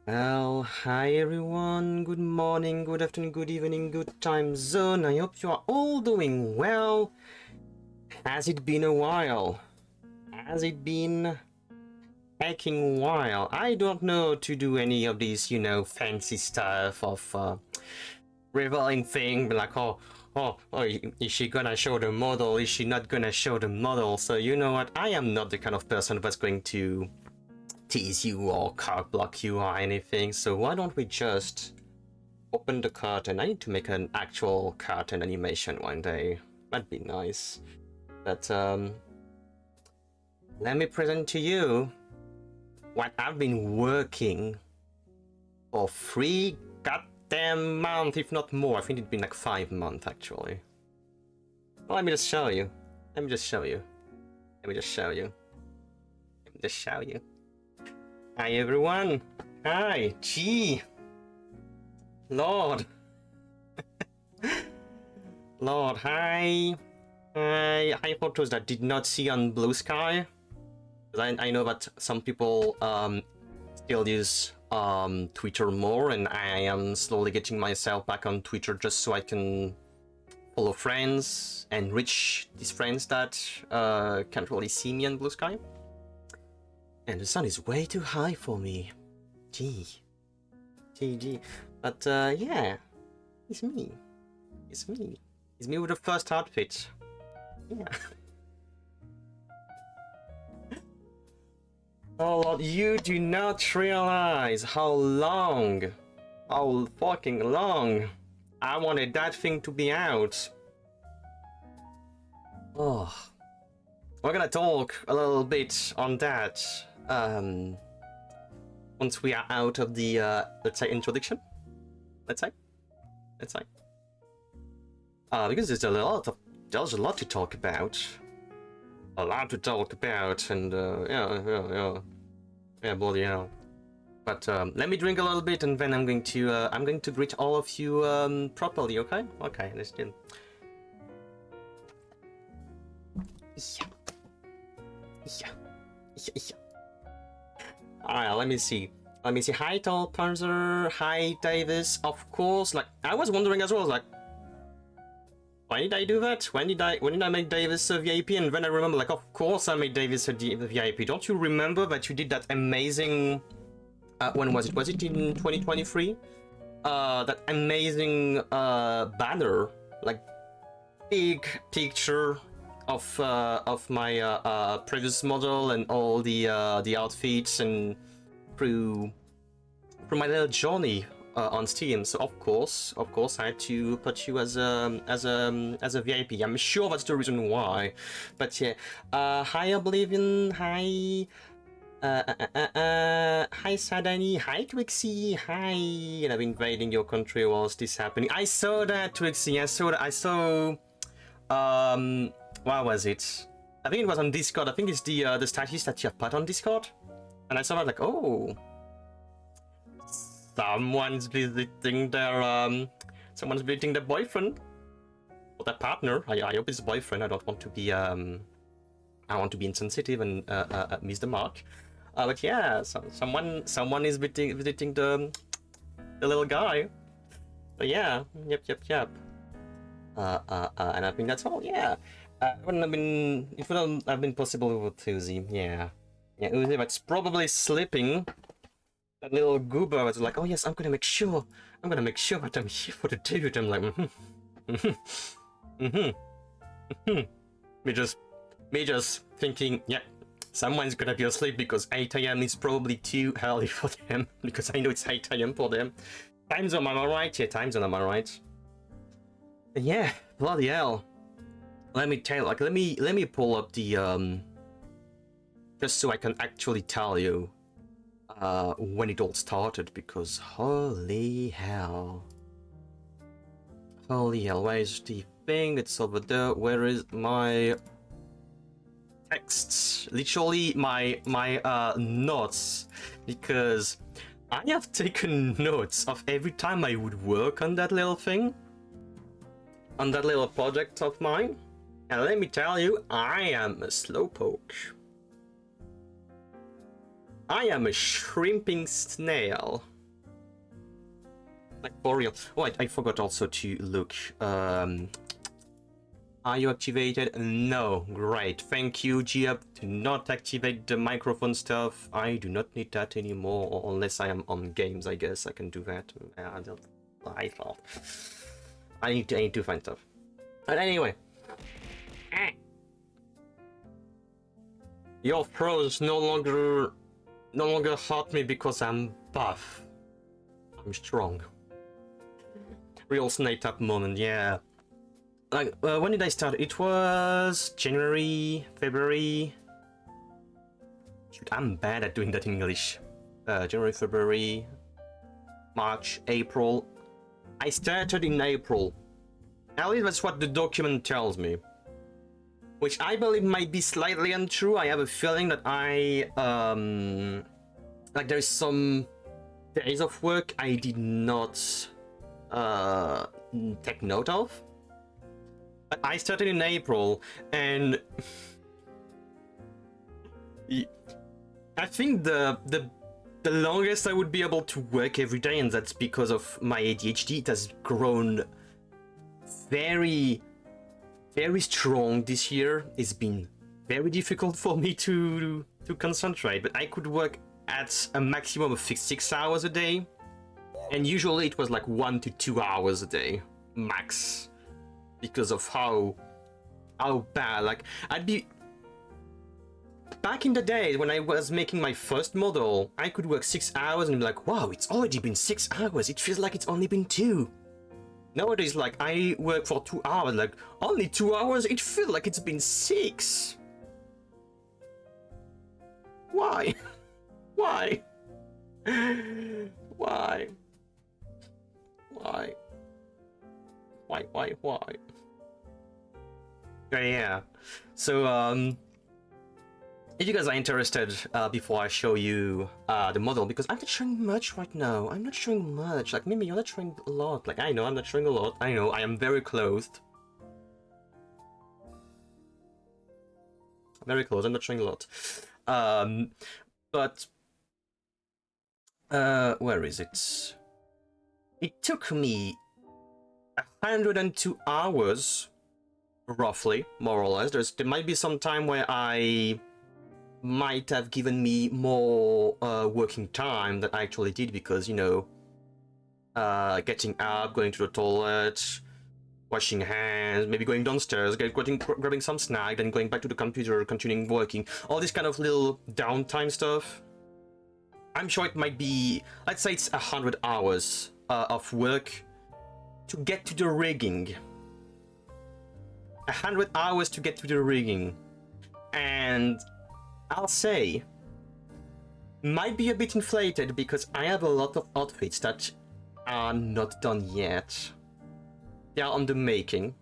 Well, hi everyone, good morning, good afternoon, good evening, good time zone. I hope you are all doing well. Has it been a while? Has it been hacking while? I don't know to do any of these, fancy stuff of revealing thing, like, oh, is she gonna show the model? Is she not gonna show the model? So you know what? I am not the kind of person that's going to tease you or card block you or anything, so why don't we just open the curtain? I need to make an actual curtain animation one day. That'd be nice. But let me present to you what I've been working for 3 goddamn months, if not more. I think it's been like 5 months actually. Well, let me just show you. Let me just show you. Let me just show you. Let me just show you. Hi everyone. Hi. Gee. Lord. Lord, hi. Hi photos that did not see on Blue Sky. I know that some people still use Twitter more, and I am slowly getting myself back on Twitter just so I can follow friends and reach these friends that can't really see me on Blue Sky. And the sun is way too high for me. Gee. But yeah, it's me. It's me. It's me with the first outfit. Yeah. Oh Lord, you do not realize how fucking long I wanted that thing to be out. Oh. We're gonna talk a little bit on that once we are out of the let's say introduction. Let's say. Because there's a lot to talk about. And yeah, bloody hell. But let me drink a little bit, and then I'm going to greet all of you properly. Okay? Okay, let's do. Yeah. Alright, let me see. Hi, Tall Panzer. Hi, Davis. Of course, like I was wondering as well, like, why did I do that? When did I make Davis a VIP? And then I remember, like, of course I made Davis a VIP. Don't you remember that you did that amazing? When was it? Was it in 2023? That amazing banner, like big picture of my previous model and all the outfits and through my little journey on Steam. So of course I had to put you as a VIP. I'm sure that's the reason why. But yeah, hi Oblivion, hi hi Sadani, hi Twixie, hi. And I've been invading your country whilst this happening. I saw that, Twixie. I saw what was it? I think it was on Discord. I think it's the status that you have put on Discord. And I saw that, like, oh, someone's visiting their boyfriend or their partner. I hope it's boyfriend. I don't want to be insensitive and miss the mark. But yeah, someone is visiting the little guy. But yeah, yep. And I think that's all. Yeah, it wouldn't have been possible with Uzi. Yeah, Uzi, that's probably sleeping. That little goober was like, oh yes, I'm gonna make sure that I'm here for the debut. I'm like, me just thinking, yeah, someone's gonna be asleep because 8 AM is probably too early for them, because I know it's 8 AM for them. Time zone, am I right? Yeah, time zone, am I right? Yeah, bloody hell. Let me tell, like, let me pull up the just so I can actually tell you when it all started, because holy hell, where is the thing? It's over there. Where is my texts? Literally my notes, because I have taken notes of every time I would work on that little thing, on that little project of mine. And let me tell you, I am a slowpoke. I am a shrimping snail. Like for real. Oh, I forgot also to look. Are you activated? No. Great. Thank you, G-Up. Do not activate the microphone stuff. I do not need that anymore, unless I am on games, I guess I can do that. I thought. I need to find stuff. But anyway. Your pros no longer hurt me because I'm buff. I'm strong. Real Snake Up moment, yeah. Like, when did I start? It was January, February. Shoot, I'm bad at doing that in English. January, February, March, April. I started in April. At least that's what the document tells me. Which I believe might be slightly untrue. I have a feeling that like there's some days of work I did not take note of. But I started in April, and I think the longest I would be able to work every day, and that's because of my ADHD, it has grown very, very strong this year. It's been very difficult for me to concentrate, but I could work at a maximum of 6 hours a day, and usually it was like 1 to 2 hours a day max, because of how bad. Like, I'd be back in the days when I was making my first model, I could work 6 hours and be like, wow, it's already been 6 hours, it feels like it's only been 2. Nowadays, like, I work for 2 hours, like, only 2 hours, it feels like it's been 6. Why? Why? Why? Why? Why? Yeah. So, if you guys are interested, before I show you the model, because I'm not showing much right now. I'm not showing much. Like, maybe you're not showing a lot. Like, I know I'm not showing a lot. I know I am very closed. Very close. I'm not showing a lot. But where is it? It took me 102 hours, roughly, more or less. There might be some time where I might have given me more working time than I actually did, because, you know, getting up, going to the toilet, washing hands, maybe going downstairs, grabbing some snack, then going back to the computer, continuing working, all this kind of little downtime stuff. I'm sure it might be, let's say it's 100 hours of work to get to the rigging. 100 hours to get to the rigging. And I'll say, might be a bit inflated because I have a lot of outfits that are not done yet. They are on the making.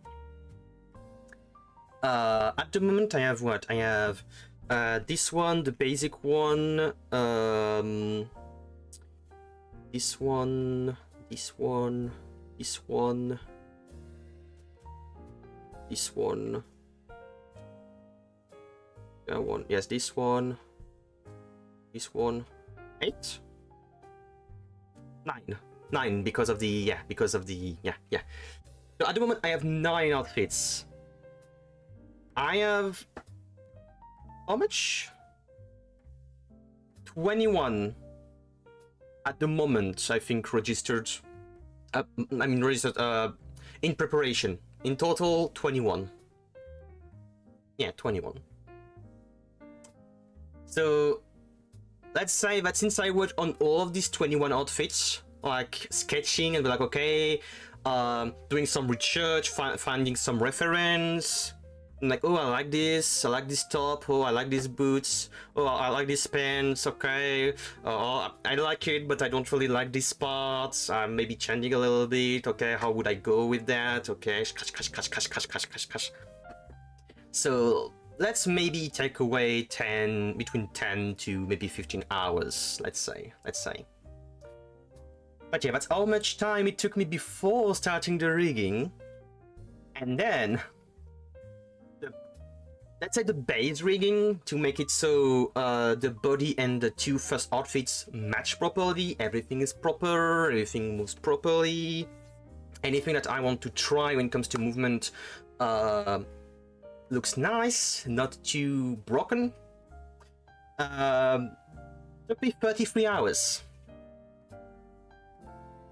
At the moment I have what? I have this one, the basic one, this one, this one, this one, this one. One, yes, this one, 8, 9 because of the yeah. So at the moment I have 9 outfits. I have how much? 21 at the moment, I think, registered. Registered in preparation. In total, 21. Yeah, 21. So let's say that since I worked on all of these 21 outfits, like sketching and be like, okay, doing some research, finding some reference, and like, oh, I like this top, oh, I like these boots, oh, I like these pants, okay, oh, I like it, but I don't really like these parts, I'm maybe changing a little bit, okay, how would I go with that, okay, so let's maybe take away between 10 to maybe 15 hours, let's say. But yeah, that's how much time it took me before starting the rigging. And then let's say the base rigging to make it so the body and the two first outfits match properly. Everything is proper, everything moves properly. Anything that I want to try when it comes to movement looks nice, not too broken. It'll be 33 hours.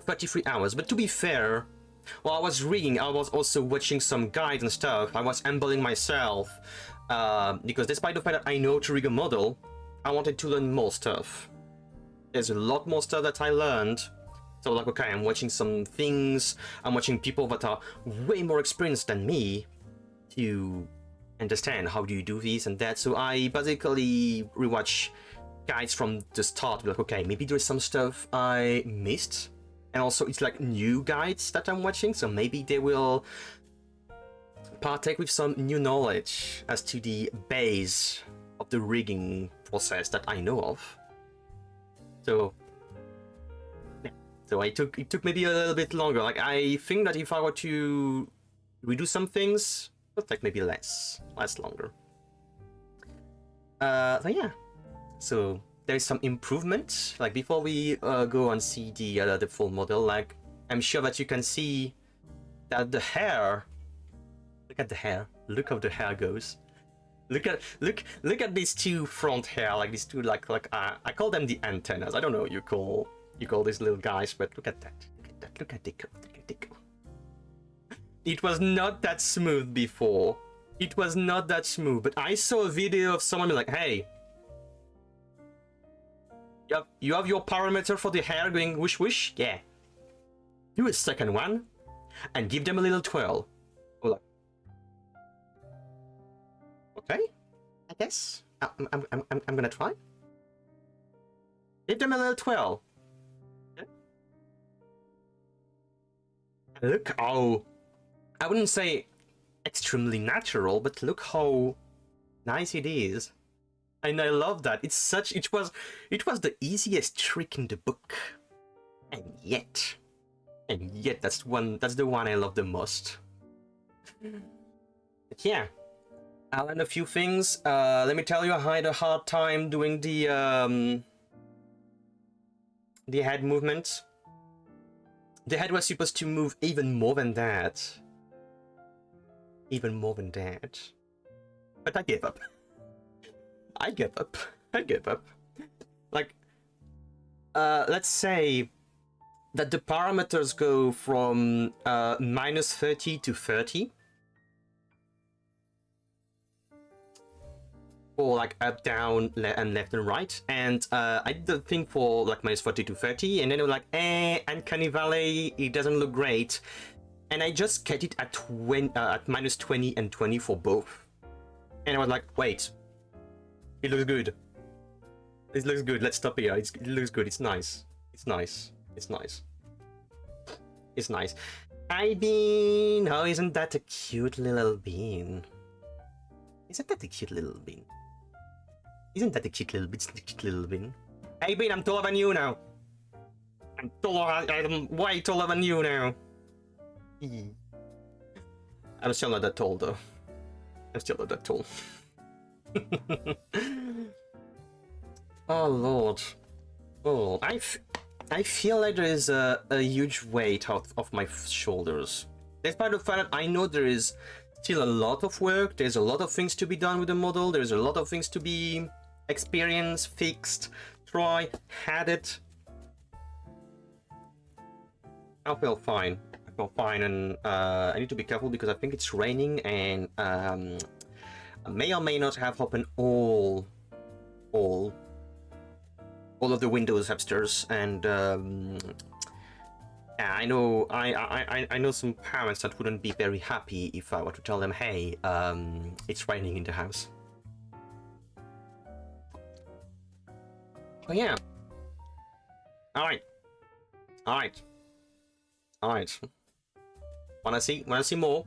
33 hours, but to be fair, while I was rigging, I was also watching some guides and stuff. I was humbling myself, because despite the fact that I know to rig a model, I wanted to learn more stuff. There's a lot more stuff that I learned. So like, okay, I'm watching some things, I'm watching people that are way more experienced than me to understand how do you do this and that. So I basically rewatch guides from the start, like, okay, maybe there's some stuff I missed. And also it's like new guides that I'm watching, so maybe they will partake with some new knowledge as to the base of the rigging process that I know of. So yeah, so it took maybe a little bit longer. Like, I think that if I were to redo some things, it would take maybe less longer. So yeah, so there is some improvement. Like, before we go and see the full model, like, I'm sure that you can see that the hair, look at the hair, look how the hair goes. Look at these two front hair, like these two, like I call them the antennas. I don't know what you call these little guys, but look at that, look at it go. It was not that smooth before. It was not that smooth, but I saw a video of someone like, hey, you have your parameter for the hair going whoosh whoosh? Yeah. Do a second one and give them a little twirl. Oh, like, okay, I guess I'm gonna try. Give them a little twirl. Okay. Look how, I wouldn't say extremely natural, but look how nice it is. And I love that. It was the easiest trick in the book. And yet that's the one I love the most. But yeah, I learned a few things. Let me tell you, I had a hard time doing the head movement. The head was supposed to move even more than that. But I gave up. I gave up. Like, let's say that the parameters go from -30 to 30. Or like up, down, and left and right. And I did the thing for like -40 to 30, and then it was like, Uncanny Valley, it doesn't look great. And I just kept it at -20 and 20 for both. And I was like, wait. It looks good. It looks good. Let's stop here. It looks good. It's nice. It's nice. Hi, Bean. Oh, isn't that a cute little bean? Isn't that a cute little bean? Hey, Bean, I'm taller than you now. I'm way taller than you now. I'm still not that tall, though. Oh Lord. Oh, I feel like there is a huge weight out of my shoulders. Despite the fact that I know there is still a lot of work, there's a lot of things to be done with the model, there's a lot of things to be experienced, fixed, try, had it. I feel fine, and I need to be careful because I think it's raining, and I may or may not have opened all of the windows upstairs, and yeah, I know some parents that wouldn't be very happy if I were to tell them, hey, it's raining in the house. Oh yeah. All right. Wanna see more?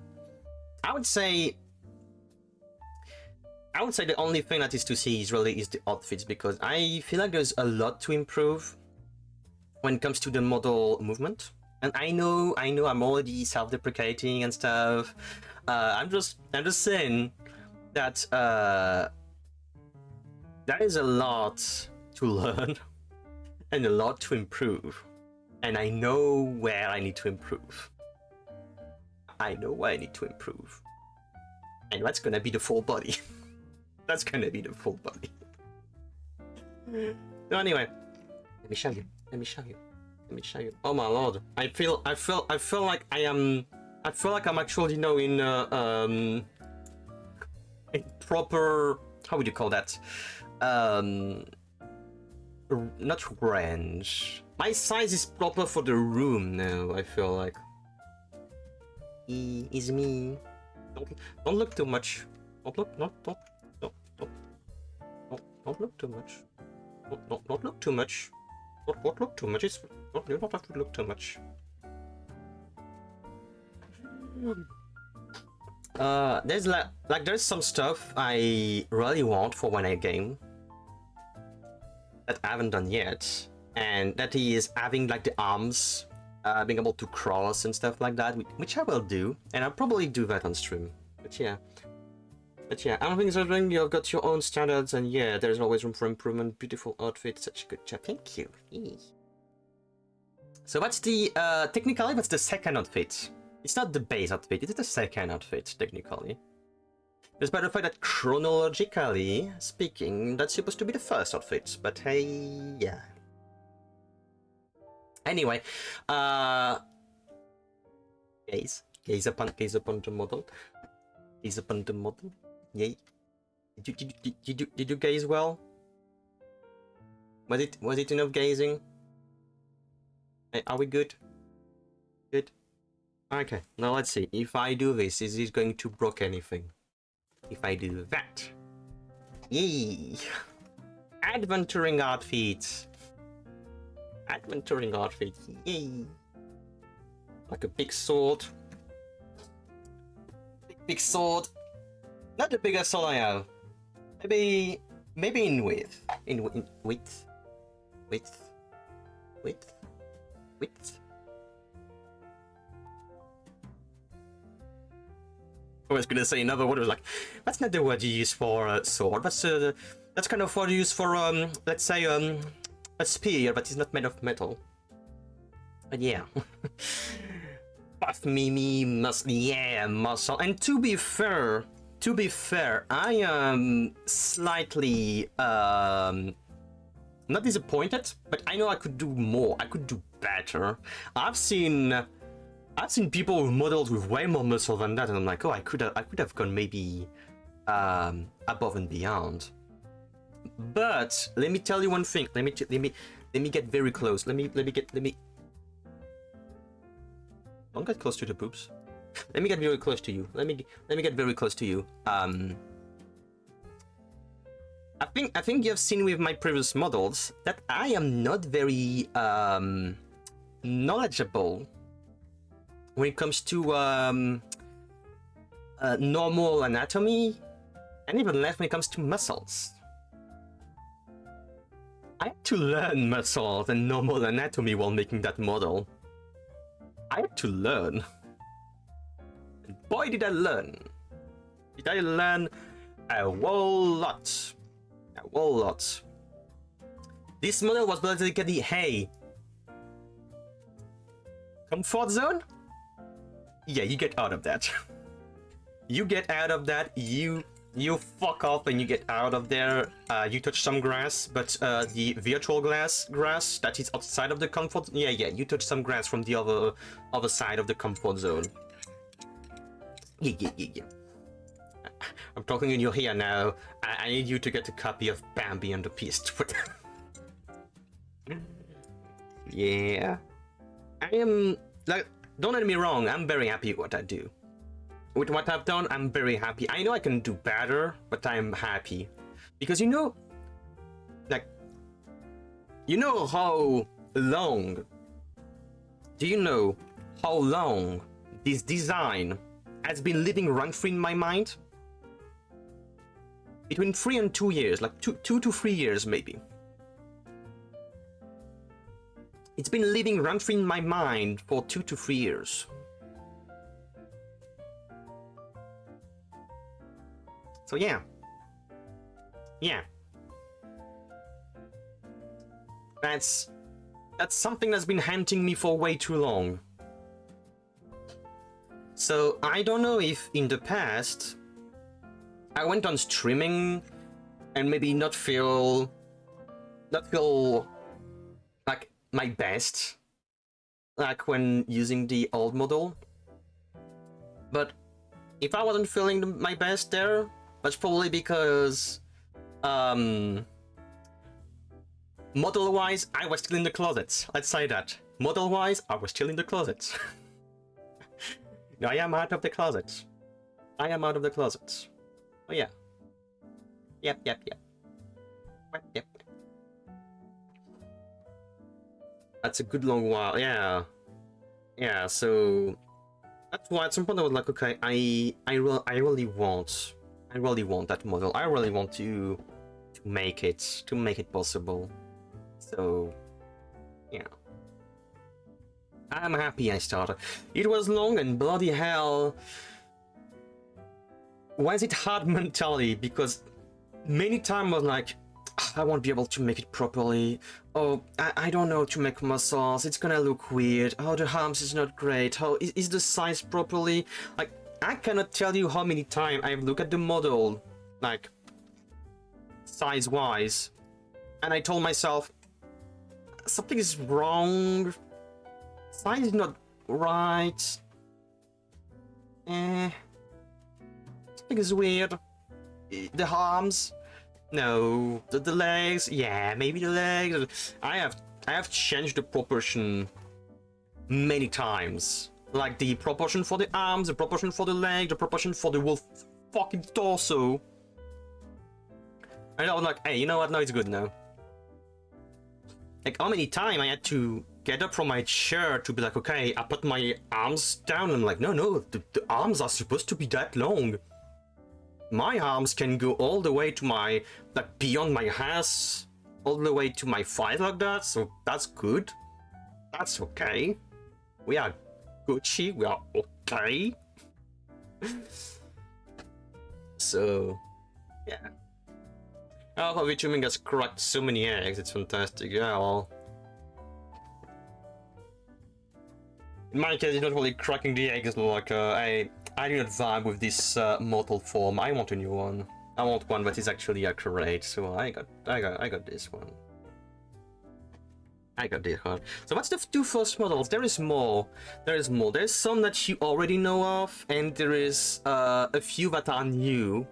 I would say the only thing that is to see is the outfits, because I feel like there's a lot to improve when it comes to the model movement. And I know I'm already self-deprecating and stuff. I'm just saying that there is a lot to learn and a lot to improve, and I know where I need to improve. I know where I need to improve, and that's gonna be the full body. That's gonna be the full body. So anyway, let me show you. Let me show you. Let me show you. Oh my lord! I feel like I am. I feel like I'm actually, you know, in proper. How would you call that? Not range. My size is proper for the room now. I feel like. Is me. Don't look too much. Don't look. Don't look too much. Don't look too much. Don't look too much. You don't have to look too much. There's there's some stuff I really want for when I game that I haven't done yet, and that is having like the arms, being able to cross and stuff like that, which I will do, and I'll probably do that on stream. But yeah, I don't think so. You've got your own standards, and yeah, there's always room for improvement. Beautiful outfit, such a good job. Thank you. So that's the technically that's the second outfit. It's not the base outfit, it is the second outfit, technically. Despite the fact that chronologically speaking, that's supposed to be the first outfit, but hey, yeah. Anyway, gaze upon the model. Gaze upon the model. Yay. Did you gaze well? Was it enough gazing? Are we good? Good. Okay, now let's see. If I do this, is it going to broke anything? If I do that. Yay! Adventuring outfit! Adventuring outfit, yay! Like a big sword. Big sword. Not the biggest sword I have. Maybe in width. In width. I was gonna say another word. Like, that's not the word you use for a sword. That's kind of what you use for let's say a spear, but it's not made of metal. But yeah, buff muscle. Yeah, muscle. And to be fair, I am slightly not disappointed, but I know I could do more. I could do better. I've seen people with models with way more muscle than that, and I'm like, oh, I could have gone maybe above and beyond. But let me tell you one thing. Let me get very close. Let me. Don't get close to the boobs. Let me get very close to you. Let me get very close to you. I think you have seen with my previous models that I am not very knowledgeable when it comes to normal anatomy, and even less when it comes to muscles. I had to learn muscles and normal anatomy while making that model. I had to learn. And boy, did I learn. Did I learn a whole lot. A whole lot. This model was basically, hey, comfort zone? Yeah, you get out of that. You get out of that, you fuck off and you get out of there. You touch some grass, but the virtual grass that is outside of the comfort, yeah, you touch some grass from the other side of the comfort zone. Yeah. I'm talking in your ear now. I need you to get a copy of Bambi and the Beast. Yeah. I am, like, don't get me wrong, I'm very happy with what I do. With what I've done, I'm very happy. I know I can do better, but I'm happy. Because you know, like, you know how long, do you know how long this design has been living rent-free in my mind? Between 3 and 2 years, like 2 to 3 years maybe. It's been living rent-free in my mind for 2 to 3 years. So yeah. Yeah. That's something that's been haunting me for way too long. So I don't know if in the past I went on streaming and maybe not feel like my best, like when using the old model. But if I wasn't feeling my best there, that's probably because model-wise, I was still in the closet. Let's say that. Model-wise, I was still in the closet. I am out of the closet. I am out of the closet. Oh yeah. Yep. Yep. That's a good long while. Yeah. Yeah. So that's why at some point I was like, okay, I really want that model. I really want to make it possible. So yeah. I'm happy I started. It was long and bloody hell. Was it hard mentally? Because many times I was like, I won't be able to make it properly. Oh, I don't know to make muscles. It's gonna look weird. Oh, the arms is not great. How is the size properly? Like, I cannot tell you how many times I've looked at the model, like, size-wise, and I told myself, something is wrong. Size is not right. Something is weird. The arms, no. The legs, yeah, maybe the legs. I have changed the proportion many times. Like the proportion for the arms, the proportion for the leg, the proportion for the whole fucking torso. And I was like, hey, you know what? No, it's good now. Like, how many times I had to get up from my chair to be like, okay, I put my arms down, and I'm like, no, the arms are supposed to be that long. My arms can go all the way to my, like, beyond my ass, all the way to my thigh like that, so that's good. That's okay. We are Gucci, we are okay. So, yeah. Oh, VTubing has cracked so many eggs, it's fantastic. Yeah, well. In my case, it's not really cracking the eggs, like, I do not vibe with this mortal form. I want a new one. I want one that is actually accurate, so I got this one. I got this one. So what's the two first models? There is more. There's some that you already know of, and there is a few that are new.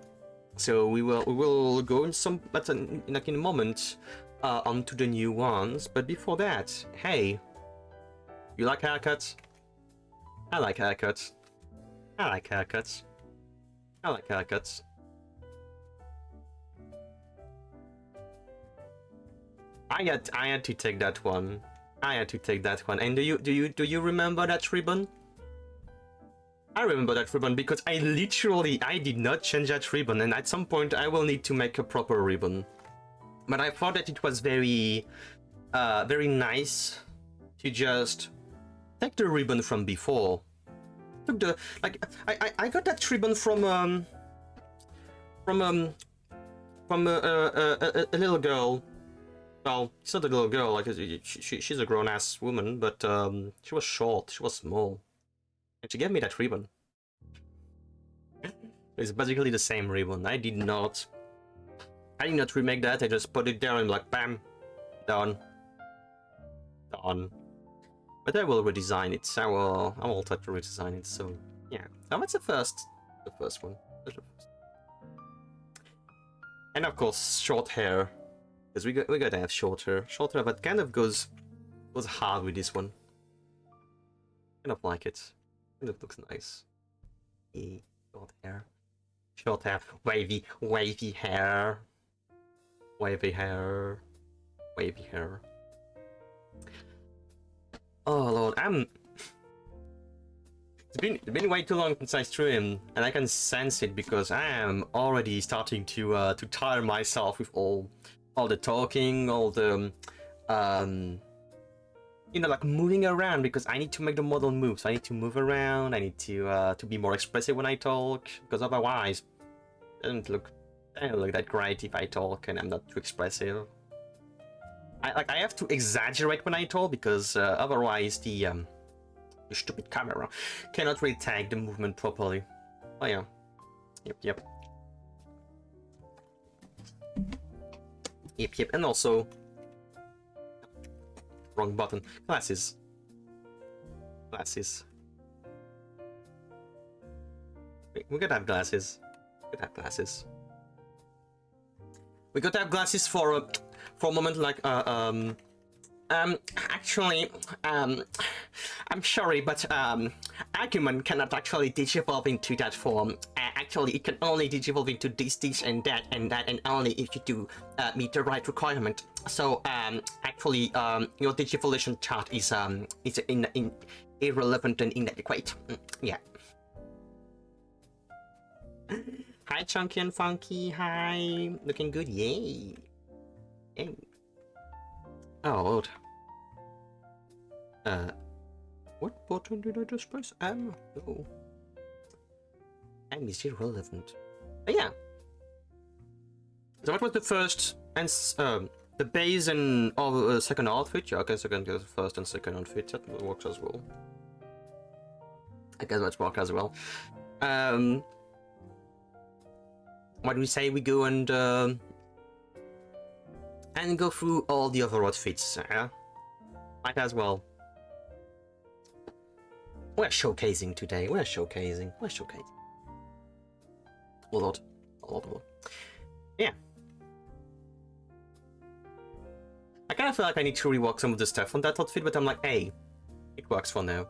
So we will go in some, but like in a moment, onto the new ones. But before that, hey, you like haircuts? I like haircuts. I like haircuts. I like haircuts. I had to take that one. I had to take that one. And do you remember that ribbon? I remember that ribbon because I did not change that ribbon, and at some point I will need to make a proper ribbon. But I thought that it was very nice to just take the ribbon from before. Took the, like, I got that ribbon from a little girl. Well, she's not a little girl, like she's a grown-ass woman, but she was short, she was small. And she gave me that ribbon. It's basically the same ribbon. I did not remake that. I just put it there and like, bam, done. But I will redesign it. I will try to redesign it. So yeah. So that's the first one. And of course, short hair, because we gotta have short hair. Short hair that kind of goes hard with this one. Kind of like it. It looks nice. Short hair, wavy hair, wavy hair. Oh lord, it's been way too long since I streamed, and I can sense it because I am already starting to tire myself with all the talking, all the you know, like moving around, because I need to make the model move. So I need to move around. I need to be more expressive when I talk, because otherwise, Doesn't look that great if I talk and I'm not too expressive. I have to exaggerate when I talk because otherwise the stupid camera cannot really tag the movement properly. Oh yeah. Yep. Yep, and also wrong button. Glasses. Wait, we gotta have glasses. We gotta have glasses for a moment, like actually, I'm sorry, but argument cannot actually digivolve into that form. Actually, it can only digivolve into this, and that, and only if you do meet the right requirement. So, actually, your digivolation chart is irrelevant and inadequate. Yeah. Hi, Chunky and Funky. Hi, looking good. Yay. Hey. Oh, Lord. What button did I just press? No. M is irrelevant. But yeah. So what was the first and the base and second outfit? Yeah, I guess I can do the first and second outfit. That works as well. I guess that works as well. What do we say? We go and go through all the other outfits. Yeah, might as well. We're showcasing today. We're showcasing. A lot. Yeah. I kind of feel like I need to rework some of the stuff on that outfit, but I'm like, hey, it works for now.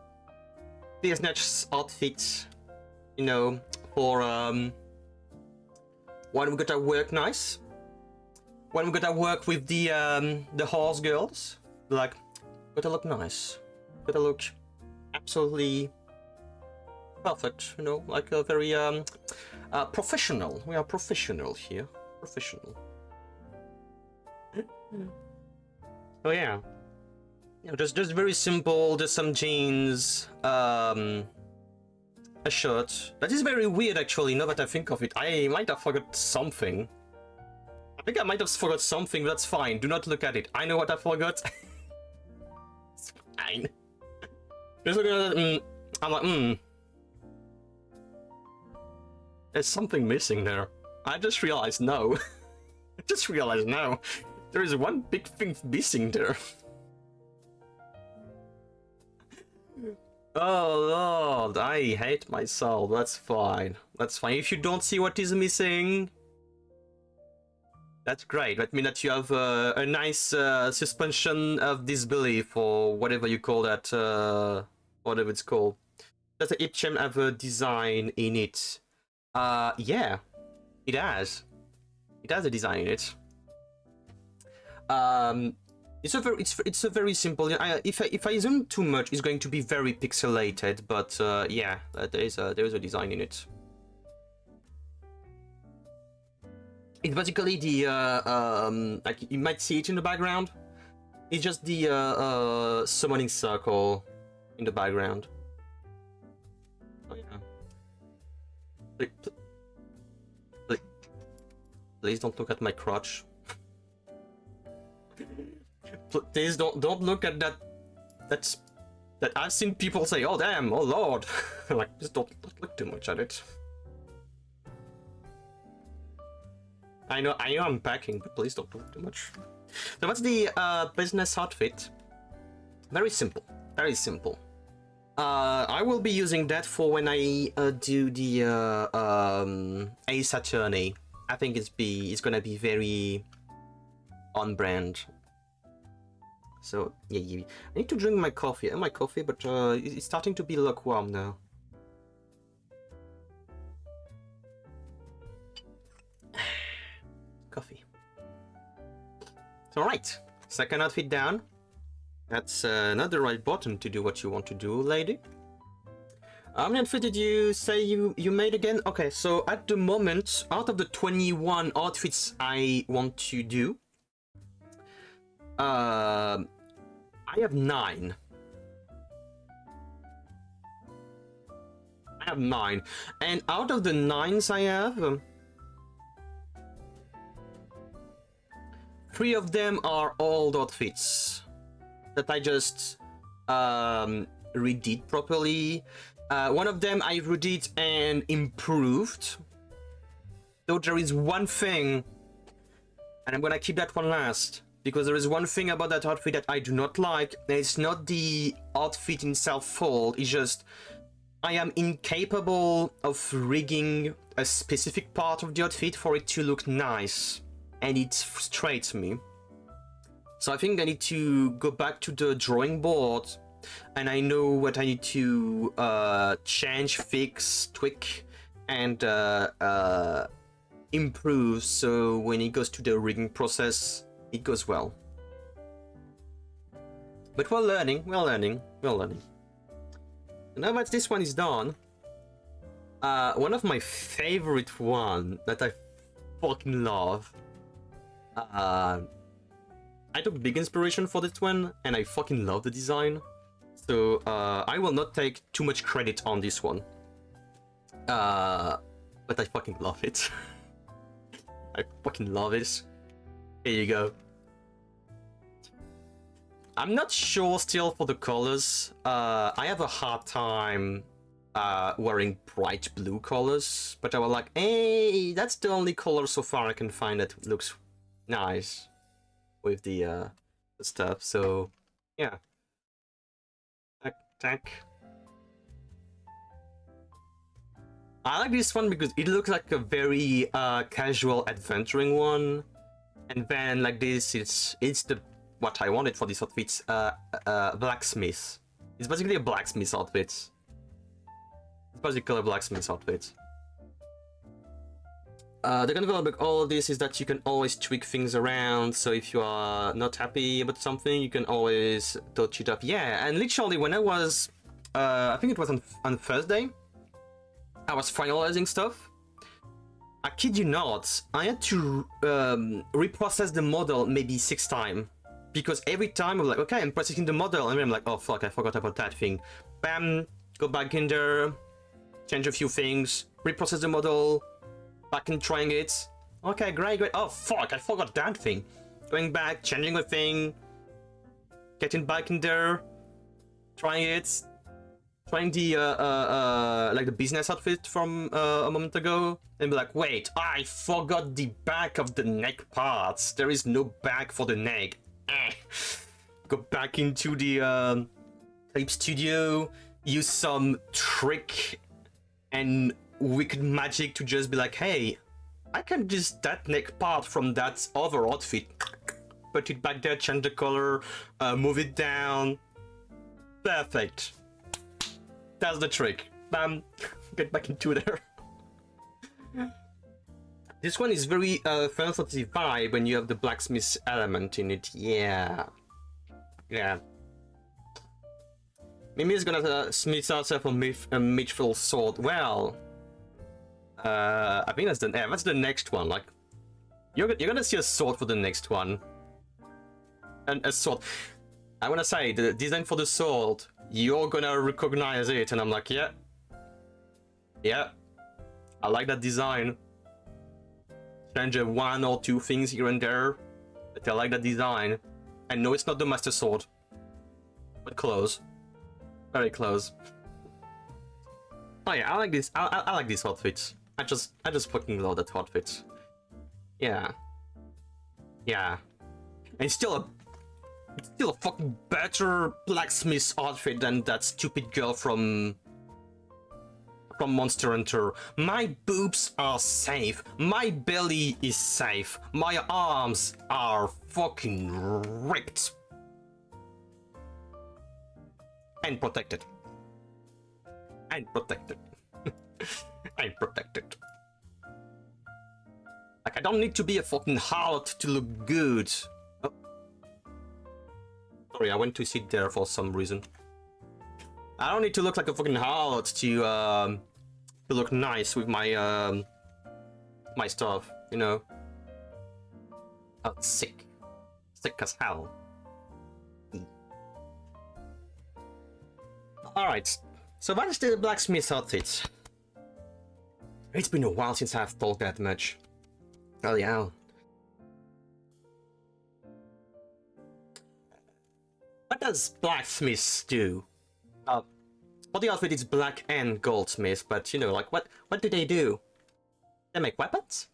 This next outfit, you know, for when we gotta work nice, when we gotta work with the horse girls, like, gotta look nice, gotta look absolutely perfect, you know, like a very professional. We are professional here, professional. Oh yeah, you know, just very simple. Just some jeans, a shirt. That is very weird, actually. Now that I think of it, I might have forgot something. I think I might have forgot something. But that's fine. Do not look at it. I know what I forgot. It's fine. Just looking at it, I'm like, there's something missing there. I just realized no. There is one big thing missing there. Oh Lord, I hate myself. That's fine. If you don't see what is missing, that's great. That means that you have a nice suspension of disbelief, or whatever you call that, whatever it's called. Does the Ipchem have a design in it? Yeah, it has. It has a design in it. It's a very simple. If I zoom too much, it's going to be very pixelated. But yeah, there is a design in it. It's basically the like you might see it in the background. It's just the summoning circle in the background. Oh yeah. Please don't look at my crotch. Please don't look at that. That I've seen people say, "Oh damn, oh lord," like just don't look too much at it. I know I'm packing, but please don't look too much. So what's the business outfit? Very simple. I will be using that for when I do the Ace Attorney. I think it's gonna be very on brand. So yeah, I need to drink my coffee. But it's starting to be lukewarm now. Coffee. It's alright. Second outfit down. That's not the right button to do what you want to do, lady. How many outfits did you say you made again? Okay, so at the moment, out of the 21 outfits I want to do, I have 9. And out of the 9s I have, 3 of them are old outfits that I just redid properly. One of them I redid and improved. Though there is one thing, and I'm gonna keep that one last, because there is one thing about that outfit that I do not like. It's not the outfit itself fault, it's just I am incapable of rigging a specific part of the outfit for it to look nice, and it frustrates me. So I think I need to go back to the drawing board, and I know what I need to change, fix, tweak, and improve, so when it goes to the rigging process, it goes well. But we're learning. Now that this one is done, one of my favorite one that I fucking love, I took big inspiration for this one, and I fucking love the design. So I will not take too much credit on this one. But I fucking love it. I fucking love it. Here you go. I'm not sure still for the colors. I have a hard time wearing bright blue colors, but I was like, hey, that's the only color so far I can find that looks nice with the stuff. So yeah, tack. I like this one because it looks like a very casual adventuring one, and then like this, it's the what I wanted for this outfit. Blacksmith. It's basically a blacksmith outfit. It's basically a blacksmith outfit. The good thing about all of this is that you can always tweak things around. So if you are not happy about something, you can always touch it up. Yeah, and literally when I was, I think it was on Thursday, I was finalizing stuff. I kid you not, I had to reprocess the model maybe 6 times. Because every time I'm like, okay, I'm processing the model, and then I'm like, oh fuck, I forgot about that thing. Bam, go back in there, change a few things, reprocess the model, back and trying it. Okay, great. Oh fuck, I forgot that thing. Going back, changing a thing, getting back in there, trying it, trying the like the business outfit from a moment ago, and be like, wait, I forgot the back of the neck parts. There is no back for the neck. Go back into the Tape Studio, use some trick and wicked magic to just be like, hey, I can just that neck part from that other outfit, put it back there, change the color, move it down. Perfect. That's the trick. Bam, get back into there. This one is very Final Fantasy vibe when you have the blacksmith element in it. Yeah. Yeah. Mimi is gonna smith herself a mithril sword. Well, I think that's the next one. Like, you're gonna see a sword for the next one. And a sword. I wanna say the design for the sword. You're gonna recognize it, and I'm like, yeah. I like that design. Change 1 or 2 things here and there, but I like that design. I know it's not the Master Sword, but close, very close. Oh yeah, I like this. I like these outfits. I just fucking love that outfit. Yeah. And it's still a fucking better blacksmith outfit than that stupid girl from Monster Hunter. My boobs are safe. My belly is safe. My arms are fucking ripped. And protected. And protected. And protected. Like, I don't need to be a fucking harlot to look good. Oh. Sorry, I went to sit there for some reason. I don't need to look like a fucking harlot to look nice with my my stuff, you know. Oh, sick as hell. All right, so that is the blacksmith outfit. It's been a while since I've talked that much. Oh yeah. does blacksmiths do? For the outfit, it's black and goldsmith, but you know, like what do they do? They make weapons,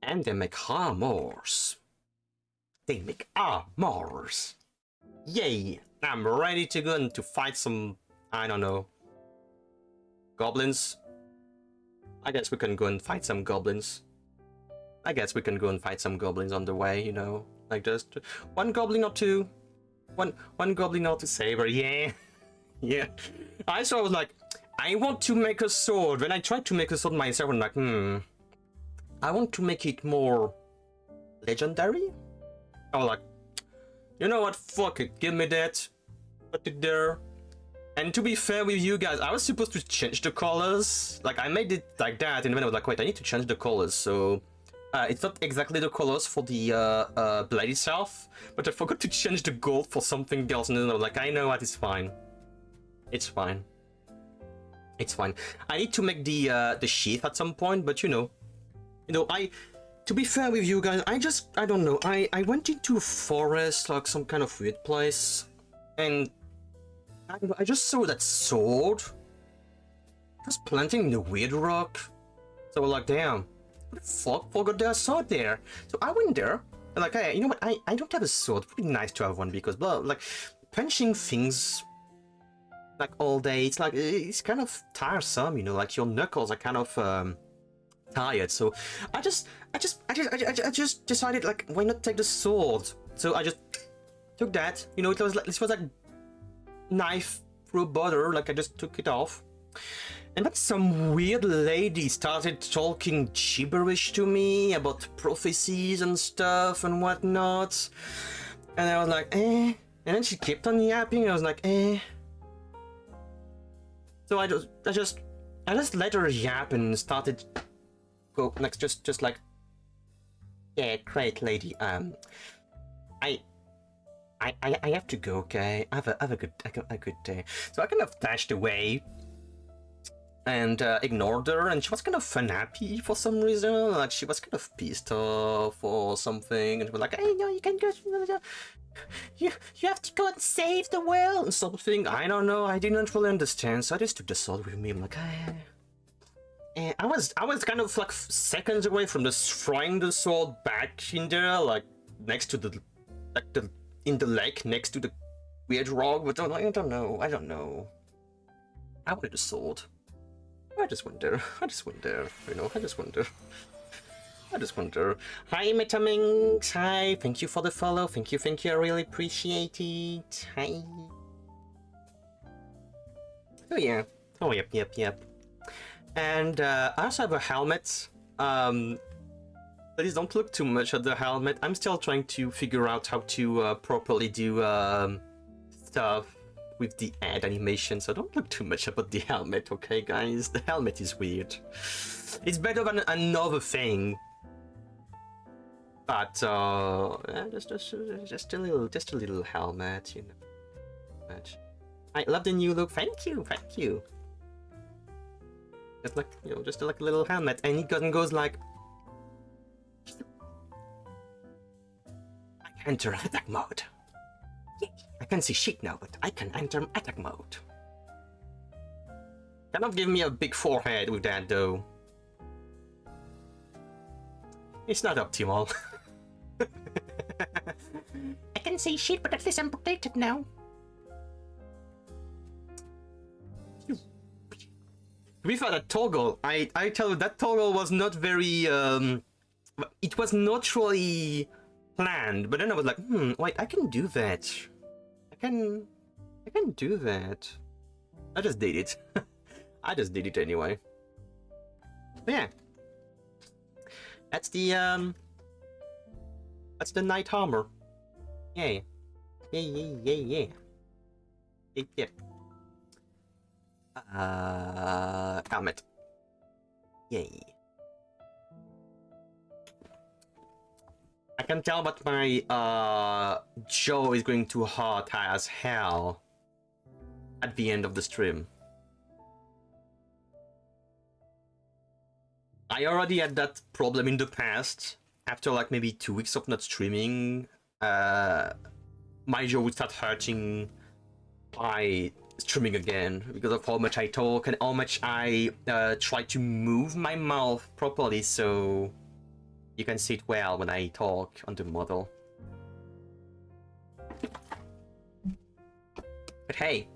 and they make armors. They make armors. Yay! I'm ready to go and to fight some, I don't know, goblins. I guess we can go and fight some goblins. I guess we can go and fight some goblins on the way, you know, like just one goblin or two, one goblin or two saber. Yeah, yeah. I was like, I want to make a sword. When I tried to make a sword myself, I'm like, I want to make it more legendary. I was like, you know what? Fuck it, give me that. Put it there. And to be fair with you guys, I was supposed to change the colors. Like, I made it like that, and then I was like, wait, I need to change the colors. So, it's not exactly the colors for the blade itself, but I forgot to change the gold for something else. And then I was like, I know what, it's fine. It's fine. It's fine. I need to make the sheath at some point, but you know, to be fair with you guys, I don't know. I went into a forest, like some kind of weird place, and I just saw that sword just planting in the weird rock. So we're like, damn, what the fuck? Forgot there's a sword there. So I went there, and like, hey, you know what? I don't have a sword. It would be nice to have one because, well, like, punching things like all day, it's like, it's kind of tiresome, you know, like your knuckles are kind of tired. So I just decided, like, why not take the sword? So I just took that, you know, it was like, this was like knife through butter, like I just took it off, and then some weird lady started talking gibberish to me about prophecies and stuff and whatnot, and I was like, eh, and then she kept on yapping, and I was like, eh. So I just let her yap and started go next, just like, yeah, great lady, I have to go, okay? Have a good day. So I kind of dashed away and ignored her, and she was kind of unhappy for some reason. Like, she was kind of pissed off or something, and she was like, hey, no, you can go. You have to go and save the world and something. I don't know. I didn't really understand, so I just took the sword with me. I'm like, and I was kind of like seconds away from just throwing the sword back in there, like next to in the lake next to the weird rock, but I don't know. I wanted a sword. I just went there, you know, I just went there. Hi, Metamings, hi, thank you for the follow, thank you, I really appreciate it, hi. Oh yeah, oh yep. And I also have a helmet. Please don't look too much at the helmet. I'm still trying to figure out how to properly do stuff with the ad animation, so don't look too much about the helmet, okay, guys? The helmet is weird. It's better than another thing, but just a little helmet, you know. I love the new look. Thank you. Just like, you know, just like a little helmet, and it goes like. Enter attack mode. Yay. I can't see shit now, but I can enter attack mode. Cannot give me a big forehead with that though. It's not optimal. I can see shit, but at least I'm protected now. To be fair, that toggle, I tell you, that toggle was not very it was not really planned, but then I was like, wait, I can do that. I can do that. I just did it. I just did it anyway. But yeah. That's the knight armor. Yay. Yay. Yep. Helmet. Yay. I can tell that my jaw is going to hurt as hell at the end of the stream. I already had that problem in the past, after like maybe 2 weeks of not streaming. my jaw would start hurting by streaming again because of how much I talk and how much I try to move my mouth properly so you can see it well when I talk on the model. But hey,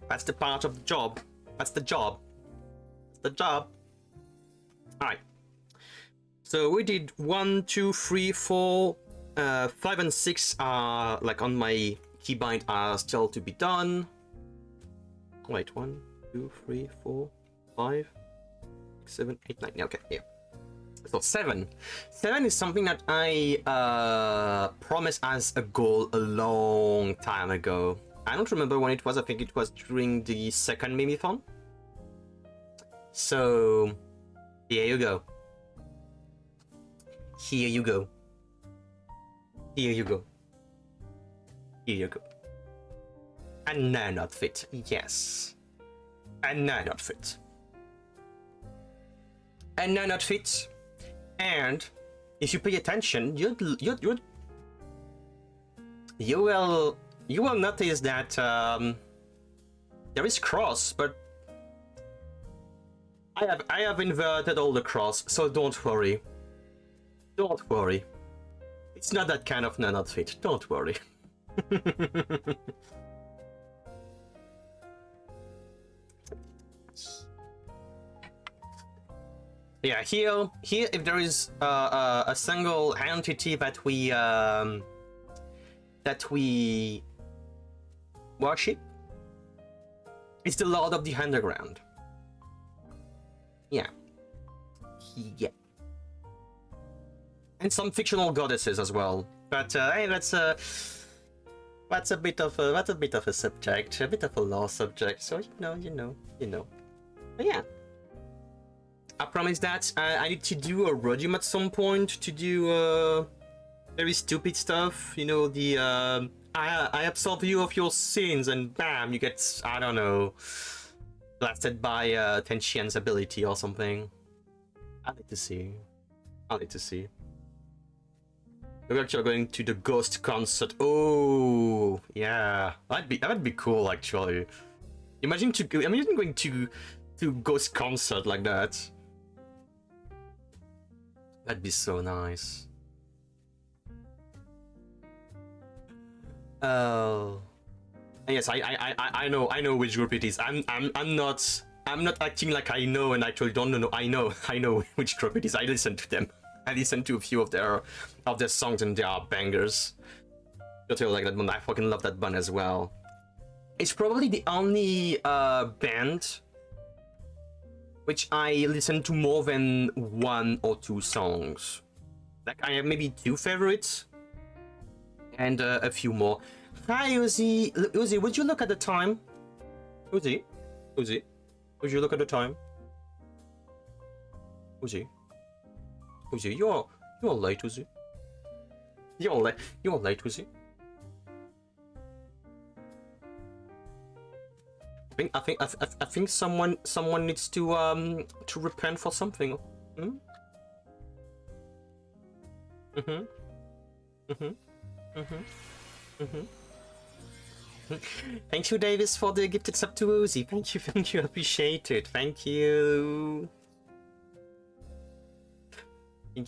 that's the part of the job. That's the job. That's the job. Alright. So we did 1, 2, 3, 4, 5 and 6 are like on my keybind are still to be done. Wait, 1, 2, 3, 4, 5, 6, 7, 8, 9. Okay, yeah. So 7. 7 is something that I promised as a goal a long time ago. I don't remember when it was. I think it was during the second Mimithon. So here you go. Here you go. Here you go. Here you go. A nine outfit, yes. A nine outfit. A nine outfit. And if you pay attention, you will notice that there is cross, but I have inverted all the cross, so don't worry. Don't worry. It's not that kind of nun outfit. Don't worry. Yeah, here if there is a single entity that we worship, it's the Lord of the Underground. Yeah. Yeah. And some fictional goddesses as well. But hey, that's a bit of a subject, a bit of a lore subject. So you know. But yeah. I promise that I need to do a rodium at some point to do very stupid stuff. You know, the I absolve you of your sins, and bam, you get, I don't know, blasted by Tenchian's ability or something. I need to see. We're actually going to the Ghost concert. Oh, yeah, that would be cool actually. Imagine going to Ghost concert like that. That'd be so nice. Oh, yes, I know which group it is. I'm not acting like I know and actually don't know. I know which group it is. I listen to them. I listen to a few of their songs and they are bangers. Totally like that band. I fucking love that band as well. It's probably the only band which I listen to more than 1 or 2 songs. Like I have maybe 2 favorites and a few more. Hi Uzi, would you look at the time? Uzi, would you look at the time? Uzi, you're late, Uzi. You're late, Uzi. I think someone needs to repent for something. Thank you, Davis, for the gifted sub to Uzi. Thank you, appreciate it. Thank you. I'm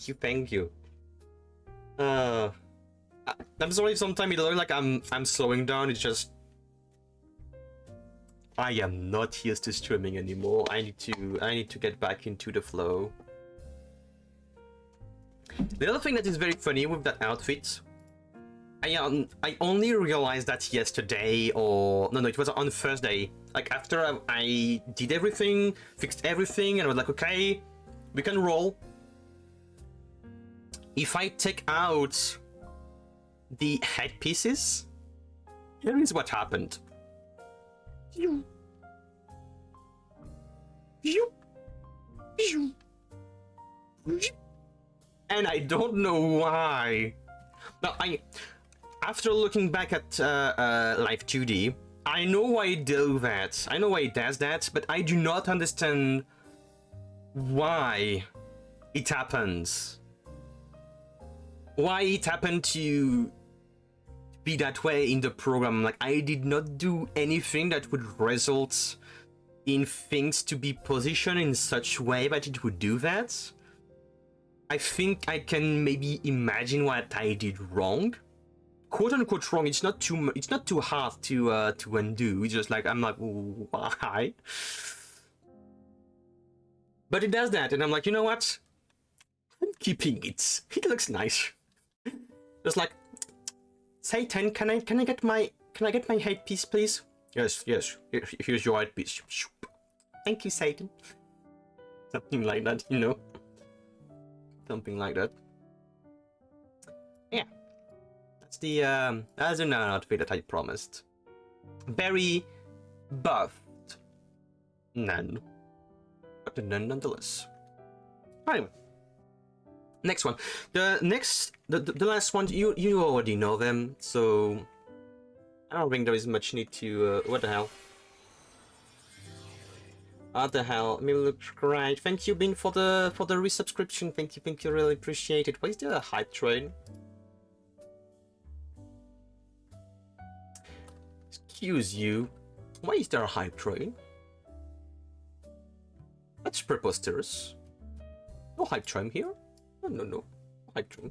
sorry if sometimes it looks like I'm slowing down. It's just I am not used to streaming anymore. I need to get back into the flow. The other thing that is very funny with that outfit, I only realized that yesterday, or no, it was on Thursday. Like after I did everything, fixed everything, and I was like, okay, we can roll. If I take out the headpieces, here is what happened. And I don't know why. Now, after looking back at Live 2D, I know why it do that. I know why it does that, but I do not understand why it happens. Why it happened to be that way in the program. Like, I did not do anything that would result in things to be positioned in such way that it would do that. I think I can maybe imagine what I did wrong. Quote unquote wrong. It's not too hard to undo. It's just like, I'm like, why? But it does that, and I'm like, you know what? I'm keeping it. It looks nice. Just like, Satan, can I get my headpiece, please? Yes. Here's your headpiece. Thank you, Satan. Something like that, you know. Something like that. Yeah. That's another outfit that I promised. Very buffed. None. But none nonetheless. Anyway. Next one. The last one, you already know them, so I don't think there is much need to what the hell? What the hell? Maybe looks great. Thank you, Bean, for the resubscription. Thank you, really appreciate it. Why is there a hype train? Excuse you. Why is there a hype train? That's preposterous. No hype train here. No. Hype train.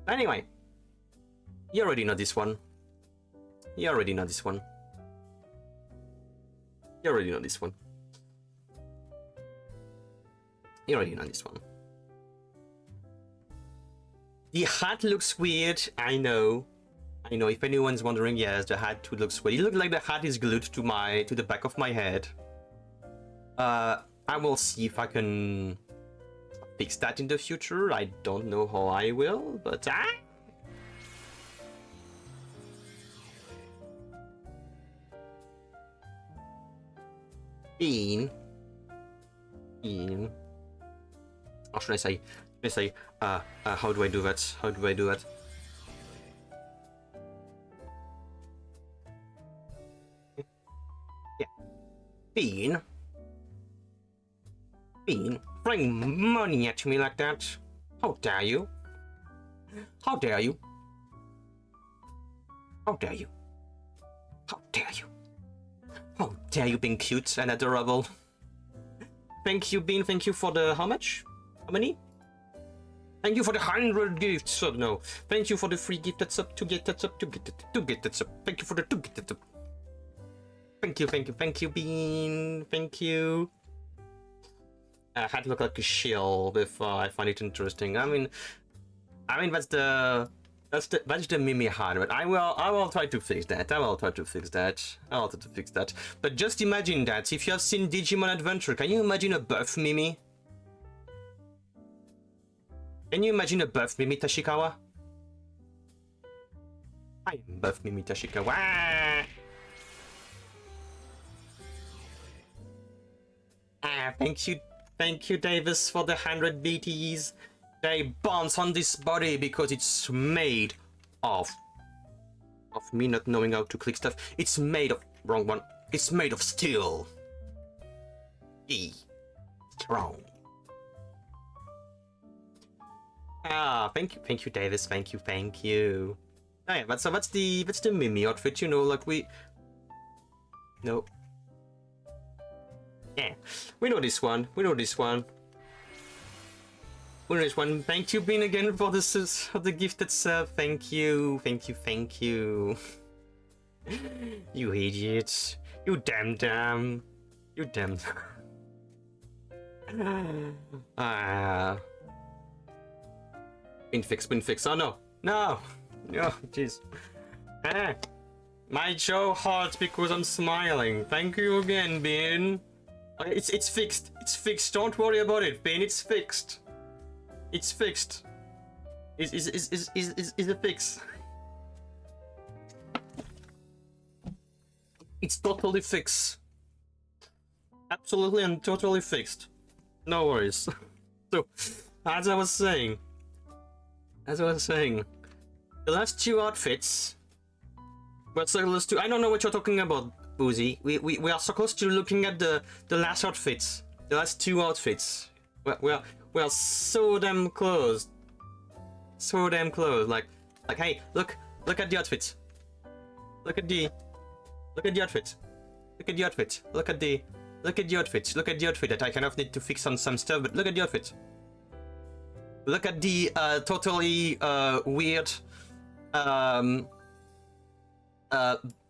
Anyway. You already know this one. You already know this one. You already know this one. You already know this one. The hat looks weird, I know. I know, if anyone's wondering, yes, the hat looks weird. It looks like the hat is glued to the back of my head. I will see if I can fix that in the future. I don't know how I will, but Bean. Or should I say, how do I do that? How do I do that? Yeah. Bean, throwing money at me like that. How dare you? How dare you? How dare you? How dare you? How dare you being cute and adorable? Thank you, Bean. Thank you for the how much? How many? Thank you for the 100 gifts. Oh no. Thank you for the free gift. That's up to get that's up to get it to get that's up. Thank you for the to get it up. Thank you, Bean. Thank you. I had to look like a shill before I find it interesting. I mean that's the Mimi hard, but I will try to fix that. I will try to fix that. But just imagine that if you have seen Digimon Adventure, can you imagine a buff Mimi? Can you imagine a buff Mimi Tashikawa? I am buff Mimi Tashikawa. Thank you, Davis, for the 100 BTs. They bounce on this body because it's made of me not knowing how to click stuff. It's made of wrong one. It's made of steel. Strong. Thank you, Davis. Thank you. Oh yeah, but so that's the Mimi outfit. You know, like no. Yeah, we know this one. Thank you, Bean, again for the gifted sub. Thank you. You idiot. You damn. Been fixed. Oh no, jeez. My jaw hurts because I'm smiling. Thank you again, Bean. It's fixed. Don't worry about it, Bean. It's fixed. Is a fix. It's totally fixed. Absolutely and totally fixed. No worries. So, as I was saying, the last two outfits were supposed to. I don't know what you're talking about, Boozy. We are supposed to looking at the last outfits, the last two outfits. We are so damn close. Like, Like, hey, look at the outfit. Look at the outfit. Look at the outfit. Look at the outfit. Look at the outfit that I kind of need to fix on some stuff, but look at the outfit. Look at the totally weird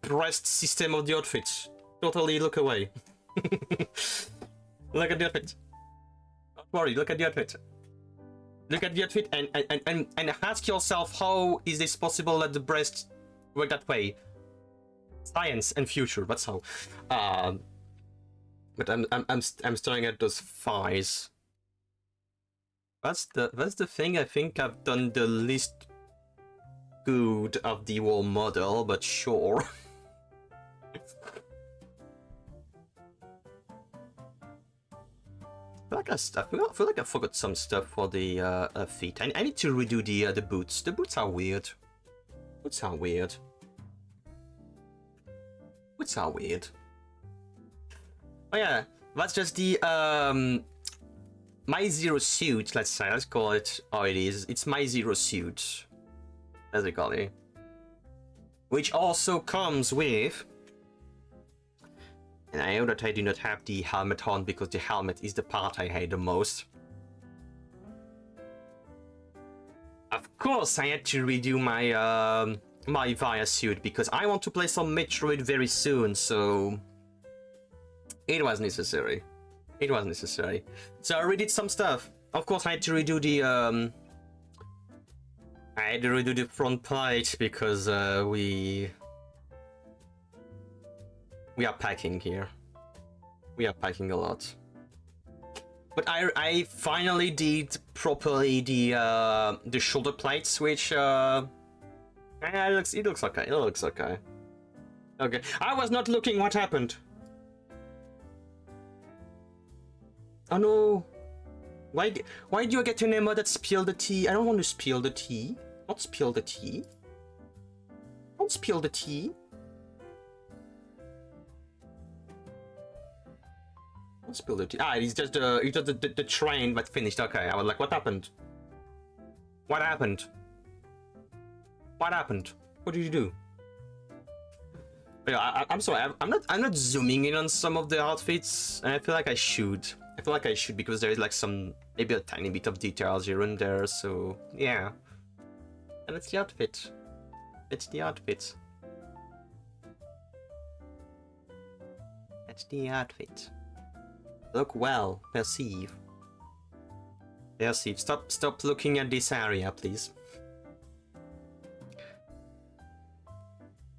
breast system of the outfit. Totally look away. Look at the outfit. Don't worry, look at the outfit. Look at the outfit and ask yourself, how is this possible that the breasts work that way? Science and future, that's how. But I'm staring at those thighs. That's the thing I think I've done the least good of the whole model, but sure. I feel like I forgot some stuff for the feet. I need to redo the boots. The boots are weird. Boots are weird. Boots are weird. Oh yeah, that's just the my zero suit. Let's say, let's call it how it is. It's my zero suit, basically, which also comes with. And I know that I do not have the helmet on because the helmet is the part I hate the most. Of course, I had to redo my my Via suit because I want to play some Metroid very soon, so it was necessary. It was necessary. So I redid some stuff. Of course, I had to redo the front plate because we are packing here. We are packing a lot. But I finally did properly the shoulder plates, which it looks okay. It looks okay. Okay. I was not looking. What happened? Oh no. Why do you get an emote that spill the tea? I don't want to spill the tea. Don't spill the tea. Don't spill the tea. Don't spill the tea. Ah, it's just the train that finished. Okay, I was like, what happened? What happened? What happened? What did you do? Yeah, I'm sorry. I'm not zooming in on some of the outfits, and I feel like I should. I feel like I should because there is like maybe a tiny bit of details here and there. So yeah, and it's the outfit. It's the outfit. It's the outfit. Look well. Perceive. Perceive. Stop looking at this area, please.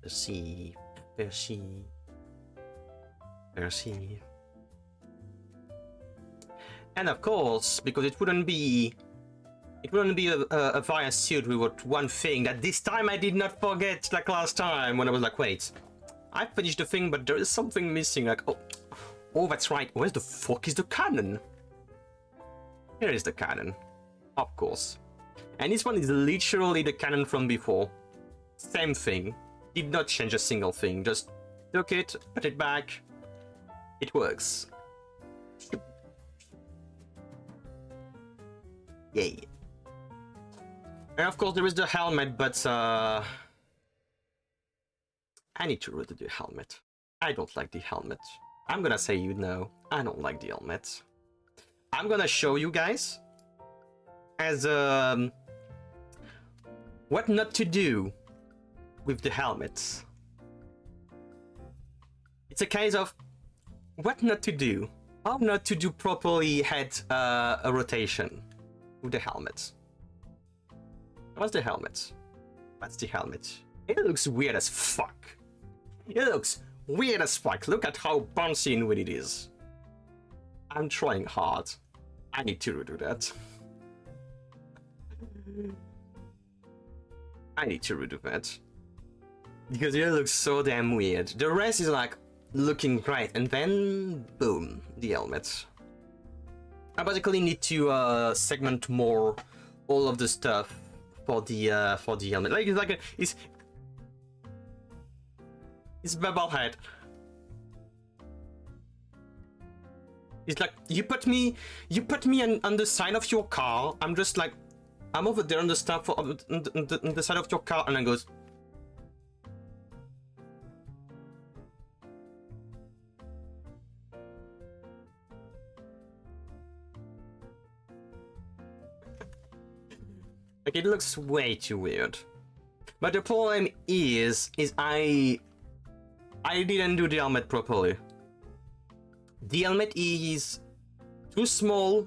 Perceive. Perceive. Perceive. And of course, because it wouldn't be a Via suit with one thing that this time I did not forget like last time when I was like, wait, I finished the thing, but there is something missing. Like, oh, that's right. Where the fuck is the cannon? Here is the cannon, of course. And this one is literally the cannon from before. Same thing. Did not change a single thing. Just took it, put it back. It works. Yay. And of course there is the helmet, but I need to redo the helmet. I don't like the helmet. I'm gonna say I don't like the helmet. I'm gonna show you guys as what not to do with the helmets. It's a case of what not to do. How not to do properly head a rotation with the helmet. What's the helmet? That's the helmet. It looks weird as fuck. It looks weird as fuck. Look at how bouncy and weird it is. I'm trying hard. I need to redo that. I need to redo that. Because it looks so damn weird. The rest is like looking great, and then boom, the helmet. I basically need to segment more all of the stuff for the helmet. Like it's bubble head. It's like you put me on the side of your car. I'm just like I'm over there on the stuff on the side of your car, and then goes. Like, it looks way too weird. But the problem is I didn't do the helmet properly. The helmet is too small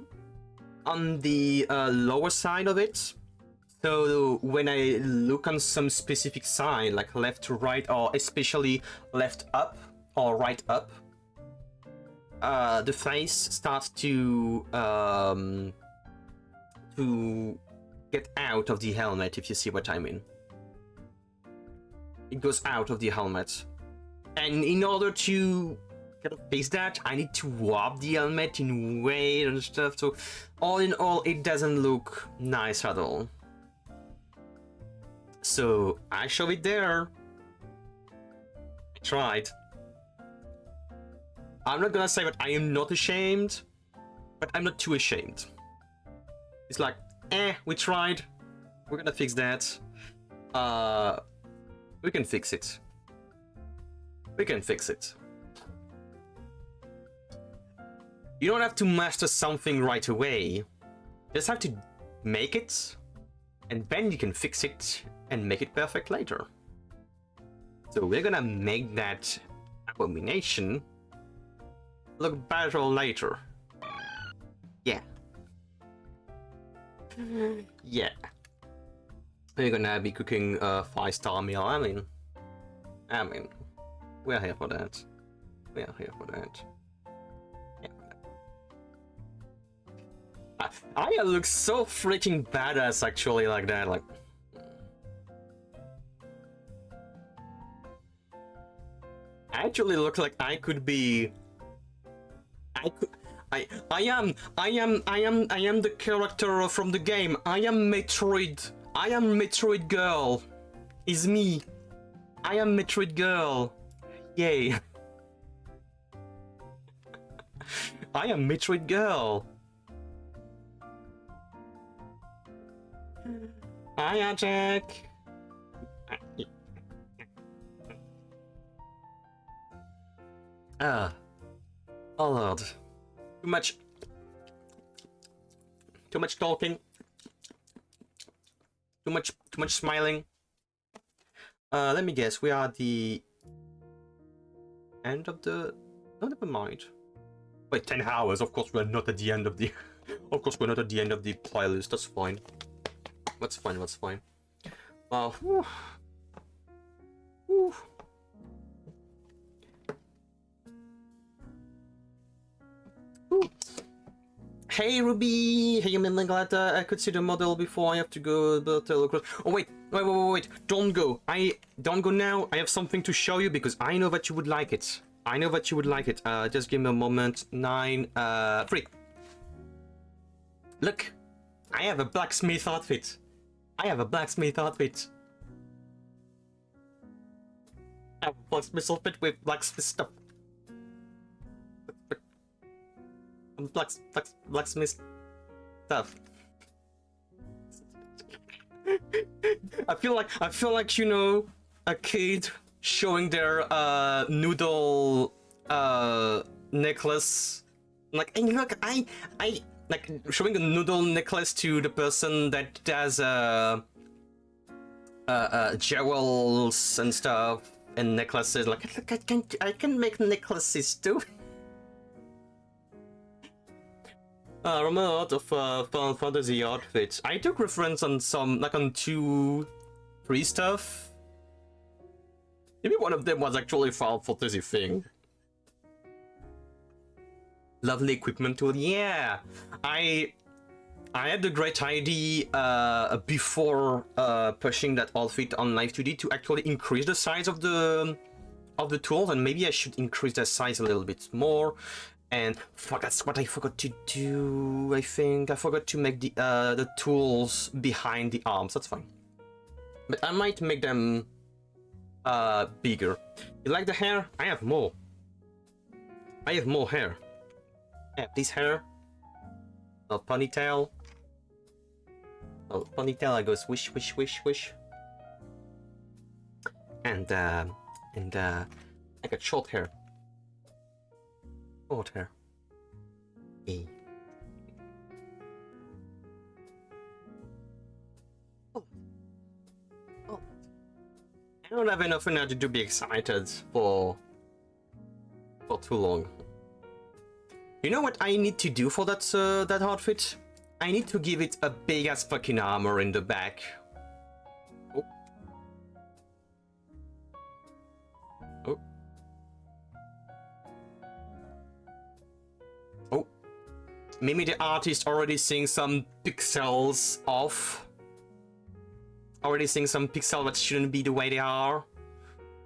on the lower side of it. So when I look on some specific side, like left to right, or especially left up or right up, the face starts to get out of the helmet, if you see what I mean. It goes out of the helmet. And in order to kind of fix that, I need to warp the helmet in weight and stuff. So all in all, it doesn't look nice at all. So I show it there. I tried. I'm not gonna say that I am not ashamed, but I'm not too ashamed. It's like, we tried. We're gonna fix that. We can fix it. We can fix it. You don't have to master something right away. You just have to make it, and then you can fix it and make it perfect later. So we're gonna make that abomination look better later. Yeah. Yeah. We're gonna be cooking a 5-star meal. I mean, we're here for that. We're here for that. Yeah. I look so freaking badass actually like that. Like, I actually look like I could be. I am the character from the game. I am Metroid. I am Metroid Girl. Is me. I am Metroid Girl. Yay. I am Metroid Girl. Hi, Jack. Oh Lord. Too much talking. Too much smiling. Let me guess, we are at the end of the... No, never mind. Wait, 10 hours. Of course we're not at the end of the... Of course we're not at the end of the playlist. That's fine. That's fine, that's fine. Whew. Whew. Whew. Hey Ruby! Hey, I'm glad I could see the model before I have to go, but oh wait, don't go. Don't go now. I have something to show you because I know that you would like it. I know that you would like it. Just give me a moment. 3. Look, I have a blacksmith outfit. I have a blacksmith outfit. I have a blacksmith outfit with blacksmith stuff. Blacksmith stuff. I feel like you know, a kid showing their noodle necklace. Like, hey, look, I like showing a noodle necklace to the person that does jewels and stuff and necklaces. Like, look, I can make necklaces too. From a lot of Final Fantasy outfits. I took reference on some, like on 2, 3 stuff. Maybe one of them was actually Final Fantasy thing. Lovely equipment tool. Yeah, I had the great idea before pushing that outfit on Live 2D to actually increase the size of the tools, and maybe I should increase the size a little bit more. And fuck, that's what I forgot to do. I think I forgot to make the tools behind the arms. That's fine, but I might make them bigger. You like the hair? I have more. I have more hair. I have this hair, a ponytail. Oh, ponytail, I go swish, swish, swish, swish. And I got short hair. Short hair. E. Oh. Oh. I don't have enough energy to be excited for too long. You know what I need to do for that that outfit? I need to give it a big ass fucking armor in the back. Oh. Oh. Oh. Maybe the artist already seeing some pixels off. Already seeing some pixels that shouldn't be the way they are.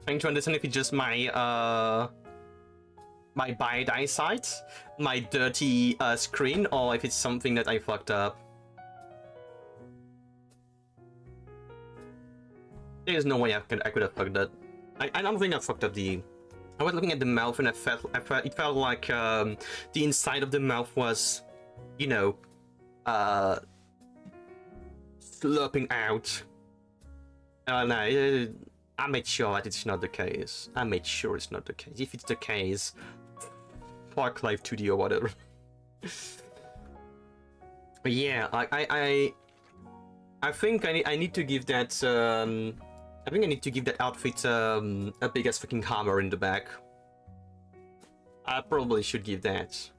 Trying to understand if it's just my my bad eyesight, my dirty screen, or if it's something that I fucked up. There's no way I could have fucked that. I don't think I fucked up the. I was looking at the mouth and it felt like the inside of the mouth was, you know, slurping out. No, I made sure that it's not the case. I made sure it's not the case. If it's the case, fuck Live 2D or whatever. But yeah, I think I need to give that I think I need to give that outfit a big ass fucking hammer in the back. I probably should give that.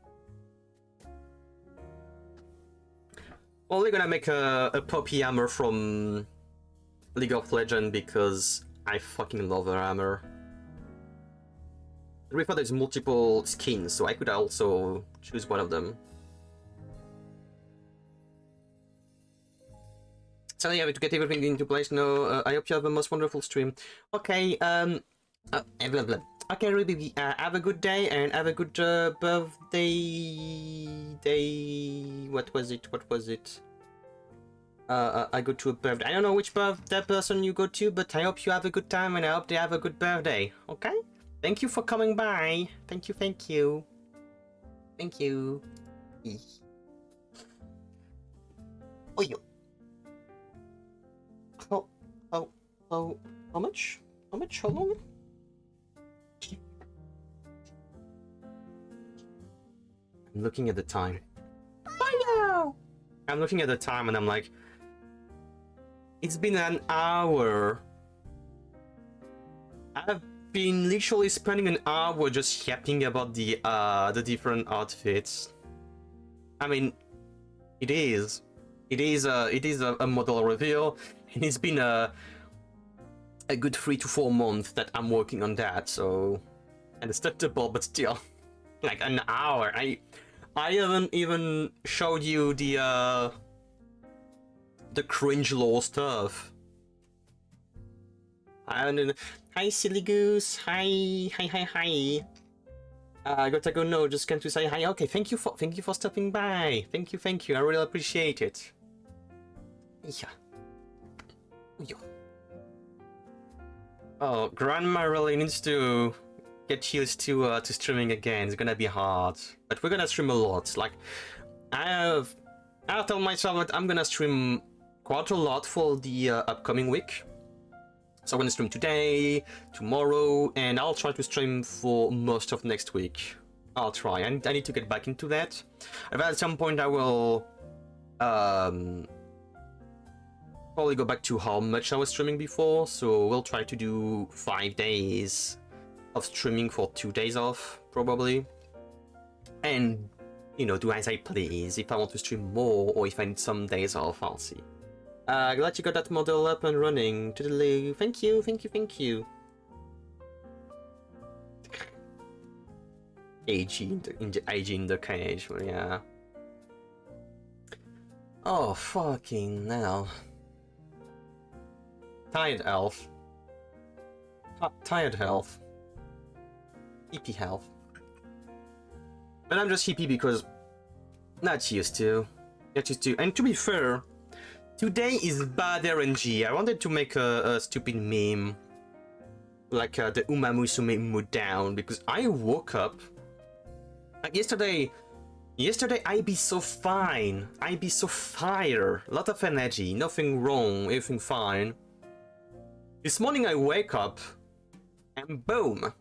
Well, we're gonna make a Poppy hammer from League of Legends because I fucking love her hammer. Remember, there's multiple skins, so I could also choose one of them. So yeah, to get everything into place now, I hope you have a most wonderful stream. Okay, blah, blah. Okay, Ruby, have a good day and have a good birthday day. What was it? I go to a birthday. I don't know which birthday person you go to, but I hope you have a good time and I hope they have a good birthday. Okay? Thank you for coming by. Thank you. Thank you. Oh, you. How much? How long? I'm looking at the time. I'm looking at the time and I'm like, it's been an hour. I've been literally spending an hour just yapping about the different outfits. I mean, it is a model reveal, and it's been a good 3 to 4 months that I'm working on that. So, and it's acceptable, but still, like an hour. I haven't even showed you the cringe law stuff. Hi, silly goose. Hi. I gotta go. No, just came to say hi. Okay, thank you for stopping by. Thank you. I really appreciate it. Yeah. Oh, Grandma really needs to get used to streaming again. It's gonna be hard, but we're gonna stream a lot. Like, I'll tell myself that I'm gonna stream quite a lot for the upcoming week. So I'm gonna stream today, tomorrow, and I'll try to stream for most of next week. I'll try. I need to get back into that. But at some point I will probably go back to how much I was streaming before. So we'll try to do 5 days of streaming for 2 days off, probably. And, you know, do as I please. If I want to stream more or if I need some days off, I'll see. Glad you got that model up and running. Toodaloo. Thank you. AG in the cage, yeah. Oh, fucking hell. Tired elf. Tired health. Hippie health. But I'm just hippie because not used to. And to be fair, today is bad RNG. I wanted to make a stupid meme, like the Uma Musume mood down, because I woke up. Like yesterday, Yesterday I be so fine. I be so fire. Lot of energy. Nothing wrong. Everything fine. This morning I wake up and boom.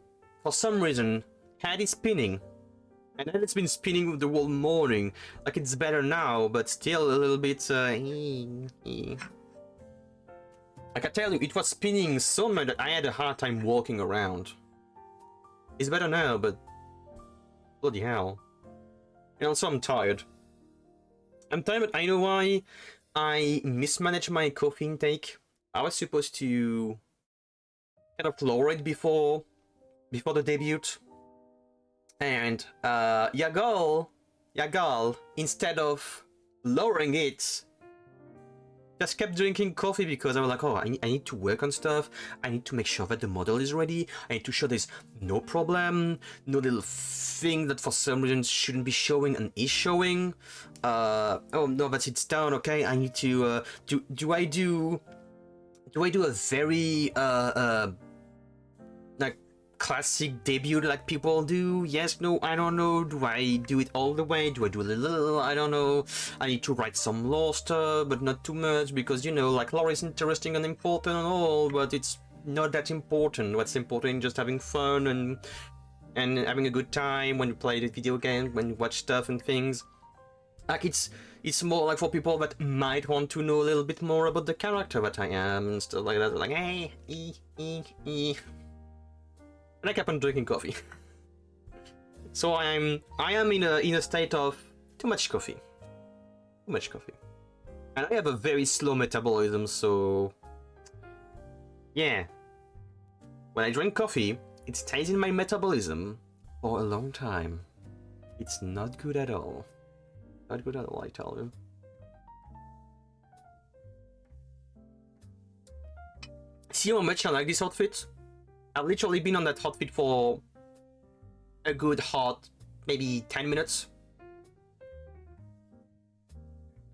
For some reason, head is spinning. And then it's been spinning the whole morning. Like it's better now, but still a little bit Like I tell you, it was spinning so much that I had a hard time walking around. It's better now, but bloody hell. And also I'm tired. I'm tired, but I know why. I mismanaged my coffee intake. I was supposed to kind of lower it before the debut. And Yagal, instead of lowering it, just kept drinking coffee because I was like, oh, I need to work on stuff. I need to make sure that the model is ready. I need to show there's no problem, no little thing that for some reason shouldn't be showing and is showing. Oh no, but it's down. Okay, I need to do I do a very like classic debut like people do? Yes, no, I don't know. Do I do it all the way? Do I do a little? I don't know. I need to write some lore stuff, but not too much because, you know, like lore is interesting and important and all, but it's not that important. What's important is just having fun and having a good time when you play the video game, when you watch stuff and things. Like it's more like for people that might want to know a little bit more about the character that I am and stuff like that. Like, hey, and I kept on drinking coffee. So I am in a state of too much coffee. Too much coffee. And I have a very slow metabolism, so yeah. When I drink coffee, it stays in my metabolism for a long time. It's not good at all. Not good at all, I tell you. See how much I like this outfit? I've literally been on that outfit for a good hot, maybe 10 minutes.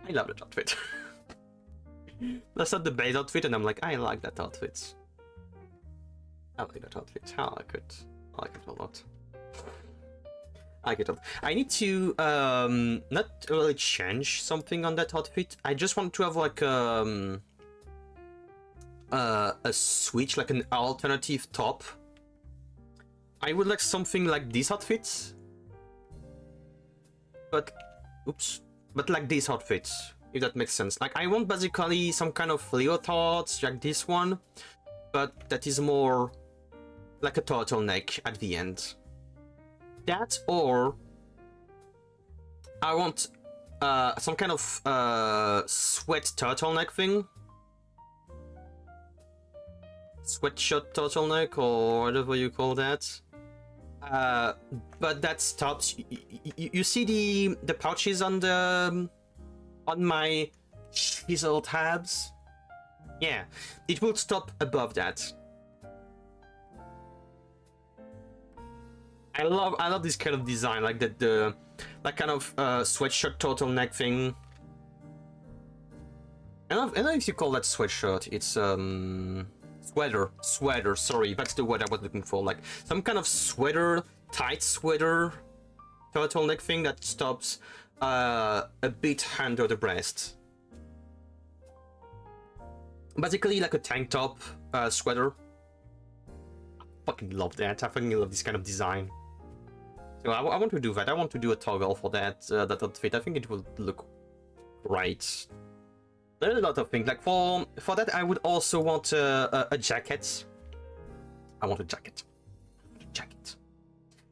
I love that outfit. That's not the base outfit, and I'm like, I like that outfit. I like that outfit. I like it. I like it a lot. I like it a lot. I need to not really change something on that outfit. I just want to have like a switch, like an alternative top. I would like something like this outfit, but like this outfit, if that makes sense. Like I want basically some kind of leotards like this one, but that is more like a turtleneck at the end. That, or I want some kind of sweat turtleneck thing. Sweatshirt turtleneck or whatever you call that. But that stops. You see the pouches on my chisel tabs? Yeah, it will stop above that. I love this kind of design, like the kind of sweatshirt turtleneck thing. I don't know if you call that sweatshirt. It's sweater, sorry, that's the word I was looking for. Like some kind of sweater, tight sweater, turtleneck thing that stops a bit under the breast. Basically like a tank top sweater. I fucking love that. I fucking love this kind of design. So I want to do that. I want to do a toggle for that that outfit. I think it will look great. There's a lot of things. Like for that, I would also want a jacket. I want a jacket.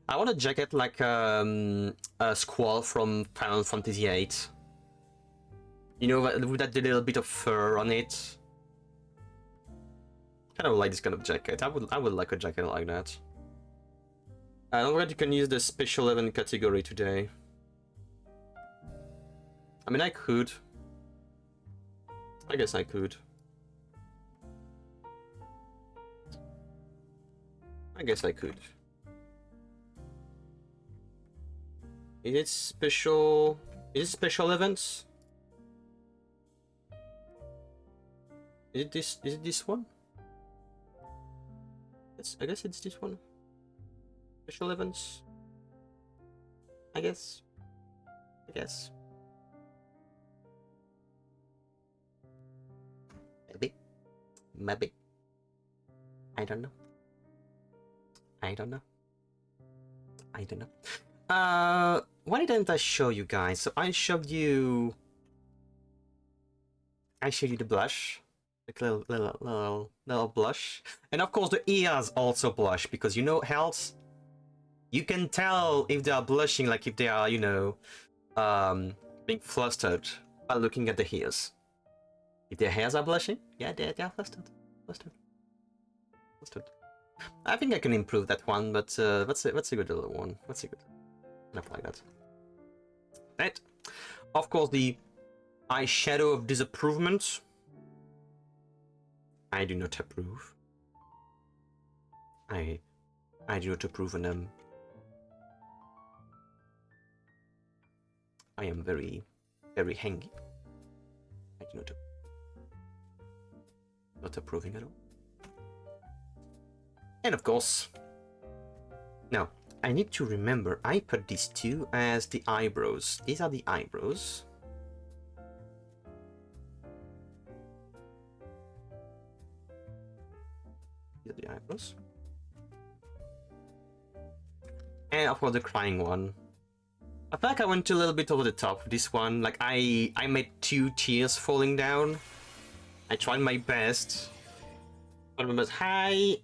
I want a jacket like a Squall from Final Fantasy VIII. You know, with that little bit of fur on it. Kind of like this kind of jacket. I would like a jacket like that. I don't know if you can use the special event category today. I mean, I could. I guess I could. Is it special? Is it special events? Is it this one? I guess it's this one. Special events. I guess. guess. Maybe. Maybe. I don't know. I don't know. I don't know. Why didn't I show you guys? So I showed you the blush. Like little blush. And of course the ears also blush, because you know health. You can tell if they are blushing, like if they are, you know, being flustered by looking at the hairs. If their hairs are blushing, yeah, they are flustered. Flustered. I think I can improve that one, but what's a good little one? What's a good? Enough like that. Right. Of course, the eyeshadow of disapproval. I do not approve. I do not approve, and I am very, very hangy. I do not approving at all. And of course, now I need to remember I put these two as the eyebrows. These are the eyebrows. These are the eyebrows. And of course the crying one. I feel like I went a little bit over the top with this one. Like I made 2 tears falling down. I tried my best. But hi,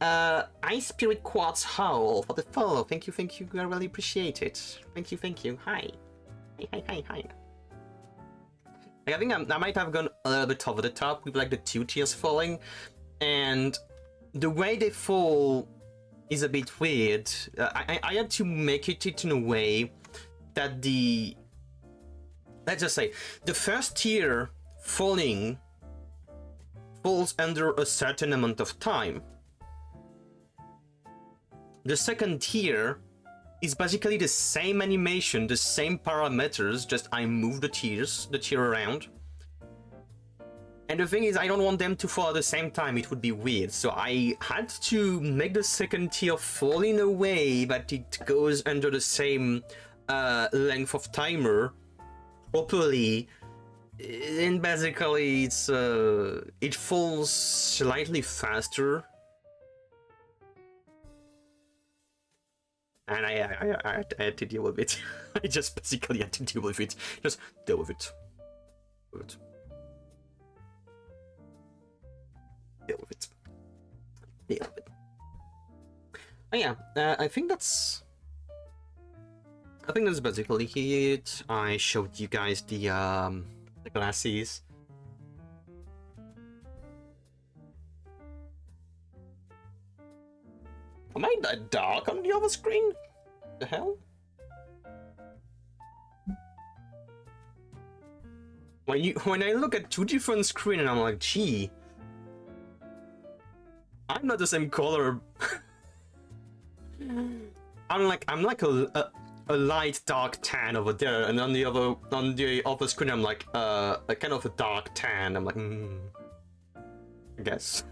Ice Spirit Quartz Howl for the follow. Thank you, I really appreciate it. Thank you. Hi. Hi. Like, I think I might have gone a little bit over the top with like the 2 tears falling, and the way they fall is a bit weird. I had to make it in a way that let's just say, the first tear falls under a certain amount of time. The second tier is basically the same animation, the same parameters, just I move the tier around. And the thing is, I don't want them to fall at the same time, it would be weird. So I had to make the second tier fall in a way that it goes under the same length of timer properly. And basically it falls slightly faster, and I had to deal with it. I just basically had to deal with it. Just deal with it. Deal with it. Oh yeah, I think that's basically it. I showed you guys the glasses. Am I that dark on the other screen? The hell? When I look at 2 different screens and I'm like, gee, I'm not the same color. I'm like a light dark tan over there, and on the other screen I'm like a kind of a dark tan. I'm like, I guess.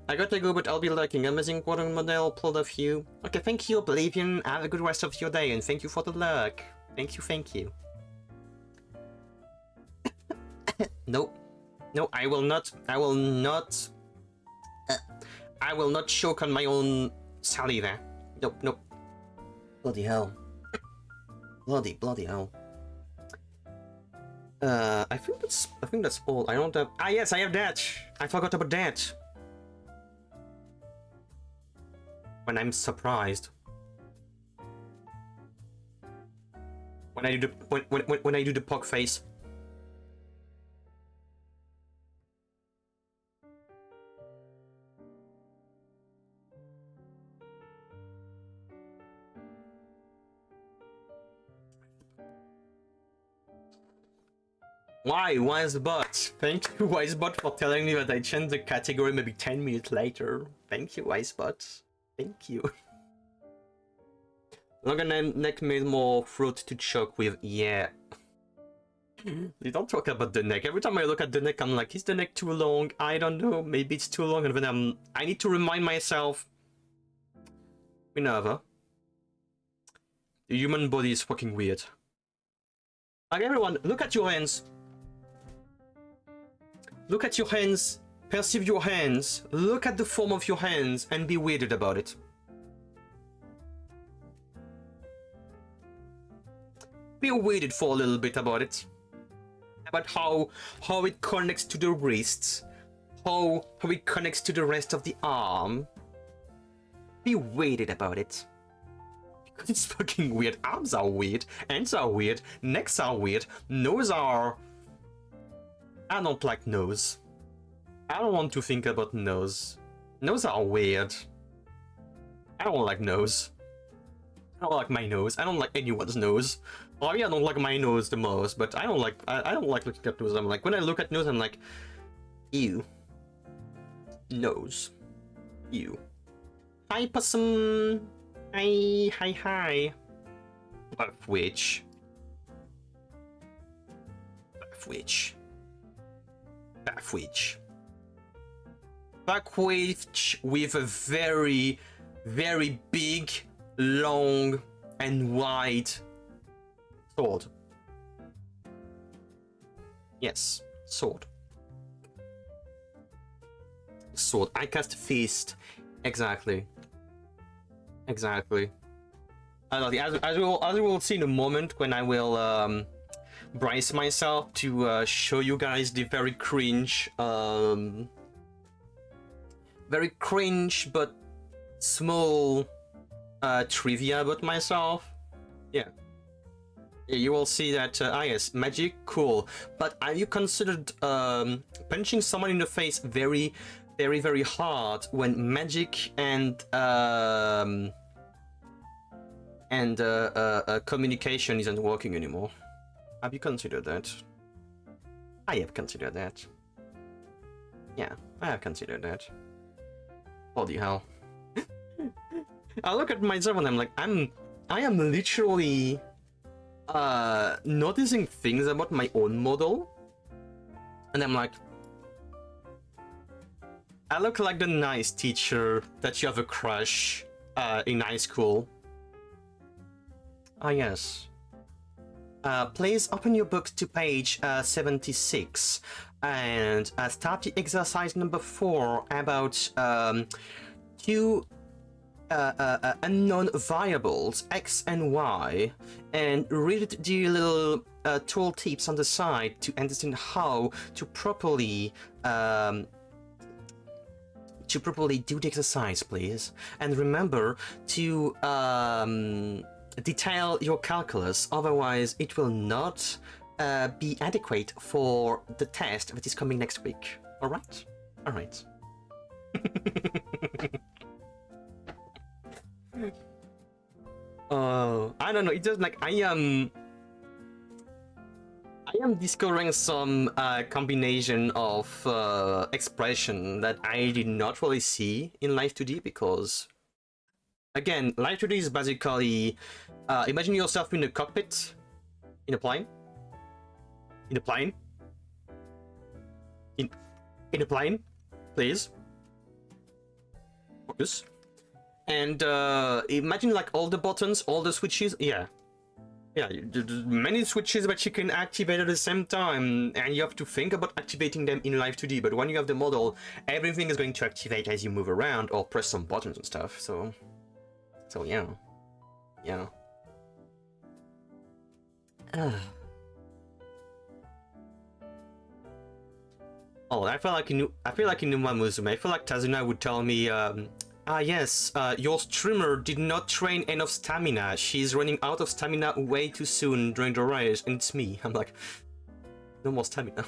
I gotta go, but I'll be lurking. Amazing quarter model, proud of you. Okay, thank you, Oblivion. Have a good rest of your day, and thank you for the lurk. Thank you. Nope. No, I will not choke on my own saliva. Nope. Bloody hell. Bloody hell. I think that's all. I don't have. Ah, yes, I have that. I forgot about that. When I'm surprised. When I do the when I do the pog face. Why? Wisebot? Thank you, Wisebot, for telling me that I changed the category maybe 10 minutes later. Thank you, Wisebot. Thank you. Longer neck made more throat to choke with. Yeah. You don't talk about the neck. Every time I look at the neck, I'm like, is the neck too long? I don't know. Maybe it's too long, and then I need to remind myself. Minerva. The human body is fucking weird. Like, everyone, look at your hands. Look at your hands. Perceive your hands. Look at the form of your hands and be weirded about it. Be weirded for a little bit about it. About how it connects to the wrists. How it connects to the rest of the arm. Be weirded about it. Because it's fucking weird. Arms are weird. Hands are weird. Necks are weird. Nose are... I don't like nose. I don't want to think about nose. Nose are weird. I don't like nose. I don't like my nose. I don't like anyone's nose. Probably I don't like my nose the most, but I don't like looking at nose. I'm like, when I look at nose, I'm like, ew. Nose. Ew. Hi, possum. Hi. Bathwitch. Bathwitch with a very, very big, long, and wide sword. Yes, sword. Sword. I cast fist. Exactly. As we will see in a moment, when I will brace myself to show you guys the very cringe but small trivia about myself. Yeah, you will see that yes, magic, cool, but have you considered punching someone in the face very, very, very hard when magic and communication isn't working anymore? Have you considered that? I have considered that. Yeah, I have considered that. Bloody hell. I look at myself and I'm like, I am literally noticing things about my own model, and I'm like, I look like the nice teacher that you have a crush in high school. Ah, yes. Please open your book to page 76 and start the exercise number 4 about two unknown variables, x and y, and read the little tool tips on the side to understand how to properly do the exercise, please. And remember to detail your calculus, otherwise it will not be adequate for the test that is coming next week. Alright? Alright. I don't know, it's just like I am discovering some combination of expression that I did not really see in Live 2D, because again, Live 2D is basically imagine yourself in a cockpit, in a plane, please focus, and imagine like all the buttons, all the switches. Yeah, many switches that you can activate at the same time, and you have to think about activating them in Live 2D. But when you have the model, everything is going to activate as you move around or press some buttons and stuff. So yeah. Oh, I feel like in Uma Musume, I feel like Tazuna would tell me, yes, your streamer did not train enough stamina. She's running out of stamina way too soon during the race, and it's me. I'm like, no more stamina.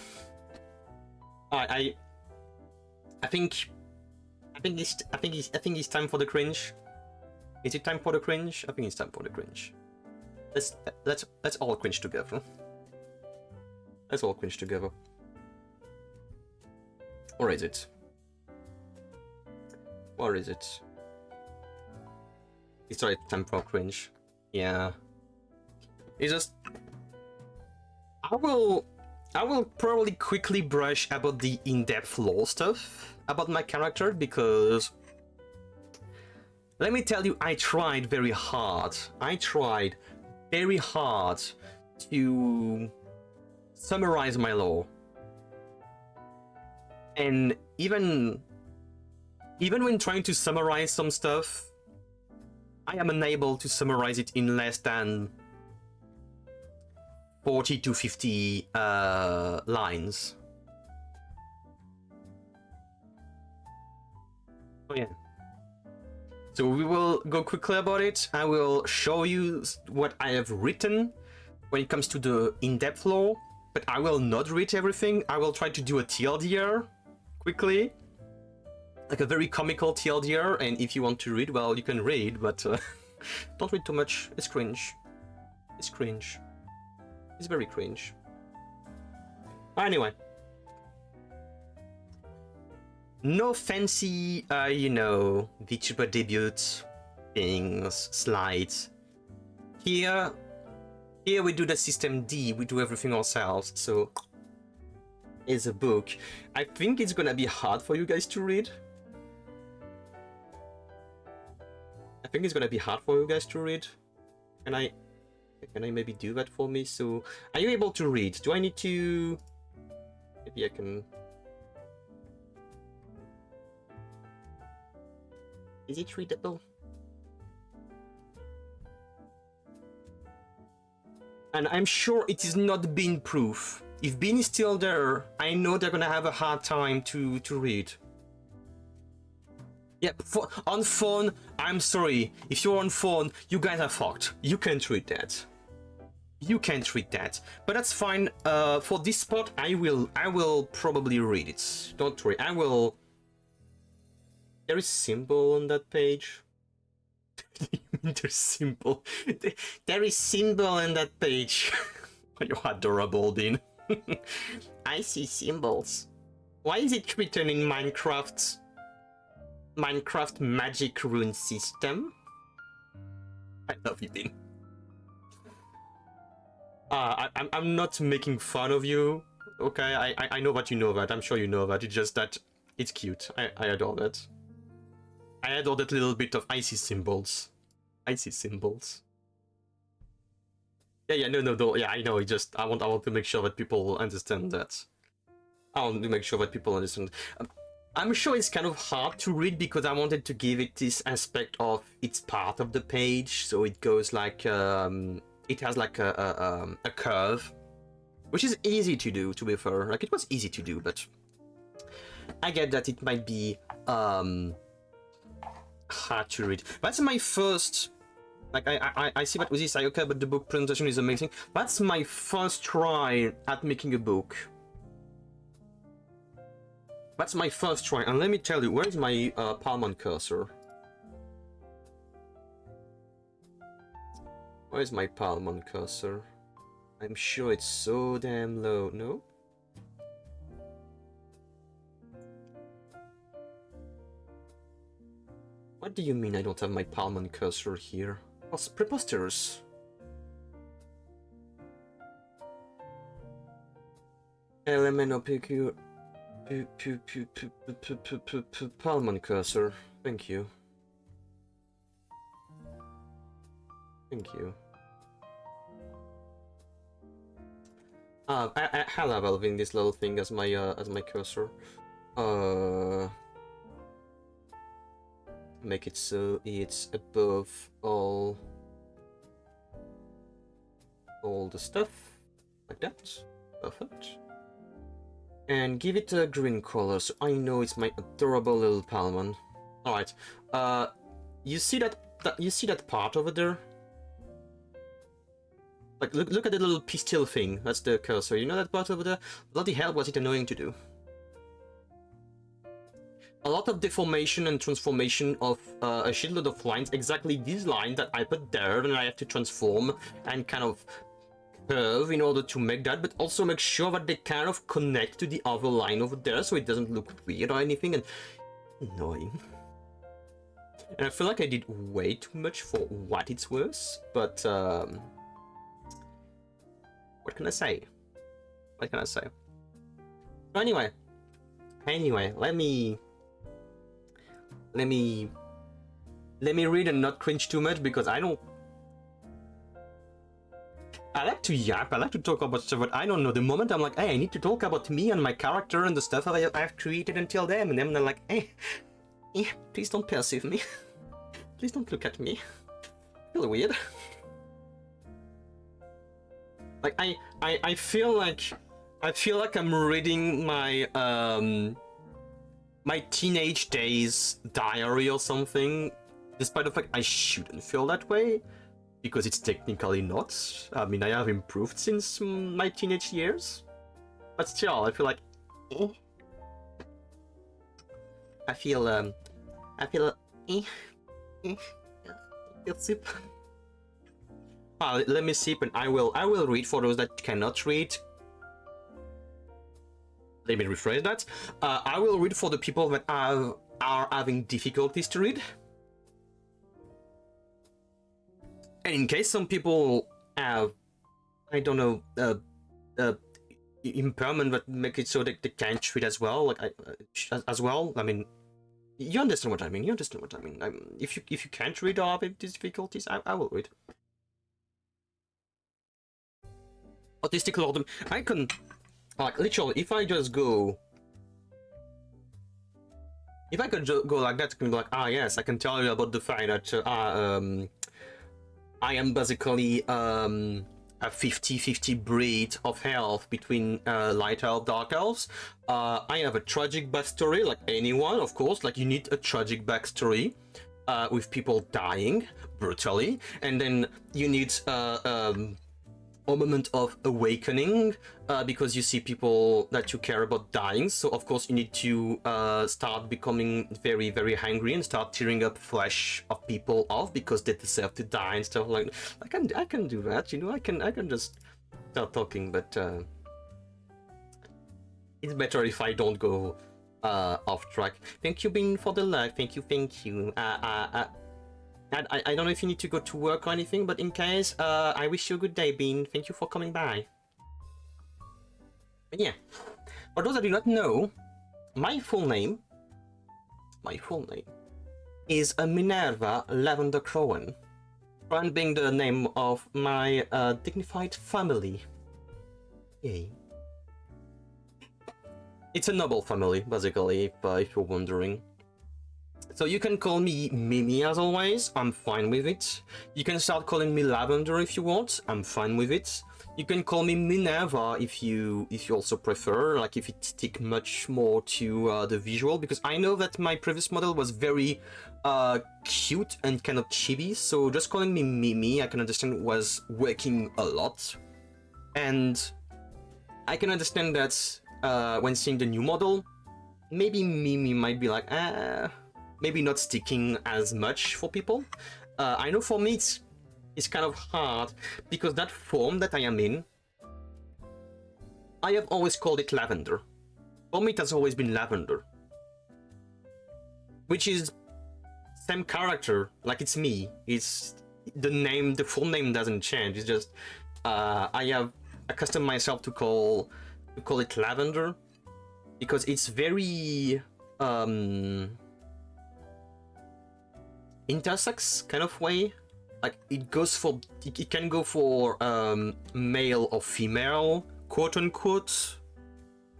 I think it's time for the cringe. Is it time for the cringe? I think it's time for the cringe. Let's all cringe together. Let's all cringe together. Or is it? Or is it? It's already time for cringe. Yeah. It's just... I will probably quickly brush about the in-depth lore stuff about my character, because... Let me tell you, I tried very hard. I tried very hard to summarize my lore. And even when trying to summarize some stuff, I am unable to summarize it in less than 40 to 50 lines. Oh yeah. So we will go quickly about it. I will show you what I have written when it comes to the in-depth lore, but I will not read everything. I will try to do a TLDR quickly, like a very comical TLDR, and if you want to read, well, you can read, but don't read too much. It's cringe. It's cringe. It's very cringe. Anyway. No fancy, you know, VTuber debut things, slides. Here we do the system D, we do everything ourselves, so it's a book. I think it's gonna be hard for you guys to read. Can I maybe do that for me? So, are you able to read? Do I need to... Maybe I can... Is it readable? And I'm sure it is not Bean proof. If Bean is still there, I know they're gonna have a hard time to read. Yeah, on phone, I'm sorry. If you're on phone, you guys are fucked. You can't read that. You can't read that. But that's fine. For this part, I will probably read it. Don't worry. I will. There is symbol on that page. There's symbol. There is symbol on that page. You're adorable, Dean. I see symbols. Why is it written in Minecraft magic rune system? I love you, Dean. I'm not making fun of you. Okay, I know that you know that. I'm sure you know that. It's just that it's cute. I adore that. I adore that little bit of icy symbols. Icy symbols. Yeah, no, yeah, I know. It just I want to make sure that people understand that. I want to make sure that people understand. I'm sure it's kind of hard to read because I wanted to give it this aspect of it's part of the page, so it goes like it has like a curve, which is easy to do. To be fair, like it was easy to do, but I get that it might be hard to read. That's my first. Like I see that with this, okay, but the book presentation is amazing. That's my first try at making a book. That's my first try, and let me tell you, where's my Palmon cursor? Where's my Palmon cursor? I'm sure it's so damn low, no? What do you mean I don't have my Palmon cursor here? What's preposterous? Element of PQ... Palmon cursor. Thank you. Thank you. I love having this little thing as my cursor. Make it so it's above all the stuff like that. Perfect. And give it a green color so I know it's my adorable little Palmon. All right. You see that part over there? Like look at the little pistil thing. That's the cursor. You know that part over there? Bloody hell, was it annoying to do. A lot of deformation and transformation of a shitload of lines. Exactly these lines that I put there, and I have to transform and kind of curve in order to make that, but also make sure that they kind of connect to the other line over there, so it doesn't look weird or anything. And annoying. And I feel like I did way too much for what it's worth, but what can I say? What can I say? So anyway, let me read and not cringe too much, because I don't. I like to yap, I like to talk about stuff, but I don't know. The moment I'm like, hey, I need to talk about me and my character and the stuff I've created until then, and then they're like, hey, please don't perceive me. Please don't look at me. I feel weird. Like I feel like I'm reading my my teenage days diary or something, despite the fact I shouldn't feel that way, because it's technically not. I mean, I have improved since my teenage years, but still, I feel like, I feel sip. Let me sip, and I will read for those that cannot read. Let me rephrase that. I will read for the people that are having difficulties to read. And in case some people have, I don't know, impairment that make it so that they can't read as well, like as well. I mean, you understand what I mean. You understand what I mean. If you can't read or have these difficulties, I will read. Autistic Lord, I can, like, literally, if I just go, if I could go like that, I can be like, ah, yes, I can tell you about the fact that I am basically a 50-50 breed of health between light elf, dark elves. I have a tragic backstory, like anyone, of course. Like, you need a tragic backstory with people dying brutally, and then you need a moment of awakening because you see people that you care about dying. So of course you need to start becoming very, very hungry and start tearing up flesh of people off because they deserve to die and stuff like that. I can do that, you know. I can just start talking, but it's better if I don't go off track. Thank you, Bean, for the like. Thank you. I don't know if you need to go to work or anything, but in case, I wish you a good day, Bean. Thank you for coming by. But yeah, for those that do not know, my full name is Minerva Lavender Crowan. Crowan being the name of my dignified family. Yay. It's a noble family, basically, if you're wondering. So you can call me Mimi as always, I'm fine with it. You can start calling me Lavender if you want, I'm fine with it. You can call me Minerva if you also prefer, like if it stick much more to the visual, because I know that my previous model was very cute and kind of chibi, so just calling me Mimi, I can understand, was working a lot. And I can understand that when seeing the new model, maybe Mimi might be like, maybe not sticking as much for people. I know for me it's kind of hard because that form that I am in, I have always called it Lavender. For me it has always been Lavender, which is same character, like it's me. It's the name, the full name doesn't change. It's just I have accustomed myself to call it Lavender because it's very intersex kind of way. Like it can go for male or female, quote unquote,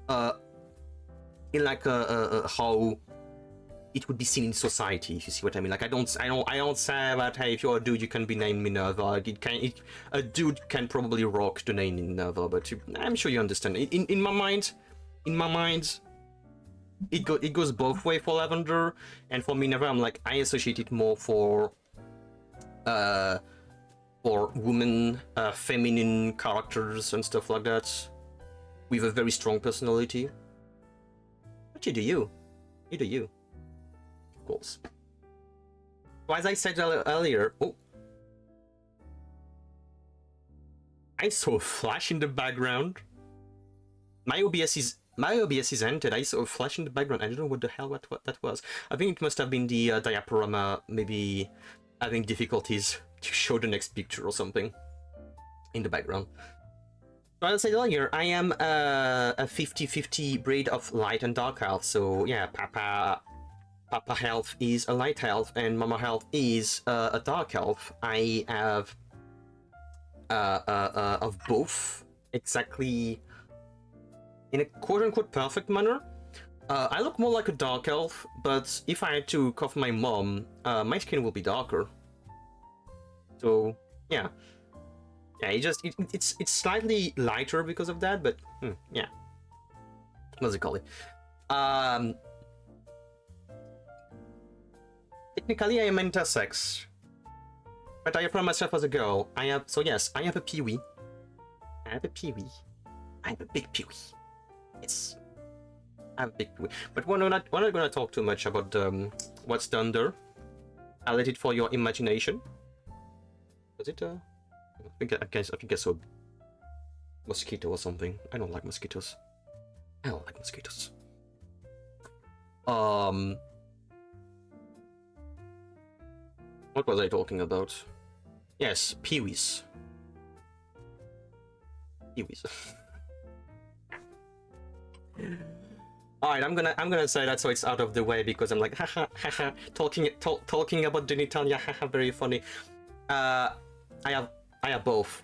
in like how it would be seen in society, if you see what I mean. Like I don't say that, hey, if you're a dude you can be named Minerva. A dude can probably rock the name Minerva, but I'm sure you understand. In my mind, it goes both way for Lavender, and for Minerva, I'm like, I associate it more for women, feminine characters and stuff like that, with a very strong personality. But you do you, of course. So as I said earlier, oh, I saw a flash in the background. My OBS is ended. I saw a flash in the background. I don't know what the hell that was. I think it must have been the diaporama maybe having difficulties to show the next picture or something in the background. So as I said earlier, I am a 50-50 breed of light and dark elf. So yeah, Papa Health is a light elf and Mama Health is a dark elf. I have of both exactly in a quote-unquote perfect manner. I look more like a dark elf, but if I had to cough my mom, my skin will be darker. So yeah, it's slightly lighter because of that, but yeah. What's it called? Technically, I am intersex, but I refer myself as a girl. So yes, I have a peewee. I have a peewee. I have a big peewee. Yes. I have a big peewee. But we're not gonna talk too much about what's done there. I'll let it for your imagination. Was it I think I saw mosquito or something. I don't like mosquitoes. I don't like mosquitoes. What was I talking about? Yes, peewees. Peewees. Alright, I'm gonna say that so it's out of the way because I'm like haha haha talking about genitalia, haha, very funny. I have both.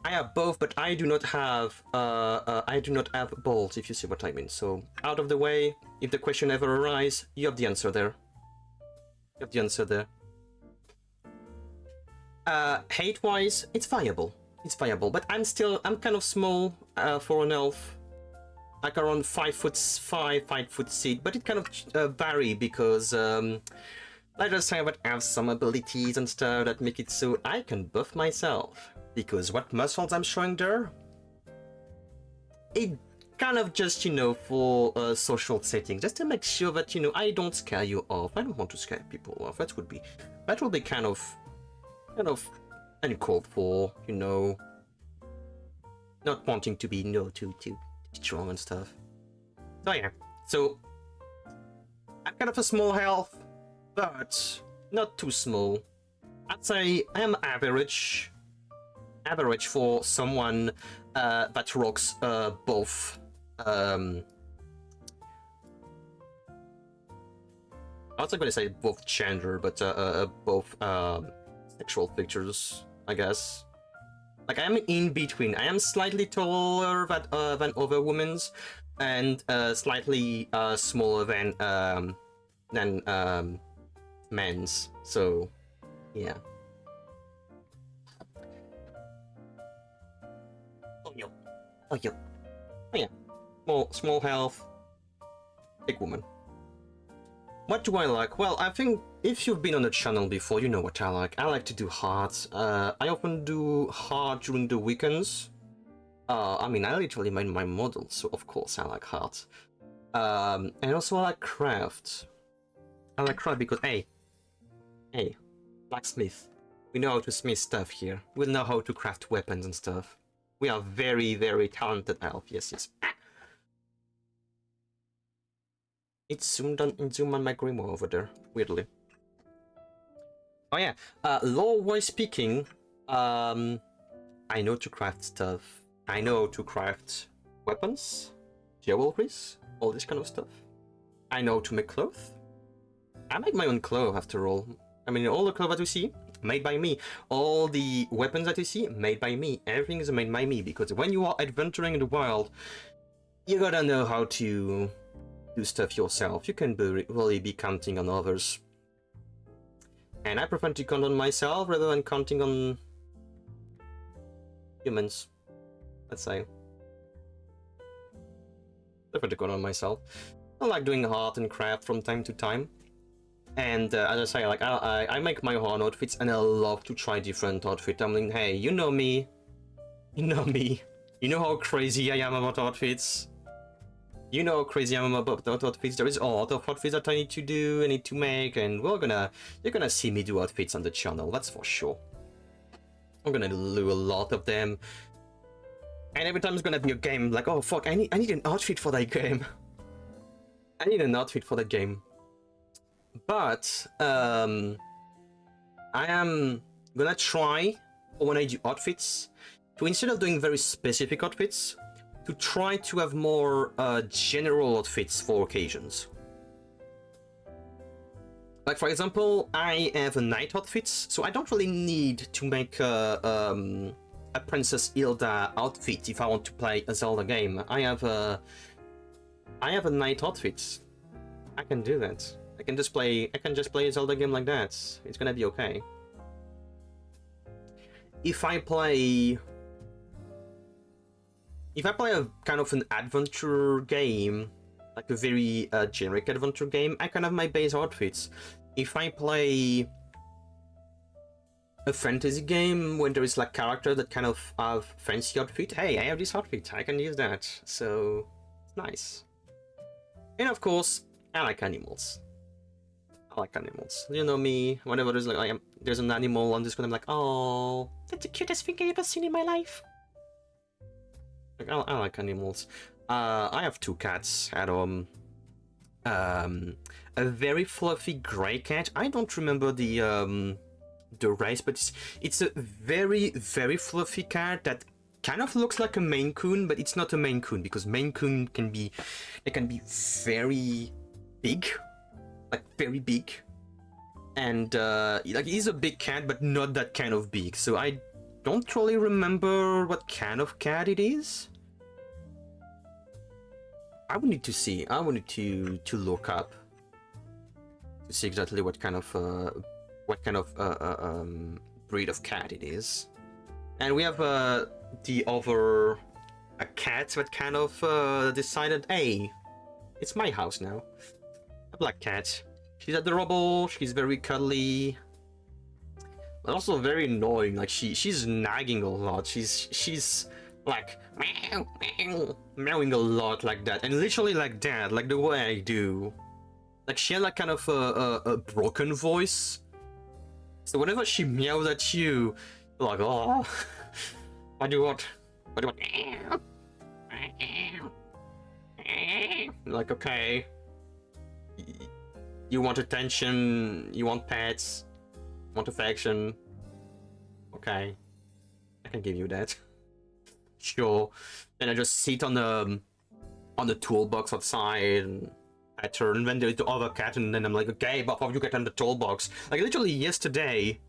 I have both, but I do not have balls, if you see what I mean. So out of the way, if the question ever arises, you have the answer there. You have the answer there. Height-wise, it's viable. It's viable, but I'm kind of small for an elf. Like around 5'5", 5'6", but it kind of vary because like I say, I have some abilities and stuff that make it so I can buff myself. Because what muscles I'm showing there, it kind of just, you know, for a social setting, just to make sure that, you know, I don't scare you off. I don't want to scare people off. That would be kind of uncalled for, you know, not wanting to be, you know, too strong and stuff. So yeah, so I'm kind of a small health, but not too small. I'd say I am average for someone that rocks both. I was not going to say both gender, but both sexual features, I guess. Like I am in between. I am slightly taller than other women's, and slightly smaller than men's. So yeah. Oh yeah. Small health, big woman. What do I like? Well, I think if you've been on the channel before, you know what I like. I like to do hearts. I often do heart during the weekends. I mean, I literally made my model, so of course I like hearts. And also I like craft. I like craft because, hey, blacksmith. We know how to smith stuff here. We know how to craft weapons and stuff. We are very, very talented elf. Yes. It's zoomed on my grimoire over there, weirdly. Oh yeah, lore-wise speaking, I know to craft stuff. I know to craft weapons, jewelries, all this kind of stuff. I know to make clothes. I make my own clothes after all. I mean, all the clothes that you see, made by me. All the weapons that you see, made by me. Everything is made by me, because when you are adventuring in the wild, you gotta know how to do stuff yourself. You can really be counting on others. And I prefer to count on myself rather than counting on humans, let's say. I prefer to count on myself. I like doing art and craft from time to time. And as I say, like I make my own outfits, and I love to try different outfits. I'm like, hey, you know me. You know me. You know how crazy I am about outfits. You know how crazy I am about outfits. There is a lot of outfits that I need to do, I need to make, and you're gonna see me do outfits on the channel, that's for sure. I'm gonna do a lot of them. And every time it's gonna be a game, like, oh fuck, I need an outfit for that game. I need an outfit for that game. But I am gonna try, when I do outfits, to instead of doing very specific outfits, to try to have more general outfits for occasions. Like for example, I have a night outfits, so I don't really need to make a a Princess Hilda outfit if I want to play a Zelda game. I have a knight outfit. I can do that. I can just play a Zelda game like that. It's gonna be okay. If I play a kind of an adventure game, like a very generic adventure game, I can have my base outfits. If I play a fantasy game when there is like character that kind of have fancy outfit, hey, I have this outfit, I can use that. So it's nice. And of course, I like animals. I like animals. You know me, whenever there's like there's an animal on this one, I'm like, oh, that's the cutest thing I've ever seen in my life. Like, I like animals. I have 2 cats at home. A very fluffy gray cat. I don't remember the race, but it's a very, very fluffy cat that kind of looks like a Maine Coon, but it's not a Maine Coon because Maine Coon can be very big, like very big, and like he's a big cat, but not that kind of big. So I don't really remember what kind of cat it is. I would need to see. I would need to look up to see exactly what kind of breed of cat it is. And we have the other cat that kind of decided, hey, it's my house now. A black cat. She's adorable. She's very cuddly, but also very annoying. Like she's nagging a lot. She's like meow, meow, meowing a lot like that, and literally like that, like the way I do. Like she had like kind of a broken voice, so whenever she meows at you, you're like, oh, what do you want? What do you want? Like, okay, you want attention, you want pets, you want affection. Okay, I can give you that. Sure. Then I just sit on the toolbox outside and I turn, and then there's the other cat, and then I'm like, okay, both of you get on the toolbox. Like literally yesterday,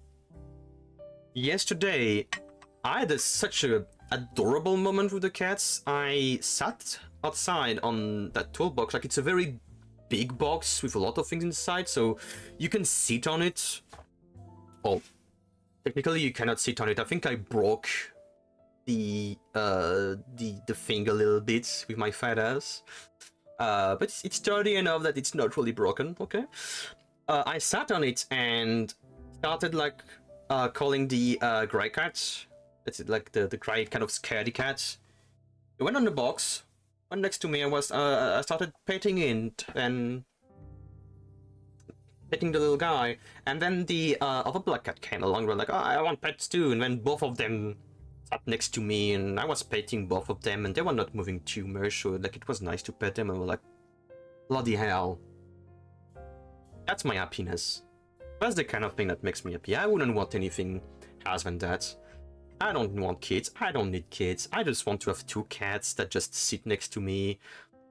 I had such a adorable moment with the cats. I sat outside on that toolbox. Like it's a very big box with a lot of things inside, so you can sit on it. Oh, technically you cannot sit on it. I think I broke the thing a little bit with my fat ass, but it's sturdy enough that it's not really broken. Okay, I sat on it and started like calling the gray cat. That's it, like the gray kind of scaredy cat. It went on the box, went next to me. I started petting it and petting the little guy, and then the other black cat came along. We're like, oh, I want pets too, and then both of them sat next to me, and I was petting both of them, and they were not moving too much, so like it was nice to pet them, and we're like, bloody hell. That's my happiness. That's the kind of thing that makes me happy. I wouldn't want anything else than that. I don't want kids. I don't need kids. I just want to have 2 cats that just sit next to me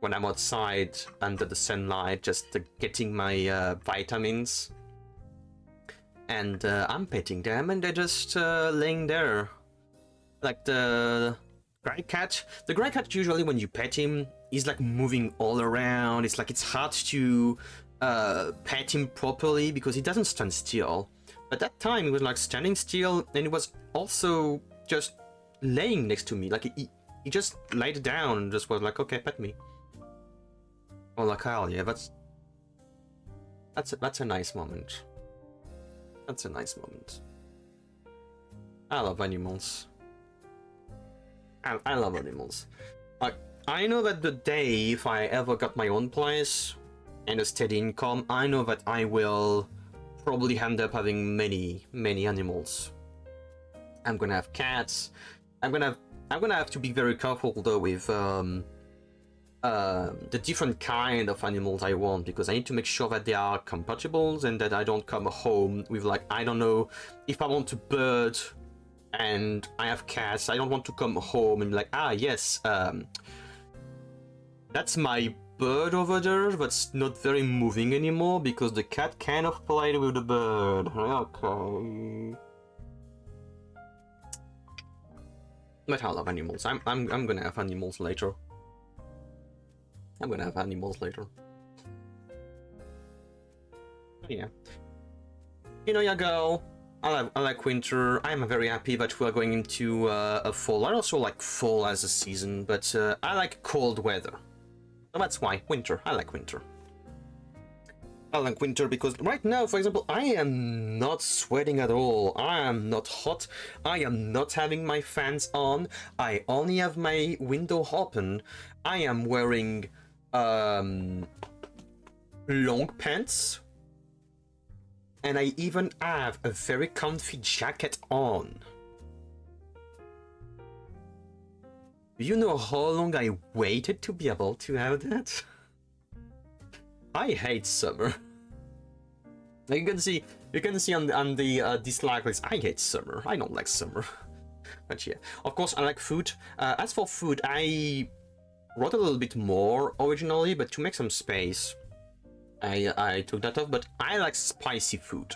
when I'm outside under the sunlight, just getting my vitamins. And I'm petting them, and they're just laying there. Like the gray cat. The gray cat, usually when you pet him, he's like moving all around. It's like it's hard to pet him properly because he doesn't stand still. But that time he was like standing still, and he was also just laying next to me. Like he just laid down and just was like, okay, pet me. Oh, like, hell yeah, that's a nice moment. That's a nice moment. I love animals. I love animals. Like, I know that the day if I ever got my own place and a steady income, I know that I will probably end up having many animals. I'm gonna have cats. I'm gonna have to be very careful though with the different kind of animals I want, because I need to make sure that they are compatible and that I don't come home with, like, I don't know, if I want a bird and I have cats, I don't want to come home and be like, ah yes, that's my bird over there that's not very moving anymore because the cat kind of played with the bird. Okay. But I love animals. I'm gonna have animals later. I'm gonna have animals later. Yeah. You know, yeah, girl. I like winter. I'm very happy that we're going into a fall. I also like fall as a season, but I like cold weather. So that's why winter. I like winter. I like winter because right now, for example, I am not sweating at all. I am not hot. I am not having my fans on. I only have my window open. I am wearing long pants. And I even have a very comfy jacket on. Do you know how long I waited to be able to have that? I hate summer. You can see on the dislike list, I hate summer. I don't like summer. But yeah, of course I like food. As for food, I wrote a little bit more originally, but to make some space, I took that off. But I like spicy food.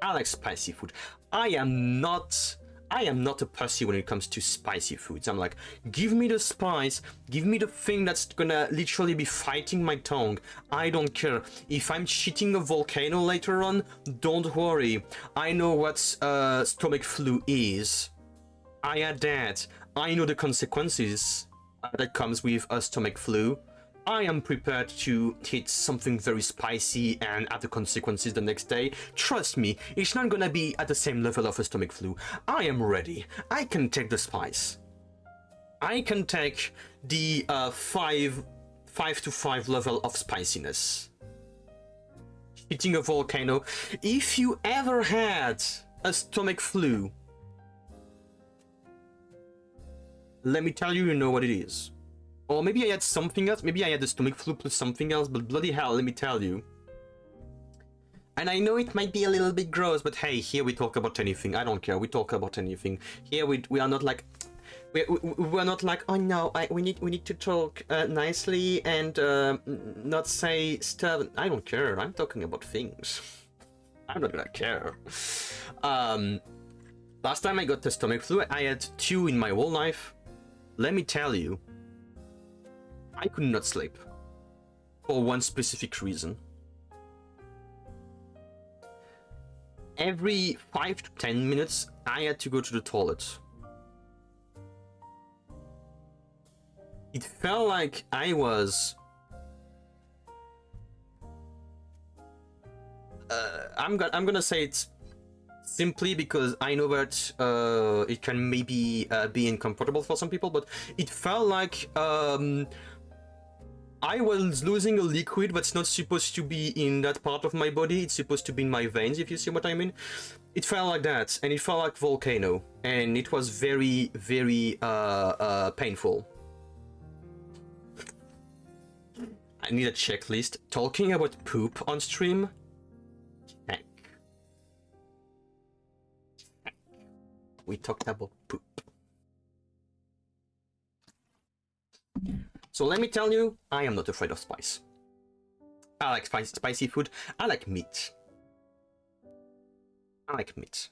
I like spicy food. I am not a pussy when it comes to spicy foods. I'm like, give me the spice, give me the thing that's gonna literally be fighting my tongue. I don't care. If I'm shitting a volcano later on, don't worry. I know what stomach flu is. I had that. I know the consequences that comes with a stomach flu. I am prepared to hit something very spicy and have the consequences the next day. Trust me, it's not gonna be at the same level of a stomach flu. I am ready. I can take the spice. I can take the 5 to 5 level of spiciness. Hitting a volcano. If you ever had a stomach flu, let me tell you, you know what it is. Or maybe I had something else. Maybe I had the stomach flu plus something else, but bloody hell, let me tell you. And I know it might be a little bit gross, but hey, here we talk about anything. I don't care. We talk about anything. Here we are not like we're not like, oh no, we need to talk nicely and not say stuff. I don't care. I'm talking about things. I'm not gonna care. Last time I got the stomach flu, I had 2 in my whole life. Let me tell you, I could not sleep for one specific reason. Every 5 to 10 minutes, I had to go to the toilet. It felt like I was... I'm gonna say it's simply because I know that it can maybe be uncomfortable for some people, but it felt like I was losing a liquid that's not supposed to be in that part of my body. It's supposed to be in my veins, if you see what I mean. It felt like that, and it felt like volcano, and it was very, very painful. I need a checklist. Talking about poop on stream? Heck. We talked about poop. So let me tell you, I am not afraid of spice. I like spicy food. I like meat. I like meat.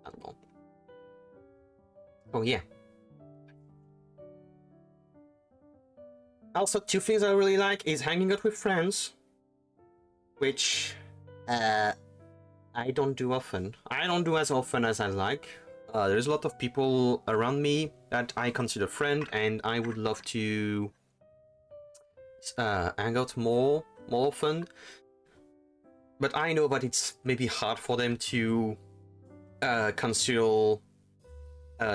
I don't know. Oh yeah. Also, 2 things I really like is hanging out with friends, which I don't do often. I don't do as often as I like. There's a lot of people around me that I consider friend, and I would love to hang out more often. But I know that it's maybe hard for them to consider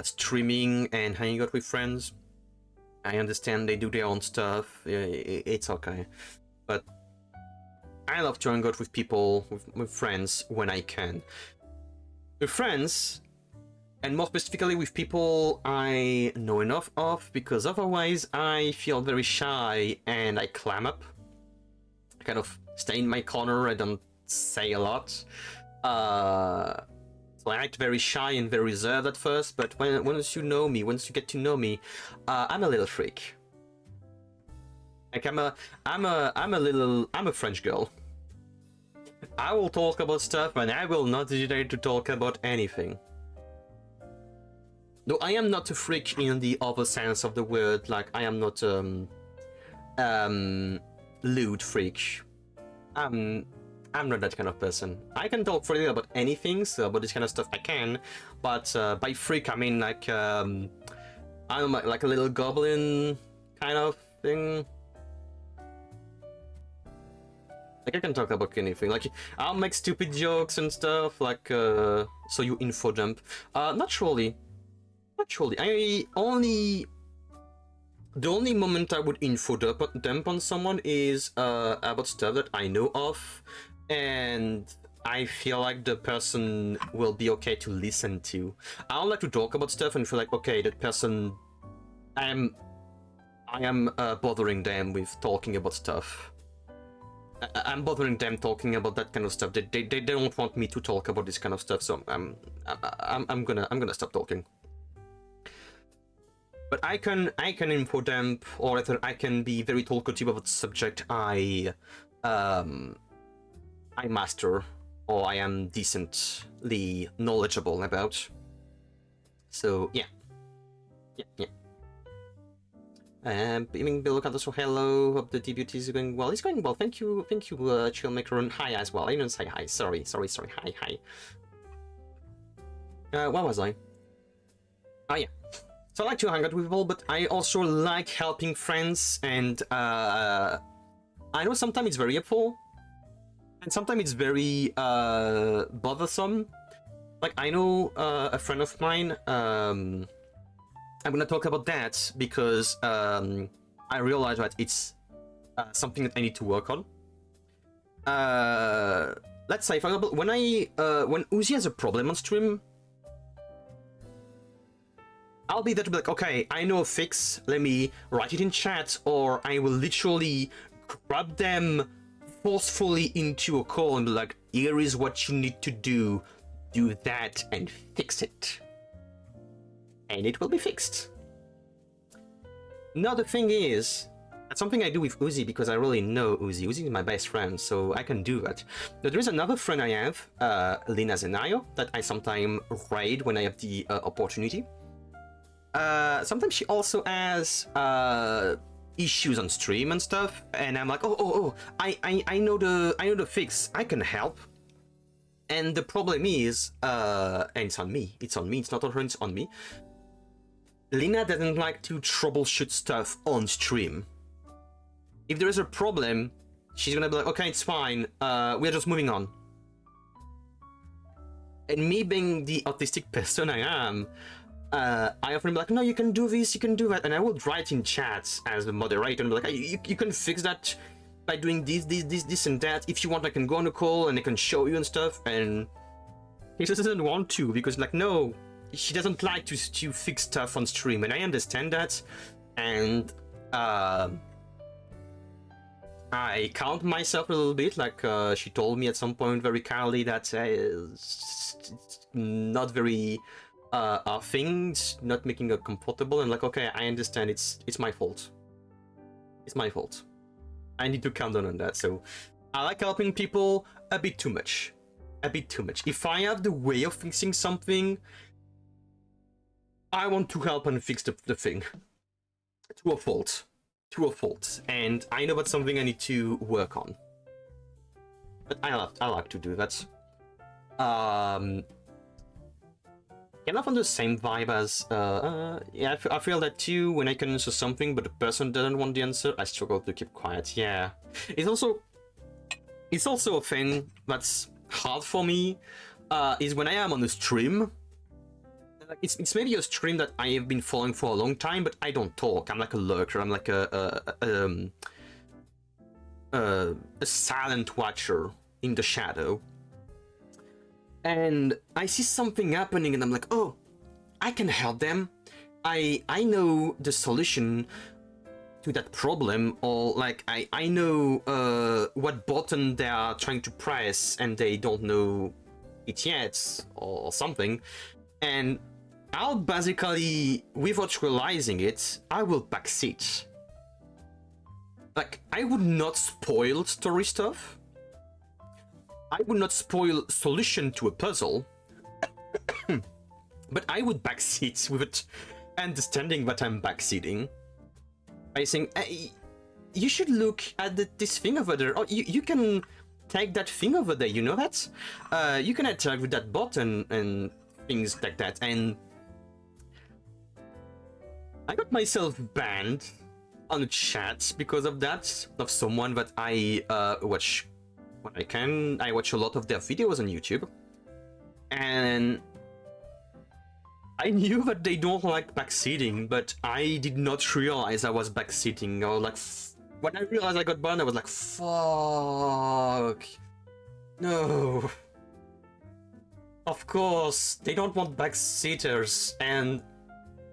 streaming and hanging out with friends. I understand they do their own stuff. It's okay, but I love to hang out with people, with friends when I can. With friends. And more specifically with people I know enough of, because otherwise I feel very shy and I clam up. I kind of stay in my corner, I don't say a lot. So I act very shy and very reserved at first, but once you know me, once you get to know me, I'm a little freak. Like I'm a French girl. I will talk about stuff and I will not hesitate to talk about anything. No, I am not a freak in the other sense of the word. Like, I am not lewd freak. I'm not that kind of person. I can talk freely about anything, so about this kind of stuff I can. But by freak, I mean like I'm like a little goblin kind of thing. Like, I can talk about anything. Like, I'll make stupid jokes and stuff. Like, so you info dump. Not really. Not really. The only moment I would info dump on someone is about stuff that I know of, and I feel like the person will be okay to listen to. I don't like to talk about stuff and feel like, okay, that person, I am bothering them with talking about stuff. I'm bothering them talking about that kind of stuff. They don't want me to talk about this kind of stuff, so I'm gonna stop talking. But I can info dump, or rather I can be very talkative about the subject I master, or I am decently knowledgeable about. So yeah. Beaming Bill so hello. Hope the debut is going well. It's going well. Thank you, Chillmaker, and hi as well. I didn't say hi. Sorry. Hi. Where was I? Oh yeah. So I like to hang out with people, but I also like helping friends, and I know sometimes it's very helpful, and sometimes it's very bothersome. Like, I know a friend of mine, I'm gonna talk about that because I realize that it's something that I need to work on. Let's say, for example, when Uzi has a problem on stream, I'll be there to be like, okay, I know a fix, let me write it in chat, or I will literally grab them forcefully into a call and be like, here is what you need to do that and fix it. And it will be fixed. Now the thing is, that's something I do with Uzi because I really know Uzi. Uzi is my best friend, so I can do that. Now there is another friend I have, Lina Zenayo, that I sometimes raid when I have the opportunity. Sometimes she also has issues on stream and stuff, and I'm like, I know the fix. I can help. And the problem is, and it's on me. It's not on her. It's on me. Lina doesn't like to troubleshoot stuff on stream. If there is a problem, she's gonna be like, okay, it's fine. We're just moving on. And me being the autistic person I am, I often be like, no, you can do this, you can do that, and I would write in chats as the moderator and be like, hey, you can fix that by doing this and that. If you want, I can go on a call and I can show you and stuff. And he just doesn't want to because, like, no, she doesn't like to fix stuff on stream, and I understand that. And I count myself a little bit. Like, she told me at some point very kindly that it's not very things not making her comfortable, and like, okay, I understand, it's my fault. It's my fault. I need to calm down on that. So I like helping people a bit too much. If I have the way of fixing something, I want to help and fix the thing to a fault. And I know that's something I need to work on. But I like to do that. Kind of on the same vibe as yeah, I feel that too. When I can answer something but the person doesn't want the answer, I struggle to keep quiet. Yeah, it's also a thing that's hard for me, is when I am on a stream. It's maybe a stream that I have been following for a long time, but I don't talk. I'm like a lurker. I'm like a silent watcher in the shadow. And I see something happening and I'm like, oh, I can help them. I know the solution to that problem, or like I know what button they are trying to press and they don't know it yet or something. And I'll basically, without realizing it, I will backseat. Like, I would not spoil story stuff. I would not spoil solution to a puzzle. But I would backseat with it, understanding that I'm backseating. By saying, hey, you should look at this thing over there. Oh, you can take that thing over there, you know that? You can interact with that button and things like that. And I got myself banned on the chat because of that, of someone that I watch when I can. I watch a lot of their videos on YouTube. And I knew that they don't like backseating, but I did not realize I was backseating. I was like, when I realized I got banned, I was like, fuck. No. Of course, they don't want backseaters, and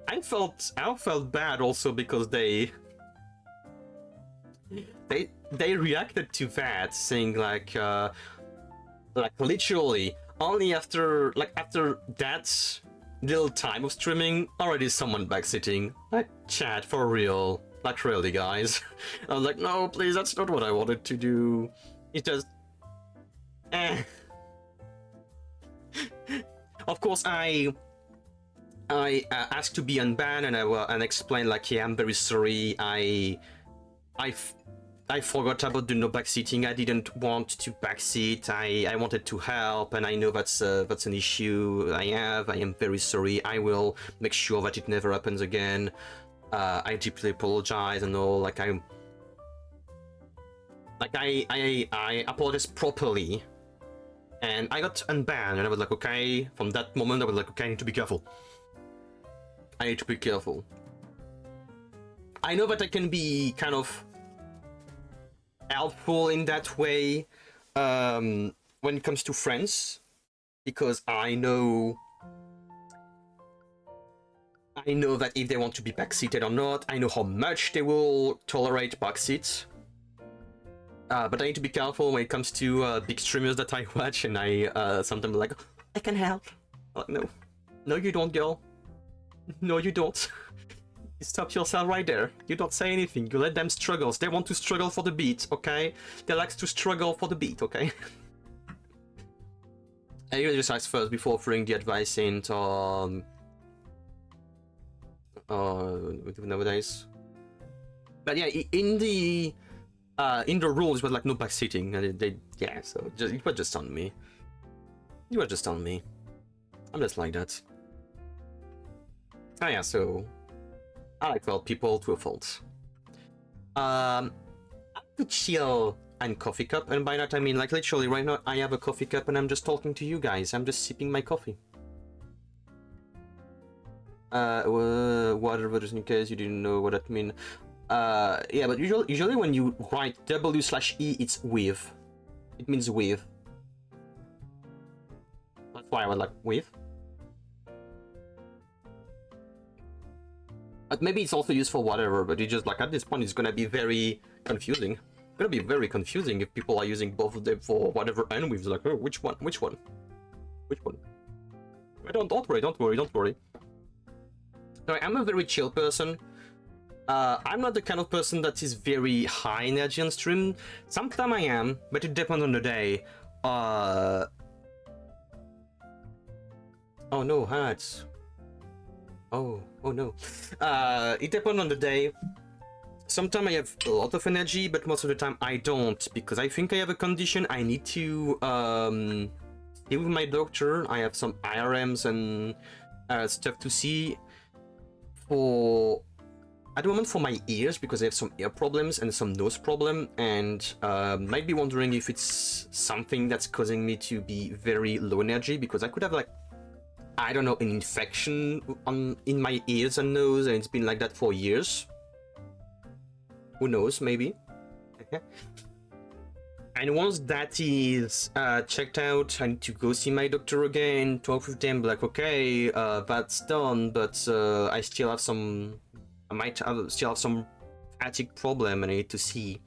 I felt bad also because they reacted to that, saying like literally only after that little time of streaming, already someone backseating. Like, chat, for real. Like, really, guys. I was like, no, please, that's not what I wanted to do. It's just... Of course, I asked to be unbanned, and explained, like, yeah, I'm very sorry, I forgot about the no backseating. I didn't want to backseat. I wanted to help, and I know that's an issue I have. I am very sorry. I will make sure that it never happens again. I deeply apologize and all. Like I apologized properly, and I got unbanned. And I was like, okay. From that moment, I was like, okay, I need to be careful. I need to be careful. I know that I can be kind of helpful in that way when it comes to friends, because I know that if they want to be backseated or not, I know how much they will tolerate backseats. But I need to be careful when it comes to big streamers that I watch, and I sometimes like, I can help. Like, no, you don't, girl. No, you don't. You stop yourself right there. You don't say anything. You let them struggle. They want to struggle for the beat, okay? They like to struggle for the beat, okay? I usually just ask first before offering the advice into nowadays. But yeah, in the rules, it was like no backseating, and yeah. So it was just on me. You were just on me. I'm just like that. Oh yeah, so. I like to help people to a fault. I could chill and coffee cup, and by that I mean like literally right now I have a coffee cup and I'm just talking to you guys. I'm just sipping my coffee. Whatever, just in case you didn't know what that mean. Yeah, but usually when you write W/E, it's with. It means with. That's why I was like with. But maybe it's also used for whatever, but it's just like at this point it's gonna be very confusing. It's gonna be very confusing if people are using both of them for whatever and with. Like, oh, which one? Which one? Which one? Don't worry. So I'm a very chill person. I'm not the kind of person that is very high energy on stream. Sometimes I am, but it depends on the day. Oh no, hats. Oh no. It depends on the day. Sometimes I have a lot of energy, but most of the time I don't, because I think I have a condition. I need to see with my doctor. I have some IRMs and stuff to see for at the moment for my ears, because I have some ear problems and some nose problem, and might be wondering if it's something that's causing me to be very low energy, because I could have like, I don't know, an infection in my ears and nose, and it's been like that for years. Who knows, maybe. And once that is checked out, I need to go see my doctor again, talk with them, like, okay, that's done, but I still have some, still have some fatigue problem, and I need to see,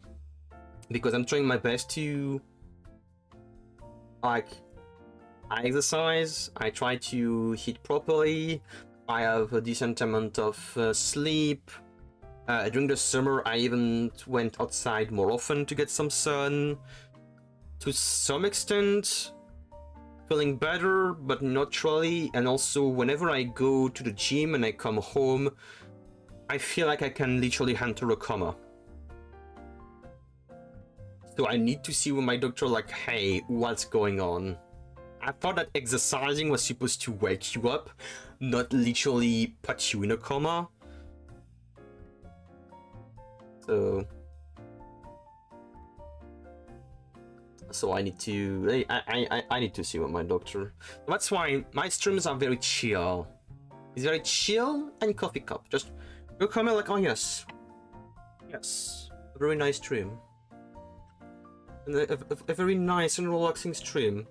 because I'm trying my best to, like, I exercise, I try to eat properly, I have a decent amount of sleep. During the summer, I even went outside more often to get some sun. To some extent, feeling better, but not really. And also, whenever I go to the gym and I come home, I feel like I can literally enter a coma. So I need to see with my doctor, like, hey, what's going on? I thought that exercising was supposed to wake you up, not literally put you in a coma. So I need to I need to see with my doctor. That's why my streams are very chill. It's very chill and coffee cup. Just you come in like, oh yes, a very nice stream, and a very nice and relaxing stream.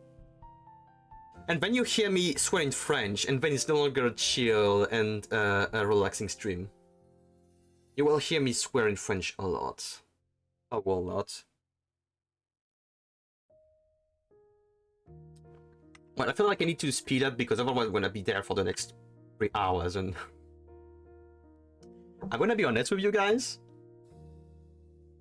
And then you hear me swear in French, and then it's no longer a chill and a relaxing stream. You will hear me swear in French a lot. A whole lot. Well, I feel like I need to speed up because otherwise I'm gonna be there for the next 3 hours, and I'm gonna be honest with you guys.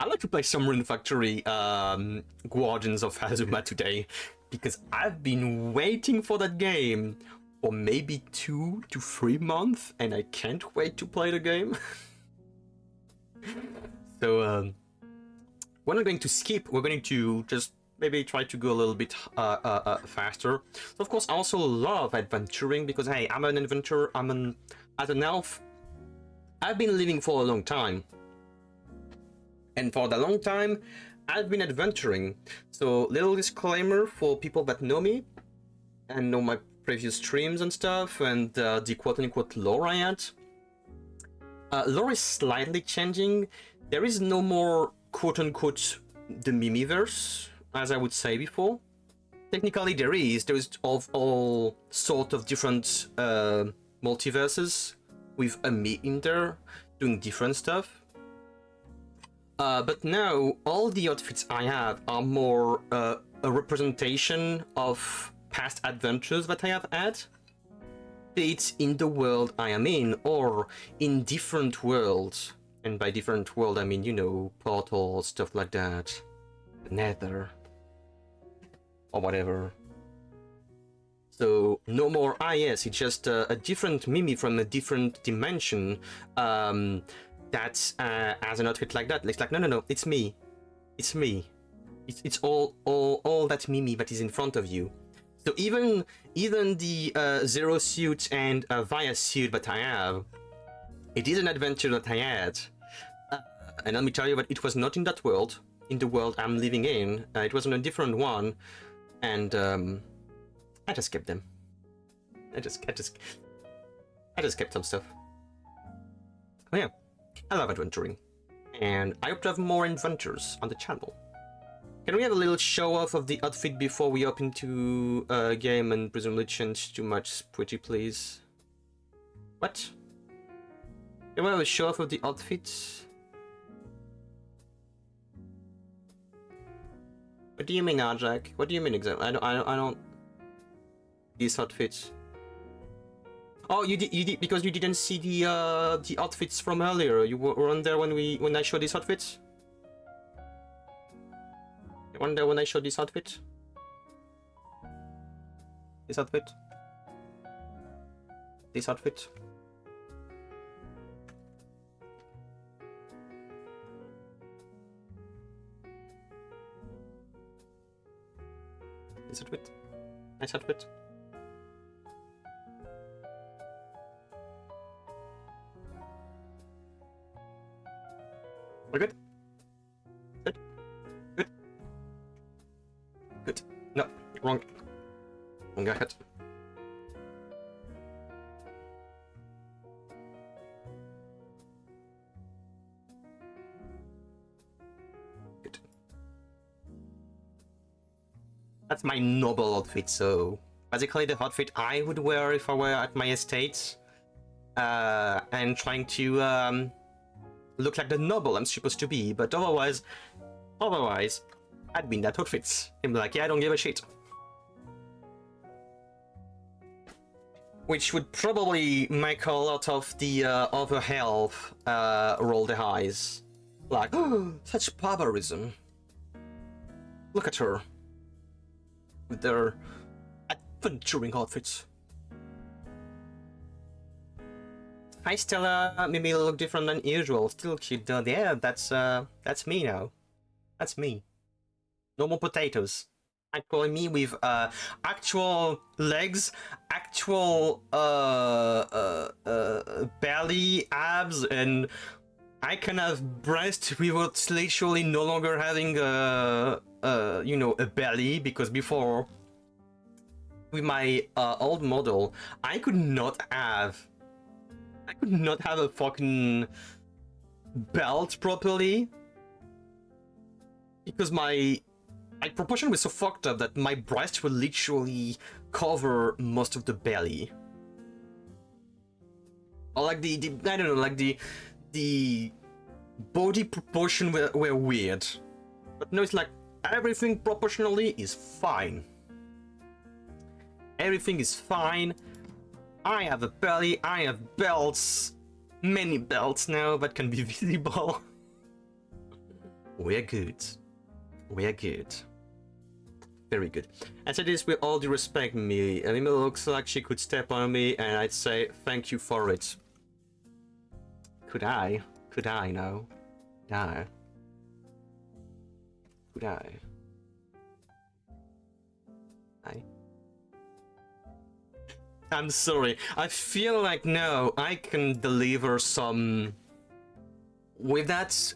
I'd like to play some Rune Factory Guardians of Azuma today, because I've been waiting for that game for maybe 2 to 3 months, and I can't wait to play the game. So we're not going to skip, we're going to just maybe try to go a little bit faster. So of course I also love adventuring, because hey, I'm an adventurer, as an elf, I've been living for a long time. And for the long time, I've been adventuring. So little disclaimer for people that know me and know my previous streams and stuff, and the quote-unquote lore I had. Lore is slightly changing. There is no more quote-unquote the Mimiverse, as I would say before. Technically there is all sort of different multiverses with a me in there doing different stuff. But now all the outfits I have are more a representation of past adventures that I have had, be it in the world I am in or in different worlds. And by different world I mean, you know, portals, stuff like that, the Nether, or whatever. So no more yes, it's just a different Mimi from a different dimension that has an outfit like that. It's like, no, it's me, it's it's all that Mimi that is in front of you. So even the Zero suit and Via suit that I have, it is an adventure that I had, and let me tell you that it was not in that world, in the world I'm living in. It was in a different one, and I just kept them. I just kept some stuff. Oh yeah, I love adventuring, and I hope to have more adventures on the channel. Can we have a little show off of the outfit before we hop into a game and presumably change too much, pretty please? What? Can we have a show off of the outfits? What do you mean, Arjak? What do you mean exactly? I don't. These outfits. Oh, you did because you didn't see the outfits from earlier. You weren't there when I showed these outfits. You weren't there when I showed this outfit. This outfit. This outfit. This outfit. Nice outfit. We're good? Good? Good? Good. No, wrong. Wrong ahead. Good. That's my noble outfit, so basically the outfit I would wear if I were at my estate, and trying to look like the noble I'm supposed to be, but otherwise, I'd be in that outfit. I'm like, yeah, I don't give a shit. Which would probably make a lot of the other elf roll their eyes. Like, oh, such barbarism. Look at her. With their Venturing outfits. Hi Stella, maybe you look different than usual. Still cute though. Yeah, that's me now. That's me. No more potatoes. Actually me with actual legs, actual belly, abs, and I can have breast without literally no longer having you know, a belly, because before with my old model I could not have a fucking belt properly because my proportion was so fucked up that my breast would literally cover most of the belly. Or like the I don't know, like the body proportion were weird. But no, it's like everything proportionally is fine. Everything is fine. I have a belly, I have belts, many belts now that can be visible. We're good. We're good. Very good. I say this with all due respect, me. Anima looks like she could step on me and I'd say thank you for it. Could I? Could I now? No. Could I? I'm sorry. I feel like no, I can deliver some with that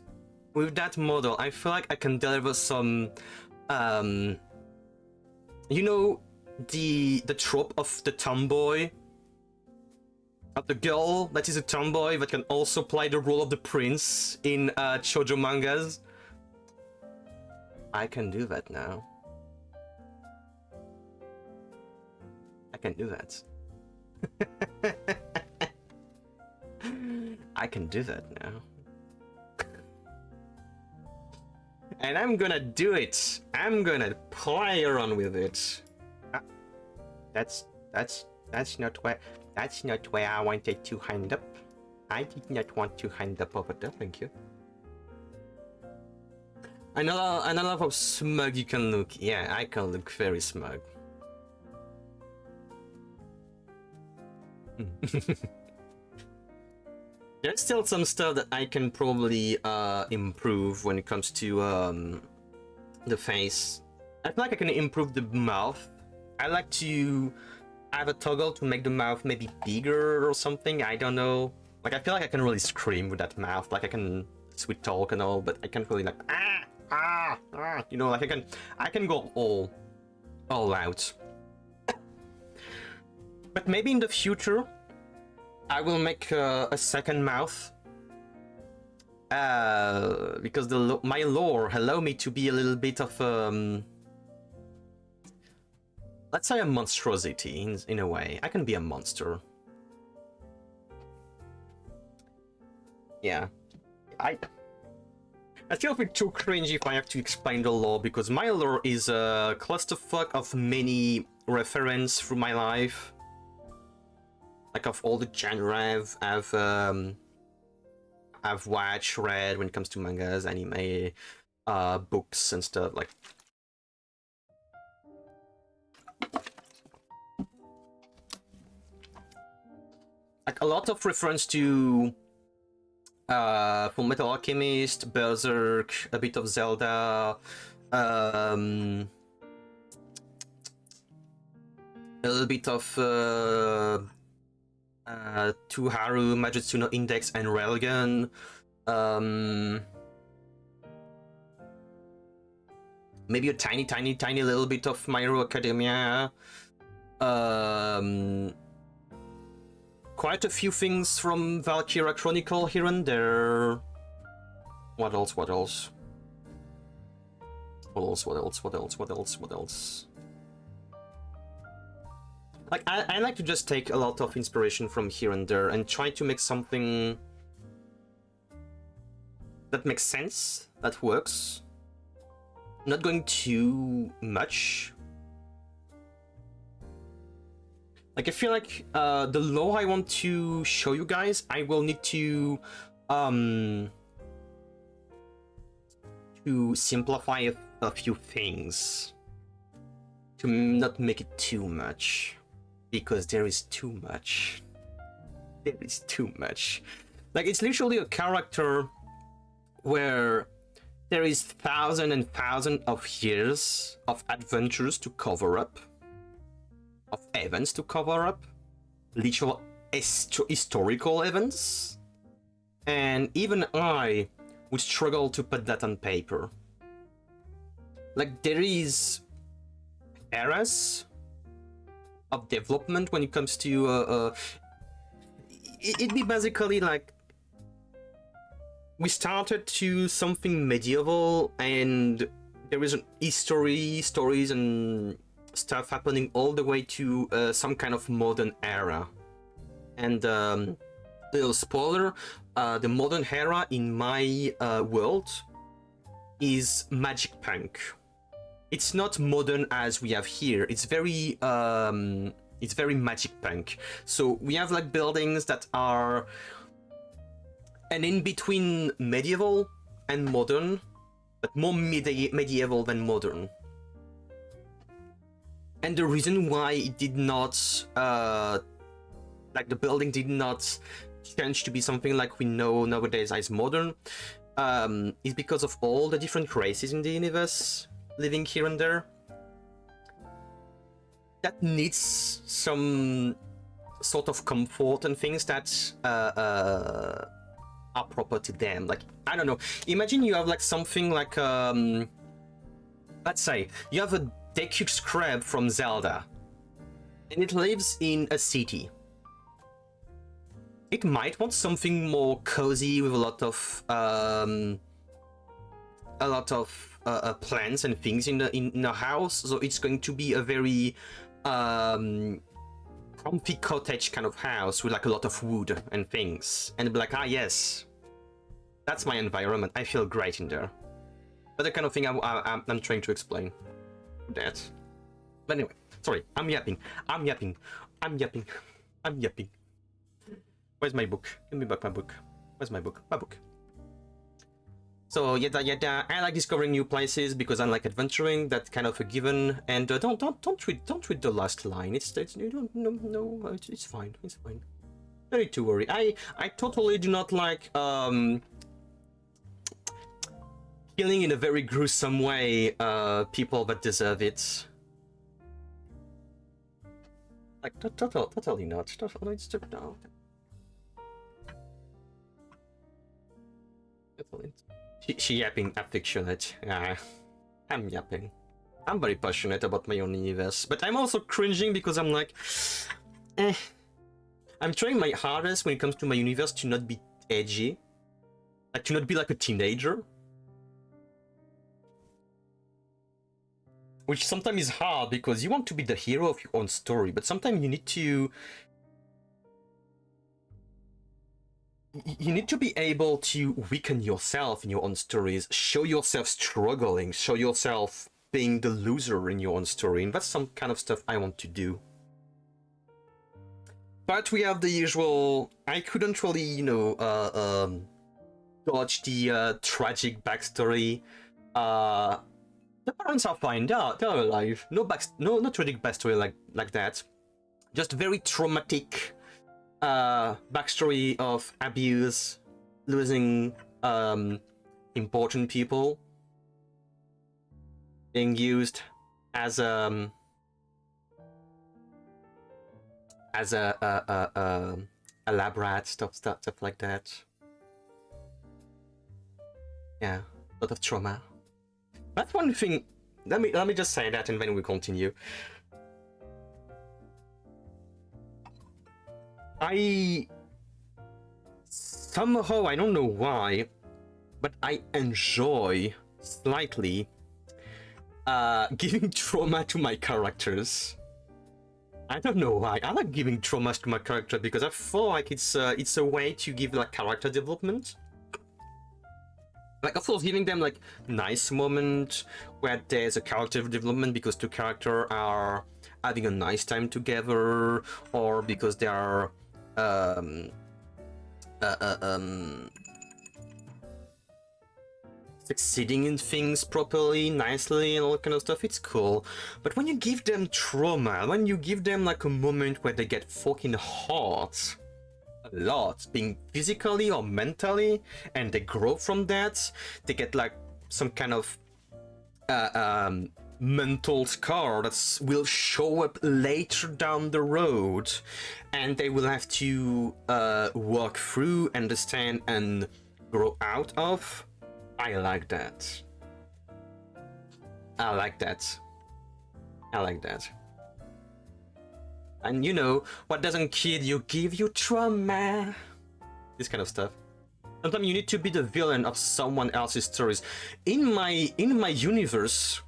model. I feel like I can deliver some you know, the trope of the tomboy, of the girl that is a tomboy that can also play the role of the prince in shoujo mangas. I can do that now. I can do that. I can do that now. And I'm gonna do it. I'm gonna play around with it. That's not where I wanted to hand up. I did not want to hand up over there, thank you. I know how smug you can look. Yeah, I can look very smug. There's still some stuff that I can probably improve when it comes to the face. I feel like I can improve the mouth. I like to have a toggle to make the mouth maybe bigger or something. I don't know. Like, I feel like I can really scream with that mouth. Like, I can sweet talk and all, but I can't really like you know, like I can go all out. But maybe in the future I will make a second mouth because my lore allow me to be a little bit of let's say a monstrosity in a way. I can be a monster. Yeah, I still feel too cringy if I have to explain the lore, because my lore is a clusterfuck of many references through my life. Like of all the genre I've watched, read when it comes to mangas, anime, books and stuff. Like a lot of reference to Full Metal Alchemist, Berserk, a bit of Zelda, a little bit of Tuharu, Majutsu no Index, and Railgun. Maybe a tiny little bit of My Hero Academia. Quite a few things from Valkyria Chronicle here and there. What else? Like, I like to just take a lot of inspiration from here and there and try to make something that makes sense, that works. Not going too much. Like, I feel like the lore I want to show you guys, I will need to simplify a few things to not make it too much, because there is too much. There is too much. Like, it's literally a character where there is thousands and thousands of years of adventures to cover up, of events to cover up, literal historical events, and even I would struggle to put that on paper. Like, there is eras of development when it comes to it'd be basically like we started to something medieval, and there is an history, stories and stuff happening all the way to some kind of modern era. And little spoiler, the modern era in my world is magic punk. It's not modern as we have here. It's very magic punk. So we have like buildings that are an in between medieval and modern, but more medieval than modern. And the reason why it did not, like the building did not change to be something like we know nowadays as modern, is because of all the different races in the universe living here and there. That needs some sort of comfort and things that are proper to them. Like, I don't know, imagine you have like something like let's say you have a Deku Scrub from Zelda and it lives in a city. It might want something more cozy with a lot of plants and things in a house, so it's going to be a very comfy cottage kind of house with like a lot of wood and things, and be like, ah yes, that's my environment, I feel great in there. But the kind of thing I'm trying to explain that. But anyway, sorry, I'm yapping. Where's my book? Give me back my book. Where's my book? My book. So yada yada. I like discovering new places because I like adventuring. That's kind of a given. And don't read the last line. It's fine. It's fine. No need to worry. I totally do not like killing in a very gruesome way people that deserve it. Like totally not. Totally no. She yapping affectionate. Yeah, I'm yapping. I'm very passionate about my own universe, but I'm also cringing because I'm like, I'm trying my hardest when it comes to my universe to not be edgy, like to not be like a teenager, which sometimes is hard because you want to be the hero of your own story, but sometimes you need to be able to weaken yourself in your own stories, show yourself struggling, show yourself being the loser in your own story, and that's some kind of stuff I want to do. But we have the usual, I couldn't really, dodge the tragic backstory. The parents are fine, they're alive. No tragic backstory like that. Just very traumatic backstory of abuse, losing important people, being used as a lab rat, stuff like that. Yeah, a lot of trauma. That's one thing. Let me just say that, and then we continue. Somehow, I don't know why, but I enjoy slightly giving trauma to my characters. I don't know why. I like giving traumas to my character because I feel like it's a way to give like character development. Like, of course, giving them like nice moment where there's a character development because two characters are having a nice time together, or because they are succeeding in things properly, nicely, and all that kind of stuff, it's cool. But when you give them trauma, when you give them like a moment where they get fucking hurt a lot, being physically or mentally, and they grow from that, they get like some kind of mental scar that will show up later down the road, and they will have to work through, understand, and grow out of. I like that. I like that. I like that. And you know, what doesn't kill you give you trauma. This kind of stuff. Sometimes you need to be the villain of someone else's stories. In my universe,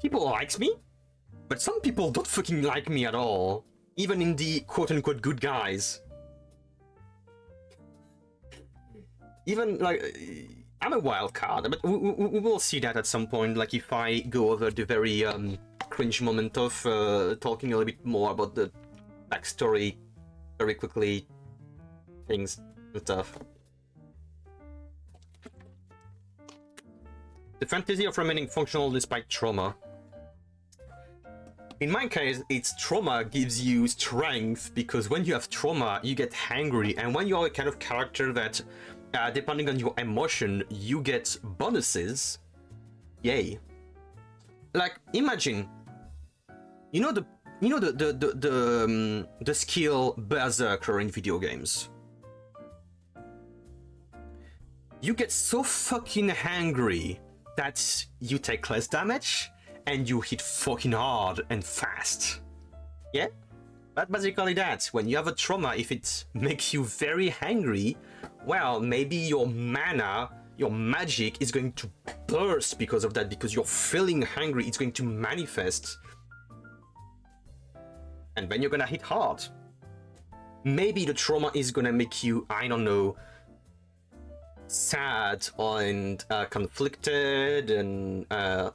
people likes me, but some people don't fucking like me at all. Even in the quote-unquote good guys. Even like, I'm a wild card, but we will see that at some point. Like if I go over the very cringe moment of talking a little bit more about the backstory very quickly, things and stuff. The fantasy of remaining functional despite trauma. In my case, it's trauma gives you strength, because when you have trauma, you get hangry, and when you're a kind of character that, depending on your emotion, you get bonuses. Yay! Like imagine, you know the skill Berserker in video games. You get so fucking hangry that you take less damage and you hit fucking hard and fast. Yeah? That's basically that. When you have a trauma, if it makes you very hangry, well, maybe your mana, your magic is going to burst because of that, because you're feeling hungry, it's going to manifest. And then you're gonna hit hard. Maybe the trauma is gonna make you, I don't know, sad and conflicted and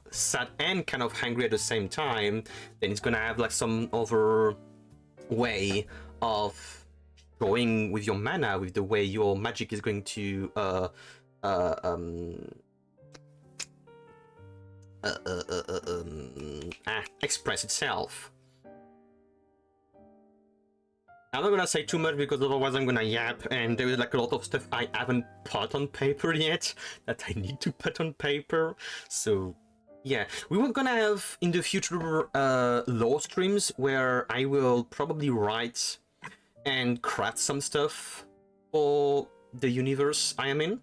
sad and kind of hungry at the same time. Then it's gonna have like some other way of going with your mana, with the way your magic is going to express itself. I'm not gonna say too much because otherwise I'm gonna yap, and there is like a lot of stuff I haven't put on paper yet that I need to put on paper. So yeah, we were gonna have in the future lore streams where I will probably write and craft some stuff for the universe I am in.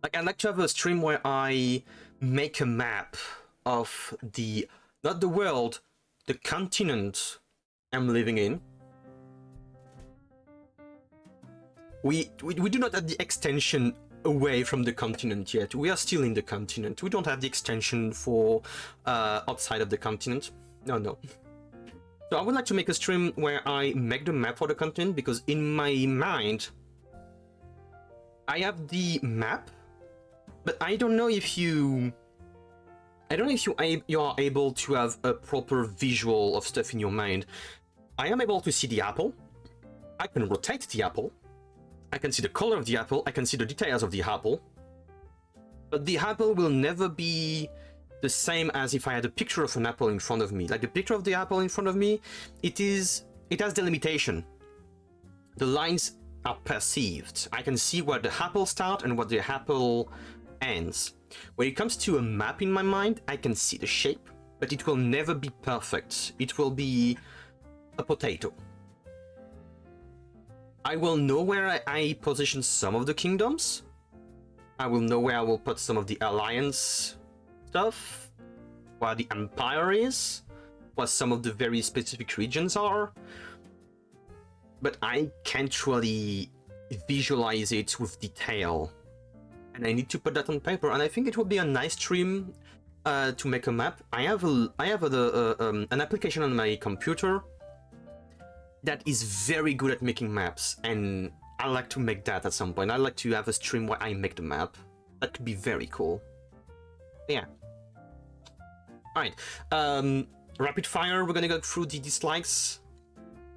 Like I'd like to have a stream where I make a map of the, not the world, the continent I'm living in. We do not have the extension away from the continent yet. We are still in the continent. We don't have the extension for outside of the continent. No. So I would like to make a stream where I make the map for the continent, because in my mind I have the map, but I don't know if you are able to have a proper visual of stuff in your mind. I am able to see the apple. I can rotate the apple. I can see the color of the apple, I can see the details of the apple, but the apple will never be the same as if I had a picture of an apple in front of me. Like the picture of the apple in front of me, it has delimitation. The lines are perceived. I can see where the apple starts and where the apple ends. When it comes to a map in my mind, I can see the shape, but it will never be perfect. It will be a potato. I will know where I position some of the kingdoms. I will know where I will put some of the alliance stuff, where the empire is, where some of the very specific regions are. But I can't really visualize it with detail. And I need to put that on paper, and I think it would be a nice stream to make a map. I have an application on my computer that is very good at making maps, and I like to make that at some point. I like to have a stream where I make the map. That could be very cool. Yeah. Alright. Rapid fire, we're gonna go through the dislikes.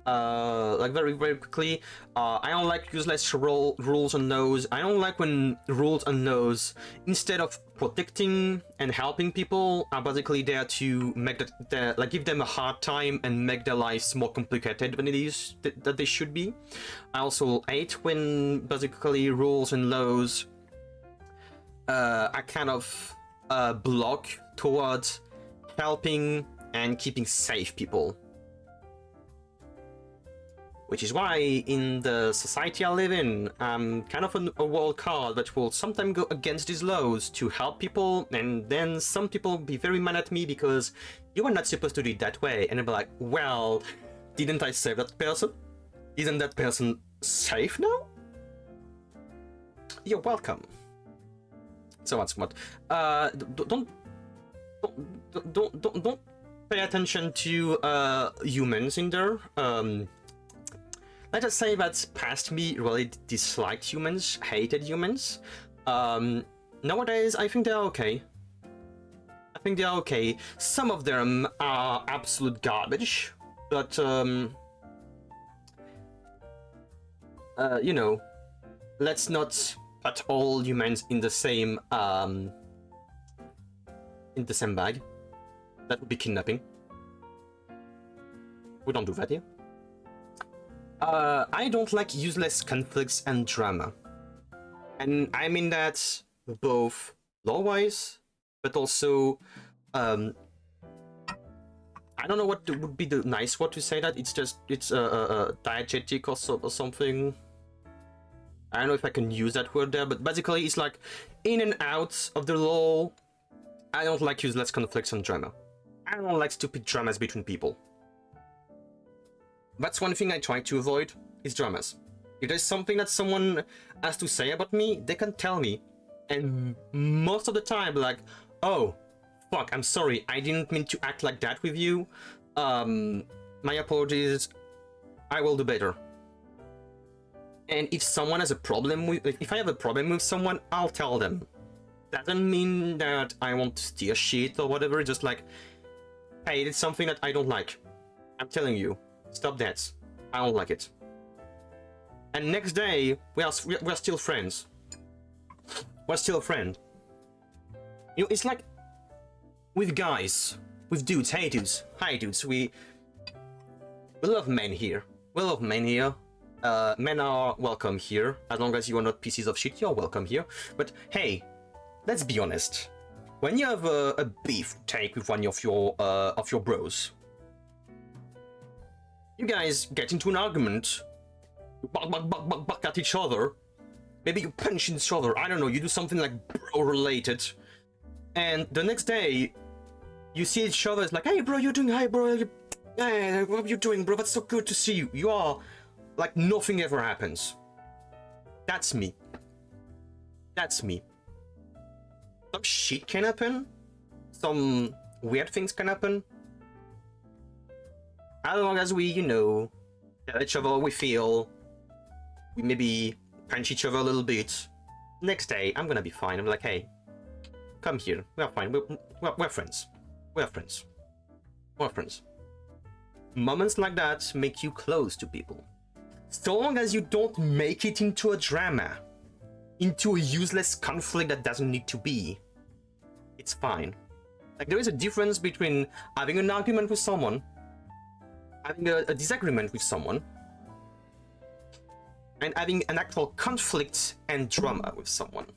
like very very quickly, I don't like useless rules on those. I don't like when rules on those, instead of protecting and helping people, are basically there to make like give them a hard time and make their lives more complicated than it is that they should be. I also hate when basically rules and laws are kind of block towards helping and keeping safe people. Which is why, in the society I live in, I'm kind of a wild card that will sometimes go against these laws to help people, and then some people will be very mad at me because you are not supposed to do it that way. And I'll be like, well, didn't I save that person? Isn't that person safe now? You're welcome. So that's what. Don't pay attention to humans in there. Let us say that past me really disliked humans, hated humans. Nowadays, I think they're okay. I think they're okay. Some of them are absolute garbage, but you know, let's not put all humans in the same bag. That would be kidnapping. We don't do that here. I don't like useless conflicts and drama. And I mean that both law-wise, but also, I don't know what would be the nice word to say that. It's diegetic or something. I don't know if I can use that word there, but basically it's like in and out of the law. I don't like useless conflicts and drama. I don't like stupid dramas between people. That's one thing I try to avoid, is dramas. If there's something that someone has to say about me, they can tell me. And most of the time, like, oh, fuck, I'm sorry, I didn't mean to act like that with you. My apologies, I will do better. And if someone has a problem with, if I have a problem with someone, I'll tell them. Doesn't mean that I want to steer shit or whatever, just like, hey, it's something that I don't like. I'm telling you. Stop that. I don't like it. And next day, we're still friends. We're still a friend. You know, it's like with guys, with dudes, hey dudes, hi dudes. We love men here. We love men here. Men are welcome here. As long as you are not pieces of shit, you're welcome here. But hey, let's be honest. When you have a beef take with one of your bros, you guys get into an argument, you buck at each other, maybe you punch each other, I don't know, you do something like bro-related, and the next day, you see each other, it's like, hey bro, you're doing, hi bro, hey, what are you doing bro, that's so good to see you. You are, like nothing ever happens. That's me. That's me. Some shit can happen, some weird things can happen, as long as we, you know, tell each other we feel, we maybe punch each other a little bit. Next day, I'm gonna be fine. I'm like, hey, come here. We're fine. We're friends. We're friends. We're friends. Moments like that make you close to people. So long as you don't make it into a drama, into a useless conflict that doesn't need to be, it's fine. Like, there is a difference between having an argument with someone, having a disagreement with someone, and having an actual conflict and drama with someone.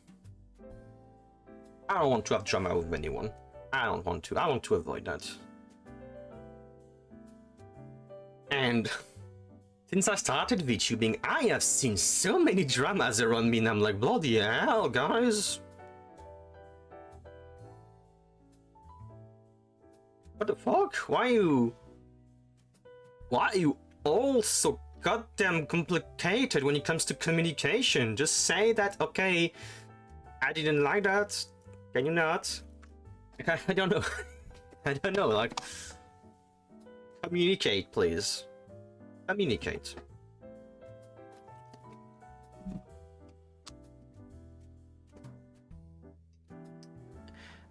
I don't want to have drama with anyone. I don't want to. I want to avoid that. And since I started VTubing, I have seen so many dramas around me, and I'm like, bloody hell, guys. What the fuck? Why are you all so goddamn complicated when it comes to communication? Just say that, okay, I didn't like that. Can you not? I don't know. I don't know, like, communicate, please. Communicate.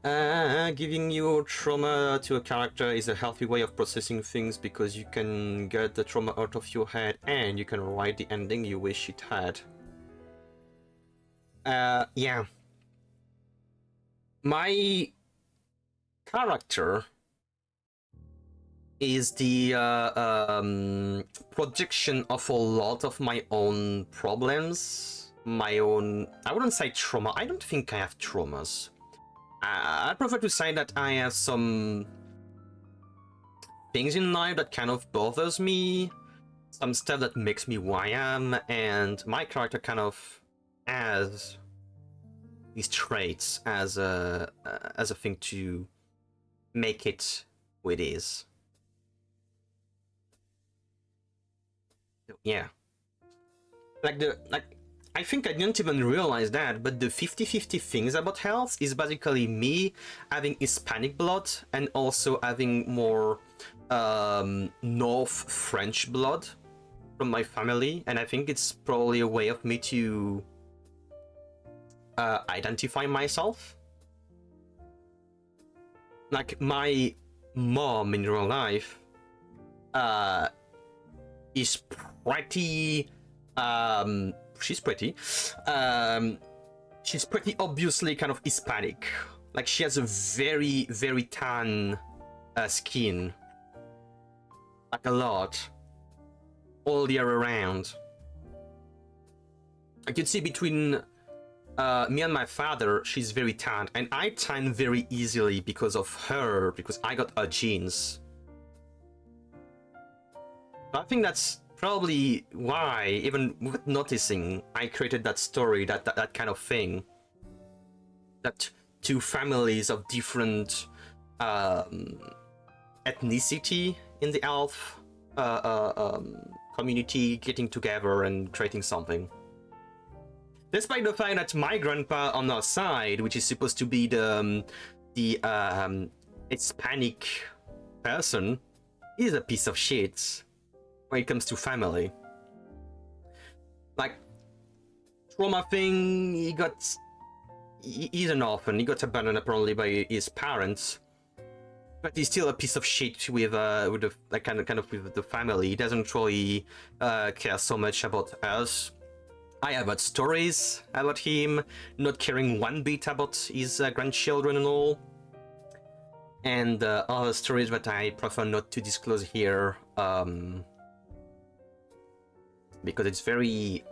Giving your trauma to a character is a healthy way of processing things because you can get the trauma out of your head and you can write the ending you wish it had. Yeah. My character is the projection of a lot of my own problems, my own... I wouldn't say trauma. I don't think I have traumas. I prefer to say that I have some things in life that kind of bothers me, some stuff that makes me who I am, and my character kind of has these traits as a thing to make it who it is. Yeah. I think I didn't even realize that, but the 50-50 things about health is basically me having Hispanic blood and also having more North French blood from my family, and I think it's probably a way of me to identify myself. Like, my mom in real life is pretty she's pretty obviously kind of Hispanic. Like, she has a very, very tan skin, like a lot, all year around. I can see between me and my father, she's very tan, and I tan very easily because of her, because I got her genes. I think that's probably why, even with noticing, I created that story, that kind of thing. That two families of different ethnicity in the elf community getting together and creating something. Despite the fact that my grandpa on our side, which is supposed to be the Hispanic person, is a piece of shit when it comes to family. Like, trauma thing, he's an orphan, he got abandoned apparently by his parents, but he's still a piece of shit with the like kind of with the family. He doesn't really care so much about us. I have heard stories about him not caring one bit about his grandchildren and all, and other stories that I prefer not to disclose here, because it's very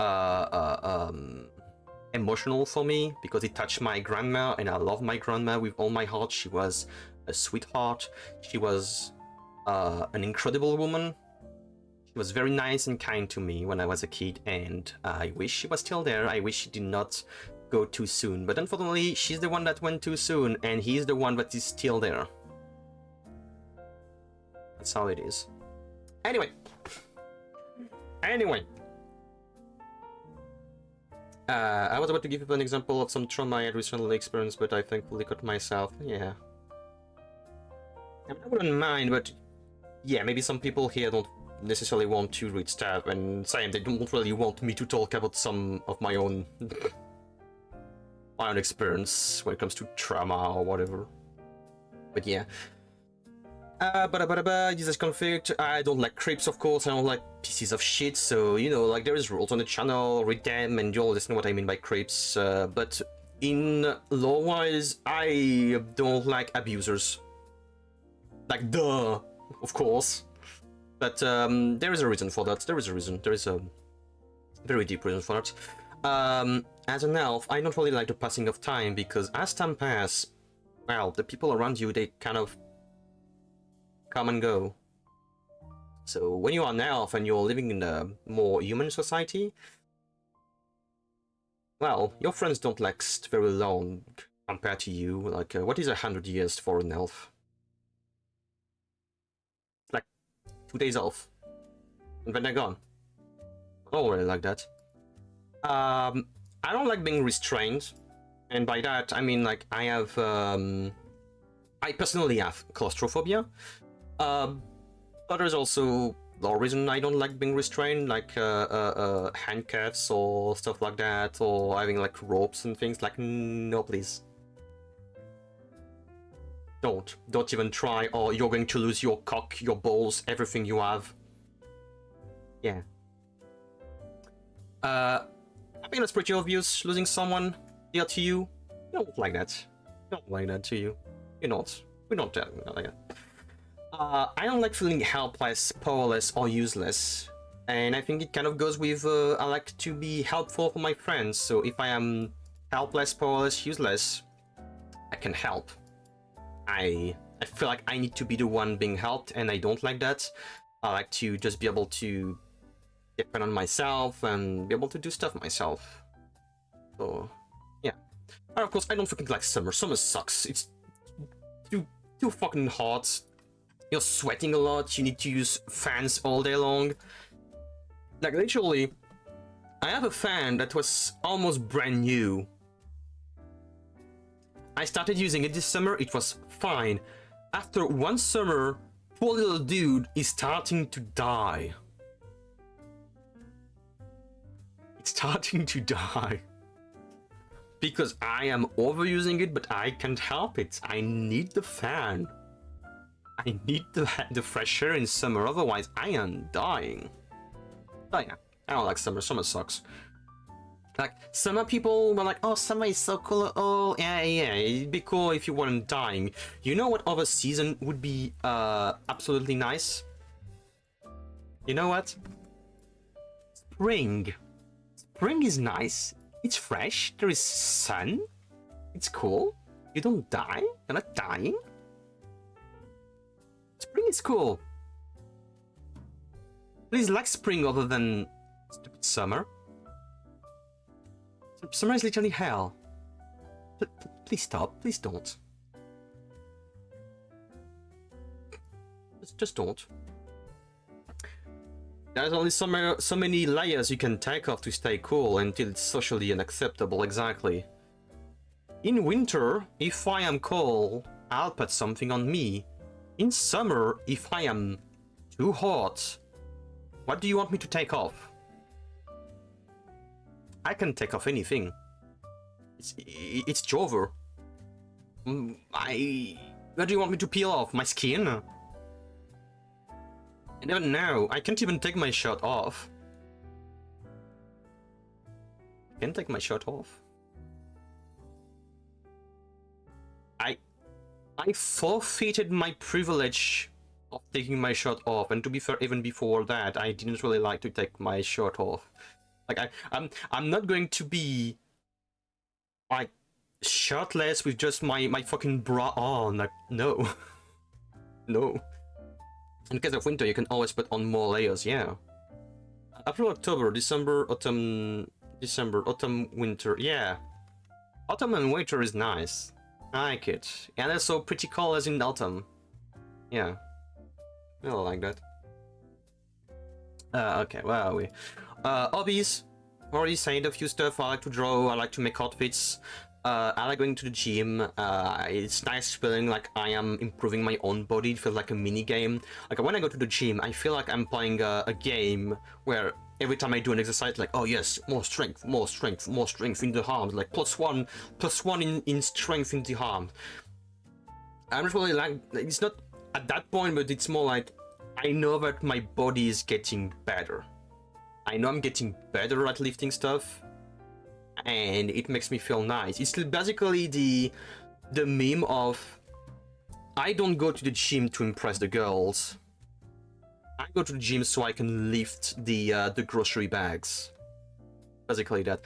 emotional for me, because it touched my grandma, and I love my grandma with all my heart. She was a sweetheart. She was an incredible woman. She was very nice and kind to me when I was a kid, and I wish she was still there. I wish she did not go too soon, but unfortunately she's the one that went too soon, and he's the one that is still there. That's how it is. Anyway, I was about to give you an example of some trauma I had recently experienced, but I thankfully caught myself. Yeah, I wouldn't mind, but yeah, maybe some people here don't necessarily want to read stuff, and saying they don't really want me to talk about some of my own experience when it comes to trauma or whatever. But yeah. Jesus conflict. I don't like creeps, of course. I don't like pieces of shit. So, you know, like, there is rules on the channel, read them, and you'll understand what I mean by creeps. But in lore-wise, I don't like abusers. Like, duh, of course. But there is a reason for that. There is a reason. There is a very deep reason for that. As an elf, I don't really like the passing of time, because as time passes, well, the people around you, they kind of come and go. So when you are an elf and you're living in a more human society, well, your friends don't last very long compared to you. Like, what is 100 years for an elf? Like 2 days off, and then they're gone. I don't really like that. I don't like being restrained, and by that I mean, like, I have I personally have claustrophobia. But there's also no reason I don't like being restrained, like handcuffs or stuff like that, or having like ropes and things. Like, no, please. Don't even try, or you're going to lose your cock, your balls, everything you have. Yeah. I think that's pretty obvious. Losing someone dear to you, you don't like that. You don't like that, to you. You're not. We don't like that. I don't like feeling helpless, powerless, or useless. And I think it kind of goes with, I like to be helpful for my friends. So if I am helpless, powerless, useless, I can help. I feel like I need to be the one being helped, and I don't like that. I like to just be able to depend on myself and be able to do stuff myself. So, yeah. And of course, I don't fucking like summer. Summer sucks. It's too fucking hot. You're sweating a lot. You need to use fans all day long. Like, literally, I have a fan that was almost brand new. I started using it this summer, it was fine. After one summer, poor little dude is starting to die. It's starting to die. Because I am overusing it, but I can't help it. I need the fan. I need the fresh air in summer, otherwise I am dying. But yeah, I don't like summer. Summer sucks. Like, summer people were like, oh, summer is so cool. Oh, yeah, it'd be cool if you weren't dying. You know what other season would be absolutely nice? You know what? Spring. Spring is nice. It's fresh. There is sun. It's cool. You don't die. You're not dying. Spring is cool. Please like spring other than stupid summer. Summer is literally hell. Please stop. Please don't. Just don't. There's only so many layers you can take off to stay cool until it's socially unacceptable, exactly. In winter, if I am cold, I'll put something on me. In summer, if I am too hot, what do you want me to take off? I can take off anything. It's Jover. What do you want me to peel off? My skin? I don't know. I can't even take my shirt off. I can't take my shirt off. I forfeited my privilege of taking my shirt off, and to be fair, even before that, I didn't really like to take my shirt off. Like I'm not going to be like shirtless with just my fucking bra on. Like, no. No. In case of winter, you can always put on more layers, yeah. April, October, December, autumn, winter, yeah. Autumn and winter is nice. I like it. And also pretty colors in autumn. Yeah. I like that. Okay, where are we? Hobbies. Already said a few stuff. I like to draw, I like to make outfits. I like going to the gym. It's nice feeling like I am improving my own body. It feels like a mini game. Like when I go to the gym, I feel like I'm playing a game where every time I do an exercise, like, oh yes, more strength in the arms, like plus one in strength in the arms. I'm just really like, it's not at that point, but it's more like I know that my body is getting better. I know I'm getting better at lifting stuff, and it makes me feel nice. It's basically the meme of, I don't go to the gym to impress the girls. I go to the gym so I can lift the grocery bags. Basically that.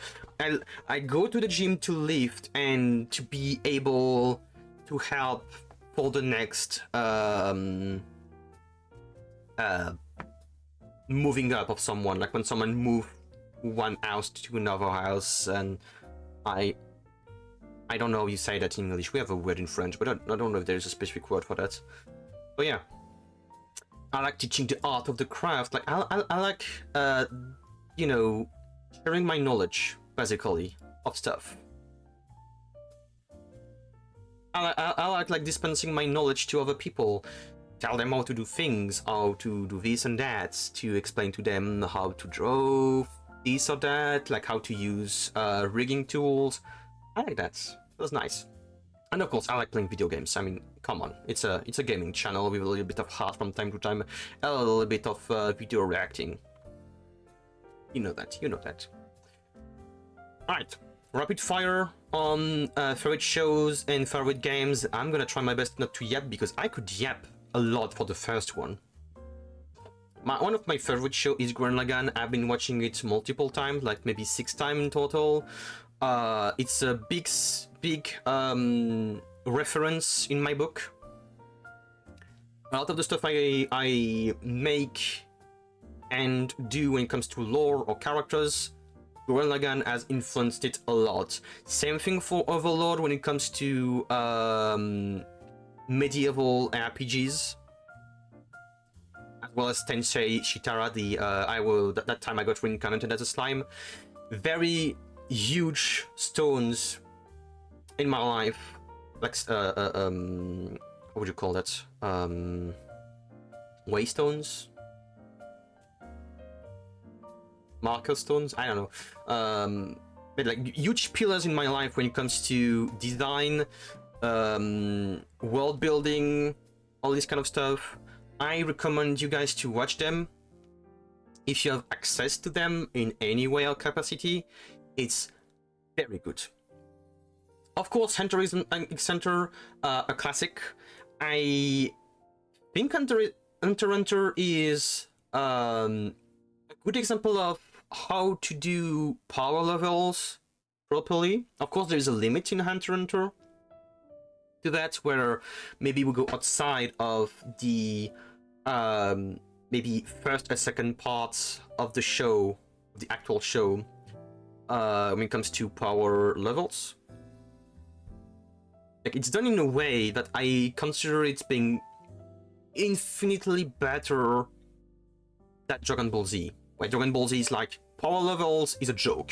I go to the gym to lift and to be able to help for the next moving up of someone, like when someone move one house to another house, and I don't know how you say that in English. We have a word in French, but I don't know if there's a specific word for that. But yeah, I like teaching the art of the craft. Like I like you know, sharing my knowledge basically of stuff. I like dispensing my knowledge to other people. Tell them how to do things, how to do this and that, to explain to them how to draw this or that, like how to use rigging tools. I like that. That was nice. And of course, I like playing video games. I mean, come on, it's a gaming channel with a little bit of heart from time to time, a little bit of video reacting. You know that. You know that. All right, rapid fire on favorite shows and favorite games. I'm gonna try my best not to yap because I could yap a lot for the first one. One of my favorite show is Gurren Lagann. I've been watching it multiple times, like maybe 6 times in total. It's a big reference in my book. A lot of the stuff I make and do when it comes to lore or characters, Gurren Lagann has influenced it a lot. Same thing for Overlord when it comes to medieval RPGs, as well as Tensei Shitara. That time I got reincarnated as a slime. Very huge stones in my life, like what would you call that? Waystones, marker stones. I don't know. But like huge pillars in my life when it comes to design, world building, all this kind of stuff. I recommend you guys to watch them if you have access to them in any way or capacity. It's very good. Of course, Hunter x Hunter, a classic. I think Hunter x Hunter is a good example of how to do power levels properly. Of course, there is a limit in Hunter x Hunter to that, where maybe we go outside of the maybe first or second parts of the show, the actual show, when it comes to power levels. Like, it's done in a way that I consider it being infinitely better than Dragon Ball Z. Where Dragon Ball Z is like, power levels is a joke.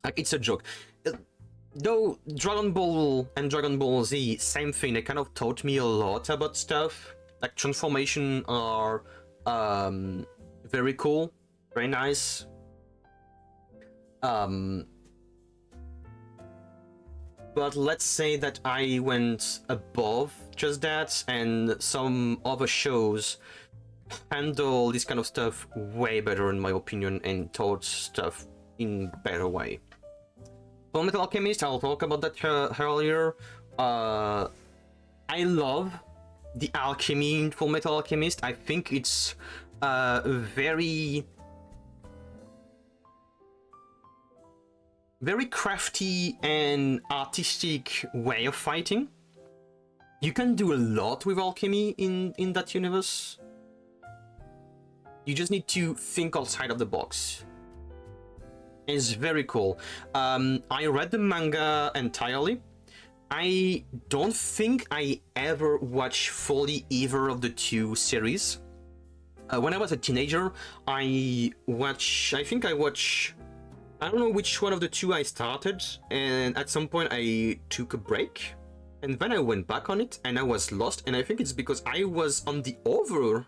Like, it's a joke. Though Dragon Ball and Dragon Ball Z, same thing, they kind of taught me a lot about stuff. Like, transformation are very cool, very nice. But let's say that I went above just that, and some other shows handle this kind of stuff way better, in my opinion, and taught stuff in better way. Fullmetal Alchemist, I'll talk about that earlier. I love the alchemy in Fullmetal Alchemist. I think it's very crafty and artistic way of fighting. You can do a lot with alchemy in that universe. You just need to think outside of the box. It's very cool. I read the manga entirely. I don't think I ever watched fully either of the two series. When I was a teenager, I don't know which one of the two I started, and at some point I took a break, and then I went back on it, and I was lost, and I think it's because I was on the over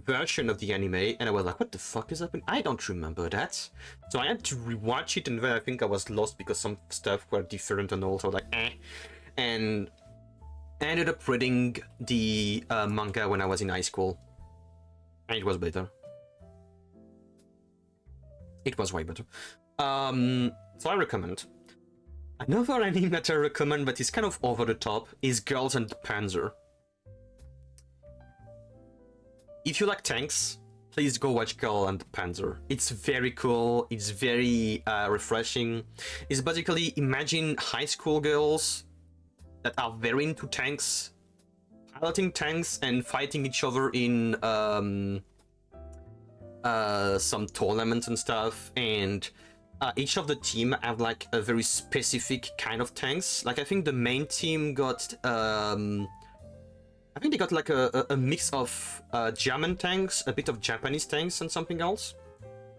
version of the anime, and I was like, what the fuck is happening? I don't remember that. So I had to rewatch it, and then I think I was lost because some stuff were different and also like, and I ended up reading the manga when I was in high school, and it was better. It was way better. So I recommend. Another anime that I recommend, but is kind of over the top, is Girls and Panzer. If you like tanks, please go watch Girl and Panzer. It's very cool. It's very refreshing. It's basically, imagine high school girls that are very into tanks, piloting tanks and fighting each other in some tournaments and stuff, and each of the team have like a very specific kind of tanks. Like, I think the main team got I think they got like a mix of German tanks, a bit of Japanese tanks, and something else.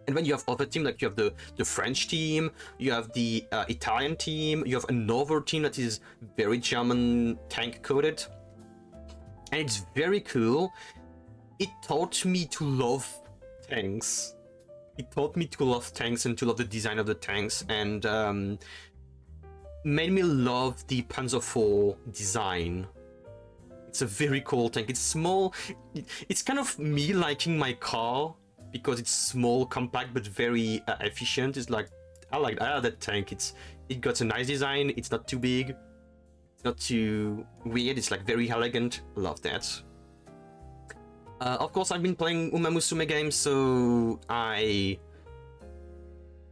And then you have other team, like you have the French team, you have the Italian team, you have another team that is very German tank coded, and it's very cool. It taught me to love tanks it taught me to love tanks and to love the design of the tanks, and made me love the Panzer IV design. It's a very cool tank. It's small. It's kind of me liking my car because it's small, compact, but very efficient. It's like I like that tank. It got a nice design. It's not too big. It's not too weird. It's like very elegant. Love that. Of course, I've been playing Uma Musume games, so I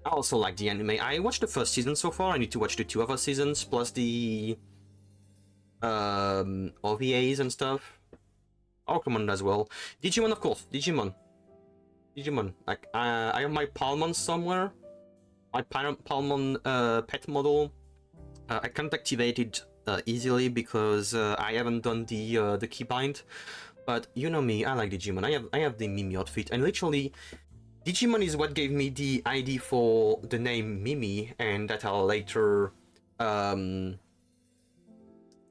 also like the anime. I watched the first season so far. I need to watch the 2 other seasons plus the OVAs and stuff. Pokemon as well. Digimon, of course. Digimon. Like I have my Palmon somewhere. My Palmon pet model. I can't activate it easily because I haven't done the keybind. But you know me, I like Digimon. I have the Mimi outfit, and literally, Digimon is what gave me the idea for the name Mimi, and that I'll later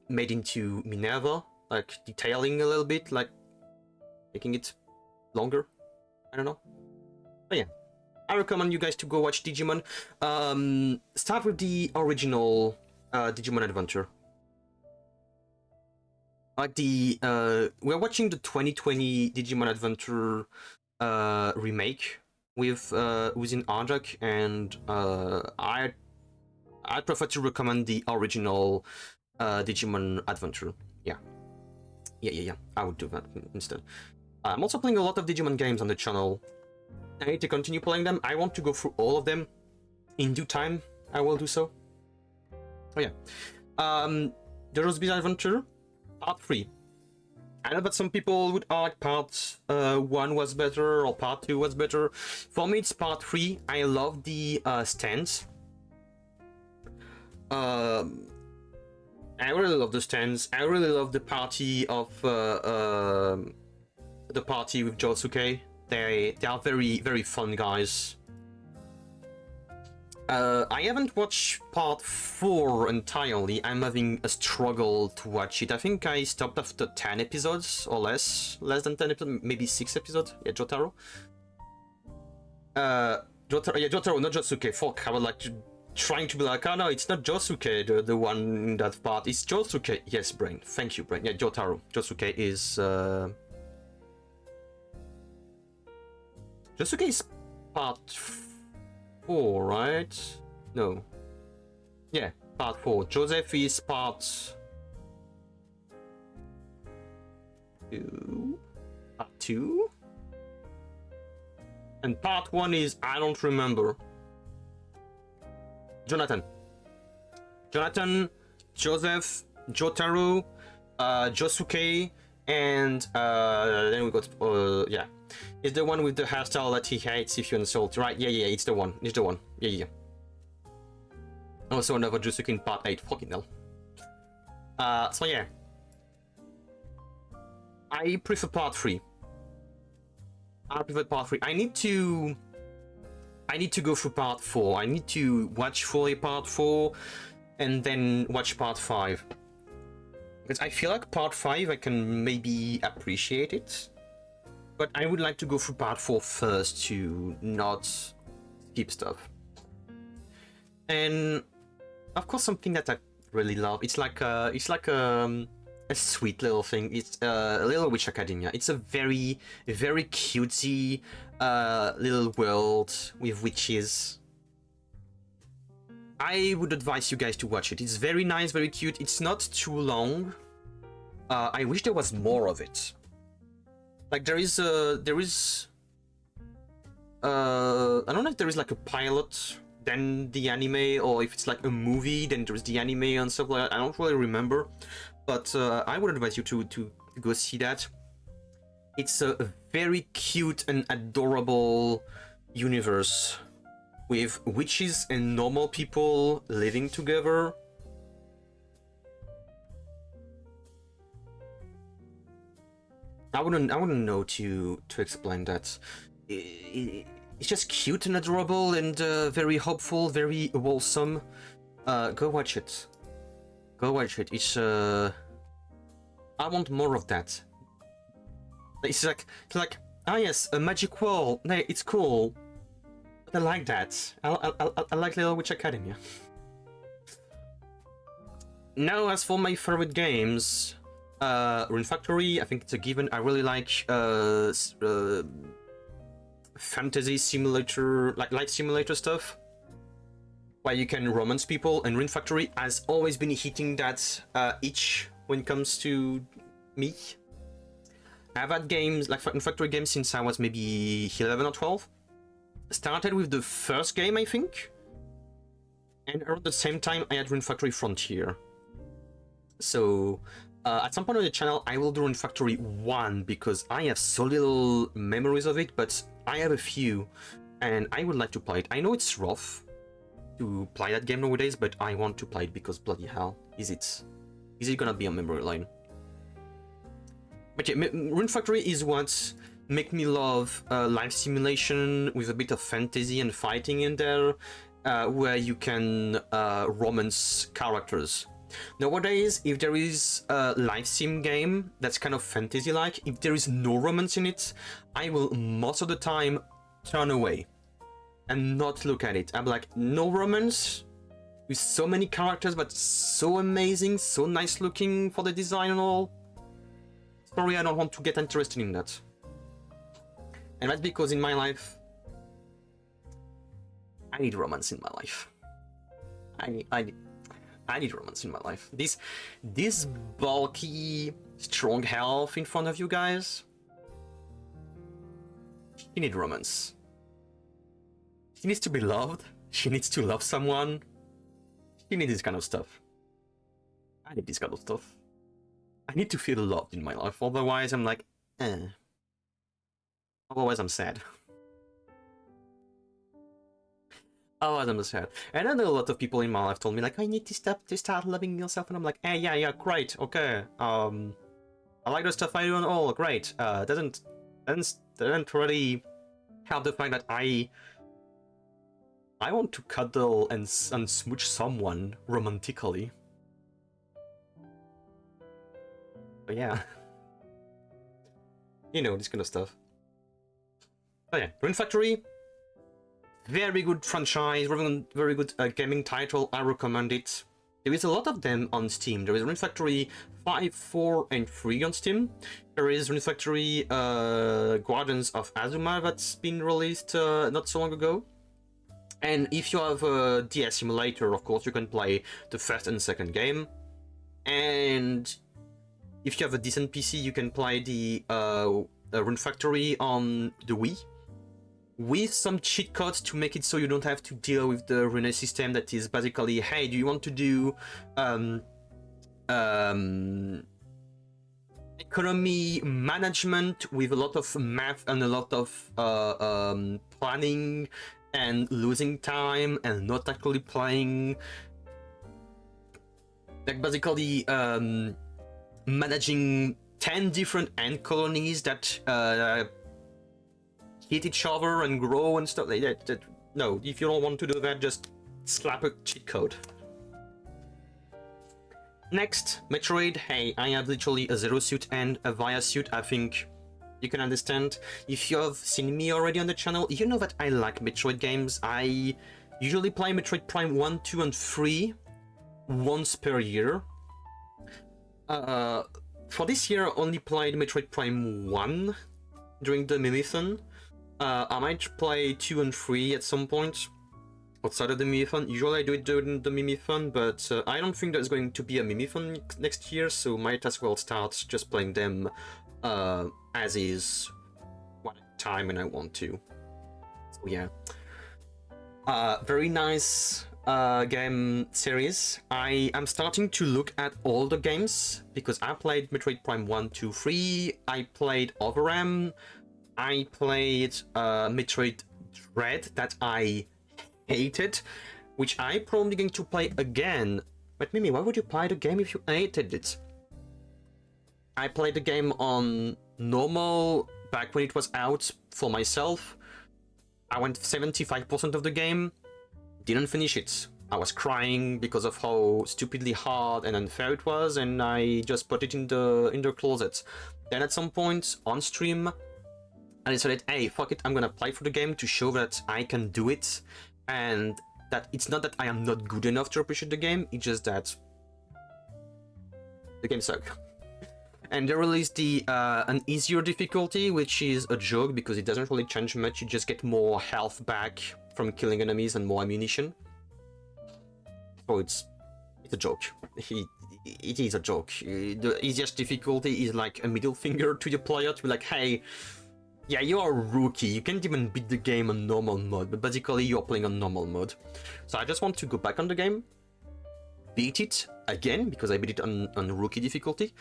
made into Minerva, like detailing a little bit, like making it longer. I don't know. But yeah, I recommend you guys to go watch Digimon. Start with the original Digimon Adventure. Like we're watching the 2020 Digimon Adventure remake with within Arjak, and I prefer to recommend the original Digimon Adventure. Yeah. I would do that instead. I'm also playing a lot of Digimon games on the channel. I need to continue playing them. I want to go through all of them in due time. I will do so. Oh yeah. The Rosebeard Adventure. Part 3. I know that some people would argue part 1 was better or part 2 was better. For me, it's part 3. I love the stands. I really love the stands. I really love the party of with Josuke. They are very, very fun guys. I haven't watched part 4 entirely. I'm having a struggle to watch it. I think I stopped after 10 episodes or less than 10 episodes, maybe 6 episodes. Yeah, Jotaro. Jotaro, not Josuke. Fuck, I was like trying to be like, oh no, it's not Josuke, the one in that part. It's Josuke. Yes, Brain. Thank you, Brain. Yeah, Jotaro. Josuke is Josuke is part 4, right? No. Yeah, part 4. Joseph is part 2. Part 2? And part 1 is I don't remember. Jonathan, Joseph, Jotaro, Josuke, and then we got yeah. It's the one with the hairstyle that he hates if you insult, right? Yeah, it's the one. It's the one. Yeah. Also another Josuke in part 8. Fucking hell. So yeah. I prefer part 3. I need to go through part 4. I need to watch fully part 4 and then watch part 5. Because I feel like part 5 I can maybe appreciate it. But I would like to go through part 4 first to not skip stuff. And of course, something that I really love. It's like a sweet little thing. It's Little Witch Academia. It's a very, very cutesy little world with witches. I would advise you guys to watch it. It's very nice, very cute. It's not too long. I wish there was more of it. Like there is I don't know if there is like a pilot, then the anime, or if it's like a movie, then there's the anime and stuff like that. I don't really remember, but I would advise you to go see that. It's a very cute and adorable universe with witches and normal people living together. I wouldn't know to explain that. It's just cute and adorable and very hopeful, very wholesome. Go watch it. It's I want more of that. It's like ah yes, a magic wall. No, it's cool. I like that. I like Little Witch Academia. Now, as for my favorite games, Rune Factory, I think it's a given. I really like fantasy simulator, like life simulator stuff, where you can romance people, and Rune Factory has always been hitting that itch when it comes to me. I've had games like Rune Factory games since I was maybe 11 or 12. Started with the first game, I think, and around the same time I had Rune Factory Frontier. So at some point on the channel I will do Rune Factory 1 because I have so little memories of it, but I have a few and I would like to play it. I know it's rough to play that game nowadays, but I want to play it because bloody hell, is it gonna be a memory lane? But yeah, Rune Factory is what make me love life simulation with a bit of fantasy and fighting in there, where you can romance characters. Nowadays, if there is a life sim game that's kind of fantasy-like, if there is no romance in it, I will most of the time turn away and not look at it. I'm like, no romance with so many characters, but so amazing, so nice looking for the design and all. Sorry, I don't want to get interested in that. And that's because in my life, I need romance in my life. I need romance in my life. This bulky, strong health in front of you guys, she needs romance. She needs to be loved. She needs to love someone. She needs this kind of stuff. I need this kind of stuff. I need to feel loved in my life. Otherwise, I'm like, eh. Otherwise, I'm sad. Otherwise, I'm sad. And I know a lot of people in my life told me, like, I need to start loving yourself. And I'm like, eh, yeah, great, okay. I like the stuff I do and all, great. Doesn't really help the fact that I want to cuddle and smooch someone romantically. But yeah. You know, this kind of stuff. Oh yeah, Rune Factory. Very good franchise, very good gaming title. I recommend it. There is a lot of them on Steam. There is Rune Factory 5, 4, and 3 on Steam. There is Rune Factory Guardians of Azuma that's been released not so long ago. And if you have a DS emulator, of course, you can play the first and second game. And if you have a decent PC, you can play the Rune Factory on the Wii, with some cheat codes to make it so you don't have to deal with the Rune system that is basically, hey, do you want to do economy management with a lot of math and a lot of planning and losing time and not actually playing, like basically managing 10 different ant colonies that hit each other and grow and stuff like that. No, if you don't want to do that, just slap a cheat code. Next, Metroid. Hey, I have literally a Zero suit and a Via suit. I think you can understand. If you have seen me already on the channel, you know that I like Metroid games. I usually play Metroid Prime 1, 2, and 3 once per year. For this year, I only played Metroid Prime 1 during the Mimithon. I might play 2 and 3 at some point outside of the Mimithon. Usually I do it during the Mimithon, but I don't think there's going to be a Mimithon next year, so might as well start just playing them as is, one time when I want to. So yeah. Very nice game series. I am starting to look at all the games, because I played Metroid Prime 1, 2, 3, I played Overram, I played Metroid Dread that I hated, which I probably going to play again. But Mimi, why would you play the game if you hated it? I played the game on normal back when it was out for myself. I went 75% of the game, didn't finish it. I was crying because of how stupidly hard and unfair it was, and I just put it in the closet. Then at some point on stream, I decided, hey, fuck it, I'm gonna apply for the game to show that I can do it, and that it's not that I am not good enough to appreciate the game, it's just that the game sucks. And they released an easier difficulty, which is a joke because it doesn't really change much. You just get more health back from killing enemies and more ammunition. So it's a joke. It is a joke. The easiest difficulty is like a middle finger to the player to be like, hey, yeah, you're a rookie. You can't even beat the game on normal mode, but basically you're playing on normal mode. So I just want to go back on the game, beat it again because I beat it on rookie difficulty.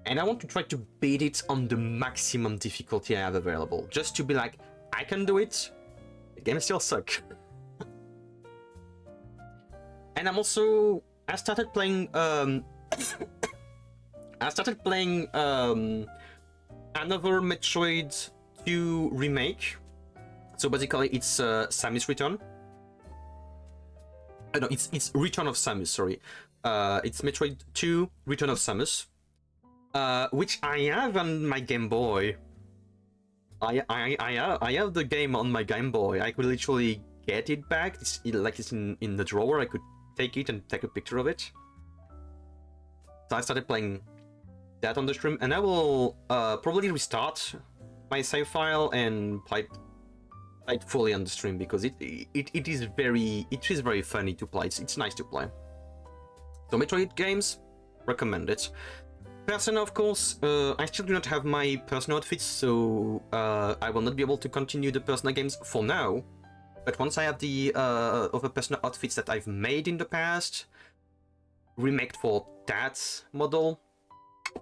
And I want to try to beat it on the maximum difficulty I have available. Just to be like, I can do it. The game still sucks. And I started playing another Metroid 2 remake. So basically it's Samus Return. No, it's Return of Samus, sorry. It's Metroid 2 Return of Samus. Which I have on my Game Boy. I have the game on my Game Boy. I could literally get it back. It's in the drawer. I could take it and take a picture of it. So I started playing that on the stream, and I will probably restart my save file and play it fully on the stream because it is very funny to play. It's nice to play. So Metroid games, recommend it. Persona, of course, I still do not have my Persona outfits, so I will not be able to continue the Persona games for now. But once I have the other Persona outfits that I've made in the past, remaked for that model,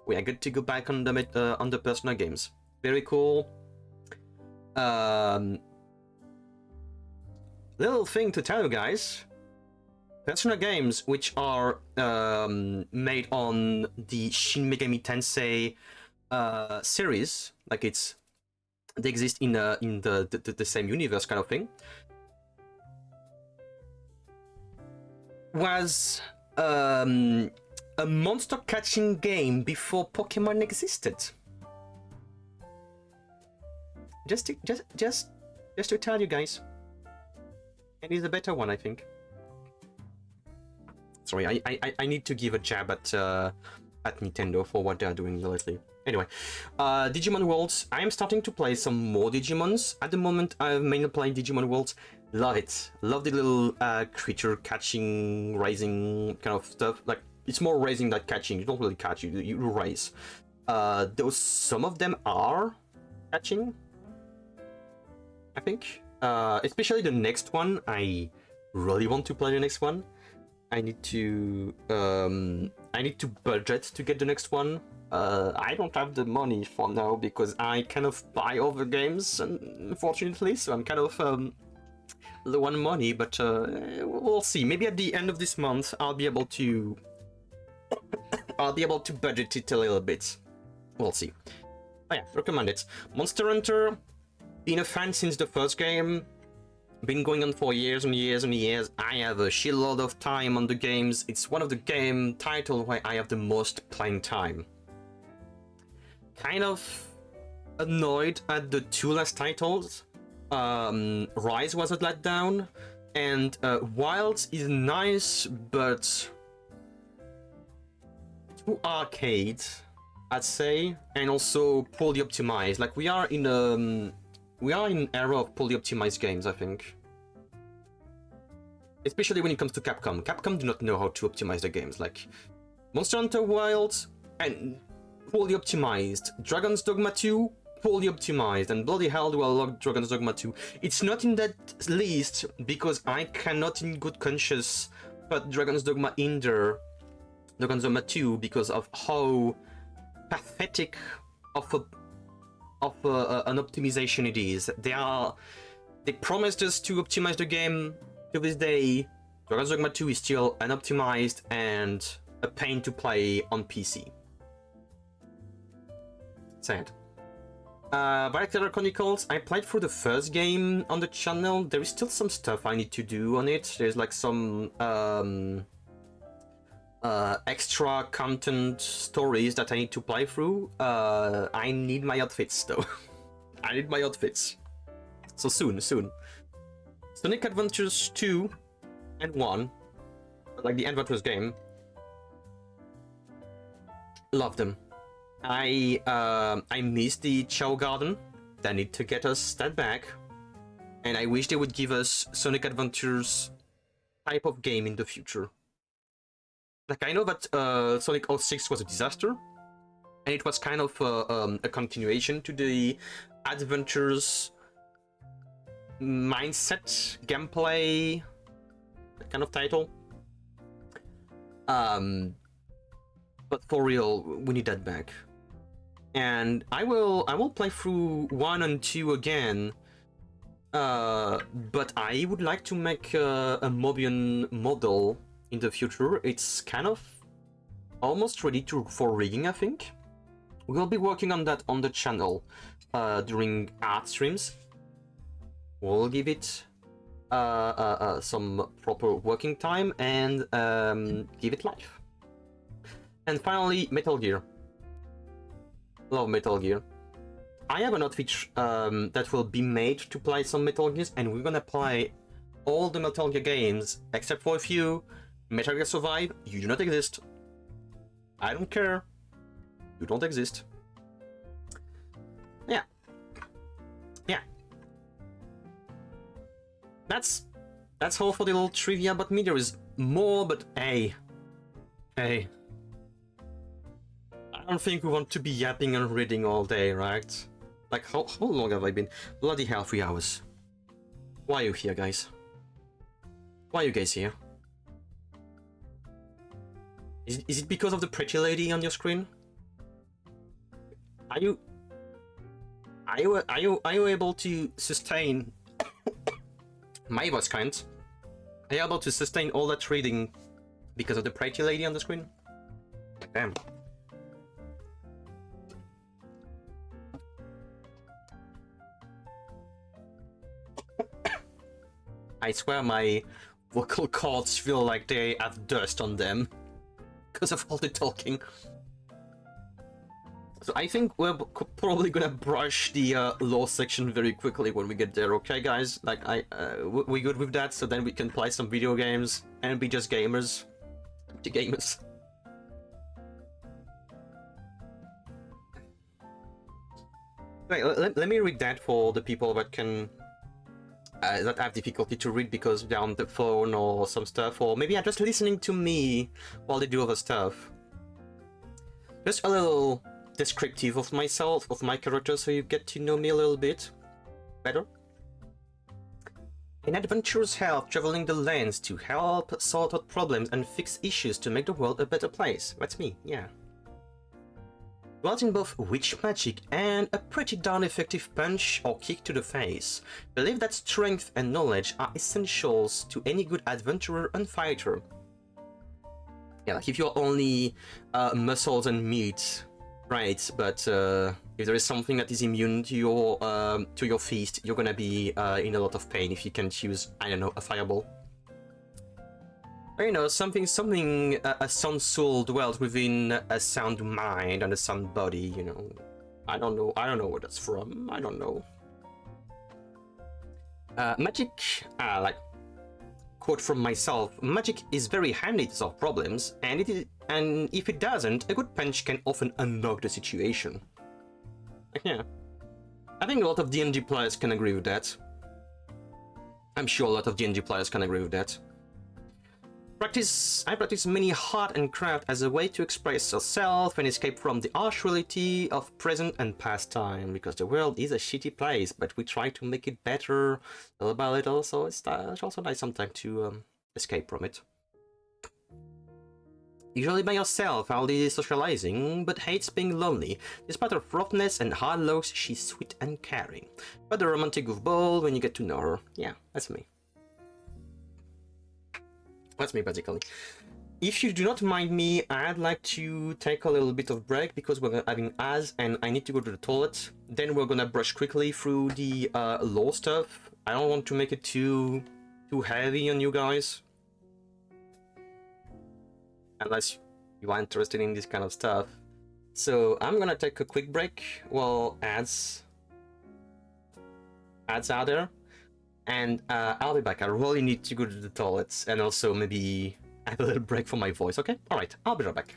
we are good to go back on the Persona games. Very cool. Little thing to tell you guys. Persona games, which are made on the Shin Megami Tensei series, like they exist in the same universe kind of thing, was a monster catching game before Pokemon existed. Just to tell you guys, and it's a better one, I think. Sorry, I need to give a jab at Nintendo for what they're doing lately. Anyway, Digimon Worlds. I am starting to play some more Digimons. At the moment, I'm mainly playing Digimon Worlds. Love it. Love the little creature catching, raising kind of stuff. Like, it's more raising than catching. You don't really catch, you raise. Some of them are catching, I think. Especially the next one. I really want to play the next one. I need to budget to get the next one. I don't have the money for now because I kind of buy other games, unfortunately. So I'm kind of low on money, but we'll see. Maybe at the end of this month, I'll be able to budget it a little bit. We'll see. Oh yeah, recommend it. Monster Hunter. Been a fan since the first game. Been going on for years and years and years. I have a shitload of time on the games. It's one of the game titles where I have the most playing time. Kind of annoyed at the two last titles. Rise was a letdown, and Wilds is nice, but too arcade, I'd say, and also poorly optimized. Like we are in an era of poorly optimized games, I think. Especially when it comes to Capcom. Capcom do not know how to optimize their games. Like Monster Hunter Wilds and poorly optimized. Dragon's Dogma 2, poorly optimized. And bloody hell do I love Dragon's Dogma 2. It's not in that list because I cannot in good conscience put Dragon's Dogma in there. Dragon's Dogma 2 because of how pathetic of an optimization it is. They promised us to optimize the game. To this day, Dragon's Dogma 2 is still unoptimized and a pain to play on PC. Sad. Valkyria Chronicles, I played through the first game on the channel. There is still some stuff I need to do on it. There's like some extra content stories that I need to play through. I need my outfits though. I need my outfits. So soon. Sonic Adventures 2 and 1, like the Adventures game. Love them. I miss the Chow Garden. They need to get us that back. And I wish they would give us Sonic Adventures type of game in the future. Like, I know that Sonic 06 was a disaster, and it was kind of a continuation to the Adventures mindset, gameplay, that kind of title. But for real, we need that back. And I will play through 1 and 2 again. But I would like to make a Mobian model in the future. It's kind of almost ready for rigging, I think. We'll be working on that on the channel during art streams. We'll give it some proper working time and give it life. And finally, Metal Gear. Love Metal Gear. I have an outfit that will be made to play some Metal Gears, and we're gonna play all the Metal Gear games except for a few. Metal Gear Survive, you do not exist. I don't care. You don't exist. Yeah. That's all for the little trivia about me. There is more, but hey. I don't think we want to be yapping and reading all day, right? Like, how long have I been? Bloody hell, 3 hours. Why are you here, guys? Why are you guys here? Is it because of the pretty lady on your screen? Are you able to sustain my voice can't? Are you able to sustain all that reading because of the pretty lady on the screen? Damn. I swear my vocal cords feel like they have dust on them because of all the talking. So I think we're probably gonna brush the law section very quickly when we get there, okay guys? Like, we good with that, so then we can play some video games and be just gamers. The gamers. Wait, let me read that for the people that can... that have difficulty to read because they're on the phone or some stuff, or maybe are just listening to me while they do other stuff. Just a little descriptive of myself, of my character, so you get to know me a little bit better. An adventurous help traveling the lands to help sort out problems and fix issues to make the world a better place. That's me, yeah. Dwelt in both witch magic and a pretty darn effective punch or kick to the face. Believe that strength and knowledge are essentials to any good adventurer and fighter. Yeah, like if you're only muscles and meat, right? But if there is something that is immune to your feast, you're gonna be in a lot of pain if you can choose, I don't know, a fireball. Or, you know, something a sound soul dwells within a sound mind and a sound body, you know. I don't know where that's from. I don't know. Magic, like, quote from myself, magic is very handy to solve problems, and if it doesn't, a good punch can often unlock the situation. Yeah. I think a lot of D&D players can agree with that. I'm sure a lot of D&D players can agree with that. I practice many art and craft as a way to express yourself and escape from the harsh reality of present and past time, because the world is a shitty place, but we try to make it better little by little, so it's also nice sometimes to escape from it. Usually by yourself, Aldi is socializing, but hates being lonely. Despite her roughness and hard looks, she's sweet and caring. But a romantic goofball when you get to know her. Yeah, that's me. That's me, basically. If you do not mind me, I'd like to take a little bit of break because we're having ads and I need to go to the toilet. Then we're gonna brush quickly through the law stuff. I don't want to make it too heavy on you guys. Unless you are interested in this kind of stuff. So I'm gonna take a quick break while ads ads out there. And I'll be back. I really need to go to the toilets and also maybe have a little break for my voice, okay? Alright, I'll be right back.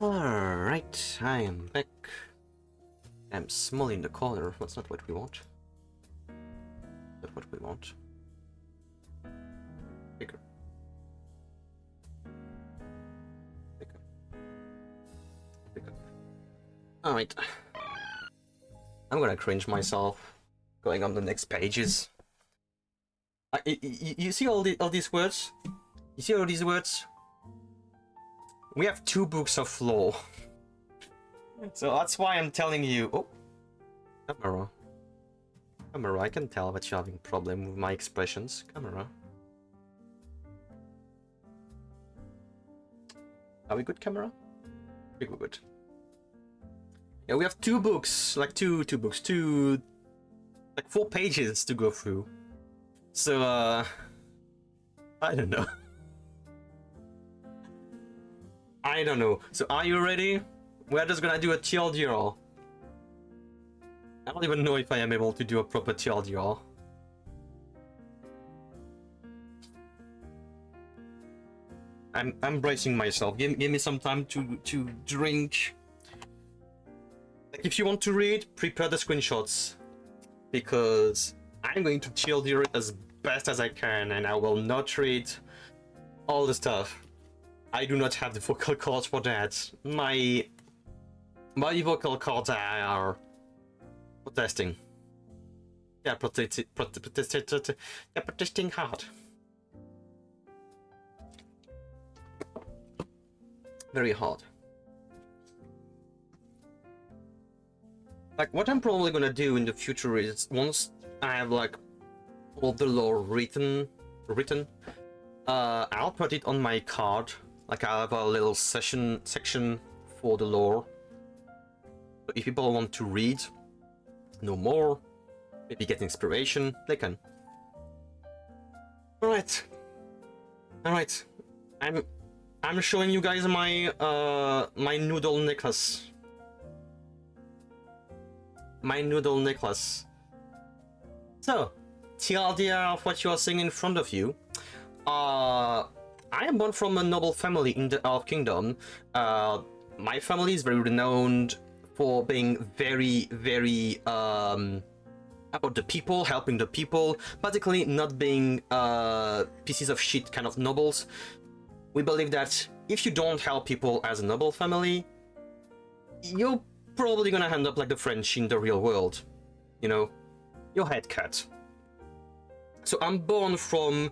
Alright, I am back. I'm small in the corner. That's not what we want. Not what we want. Bigger. Bigger. Bigger. Alright. I'm gonna cringe myself going on the next pages. You see all these words? You see all these words? We have 2 books of law. So that's why I'm telling you. Oh, camera. Camera, I can tell that you're having a problem with my expressions. Camera. Are we good, camera? I think we're good. Yeah, we have 2 books, like two books, like 4 pages to go through. So, I don't know. I don't know. So, are you ready? We're just gonna do a TLDR. I don't even know if I am able to do a proper TLDR. I'm bracing myself. Give me some time to drink. Like, if you want to read, prepare the screenshots, because I'm going to TLDR it as best as I can, and I will not read all the stuff. I do not have the vocal cords for that. My vocal cords are protesting. They're protesting hard. Very hard. Like, what I'm probably gonna do in the future is, once I have like all the lore written, I'll put it on my card. Like, I'll have a little section for the lore. So if people want to read, know more, maybe get inspiration, they can. Alright. Alright. I'm showing you guys my my noodle necklace. My noodle necklace. So, the idea of what you are seeing in front of you. I am born from a noble family in the Elf Kingdom. My family is very renowned for being very, very about the people, helping the people, particularly not being pieces of shit kind of nobles. We believe that if you don't help people as a noble family, you're probably gonna end up like the French in the real world. You know, your head cut. So I'm born from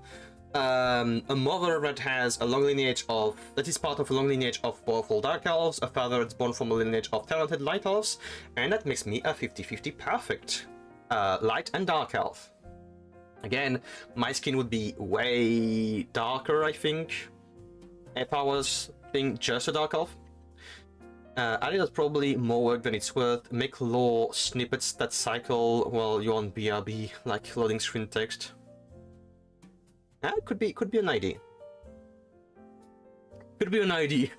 a mother that has a long lineage of, that is part of a long lineage of powerful dark elves, a father that's born from a lineage of talented light elves, and that makes me a 50-50 perfect light and dark elf. Again, my skin would be way darker, I think, if I was being just a dark elf. I think that's probably more work than it's worth. Make lore snippets that cycle while you're on BRB, like loading screen text. That could be an idea. Could be an idea.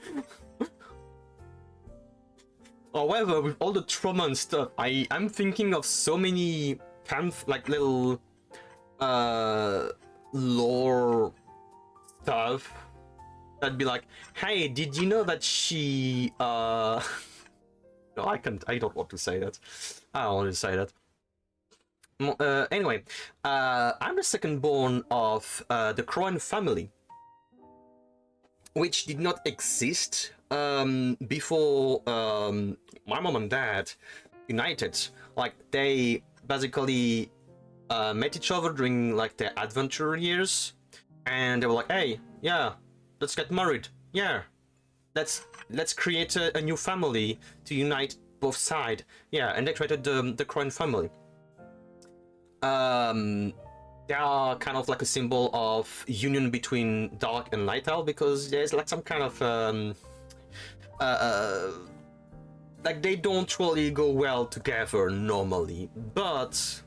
However, with all the trauma and stuff, I'm thinking of so many like little lore stuff that'd be like, hey, did you know that she no, I don't want to say that. I don't want to say that. Anyway, I'm the second born of the Crown family, which did not exist before my mom and dad united. Like, they basically met each other during like their adventure years, and they were like, hey, yeah, let's get married. Yeah, let's create a new family to unite both sides. Yeah, and they created the Crown family. They are kind of like a symbol of union between dark and light elf, because there's like some kind of like, they don't really go well together normally, but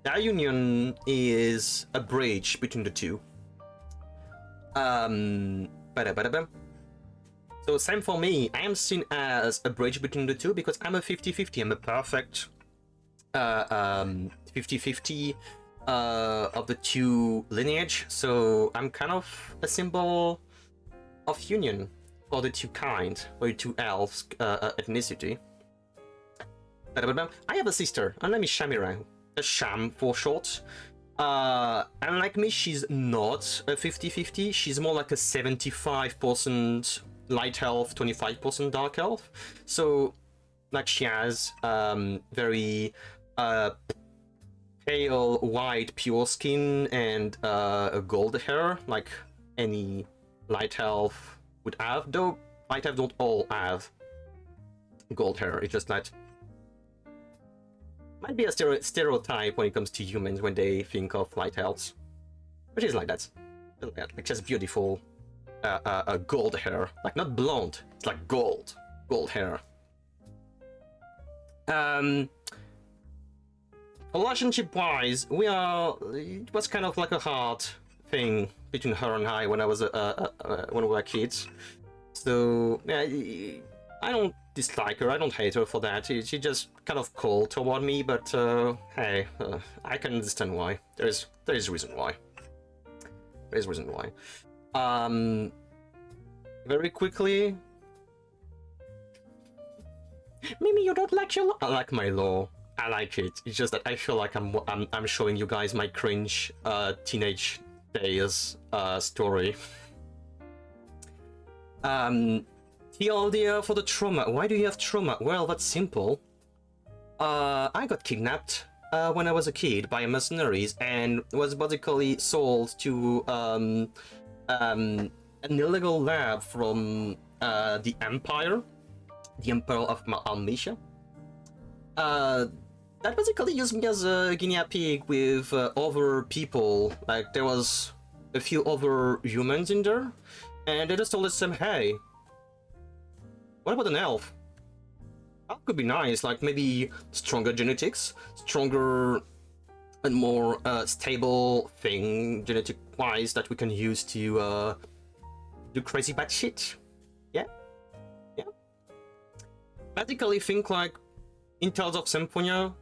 their union is a bridge between the two. So same for me, I am seen as a bridge between the two because I'm a 50-50, I'm a perfect 50-50 of the two lineage, so I'm kind of a symbol of union for the two kind, or the two elves ethnicity. I have a sister, her name is Shamira, a Sham for short. Unlike me, she's not a 50-50, she's more like a 75% light elf, 25% dark elf. So, like, she has very pale white pure skin and a gold hair, like any light elf would have, though light elves don't all have gold hair. It's just that might be a stereotype when it comes to humans when they think of light elves, which is like that, like just beautiful gold hair, like not blonde, it's like gold hair. Relationship wise, it was kind of like a hard thing between her and I when I was when we were kids. So yeah, I don't dislike her, I don't hate her for that. She just kind of cold toward me, but hey, I can understand why. There is reason why. There is reason why. Very quickly, Mimi, you don't like your law? I like my law. I like it. It's just that I feel like I'm showing you guys my cringe teenage days story. The idea for the trauma. Why do you have trauma? Well, that's simple. I got kidnapped when I was a kid by mercenaries and was basically sold to an illegal lab from the Empire of Almetia. that basically used me as a guinea pig with other people. Like, there was a few other humans in there, and they just told us, hey, what about an elf? That could be nice, like maybe stronger genetics, stronger and more stable thing genetic-wise that we can use to do crazy bad shit. Yeah, yeah. Basically, think like in Tales of Symphonia,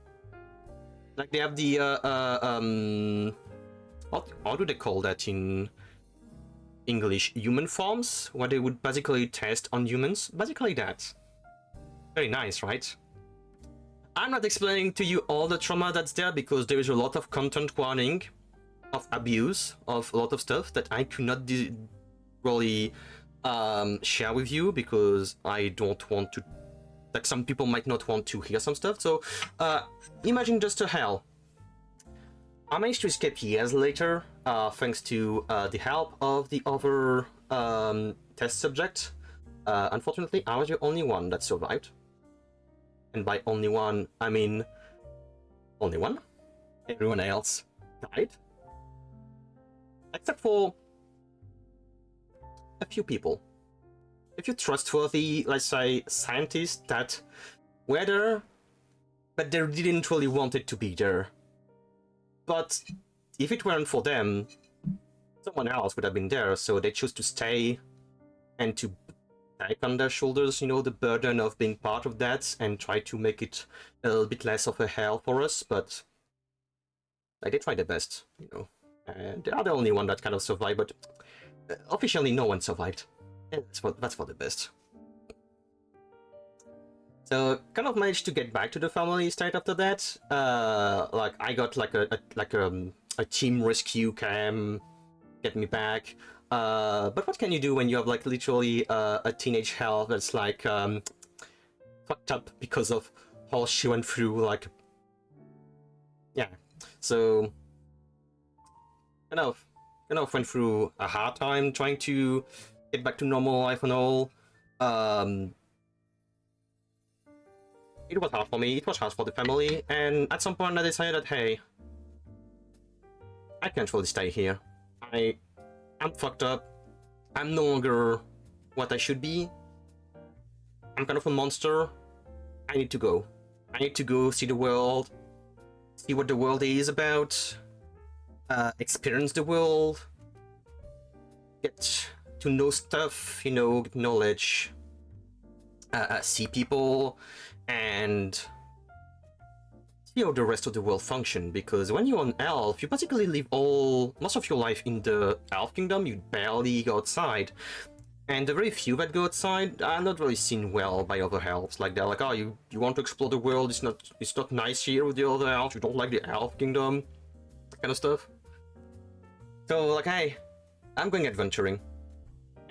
like they have the how do they call that in English? Human forms, where they would basically test on humans. Basically that. Very nice, right? I'm not explaining to you all the trauma that's there because there is a lot of content warning, of abuse, of a lot of stuff that I could not really share with you because I don't want to. Like, some people might not want to hear some stuff. So imagine just a hell. I managed to escape years later, thanks to the help of the other test subject. Unfortunately, I was the only one that survived. And by only one, I mean only one. Everyone else died. Except for a few people. A few trustworthy, let's say, scientists that were there, but they didn't really want it to be there. But if it weren't for them, someone else would have been there, so they chose to stay and to take on their shoulders, you know, the burden of being part of that and try to make it a little bit less of a hell for us, but they did try their best, you know. And they are the only one that kind of survived, but officially no one survived. And that's for the best. So kind of managed to get back to the family straight after that. Like I got like a team rescue cam, get me back. But what can you do when you have like literally a teenage hell that's like fucked up because of all she went through? Like, yeah. So kind of went through a hard time trying to get back to normal life and all. It was hard for me, it was hard for the family, and at some point I decided that, hey, I can't really stay here. I'm fucked up. I'm no longer what I should be. I'm kind of a monster. I need to go. I need to go see the world, see what the world is about, experience the world, get to know stuff, you know, get knowledge, see people, and see how the rest of the world function. Because when you're an elf, you basically live most of your life in the elf kingdom. You barely go outside, and the very few that go outside are not really seen well by other elves. Like, they're like, oh, you want to explore the world, it's not nice here with the other elves, you don't like the elf kingdom, that kind of stuff. So like, hey, I'm going adventuring.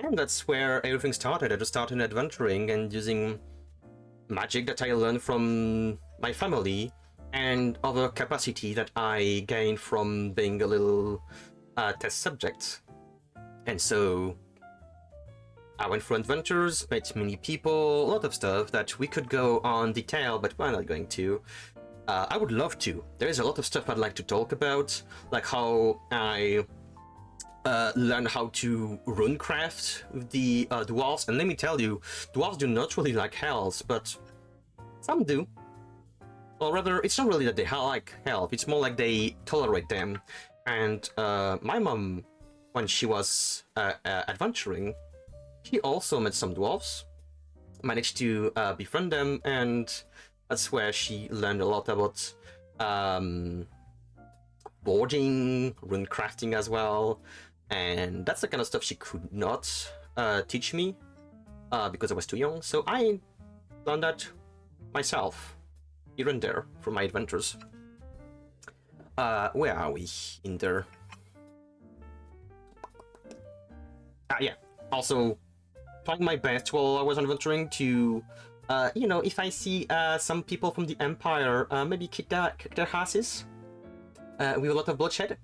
And that's where everything started. I just started adventuring and using magic that I learned from my family and other capacity that I gained from being a little test subject. And so I went for adventures, met many people, a lot of stuff that we could go on detail, but we're not going to. I would love to. There is a lot of stuff I'd like to talk about, like how I learn how to runecraft with the dwarves. And let me tell you, dwarves do not really like hells, but some do. Or rather, it's not really that they like hell, it's more like they tolerate them. And my mom, when she was adventuring, she also met some dwarves, managed to befriend them, and that's where she learned a lot about boarding, runecrafting as well. And that's the kind of stuff she could not teach me because I was too young. So I learned that myself, here and there, from my adventures. Where are we in there? Yeah, also trying my best while I was adventuring to, you know, if I see some people from the Empire, maybe kick their asses with a lot of bloodshed,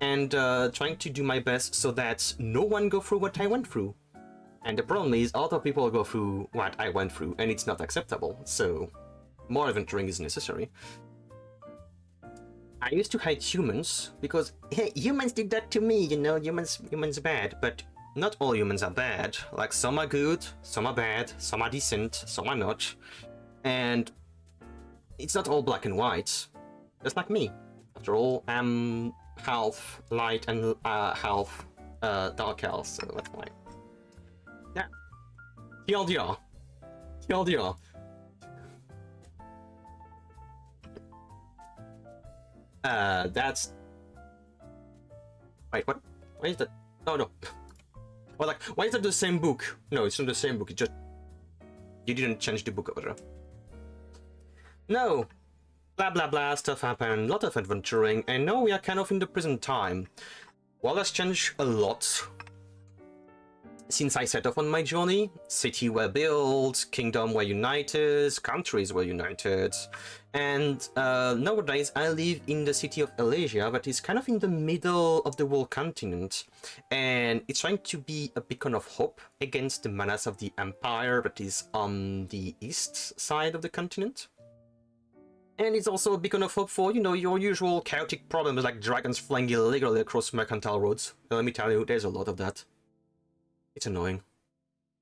and trying to do my best so that no one go through what I went through. And the problem is, other people go through what I went through, and it's not acceptable. So more adventuring is necessary. I used to hate humans because, hey, humans did that to me, you know, humans are bad, but not all humans are bad. Like, some are good, some are bad, some are decent, some are not. And it's not all black and white. Just like me. After all, I'm half light and half dark elf, so that's why. Yeah. TLDR. TLDR. That's... Wait, what? Why is that? Oh, no. Well, like, why is that the same book? No, it's not the same book, it just... You didn't change the book order. No! Blah blah blah, stuff happened, lot of adventuring, and now we are kind of in the present time. Well, that's changed a lot since I set off on my journey. Cities were built, kingdoms were united, countries were united, and nowadays I live in the city of Elysia, that is kind of in the middle of the world continent, and it's trying to be a beacon of hope against the menace of the Empire that is on the east side of the continent. And it's also a beacon of hope for, you know, your usual chaotic problems like dragons flying illegally across mercantile roads. Let me tell you, there's a lot of that. It's annoying.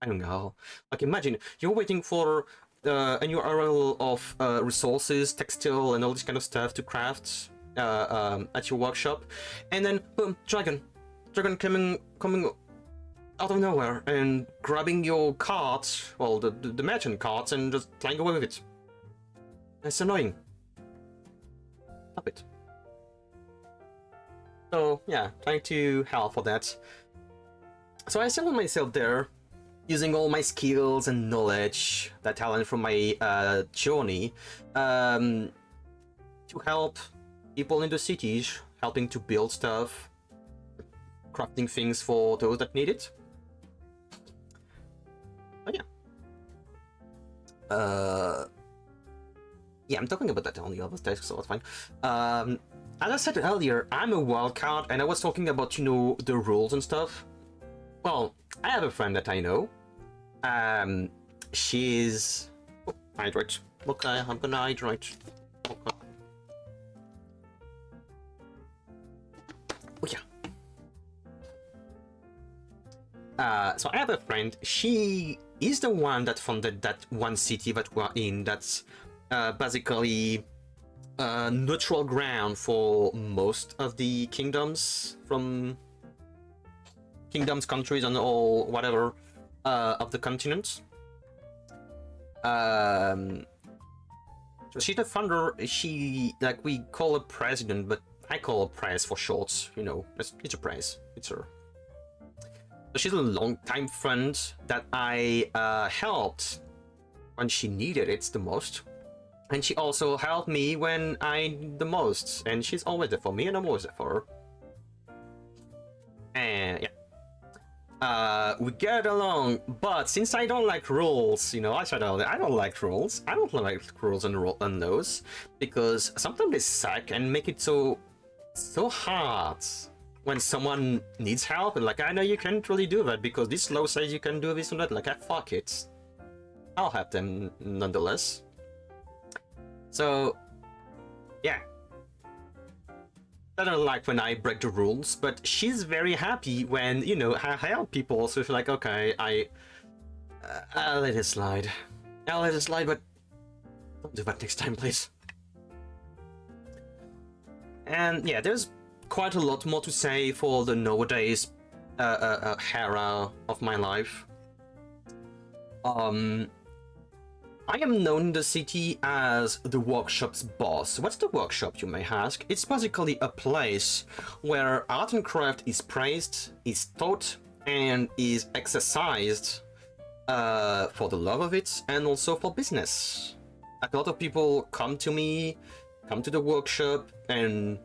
I don't know. Like, imagine, you're waiting for a new URL of resources, textile, and all this kind of stuff to craft at your workshop, and then, boom, dragon coming out of nowhere and grabbing your cart, well, the merchant cart, and just flying away with it. It's annoying. Stop it. So yeah, trying to help for that. So I settled myself there, using all my skills and knowledge that I learned from my journey to help people in the cities, helping to build stuff, crafting things for those that need it. Oh yeah. Yeah, I'm talking about that on the other desk, so that's fine. As I said earlier, I'm a wildcard, and I was talking about, you know, the rules and stuff. Well, I have a friend that I know. She's... Oh, hydrate. Okay, I'm gonna hydrate. Okay. Oh, yeah. So I have a friend. She is the one that funded that one city that we're in, that's basically neutral ground for most of the kingdoms, from kingdoms, countries, and all whatever of the continent. So she's the founder. She, like, we call her president, but I call her press for short. You know, it's a press. It's her. So she's a long-time friend that I helped when she needed it the most. And she also helped me when I need the most, and she's always there for me, and I'm always there for her. And yeah, we get along. But since I don't like rules, you know, I said earlier, I don't like rules. I don't like rules and those, because sometimes they suck and make it so hard when someone needs help. And like, I know you can't really do that because this law says you can do this and that. Like, fuck it, I'll help them nonetheless. So, yeah. I don't like when I break the rules, but she's very happy when, you know, I help people. So she's like, okay, I'll let it slide. I'll let it slide, but don't do that next time, please. And yeah, there's quite a lot more to say for the nowadays era of my life. I am known in the city as the workshop's boss. What's the workshop, you may ask? It's basically a place where art and craft is praised, is taught, and is exercised for the love of it, and also for business. Like, a lot of people come to me, come to the workshop, and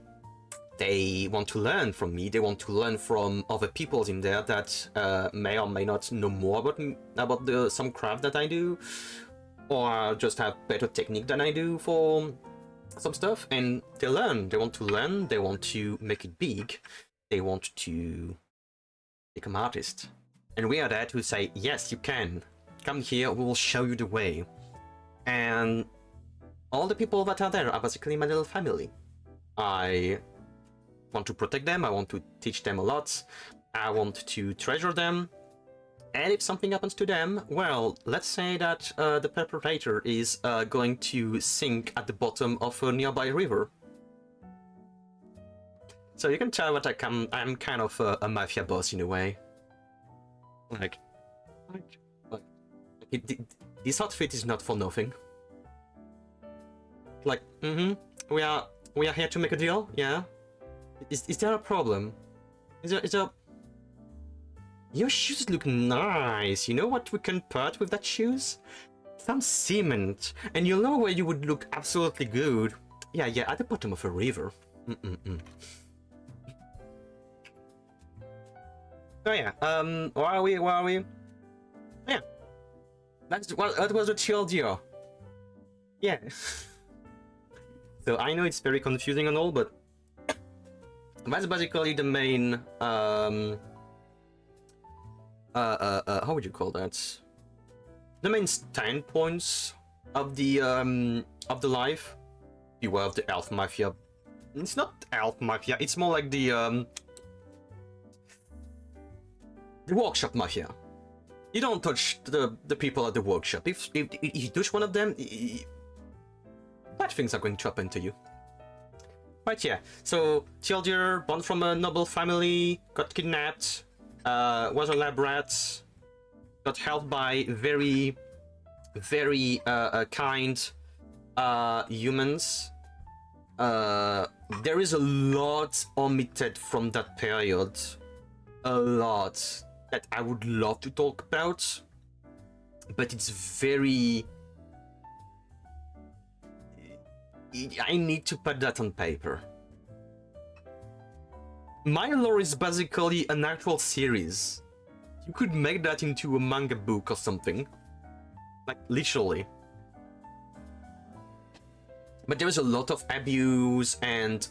they want to learn from me. They want to learn from other people in there that may or may not know more about some craft that I do, or just have better technique than I do for some stuff, and they learn. They want to learn, they want to make it big, they want to become artists. And we are there to say, yes, you can. Come here, we will show you the way. And all the people that are there are basically my little family. I want to protect them, I want to teach them a lot, I want to treasure them, and if something happens to them, well, let's say that the perpetrator is going to sink at the bottom of a nearby river. So you can tell that I'm kind of a mafia boss in a way. Like this outfit is not for nothing. Like, we are here to make a deal, yeah? Is there a problem? Is there... Your shoes look nice. You know what we can put with that shoes? Some cement. And you'll know where you would look absolutely good. Yeah, at the bottom of a river. Oh yeah, where are we? Yeah. That was a chill deal. Yeah. So I know it's very confusing and all, but that's basically the main how would you call that? The main standpoints of the life. Beware of the elf mafia. It's not elf mafia, it's more like the workshop mafia. You don't touch the people at the workshop. If you touch one of them, bad things are going to happen to you. But yeah, so Tildir, born from a noble family, got kidnapped, was a lab rat, got helped by very kind humans. There is a lot omitted from that period. A lot that I would love to talk about, but it's very... I need to put that on paper. My lore is basically an actual series. You could make that into a manga book or something. Like, literally. But there is a lot of abuse and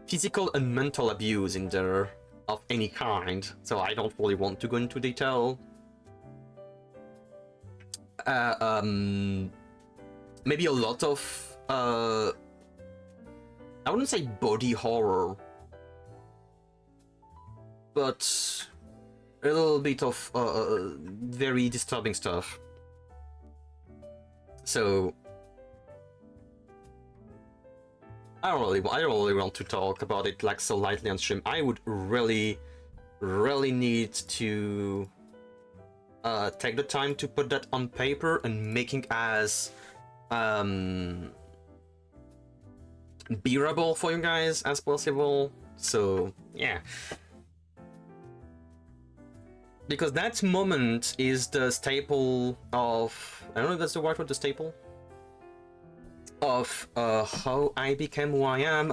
physical and mental abuse in there of any kind, so I don't really want to go into detail. Maybe a lot of I wouldn't say body horror, but a little bit of very disturbing stuff. So I don't really want to talk about it like so lightly on stream. I would really need to take the time to put that on paper and making as bearable for you guys as possible. So yeah, because that moment is the staple of, I don't know if that's the word for the staple of how I became who I am,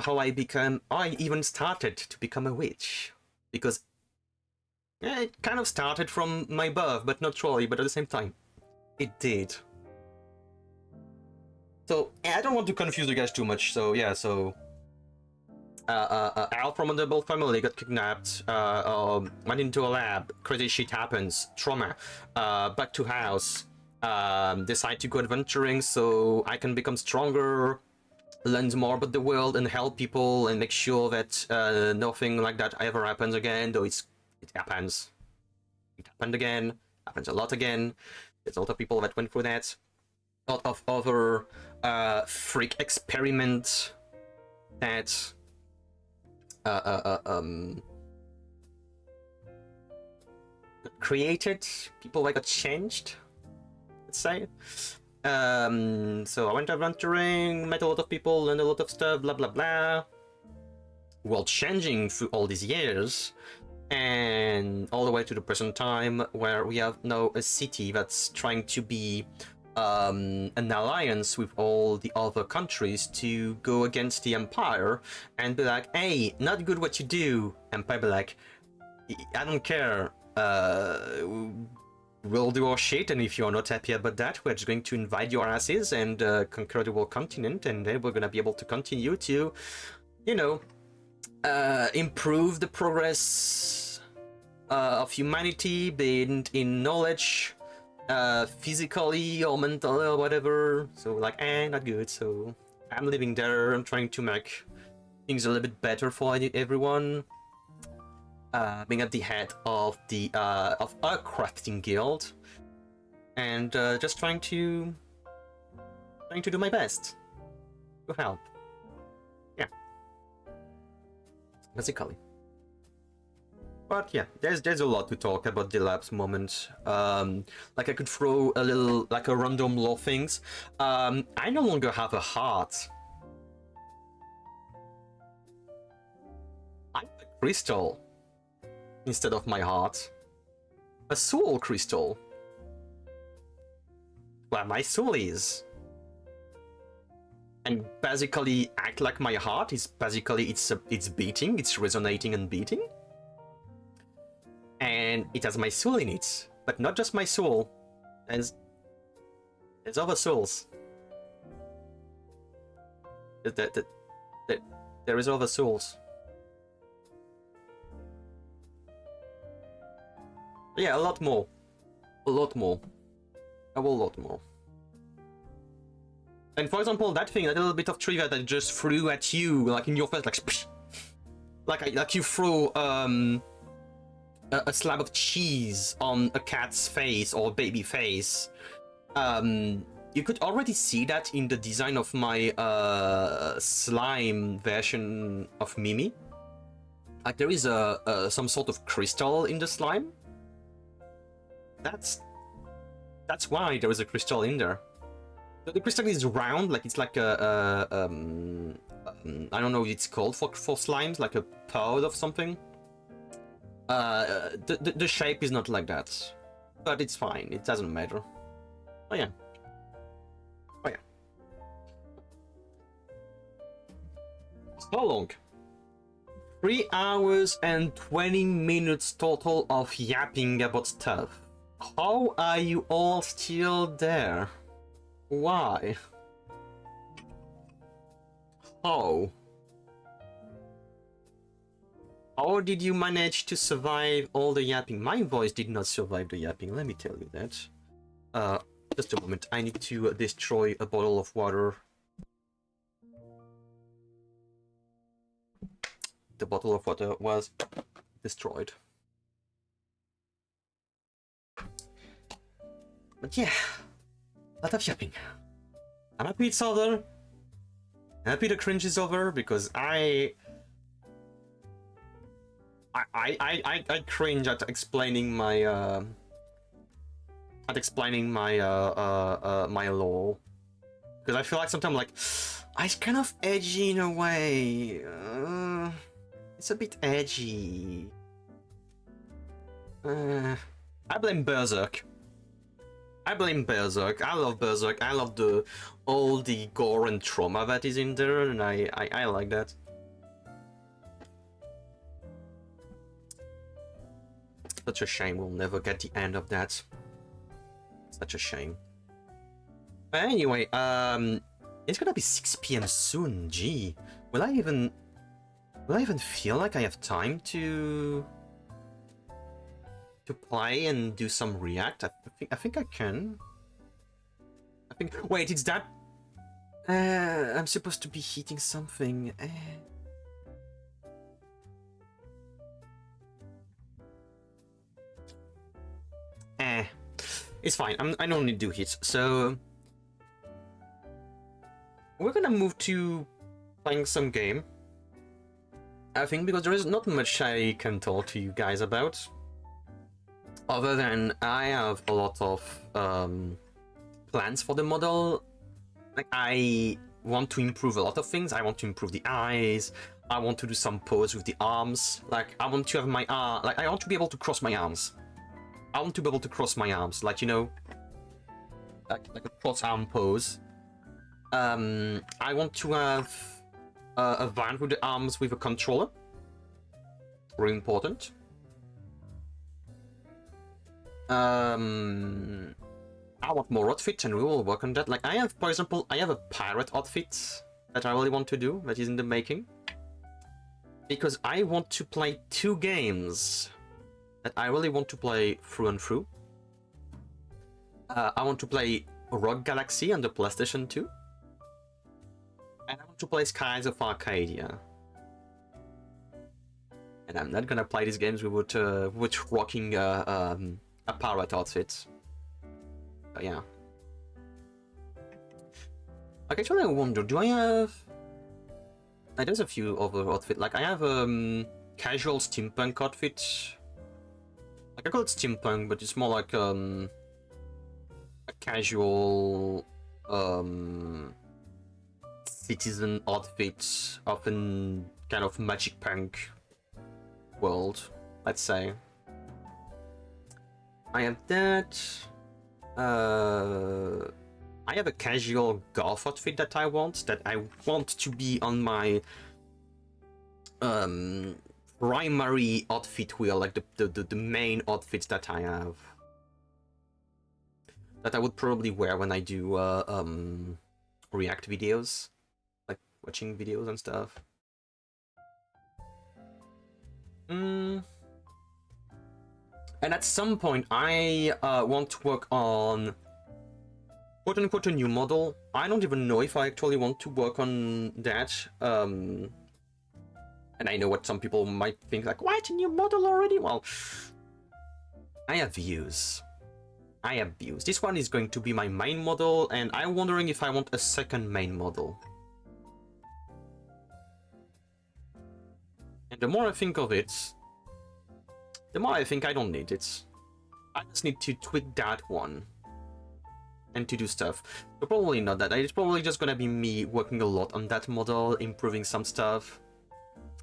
I even started to become a witch, because yeah, it kind of started from my birth, but not really, but at the same time it did. So I don't want to confuse you guys too much. So yeah, so Al from a noble family got kidnapped, went into a lab, crazy shit happens, trauma, back to house, decide to go adventuring so I can become stronger, learn more about the world and help people and make sure that nothing like that ever happens again, though it happens. It happened again, happens a lot again. There's a lot of people that went through that. A lot of other freak experiments that created, people like got changed, let's say. So I went adventuring, met a lot of people, learned a lot of stuff, blah blah blah. World changing through all these years, and all the way to the present time where we have now a city that's trying to be an alliance with all the other countries to go against the Empire and be like, hey, not good what you do. Empire be like, I don't care, we'll do our shit, and if you're not happy about that, we're just going to invade your asses and conquer the whole continent, and then we're gonna be able to continue to, you know, improve the progress of humanity, be it in knowledge, physically or mentally or whatever. So like, not good. So I'm living there. I'm trying to make things a little bit better for everyone. Being at the head of the of a crafting guild, and just trying to do my best to help. Yeah, basically. But yeah, there's a lot to talk about the labs moment. Like I could throw a little like a random law things. I no longer have a heart. I have a crystal instead of my heart. A soul crystal. Where my soul is. And basically act like my heart is basically it's beating, it's resonating and beating. And it has my soul in it, but not just my soul. There's other souls. There is other souls. Yeah, a lot more. A lot more. A whole lot more. And for example, that thing, that little bit of trivia that just flew at you, like in your face, like you throw a slab of cheese on a cat's face or a baby face. You could already see that in the design of my slime version of Mimi. Like there is some sort of crystal in the slime. That's why there is a crystal in there. The crystal is round, like it's like a I don't know what it's called for slimes, like a pod of something. The shape is not like that, but it's fine. It doesn't matter. Oh yeah. Oh yeah. So long. 3 hours and 20 minutes total of yapping about stuff. How are you all still there? Why? How? How did you manage to survive all the yapping? My voice did not survive the yapping, let me tell you that. Just a moment, I need to destroy a bottle of water. The bottle of water was destroyed. But yeah, a lot of yapping. I'm happy it's over. I'm happy the cringe is over because I cringe at explaining my my lore, because I feel like sometimes like it's kind of edgy in a way. It's a bit edgy. I blame Berserk. I blame Berserk. I love Berserk. I love all the gore and trauma that is in there, and I like that. Such a shame we'll never get the end of that. Such a shame. But anyway, it's gonna be 6 PM soon. Gee, will I even feel like I have time to play and do some react? I think I can. I think. Wait, it's that. I'm supposed to be hitting something. It's fine. I don't need to do hits. So we're gonna move to playing some game. I think because there is not much I can talk to you guys about. Other than I have a lot of plans for the model. Like I want to improve a lot of things. I want to improve the eyes. I want to do some pose with the arms. Like I want to have my like I want to be able to cross my arms. I want to be able to cross my arms, like, you know, like a cross arm pose. I want to have a van with the arms with a controller. Really important. I want more outfits, and we will work on that. Like I have, for example, I have a pirate outfit that I really want to do, that is in the making. Because I want to play 2 games that I really want to play through and through. I want to play Rogue Galaxy on the PlayStation 2. And I want to play Skies of Arcadia. And I'm not gonna play these games with rocking a pirate outfit. But yeah. Like, actually, I wonder, do I have... there's a few other outfits. Like, I have casual steampunk outfit. Like, I call it steampunk, but it's more like a casual citizen outfit of an kind of magic punk world, let's say. I have that. I have a casual golf outfit that I want to be on my primary outfit wheel, like the main outfits that I have. That I would probably wear when I do react videos, like watching videos and stuff. And at some point, I want to work on quote-unquote a new model. I don't even know if I actually want to work on that. And I know what some people might think, like, what, a new model already? Well, I have views. This one is going to be my main model, and I'm wondering if I want a second main model. And the more I think of it, the more I think I don't need it. I just need to tweak that one and to do stuff. So probably not that. It's probably just gonna be me working a lot on that model, improving some stuff,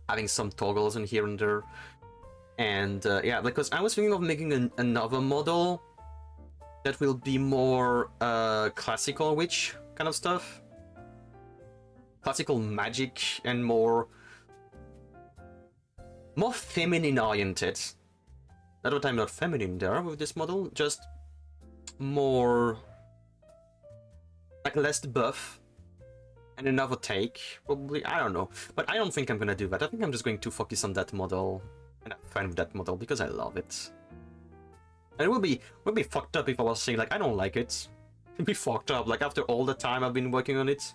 having some toggles in here and there. And yeah, because I was thinking of making another model that will be more classical witch kind of stuff. Classical magic and more feminine oriented. Not that I'm not feminine there with this model, just more like less buff and another take, probably. I don't know, but I don't think I'm gonna do that. I think I'm just going to focus on that model and I'm fine with that model because I love it. And it would be fucked up if I was saying like I don't like it. It'd be fucked up, like after all the time I've been working on it.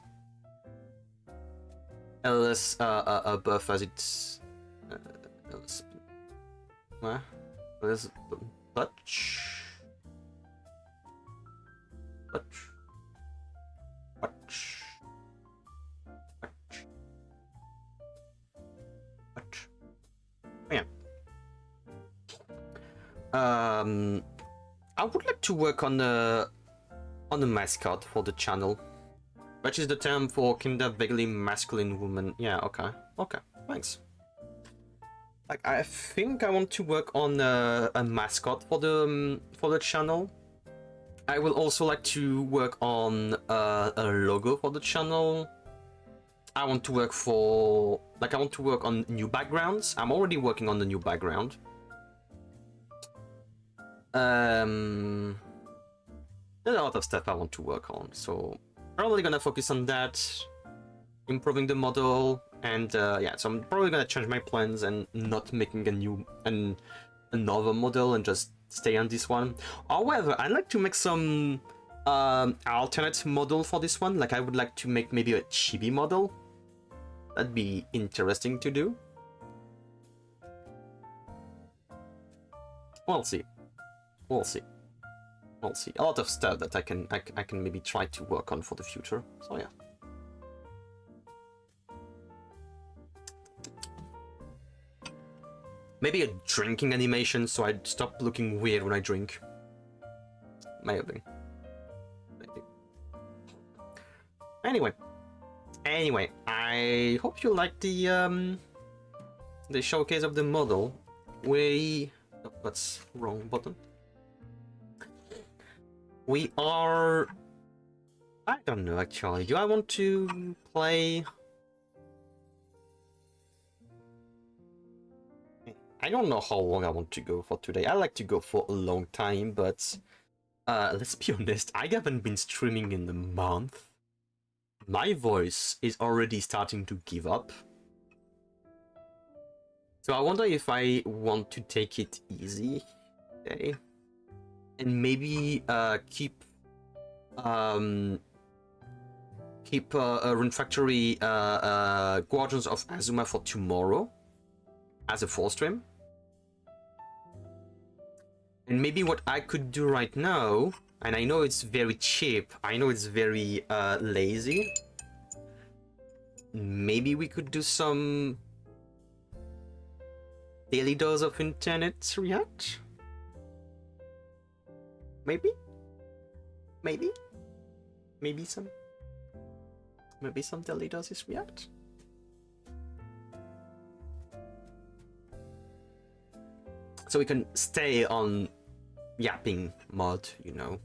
Less buff as it's less touch. Yeah. I would like to work on the mascot for the channel, which is the term for kinda vaguely masculine woman. Yeah, okay, thanks. Like, I think I want to work on a mascot for the channel. I will also like to work on a logo for the channel. I want to work on new backgrounds. I'm already working on the new background. There's a lot of stuff I want to work on, so probably gonna focus on that, improving the model, and yeah, so I'm probably gonna change my plans and not making another model and just stay on this one. However, I'd like to make some alternate model for this one. Like, I would like to make maybe a chibi model. That'd be interesting to do. We'll see. A lot of stuff that I can maybe try to work on for the future. So yeah. Maybe a drinking animation so I'd stop looking weird when I drink. Maybe. Anyway, I hope you liked the showcase of the model. Oh, that's wrong button. We are... I don't know, actually. Do I want to play... I don't know how long I want to go for today. I like to go for a long time, but... let's be honest, I haven't been streaming in a month. My voice is already starting to give up. So I wonder if I want to take it easy today. and maybe keep Rune Factory Guardians of Azuma for tomorrow as a full stream. And maybe what I could do right now, and I know it's very cheap, I know it's very lazy, maybe we could do some daily dose of internet react? Maybe some daily doses react. So we can stay on yapping mod, you know.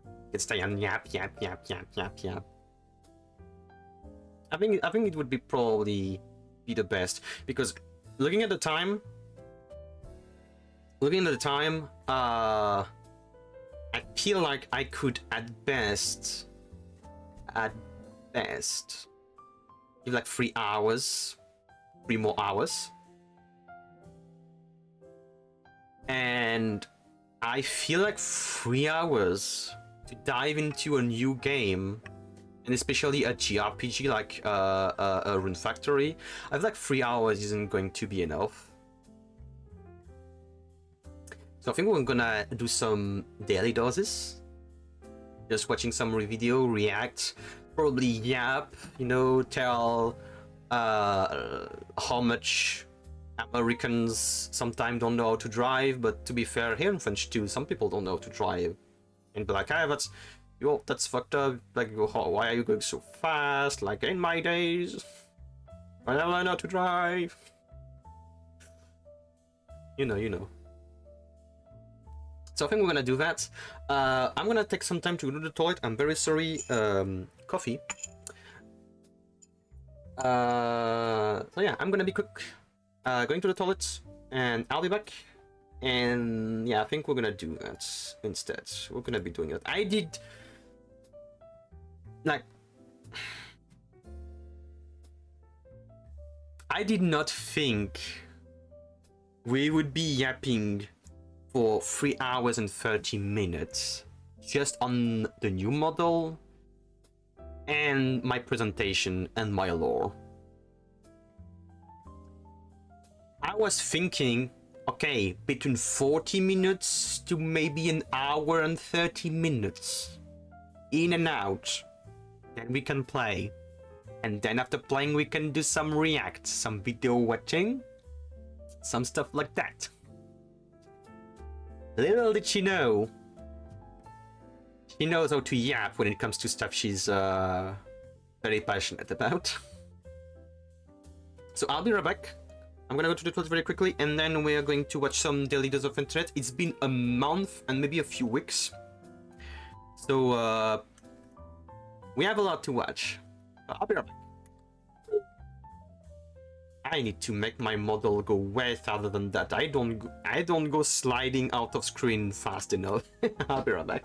We can stay on yap. I think it would be probably be the best, because looking at the time, I feel like I could at best give like 3 more hours. And I feel like 3 hours to dive into a new game, and especially a JRPG like Rune Factory, I feel like 3 hours isn't going to be enough. So I think we're gonna do some daily doses. Just watching some video, react, probably yap, you know, tell how much Americans sometimes don't know how to drive, but to be fair, here in French too, some people don't know how to drive. And be like, hey, that's fucked up. Like, why are you going so fast? Like, in my days, I never learned how to drive. You know. So I think we're gonna do that. I'm gonna take some time to go to the toilet. I'm very sorry, coffee. So yeah, I'm gonna be quick. Going to the toilet, and I'll be back. And yeah, I think we're gonna do that instead. We're gonna be doing it. I did not think we would be yapping for 3 hours and 30 minutes just on the new model and my presentation and my lore. I was thinking, okay, between 40 minutes to maybe an hour and 30 minutes. In and out. Then we can play. And then after playing we can do some react, some video watching, some stuff like that. Little did she know. She knows how to yap when it comes to stuff she's very passionate about. So I'll be right back. I'm gonna go to the toilet very quickly, and then we are going to watch some daily dose of internet. It's been a month and maybe a few weeks, so we have a lot to watch. I'll be right back. I need to make my model go way farther than that. I don't go sliding out of screen fast enough. I'll be right back.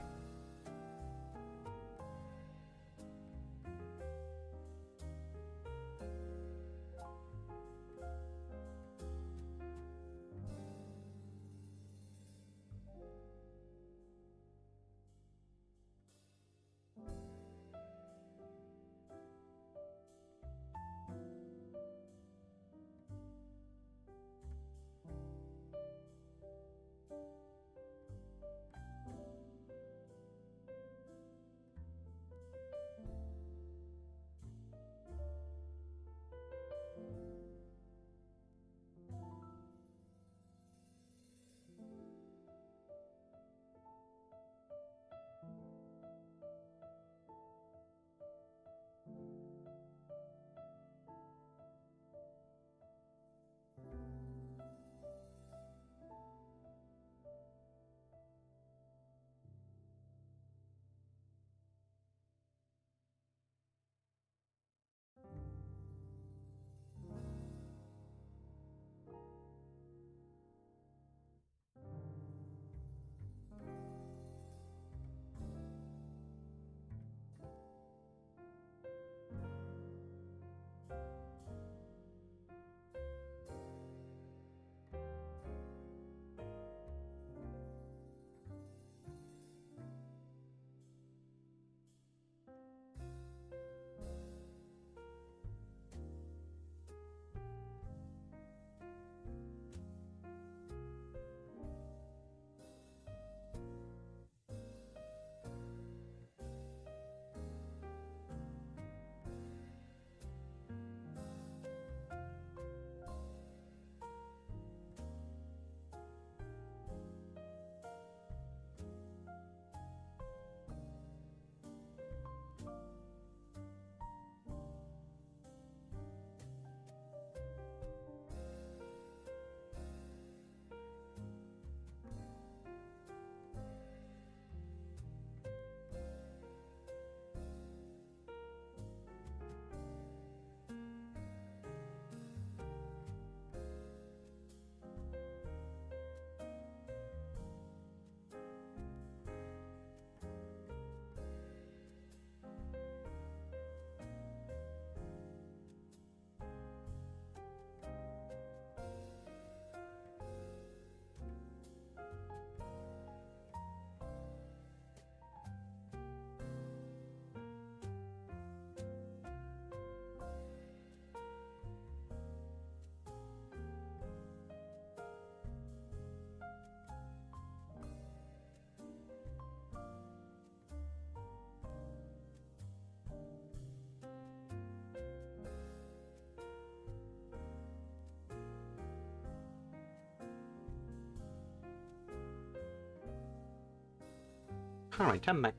Alright, I'm back.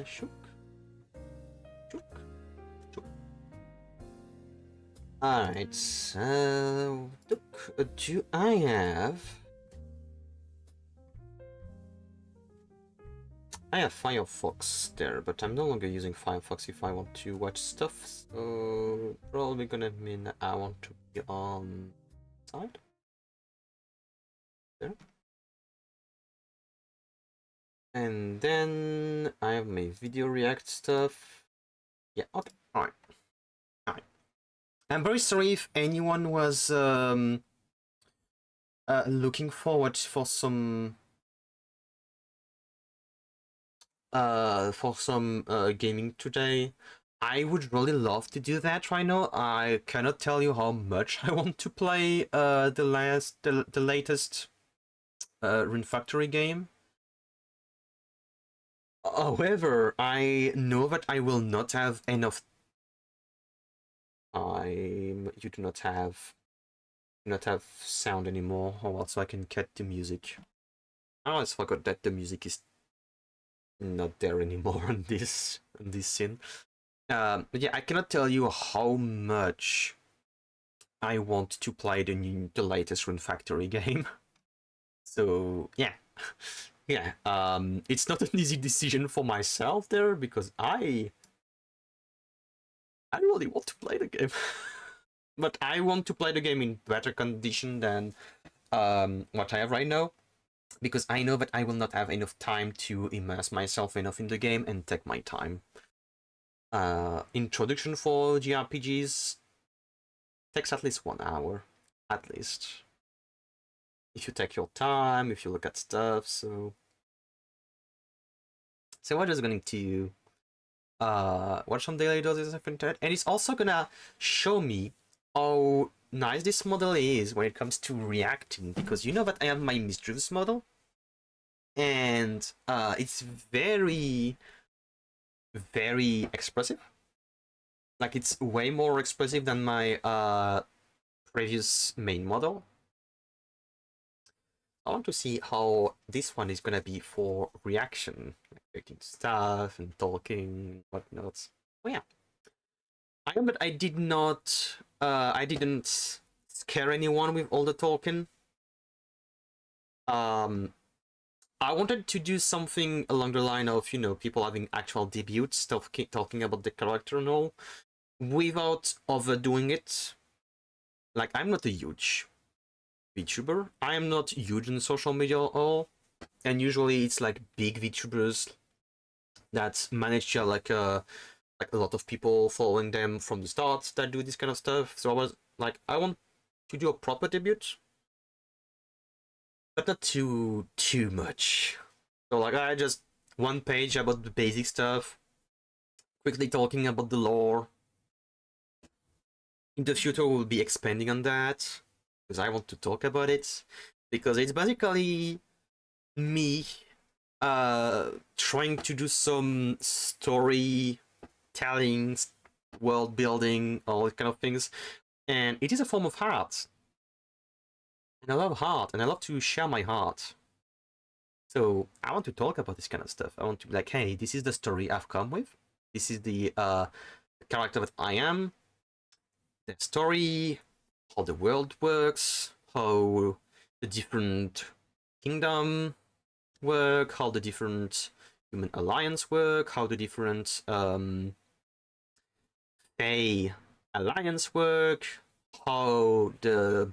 Shook. Shook. Shook. Alright, so... Look, do I have... I have Firefox there, but I'm no longer using Firefox if I want to watch stuff, so probably gonna mean I want to be on side. There. And then I have my video react stuff. Yeah, okay, alright. Alright. I'm very sorry if anyone was looking forward for some gaming today. I would really love to do that right now. I cannot tell you how much I want to play the latest Rune Factory game. However, I know that I will not have enough time. You do not have sound anymore, or else I can cut the music. I always forgot that the music is not there anymore on this scene. But yeah, I cannot tell you how much I want to play the latest Rune Factory game. So yeah, yeah. It's not an easy decision for myself there because I really want to play the game, but I want to play the game in better condition than what I have right now, because I know that I will not have enough time to immerse myself enough in the game and take my time. Introduction for JRPGs takes at least 1 hour, at least. If you take your time, if you look at stuff, so we're just going to watch some daily doses of internet, and it's also gonna show me how nice this model is when it comes to reacting, because you know that I have my Mischievous model, and it's very, very expressive. Like, it's way more expressive than my previous main model. I want to see how this one is gonna be for reaction, like reacting to stuff and talking, whatnot. Oh yeah. I know that I didn't scare anyone with all the talking. I wanted to do something along the line of, you know, people having actual debuts, stuff talking about the character and all, without overdoing it. Like, I'm not a huge VTuber. I am not huge on social media at all, and usually it's like big VTubers that manage to have like a lot of people following them from the start that do this kind of stuff. So I was like, I want to do a proper debut, but not too much. So like, I just one page about the basic stuff, quickly talking about the lore. In the future, we'll be expanding on that because I want to talk about it, because it's basically me trying to do some story telling, world building, all that kind of things, and it is a form of art. And I love art, and I love to share my art. So I want to talk about this kind of stuff. I want to be like, hey, this is the story I've come with. This is the character that I am. The story, how the world works, how the different kingdom work, how the different human alliance work, how the different Fae alliance work, how the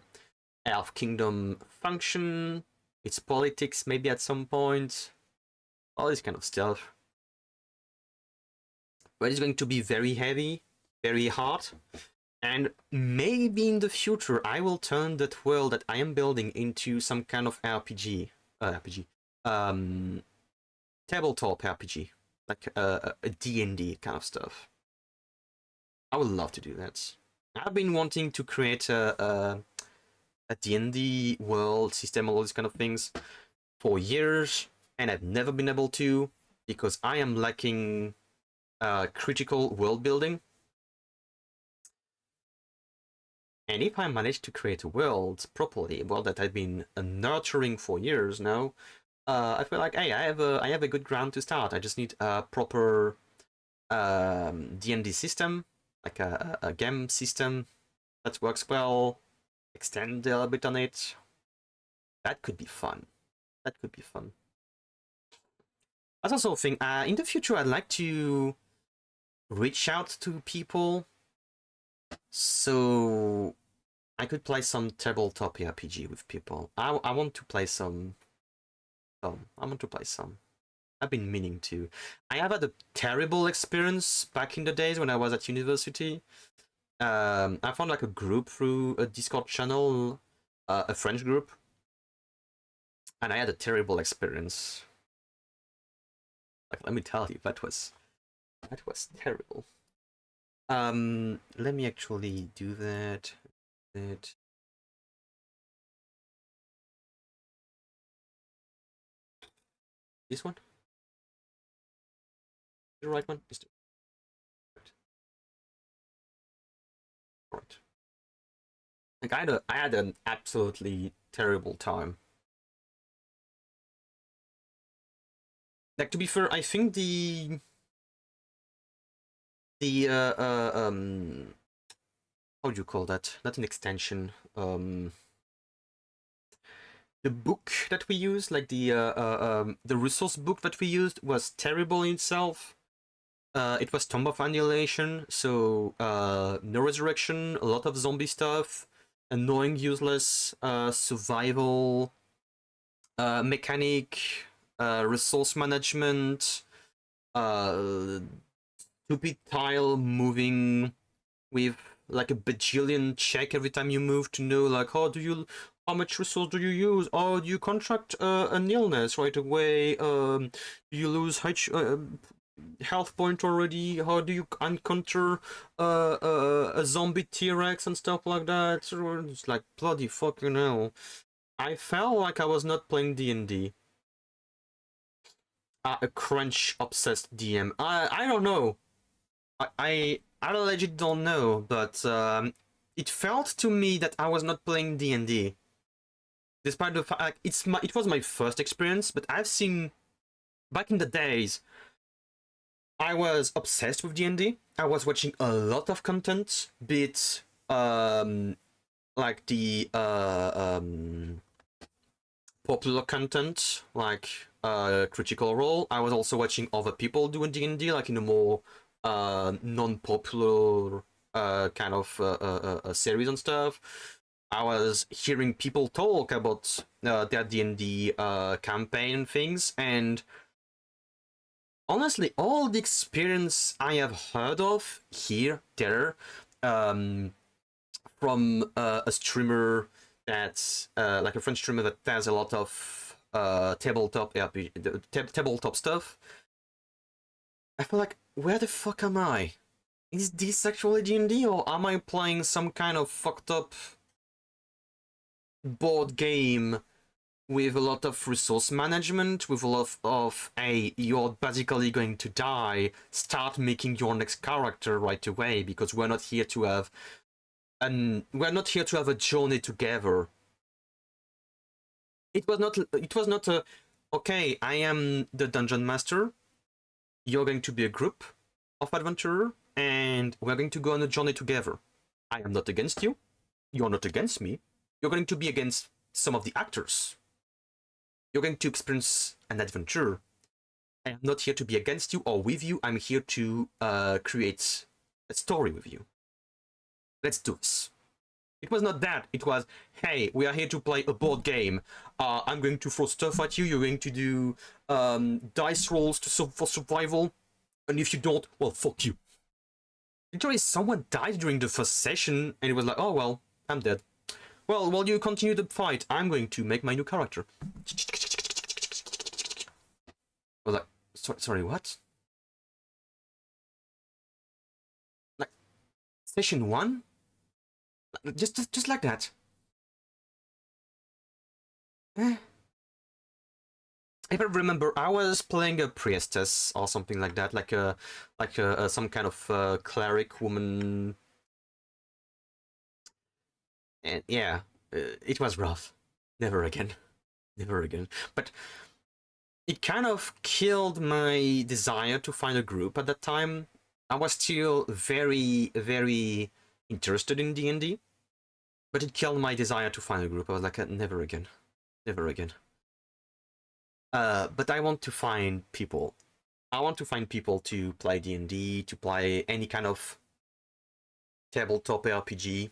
Elf Kingdom function, its politics maybe at some point, all this kind of stuff. But it's going to be very heavy, very hard, and maybe in the future I will turn that world that I am building into some kind of tabletop RPG, like a D&D kind of stuff. I would love to do that. I've been wanting to create a D&D world system, all these kind of things, for years, and I've never been able to, because I am lacking critical world building. And if I manage to create a world properly, a world that I've been nurturing for years now, I feel like, hey, I have a good ground to start. I just need a proper D&D system, like a game system that works well. Extend a little bit on it. That could be fun. That could be fun. That's also a thing. In the future, I'd like to reach out to people so I could play some tabletop RPG with people. I want to play some. I want to play some. I've been meaning to. I have had a terrible experience back in the days when I was at university. I found like a group through a Discord channel, a French group, and I had a terrible experience. Like, let me tell you, that was terrible. Let me actually do that. This one? The right one? Is the right. Like I had an absolutely terrible time. Like, to be fair, I think the how do you call that? Not an extension. The book that we used, like the resource book that we used, was terrible in itself. It was Tomb of Annihilation, so no resurrection, a lot of zombie stuff, annoying, useless survival mechanic, resource management, stupid tile moving with like a bajillion check every time you move to know like how much resource do you use? Oh, do you contract an illness right away? Do you lose health point already? How do you encounter a zombie T-Rex and stuff like that? It's like bloody fucking hell. I felt like I was not playing D&D. A crunch obsessed DM. I don't know. I legit don't know, but it felt to me that I was not playing D&D. Despite the fact it was my first experience, but I've seen back in the days I was obsessed with D&D. I was watching a lot of content, be it like the popular content like Critical Role. I was also watching other people doing D&D, like in a more non-popular kind of series and stuff. I was hearing people talk about their D&D campaign and things, and honestly, all the experience I have heard of here, there, from a streamer that's like a French streamer that does a lot of tabletop RPG, tabletop stuff. I feel like, where the fuck am I? Is this actually D&D, or am I playing some kind of fucked up board game with a lot of resource management, with a lot of hey, you're basically going to die, start making your next character right away, because we're not here to have a journey together. It was not a okay, I am the dungeon master, you're going to be a group of adventurer, and we're going to go on a journey together. I am not against you, you're not against me, you're going to be against some of the actors. You're going to experience an adventure. I am not here to be against you or with you. I'm here to create a story with you. Let's do this. It was not that. It was, hey, we are here to play a board game. I'm going to throw stuff at you. You're going to do dice rolls for survival. And if you don't, well, fuck you. Literally, someone died during the first session, and it was like, oh, well, I'm dead. Well, while you continue the fight, I'm going to make my new character. I was like, sorry, what? Like, session 1? Just like that. Eh. If I remember, I was playing a priestess or something like that, like some kind of cleric woman, and yeah, it was rough. Never again, never again. But it kind of killed my desire to find a group at that time. I was still very, very interested in D&D, but it killed my desire to find a group. I was like, never again, never again. But I want to find people. I want to find people to play D&D, to play any kind of tabletop RPG.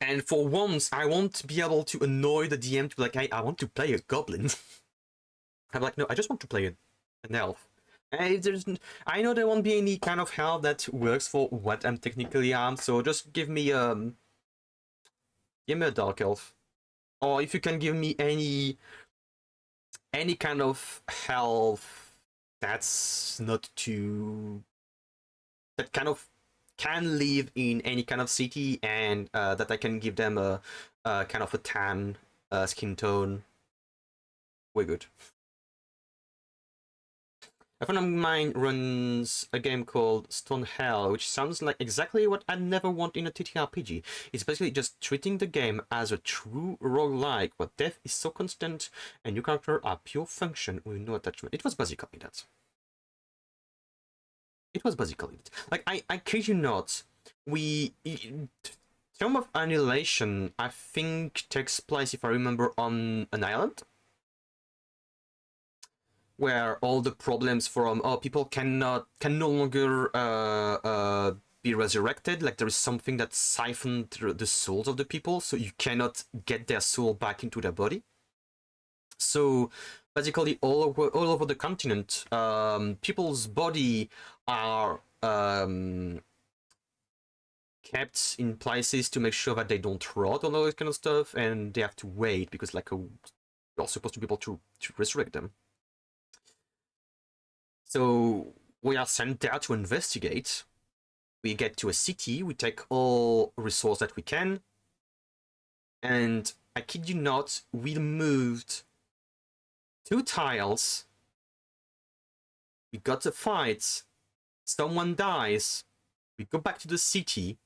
And for once, I won't be able to annoy the DM to be like, hey, I want to play a goblin. I'm like, no, I just want to play an elf. I know there won't be any kind of elf that works for what I'm technically am, so just give me a dark elf, or if you can give me any kind of elf that's not too that kind of can live in any kind of city, and that I can give them a kind of a tan skin tone. We're good. A friend of mine runs a game called Stone Hell, which sounds like exactly what I'd never want in a TTRPG. It's basically just treating the game as a true roguelike, where death is so constant and your character are pure function with no attachment. It was basically that. It was basically that. Like, I kid you not, Tomb of Annihilation, I think, takes place, if I remember, on an island where all the problems from people can no longer be resurrected. Like, there is something that siphoned the souls of the people, so you cannot get their soul back into their body. So basically, all over the continent, people's body are kept in places to make sure that they don't rot and all that kind of stuff, and they have to wait because like you're supposed to be able to resurrect them. So we are sent there to investigate. We get to a city, we take all resources that we can, and I kid you not, we moved 2 tiles, we got a fight, someone dies, we go back to the city,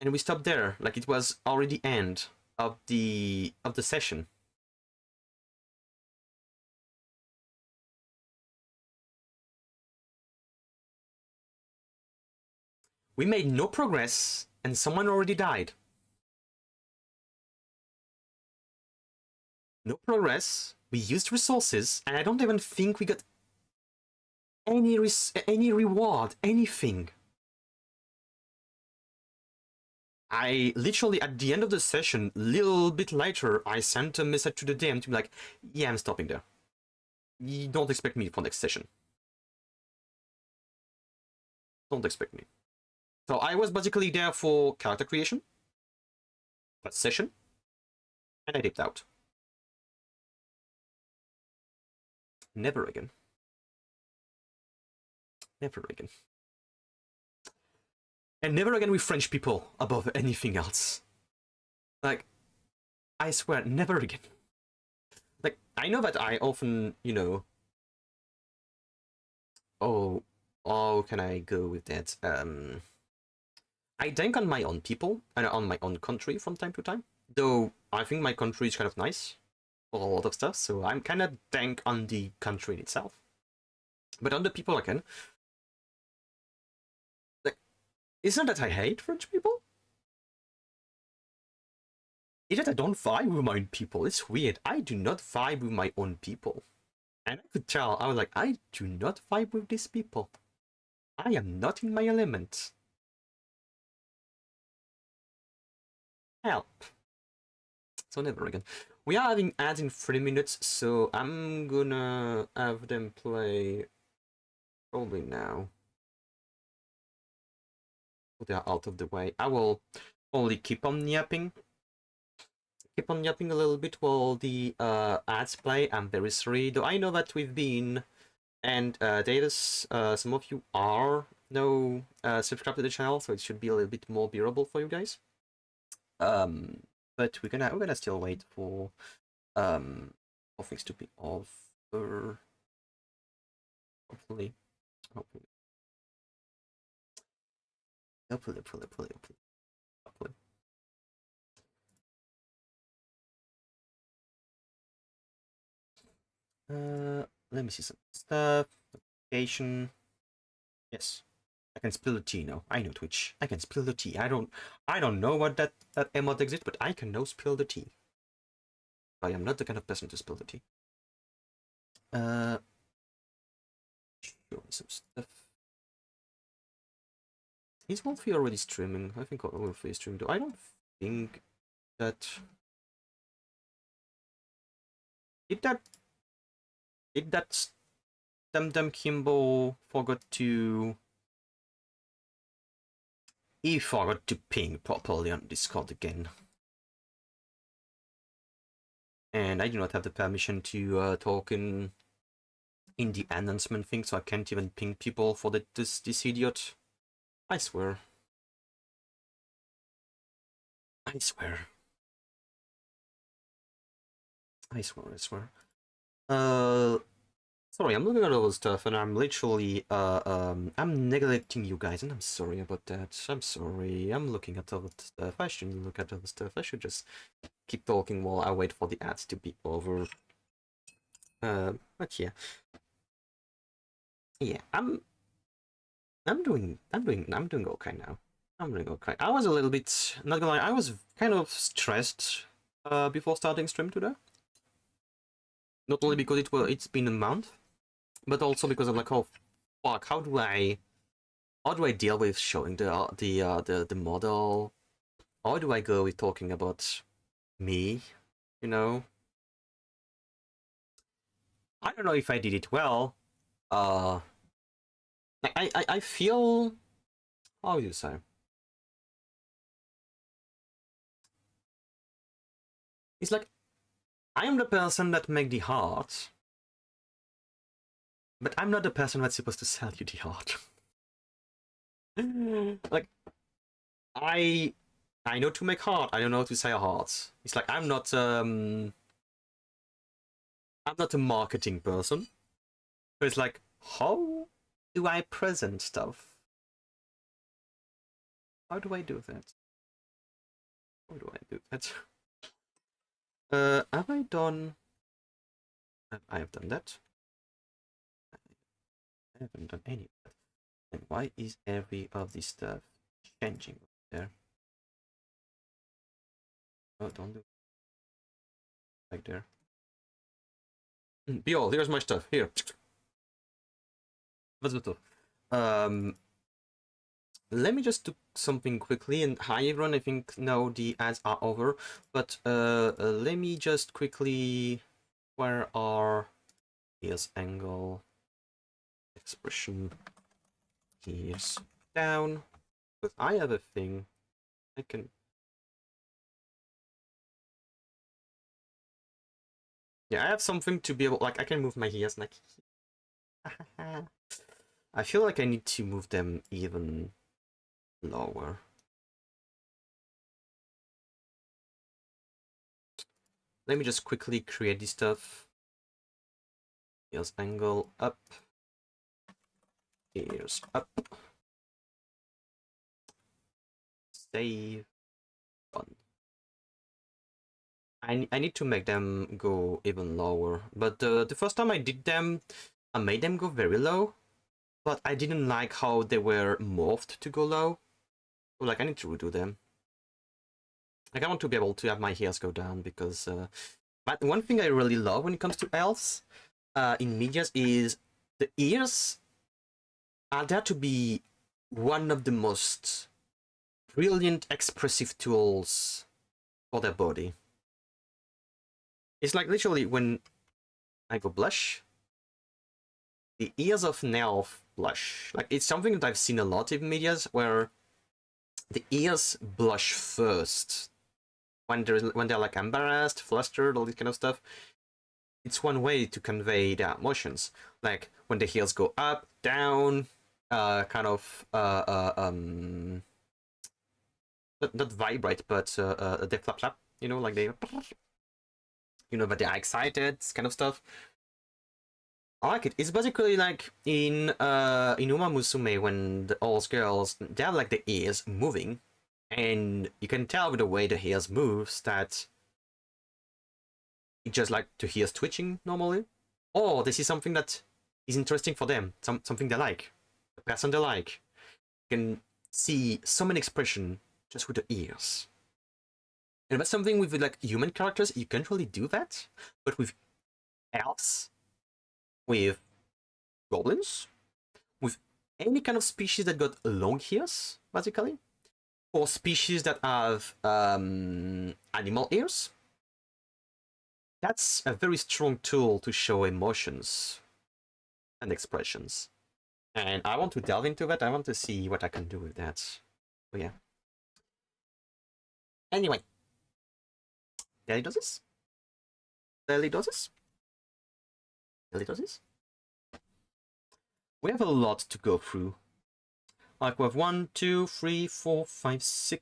and we stop there. Like, it was already end of the session. We made no progress, and someone already died. No progress. We used resources, and I don't even think we got any reward, anything. I literally, at the end of the session, little bit later, I sent a message to the DM to be like, yeah, I'm stopping there. You don't expect me for next session. Don't expect me. So I was basically there for character creation, that session, and I dipped out. Never again. Never again. And never again with French people above anything else. Like, I swear, never again. Like, I know that I often, oh, can I go with that? I think on my own people and on my own country from time to time. Though I think my country is kind of nice for a lot of stuff, so I'm kind of dank on the country in itself. But on the people I can. Like, it's not that I hate French people. It's that I don't vibe with my own people. It's weird. I do not vibe with my own people. And I could tell, I was like, I do not vibe with these people. I am not in my element. Help. So never again. We are having ads in 3 minutes, so I'm gonna have them play probably now. So they are out of the way. I will only keep on yapping. Keep on yapping a little bit while the ads play. I'm very sorry, though I know that we've been, and Davis, some of you are no subscribed to the channel, so it should be a little bit more bearable for you guys. But we're gonna still wait for things to be over. Hopefully. Hopefully. Hopefully. Let me see some stuff. Notification. Yes. I can spill the tea now. I know Twitch. I can spill the tea. I don't know what that emote exists, but I can now spill the tea. I am not the kind of person to spill the tea. Show me some stuff. Is Wolfie already streaming? I think Wolfie is streaming too. I don't think that... Did that Dum Kimbo forgot to... He forgot to ping properly on Discord again. And I do not have the permission to talk in the announcement thing, so I can't even ping people for this idiot. I swear. I swear. I swear. Sorry, I'm looking at all the stuff and I'm literally, I'm neglecting you guys and I'm sorry about that. I'm sorry. I'm looking at all the stuff. I shouldn't look at all the stuff. I should just keep talking while I wait for the ads to be over. But yeah. Yeah, I'm doing okay now. I'm doing okay. I was a little bit, not gonna lie, I was kind of stressed before starting stream today. Not only because it's been a month, but also because I'm like, oh fuck, how do I deal with showing the model? How do I go with talking about me? You know? I don't know if I did it well. I feel, how do you say? It's like I am the person that make the art, but I'm not the person that's supposed to sell you the art. Like, I know to make art. I don't know how to sell art. It's like I'm not a marketing person. So it's like, how do I present stuff? How do I do that? How do I do that? Have I done? I have done that. I haven't done any of that. And why is every of this stuff changing there? Oh, don't do it like there. Behold, here's my stuff. Here. What's the stuff? Let me just do something quickly. And hi everyone, I think now the ads are over. But let me just quickly... Where are... Here's angle. Expression. Here's down. But I have a thing. I can... Yeah, I have something to be able... Like, I can move my ears like... I feel like I need to move them even lower. Let me just quickly create this stuff. Here's angle up. Here's up. Save. Done. I need to make them go even lower. But the first time I did them, I made them go very low. But I didn't like how they were morphed to go low. So, like, I need to redo them. Like, I want to be able to have my hairs go down because... But one thing I really love when it comes to elves in medias is the ears are there to be one of the most brilliant expressive tools for their body. It's like literally when I go blush, the ears of an elf blush. Like, it's something that I've seen a lot in medias where the ears blush first when they're like embarrassed, flustered, all this kind of stuff. It's one way to convey their emotions. Like when the heels go up, down, kind of not vibrate, but they flap flap. You know, like they, you know, but they're excited, kind of stuff. I like it. It's basically like in Uma Musume when all girls, they have like the ears moving, and you can tell with the way the ears moves that it's just like the ears twitching normally. or they see something that is interesting for them, something they like, a person they like. You can see so many expression just with the ears. And that's something with like human characters, you can't really do that, but with elves, with goblins, with any kind of species that got long ears, basically, or species that have animal ears, that's a very strong tool to show emotions and expressions. And I want to delve into that. I want to see what I can do with that. So yeah. Anyway, daily doses? Daily doses? Daily doses? We have a lot to go through. Like we have 1, 2, 3, 4, 5, 6,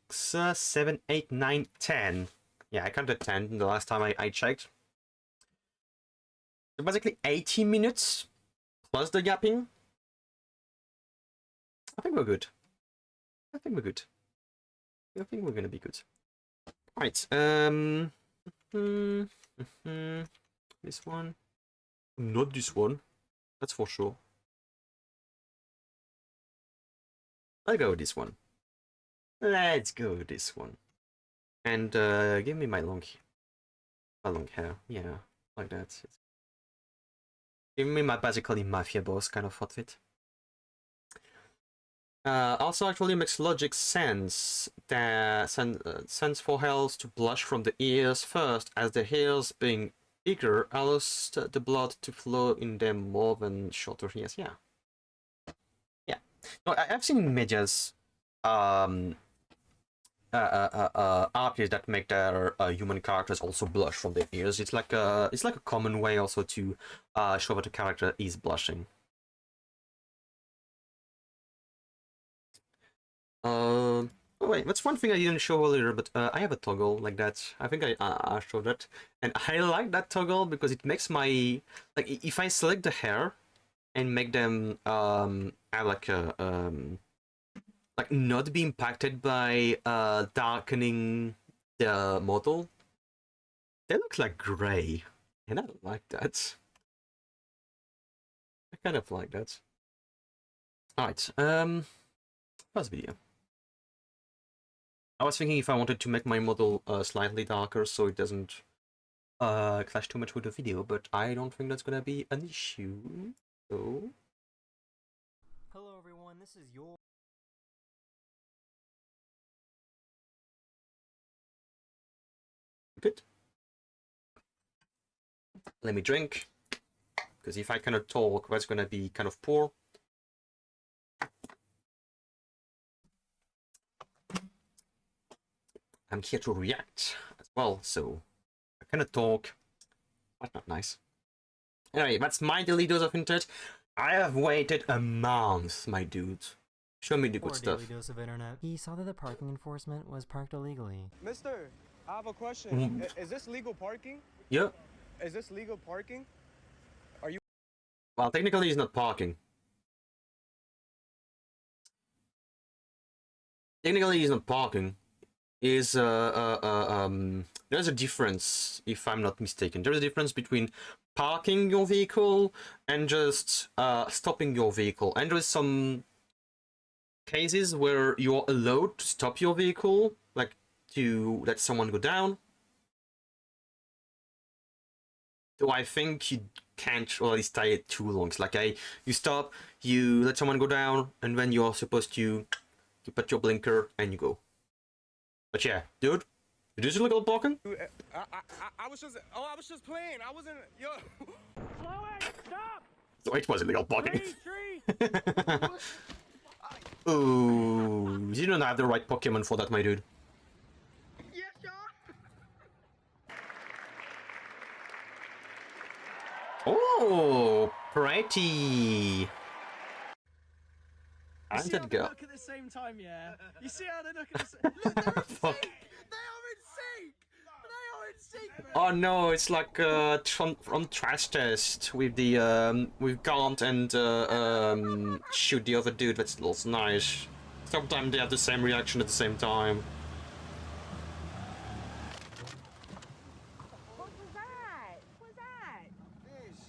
7, 8, 9, 10. Yeah, I counted 10 the last time I checked. So basically 80 minutes plus the yapping. I think we're good. I think we're good. I think we're gonna be good. Alright, this one. Not this one. That's for sure. I'll go with this one. Let's go with this one. And give me my long hair. Yeah, like that. Give me my basically mafia boss kind of outfit. Also actually makes logic sense that sense for hairs to blush from the ears first, as the hairs being bigger allows the blood to flow in them more than shorter ears. Yeah. Yeah. No, I've seen medias artists that make their human characters also blush from their ears. It's like a common way also to show that the character is blushing. Oh wait, that's one thing I didn't show earlier, but I have a toggle like that. I think I showed that, and I like that toggle because it makes my if I select the hair and make them have like a not be impacted by darkening the model, they look like gray, and I don't like that. I kind of like that. All right, first video. I was thinking if I wanted to make my model slightly darker so it doesn't clash too much with the video, but I don't think that's gonna be an issue. So. Hello everyone, this is your... Good. Let me drink, because if I cannot talk, that's gonna be kind of poor. I'm here to react as well, so I cannot talk. That's not nice. Anyway, that's my daily dose of internet. I have waited a month, my dude. Show me the good stuff. Daily dose of internet. He saw that the parking enforcement was parked illegally. Mister, I have a question. Is this legal parking? Yeah. Is this legal parking? Are you... Well, technically it's not parking. Technically he's not parking. Is there's a difference, if I'm not mistaken. There's a difference between parking your vehicle and just stopping your vehicle. And there's some cases where you're allowed to stop your vehicle, like to let someone go down. So I think you can't really stay it too long. It's like you stop, you let someone go down, and then you're supposed to put your blinker and you go. But yeah, dude, it is illegal parking. I was just playing. I wasn't, yo. Slow it! Stop! So it was illegal parking. Tree! Ooh, you don't have the right Pokemon for that, my dude. Yes, sir! Oh, pretty. You see how they look at the same time, yeah? You see how they look at the same... Look, they're in sync! They are in sync! They are in sync, man! Oh no, it's like from Trash Test with the with Gaunt and shoot the other dude. That's nice. Sometimes they have the same reaction at the same time. What was that? What was that? Fish.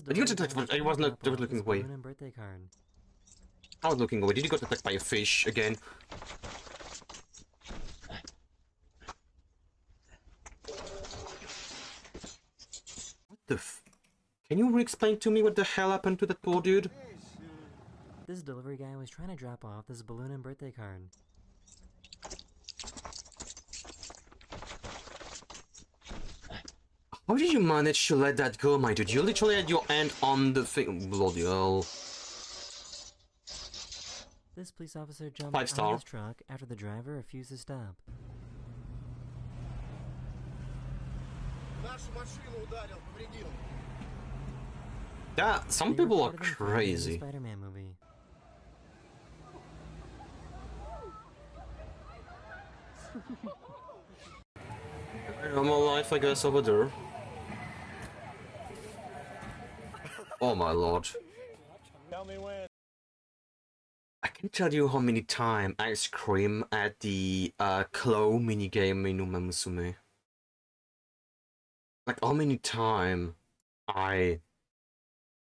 Did you get attacked? I was not looking away. balloon and birthday card. I was looking away. Did you get attacked by a fish again? What the f... Can you re-explain to me what the hell happened to that poor dude? This delivery guy was trying to drop off this balloon and birthday card. How did you manage to let that go, my dude? You literally had your hand on the thing. Bloody hell. This police officer jumped 5 out star. of his truck after the driver refused to stop. Нашу машину ударил, повредил. Yeah, some They people are reported him fighting in the crazy. Spider-Man movie. Normal life, I guess, over there. Oh my lord. Tell me when. I can tell you how many times I scream at the claw minigame in Uma Musume. Like, how many times I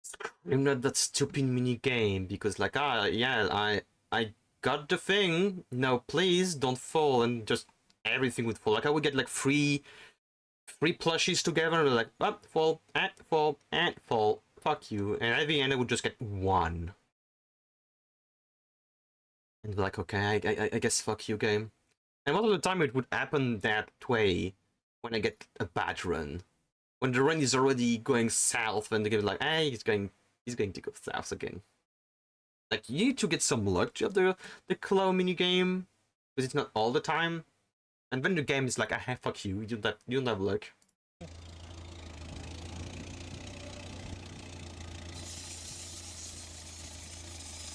screamed at that stupid minigame because, like, yeah, I got the thing. No, please don't fall, and just everything would fall. Like, I would get like three plushies together, and like, up, fall, and fall, and fall. Fuck you. And at the end, I would just get one. And like, okay, I guess fuck you, game. And most of the time it would happen that way when I get a bad run. When the run is already going south and the game is like, hey, he's going to go south again. Like, you need to get some luck to have the claw minigame, because it's not all the time. And when the game is like, ah, fuck you, you don't have luck.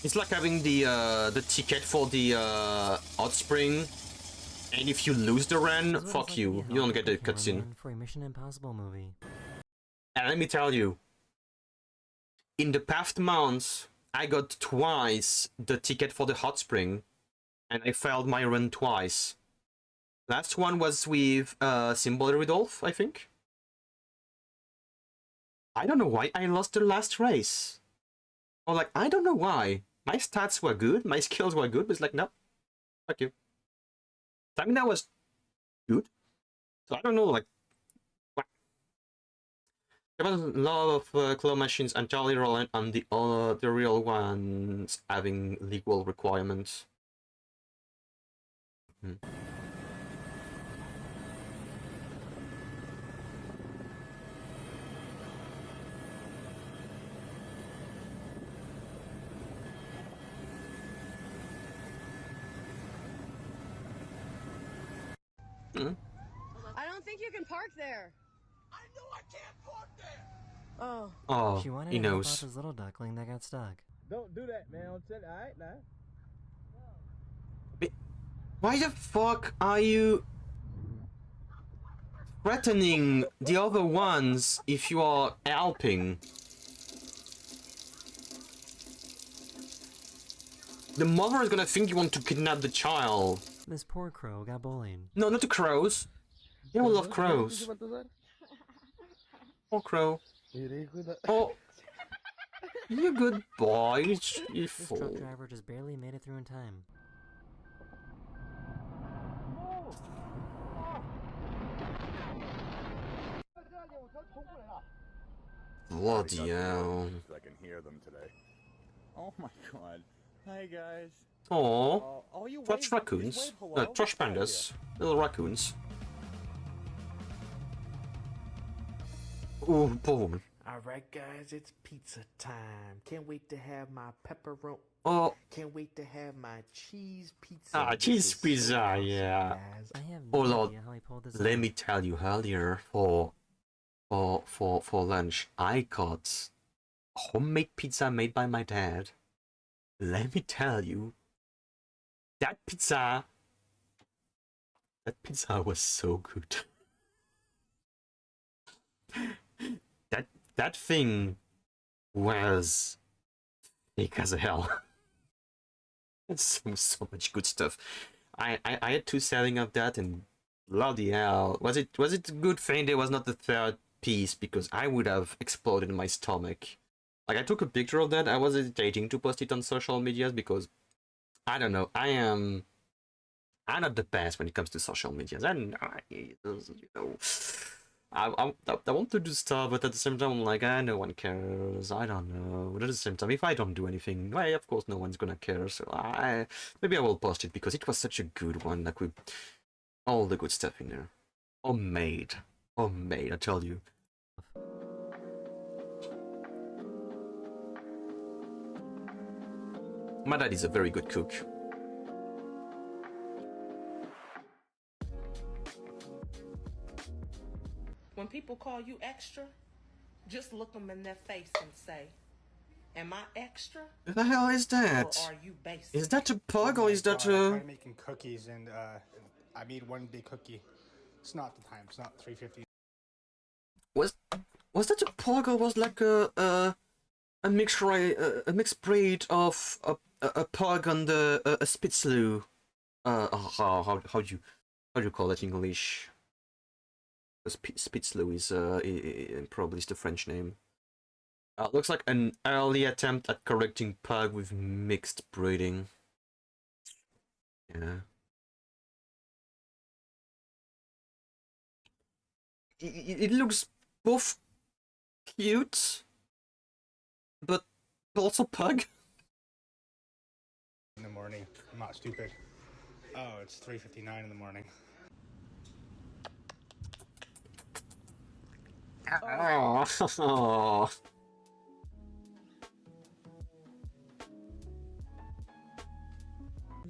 It's like having the ticket for the hot spring, and if you lose the run, This is what fuck it's like to you. be a You don't get the helicopter cutscene. cameraman for a Mission Impossible movie. And let me tell you, in the past months, I got twice the ticket for the hot spring, and I failed my run twice. Last one was with Symbol Rudolph, I think. I don't know why I lost the last race. Or like, I don't know why. My stats were good, my skills were good, but it's like, no, fuck you. Stamina was good. So I don't know, like, what? There was a lot of claw machines entirely reliant on the real ones having legal requirements. I don't think you can park there. I know I can't park there. Oh. Oh, She wanted he to help out knows. this little duckling that got stuck. Don't do that, man. I'm telling you, all right, now. Why the fuck are you threatening the other ones if you are helping? The mother is gonna think you want to kidnap the child. This poor crow got bullied. No, not the crows. They all love crows. Poor crow. Oh, you good boy. You This fool. truck driver just barely made it through in time. Bloody hell. I can hear them today. Oh my god. Hey guys. Oh, Oh, you trash wave- raccoons. wave hello. Trash Get outta pandas. Little raccoons. Ooh, poor woman. Alright guys, it's pizza time. Can't wait to have my pepperoni. Oh, Can't wait to have my cheese pizza. This cheese is so pizza, awesome, yeah. guys. I have Oh, no Lord. idea how he pulled this let off. me tell you, earlier for lunch, I got homemade pizza made by my dad. Let me tell you, that pizza was so good. that thing was thick as hell. It's so much good stuff. I had two serving of that, and bloody hell, was it a good thing there was not the third peace because I would have exploded in my stomach. Like, I took a picture of that. I was hesitating to post it on social medias because I don't know. I'm not the best when it comes to social medias, and you know, I want to do stuff, but at the same time, I'm like, no one cares. I don't know. But at the same time, if I don't do anything, well, of course, no one's gonna care. So maybe I will post it because it was such a good one. Like with all the good stuff in there, homemade, I tell you. My dad is a very good cook. When people call you extra, just look them in their face and say, am I extra? What the hell is that? Or are you basic? Is that a pug or is that I a... tried making cookies and I made one big cookie. It's not the time. It's not 350. Was that a pug or was like a mixed breed of a pug and a Spitzloo? How do you call it in English? Spitzloo is probably the French name. Looks like an early attempt at correcting pug with mixed breeding. Yeah. It looks both cute, but also pug. In the morning. I'm not stupid. Oh, it's 3:59 in the morning. Oh.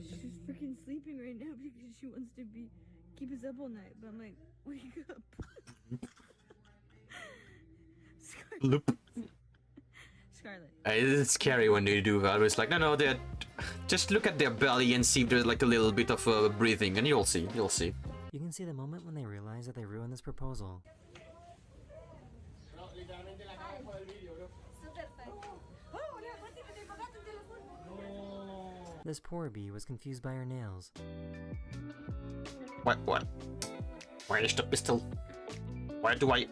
She's freaking sleeping right now because she wants to keep us up all night. But I'm like, wake up. Loop. Scarlet. It's scary when you do that. It's like, no, they're just look at their belly and see if there's like a little bit of breathing, and you'll see. You can see the moment when they realize that they ruined this proposal. This poor bee was confused by her nails. What? Where is the pistol? What do I?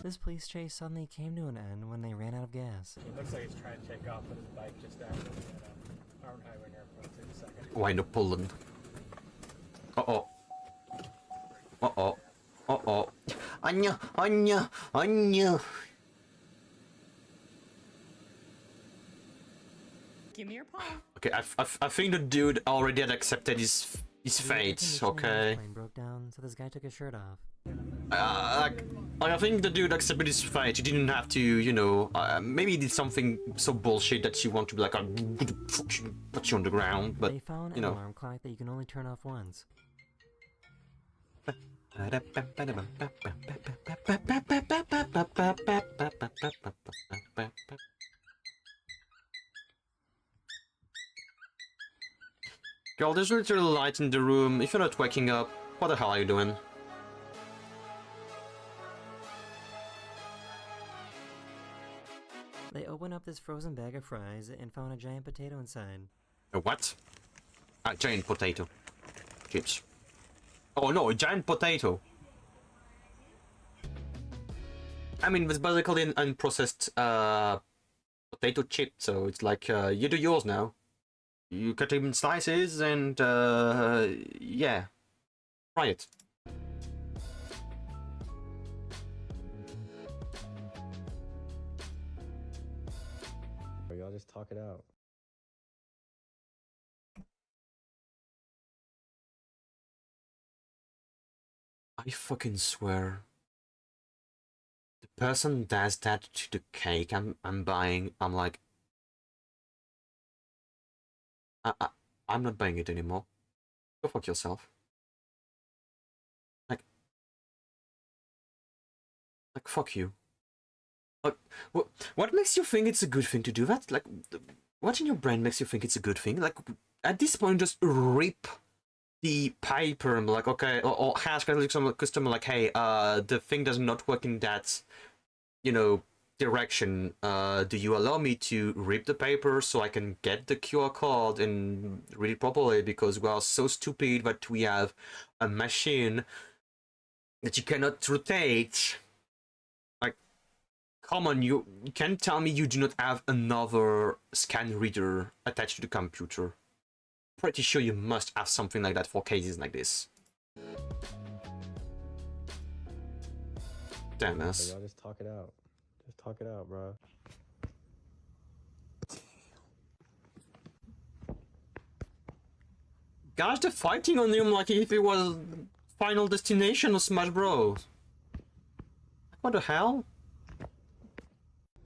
This police chase suddenly came to an end when they ran out of gas. It looks like he's trying to take off with his bike just after the armed highway near for 2 seconds. Why no Poland? Anya. Give me your paw. Okay, I think the dude already had accepted his fate. The Okay. plane broke down, so this guy took his shirt off. Like I think the dude accepted his fate. He didn't have to, you know. Maybe he did something so bullshit that you want to be like, I'm gonna fucking put you on the ground. But They found you an know. alarm clock that you can only turn off once. Girl, there's literally light in the room. If you're not waking up, what the hell are you doing? They opened up this frozen bag of fries and found a giant potato inside. A what? A giant potato. Chips. Oh no, a giant potato. I mean, it's basically an unprocessed potato chip, so it's like, you do yours now. You cut it in slices and, yeah. Try it. Y'all just talk it out. I fucking swear. The person does that to the cake I'm buying, I'm like... I'm not buying it anymore. Go fuck yourself. Like, fuck you. Like, what makes you think it's a good thing to do that? Like, what in your brain makes you think it's a good thing? Like, at this point, just rip the paper and be like, okay, or ask some customer like, hey, the thing does not work in that, you know, direction. Do you allow me to rip the paper so I can get the QR code and read it properly? Because we are so stupid that we have a machine that you cannot rotate. Like, come on, you can't tell me you do not have another scan reader attached to the computer. Pretty sure you must have something like that for cases like this. Damn us. Y'all just talk it out. Just talk it out, bro. Guys, they're fighting on him like if it was Final Destination or Smash Bros. What the hell?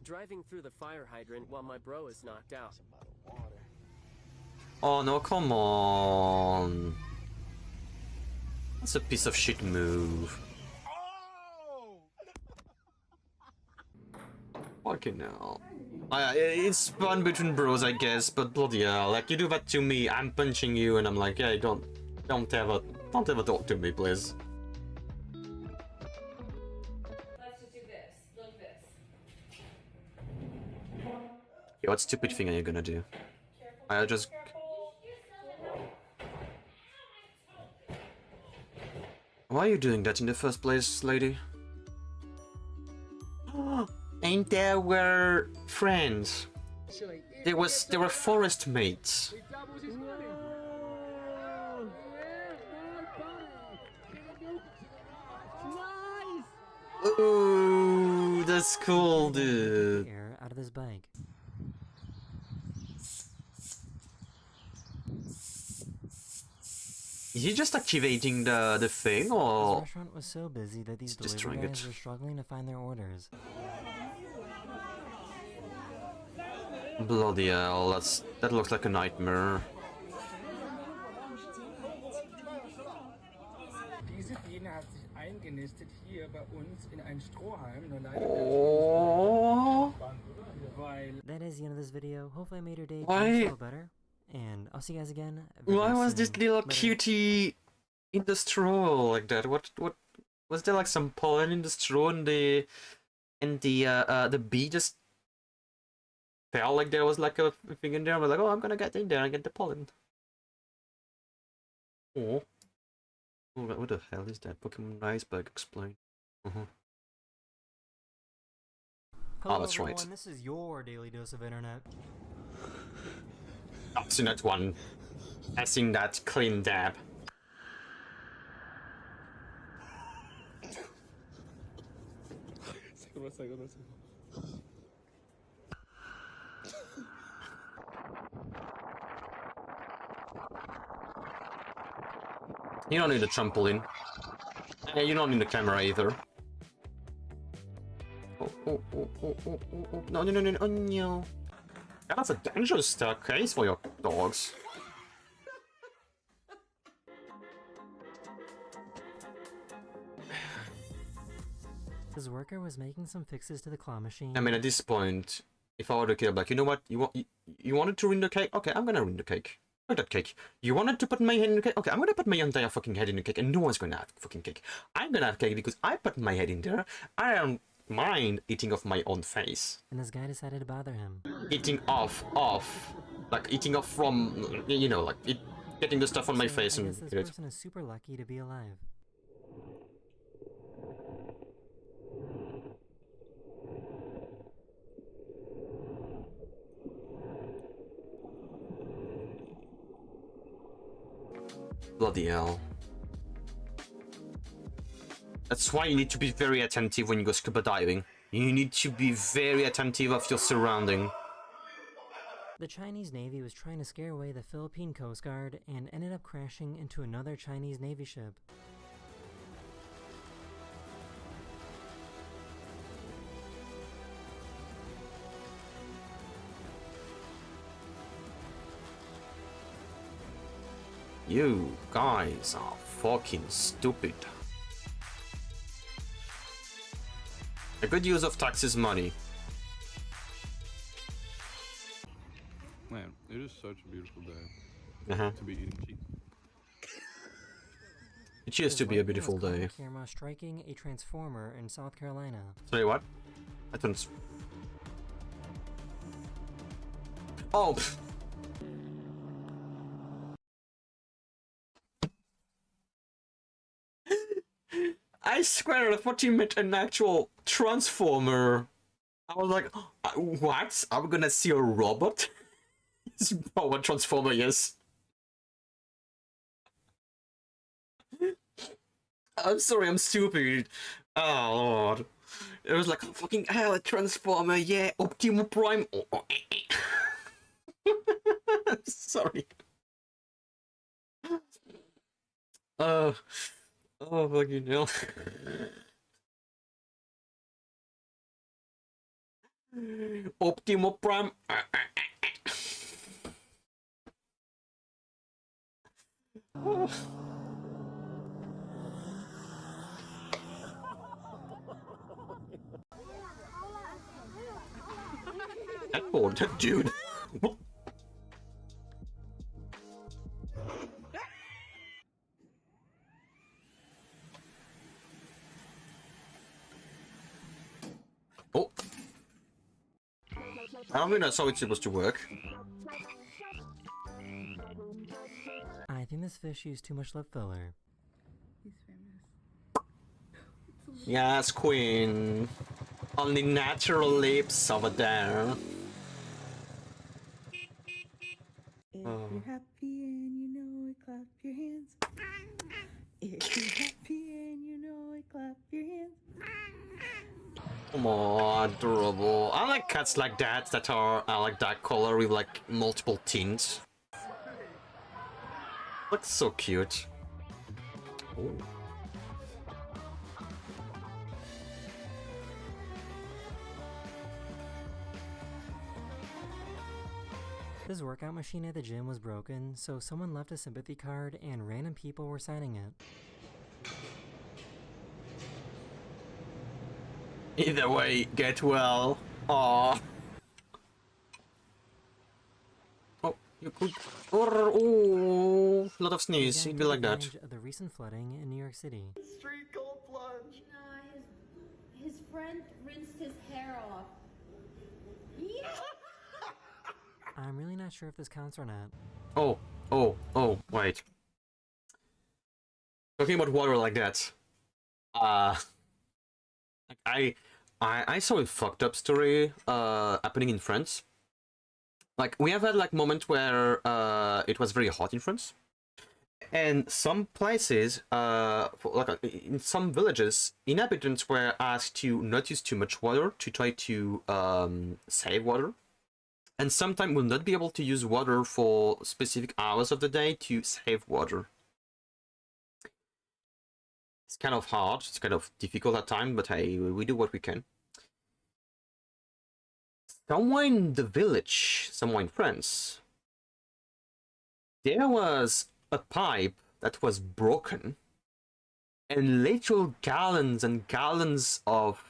Driving through the fire hydrant while my bro is knocked out. Oh no, come on. That's a piece of shit move. Fucking hell. It's fun between bros, I guess, but bloody hell, like you do that to me, I'm punching you, and I'm like, hey, don't ever talk to me, please. Let's just do this. Like this. Yeah, what stupid thing are you gonna do? I just. Why are you doing that in the first place, lady? Ain't there were friends? They were forest mates. Ooh, that's cool, dude. Air out of this bike. Is he just activating the thing, or? This restaurant was so busy that these delivery guys were struggling to find their orders. Bloody hell, that looks like a nightmare. Diese Biene hat sich eingenistet hier bei uns in ein Strohhalm. Nur leider Oh. That is the end of this video. Hopefully I made your day Why? a little better. And I'll see you guys again. Why was this soon. little Later. cutie in the straw like that? What was there, like some pollen in the straw, and the bee just felt like there was like a thing in there. I was like, oh, I'm gonna get in there and get the pollen. Oh, what the hell is that? Pokemon Iceberg, explain. Hello, that's right. everyone. This is your daily dose of internet. I've seen that one. I've seen that clean dab. You don't need a trampoline. You don't need a camera either. Oh. No. Oh, no. Yeah, that's a dangerous staircase for your dogs. This worker was making some fixes to the claw machine. I mean, at this point, if I were the kid, I'm like, you know what? You wanted to ruin the cake? Okay, I'm gonna ruin the cake. Look at that cake. You wanted to put my head in the cake? Okay, I'm gonna put my entire fucking head in the cake, and no one's gonna have fucking cake. I'm gonna have cake because I put my head in there. I don't mind eating off my own face. And this guy decided to bother him. Eating off. Like, eating off from, you know, like, getting the stuff on my face I and guess this eat it. person is super lucky to be alive. Bloody hell. That's why you need to be very attentive when you go scuba diving. You need to be very attentive of your surrounding. The Chinese Navy was trying to scare away the Philippine Coast Guard and ended up crashing into another Chinese Navy ship. You guys are fucking stupid. A good use of taxes money. Man, it is such a beautiful day to be eating cheese. It used to be a beautiful day. Camera striking a transformer in South Carolina. Sorry, what? I don't. Oh. Pff. I swear, I thought you meant an actual transformer. I was like, what? Are we gonna see a robot? Oh, what transformer, yes. I'm sorry, I'm stupid. Oh, Lord. It was like, oh, fucking hell, a transformer, yeah, Optimus Prime. I'm sorry. Oh, fucking hell. Optimus Prime. That dude. Oh. I don't think that's how it's supposed to work. I think this fish used too much lip filler. Yes, Queen. Only natural lips over there. If you're happy and you know it, clap your hands. If you're happy and you know it, clap your hands. Come on, adorable. I like cats like that are like that color with like multiple tints. Looks so cute. Ooh. This workout machine at the gym was broken, so someone left a sympathy card and random people were signing it. Either way, get well. Aww. Oh, you could. Oh, lot of sneeze. It'd be like that. Of the recent flooding in New York City. Street cold plunge. No, his friend rinsed his hair off. Yeah. I'm really not sure if this counts or not. Oh, wait. Talking about water like that. I saw a fucked up story happening in France. Like, we have had like moments where it was very hot in France. And some places, in some villages, inhabitants were asked to not use too much water to try to save water. And sometimes will not be able to use water for specific hours of the day to save water. It's kind of hard, it's kind of difficult at times, but hey, we do what we can. Somewhere in the village, somewhere in France, there was a pipe that was broken, and literal gallons and gallons of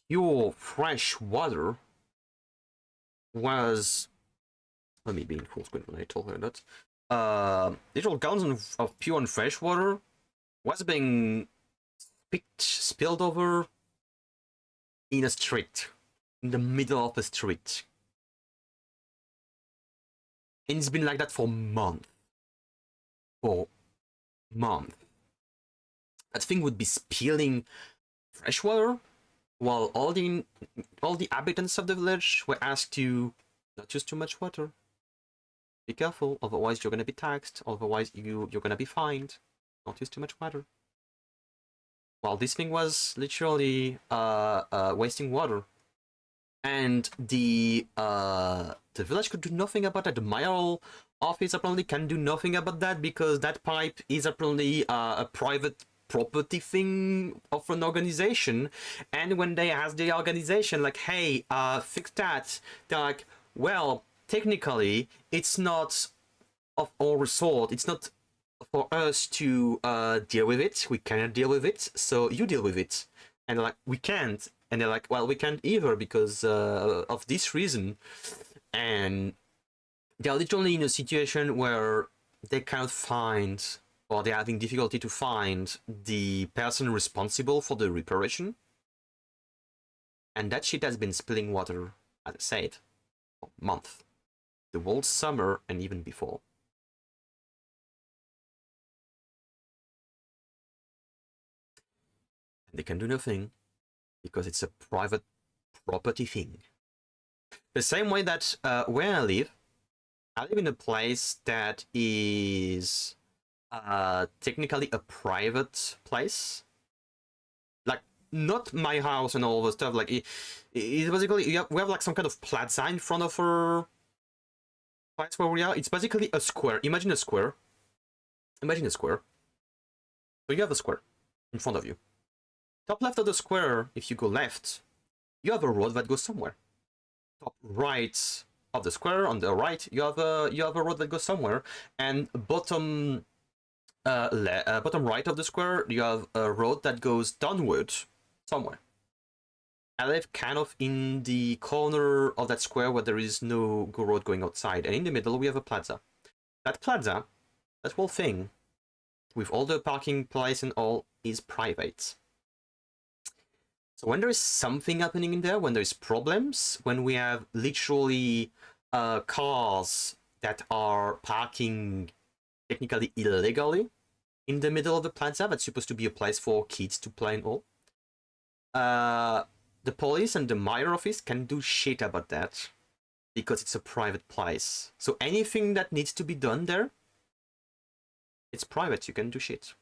pure fresh water was, let me be in full screen when I told her that. Literal gallons of pure and fresh water was being spilled over in a street, in the middle of the street. And it's been like that for months. For months. That thing would be spilling fresh water, while all the inhabitants of the village were asked to not use too much water. Be careful, otherwise you're gonna be taxed, otherwise you're gonna be fined. Don't use too much water. While this thing was literally wasting water. And the village could do nothing about that. The mayoral office apparently can do nothing about that because that pipe is apparently a private property thing of an organization. And when they ask the organization, like, hey, fix that, they're like, well, technically, it's not of our resort. It's not for us to deal with it. We cannot deal with it, so you deal with it. And they're like, we can't. And they're like, well, we can't either because of this reason. And they're literally in a situation where they can't find, or they're having difficulty to find, the person responsible for the reparation. And that shit has been spilling water, as I said, for months. The whole summer and even before. They can do nothing because it's a private property thing. The same way that where I live in a place that is technically a private place. Like, not my house and all the stuff. Like, it's basically, we have like some kind of plaza in front of our place where we are. It's basically a square. Imagine a square. Imagine a square. So you have a square in front of you. Top left of the square, if you go left, you have a road that goes somewhere. Top right of the square, on the right, you have a road that goes somewhere, and bottom right of the square, you have a road that goes downward somewhere. I live kind of in the corner of that square where there is no road going outside, and in the middle we have a plaza. That plaza, that whole thing, with all the parking place and all, is private. So when there is something happening in there, when there is problems, when we have literally cars that are parking technically illegally in the middle of the plaza, that's supposed to be a place for kids to play and all, the police and the mayor office can do shit about that because it's a private place. So anything that needs to be done there, it's private. You can do shit.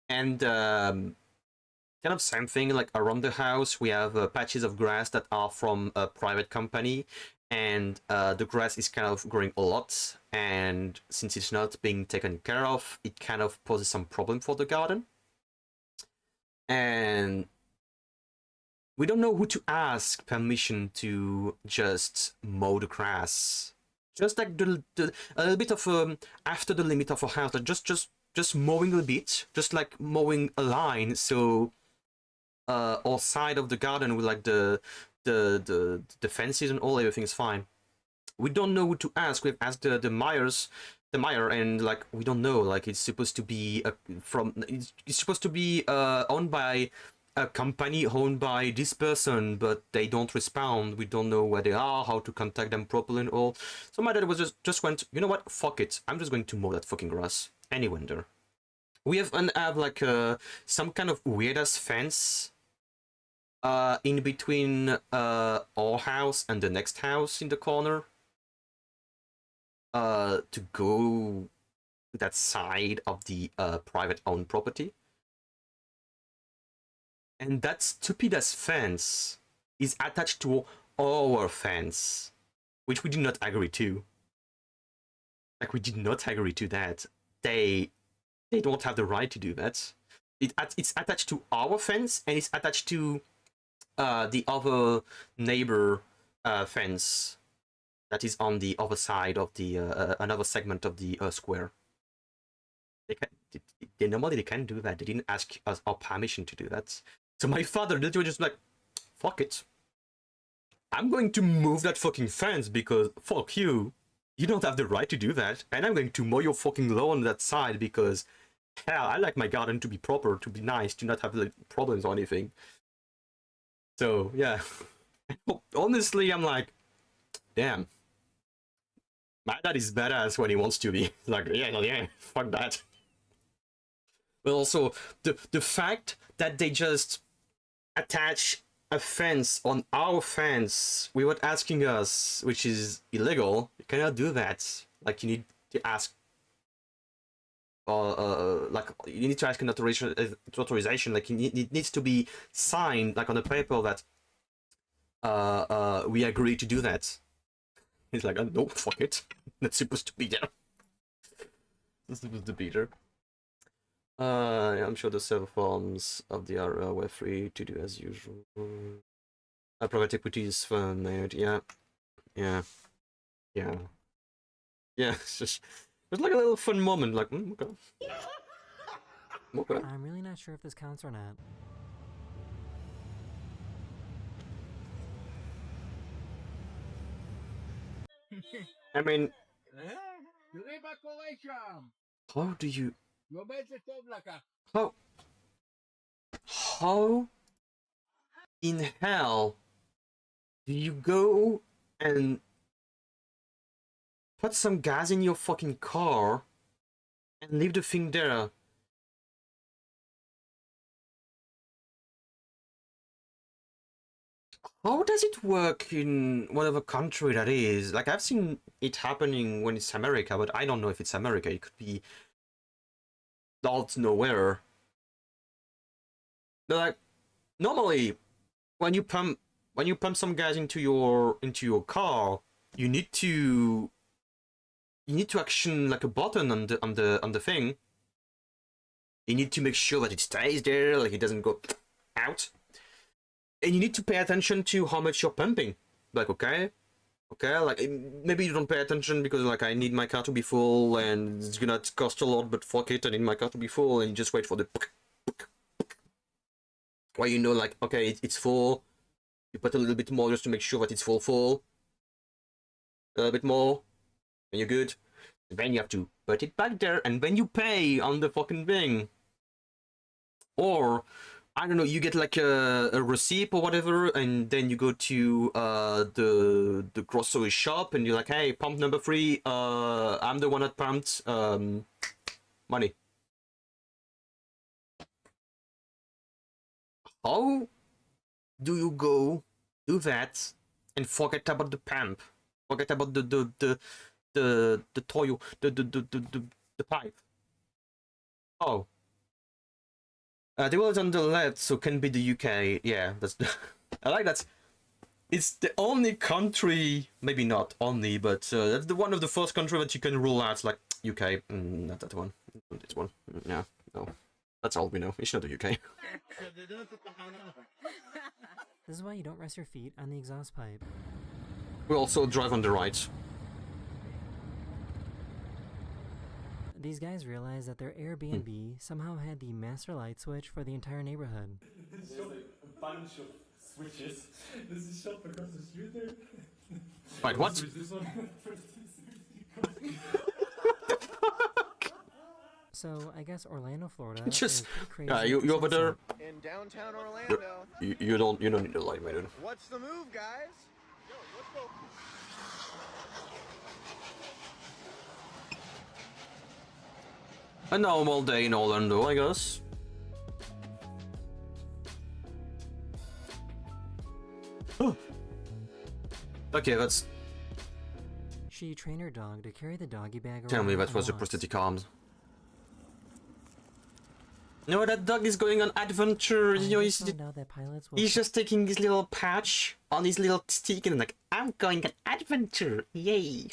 And kind of same thing, like around the house we have patches of grass that are from a private company, and the grass is kind of growing a lot, and since it's not being taken care of, it kind of poses some problem for the garden. And we don't know who to ask permission to just mow the grass. Just like a little bit of after the limit of a house, like just mowing a bit, just like mowing a line, so or side of the garden with like the fences and all, everything's fine. We don't know who to ask. We've asked the mayor, and like we don't know. Like it's supposed to be it's supposed to be owned by a company owned by this person, but they don't respond. We don't know where they are, how to contact them properly and all. So my dad was just went, you know what? Fuck it. I'm just going to mow that fucking grass. And he went there. We have like some kind of weird ass fence in between our house and the next house in the corner to go to that side of the private owned property. And that stupid ass fence is attached to our fence, which we did not agree to. Like, we did not agree to that. They don't have the right to do that. It's attached to our fence, and it's attached to the other neighbor fence that is on the other side of the another segment of the square. They normally can't do that. They didn't ask us our permission to do that. So my father literally just like, fuck it. I'm going to move that fucking fence because fuck you. You don't have the right to do that. And I'm going to mow your fucking lawn on that side because, hell, I like my garden to be proper, to be nice, to not have like, problems or anything. So, yeah. Honestly, I'm like, damn. My dad is badass when he wants to be. Like, yeah, fuck that. But also, the fact that they just attach a fence on our fence without asking us, which is illegal. You cannot do that. Like, you need to ask, like you need to ask an authorization. Like, it needs to be signed, like on a paper that we agree to do that. He's like, no, fuck it. That's supposed to be there. That's supposed to be there. I'm sure the server farms of the area were free to do as usual. Private equity is fun, mate. Yeah. It's just like a little fun moment. Like, okay. I'm really not sure if this counts or not. I mean, how do you? How in hell do you go and put some gas in your fucking car and leave the thing there How does it work in whatever country that is? Like, I've seen it happening when it's America, but I don't know if it's America. It could be out nowhere. But like, normally, when you pump some gas into your car, you need to action like a button on the thing. You need to make sure that it stays there, like it doesn't go out. And you need to pay attention to how much you're pumping. Like, okay, like maybe you don't pay attention because like I need my car to be full and it's gonna cost a lot, but fuck it, I need my car to be full, and you just wait for the where you know like, okay, it's full. You put a little bit more just to make sure that it's full. A little bit more, and you're good. And then you have to put it back there, and then you pay on the fucking thing. Or I don't know, you get like a receipt or whatever, and then you go to the grocery shop, and you're like, hey, pump number 3, I'm the one that pumped money. How do you go do that and forget about the pump? Forget about the toil, the pipe. Oh. The world on the left, so can be the UK. Yeah, that's I like that. It's the only country, maybe not only, but that's the one of the first country that you can rule out, like UK. Not that one. This one. Yeah, no. That's all we know. It's not the UK. This is why you don't rest your feet on the exhaust pipe. We also drive on the right. These guys realized that their Airbnb somehow had the master light switch for the entire neighborhood. There's like a bunch of switches. There's a shop across the street there. Wait, what? So I guess Orlando, Florida. Just is crazy. yeah, you over there. In downtown Orlando. You don't need the light, my dude. What's the move, guys? Yo, let's go. A normal day in Orlando, I guess. Oh. Okay, that's. She trained her dog to carry the doggy bag around. Tell me that was a prosthetic arm. No, that dog is going on adventure. You know, he's just taking his little patch on his little stick and like, I'm going on adventure, yay!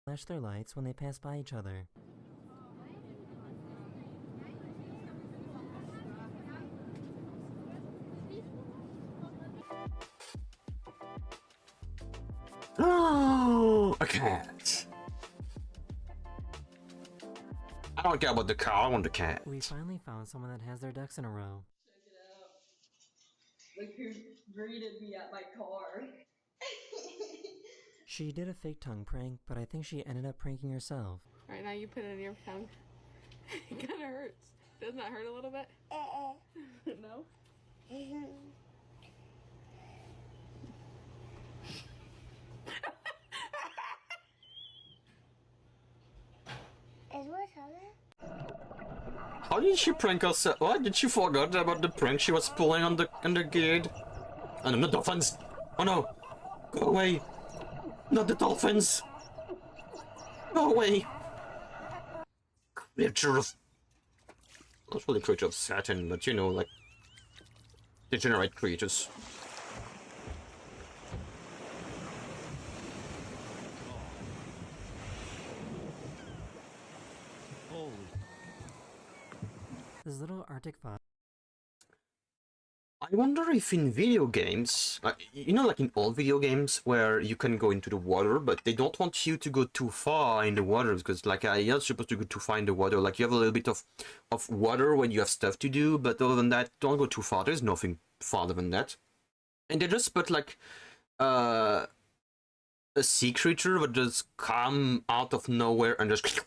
Flash their lights when they pass by each other. Oh, a cat. I don't care about the car, I want the cat. We finally found someone that has their ducks in a row. Check it out. Look who greeted me at my car. She did a fake tongue prank, but I think she ended up pranking herself. Alright, now you put it in your tongue. It kinda hurts. Doesn't that hurt a little bit? No? How did she prank herself? What? Did she forget about the prank she was pulling on the kid? Oh no, not dolphins! Oh no! Go away! Not the dolphins! Go away! Creatures! Not really creature of Saturn, but you know, like degenerate creatures. This little Arctic fox. I wonder if in video games, like, you know, like in all video games where you can go into the water, but they don't want you to go too far in the water because, like, you're not supposed to go too far in the water. Like, you have a little bit of water when you have stuff to do, but other than that, don't go too far. There's nothing farther than that. And they just put, like, a sea creature that just come out of nowhere and just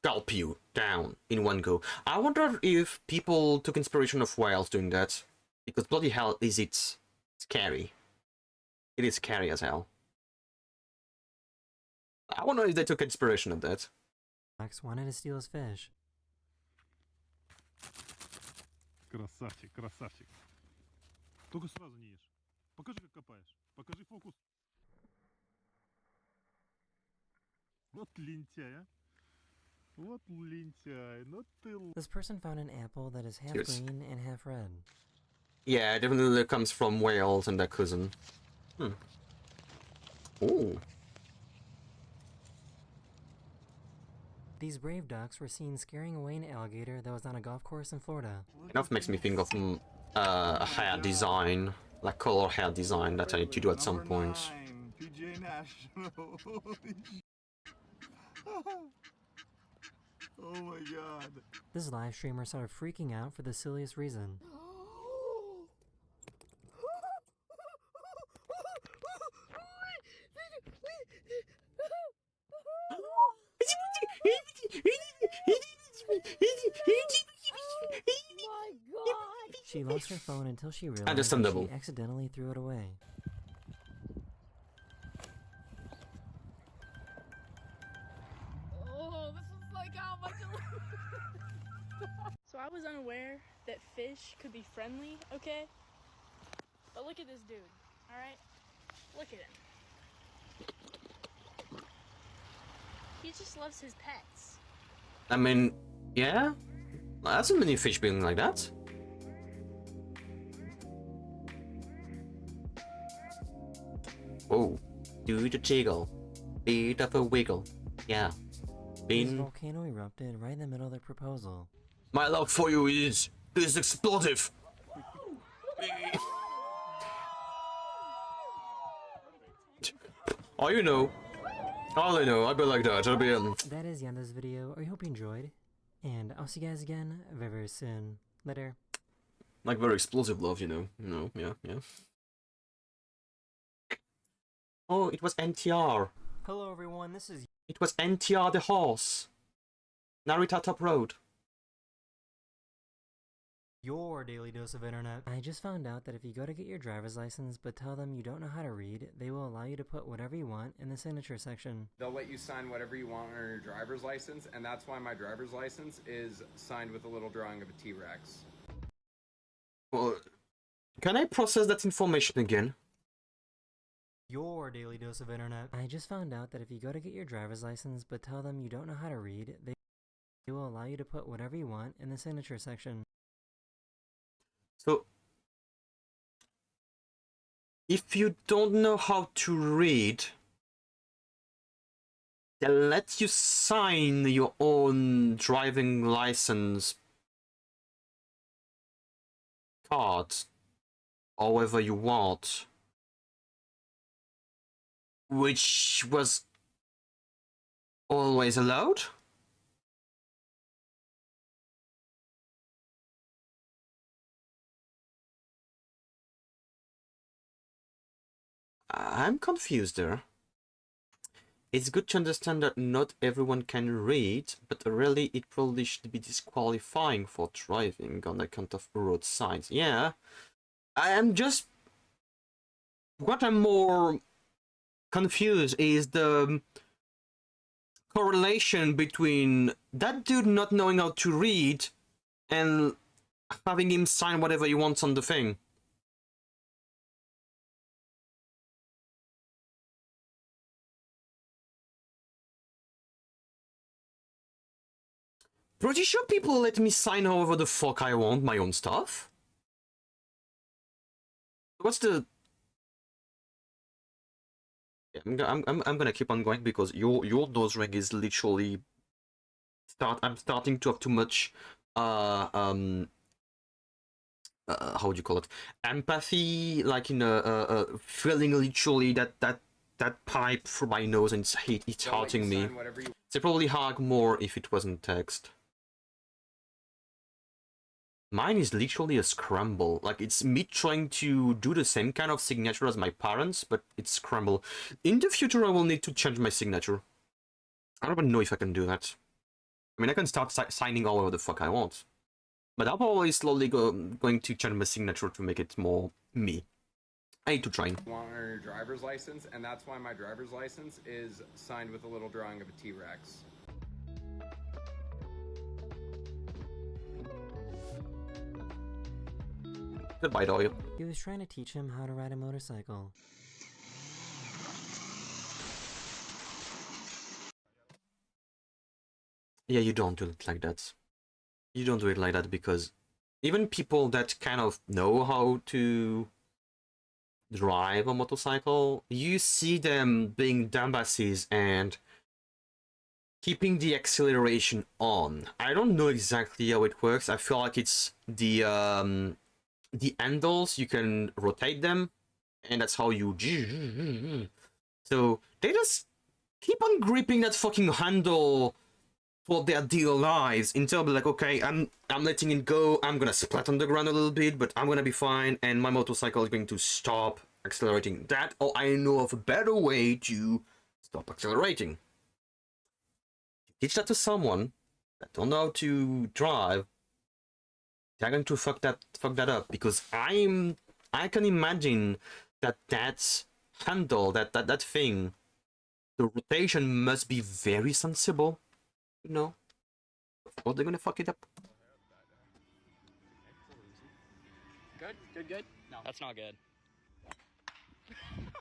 gulp you down in one go. I wonder if people took inspiration of whales doing that. Because bloody hell is it scary. It is scary as hell. I wonder if they took inspiration of that. Fox wanted to steal his fish. Красавчик, красавчик. Только сразу не ешь. Покажи, как копаешь. Покажи фокус. Вот лентяй, а. Вот лентяй. Ну ты... This person found an apple that is half Yes. green and half red. Yeah, it definitely comes from Wales and their cousin. Oh. These brave ducks were seen scaring away an alligator that was on a golf course in Florida. Enough makes me think of a hair design, like color hair design that I need to do at some point. PJ National. Oh my god. This live streamer started freaking out for the silliest reason. She lost her phone until she realized that Understandable. she accidentally threw it away. Oh, this is like how much. So I was unaware that fish could be friendly, okay? But look at this dude, alright? Look at him. He just loves his pets. I mean, yeah? That's a many fish being like that. Oh, do the jiggle. Bit of a wiggle. Yeah. This volcano erupted right in the middle of their proposal. My love for you is explosive. Oh, you know. All I know, I'll be like that. It'll be That is the end of this video. I hope you enjoyed. And I'll see you guys again very, very soon. Later. like very explosive love, you know. Yeah. Oh, it was NTR. Hello everyone, this is... It was NTR the horse. Narita Top Road. Your daily dose of internet. I just found out that if you go to get your driver's license but tell them you don't know how to read, they will allow you to put whatever you want in the signature section. They'll let you sign whatever you want on your driver's license, and that's why my driver's license is signed with a little drawing of a T-Rex. Well, can I process that information again? Your daily dose of internet. I just found out that if you go to get your driver's license but tell them you don't know how to read, they will allow you to put whatever you want in the signature section. So, if you don't know how to read, they'll let you sign your own driving license card however you want, which was always allowed? I'm confused there. It's good to understand that not everyone can read, but really it probably should be disqualifying for driving on account of road signs. Yeah, I am just... What I'm more confused is the correlation between that dude not knowing how to read and having him sign whatever he wants on the thing. Pretty sure people let me sign however the fuck I want my own stuff. What's the... Yeah, I'm gonna keep on going because your nose ring is literally... I'm starting to have too much how would you call it? Empathy, like in feeling literally that pipe through my nose, and it's hurting me. They probably hug more if it wasn't text. Mine is literally a scramble. Like, it's me trying to do the same kind of signature as my parents, but it's scramble. In the future, I will need to change my signature. I don't even know if I can do that. I mean, I can start signing all over the fuck I want. But I'm probably slowly going to change my signature to make it more me. I need to try. Want on your driver's license, and that's why my driver's license is signed with a little drawing of a T-Rex. Goodbye, Doyle. He was trying to teach him how to ride a motorcycle. Yeah, you don't do it like that. You don't do it like that because even people that kind of know how to drive a motorcycle, you see them being dumbasses and keeping the acceleration on. I don't know exactly how it works. I feel like it's the handles, you can rotate them, and that's how you... So they just keep on gripping that fucking handle for their dear lives until I'll be like, okay, I'm letting it go, I'm gonna splat on the ground a little bit, but I'm gonna be fine, and my motorcycle is going to stop accelerating. That, or I know of a better way to stop accelerating. Teach that to someone that don't know how to drive, they're going to fuck that up, because I can imagine that handle, that thing, the rotation must be very sensible, you know, or they're gonna fuck it up. Good, good, good. No, that's not good.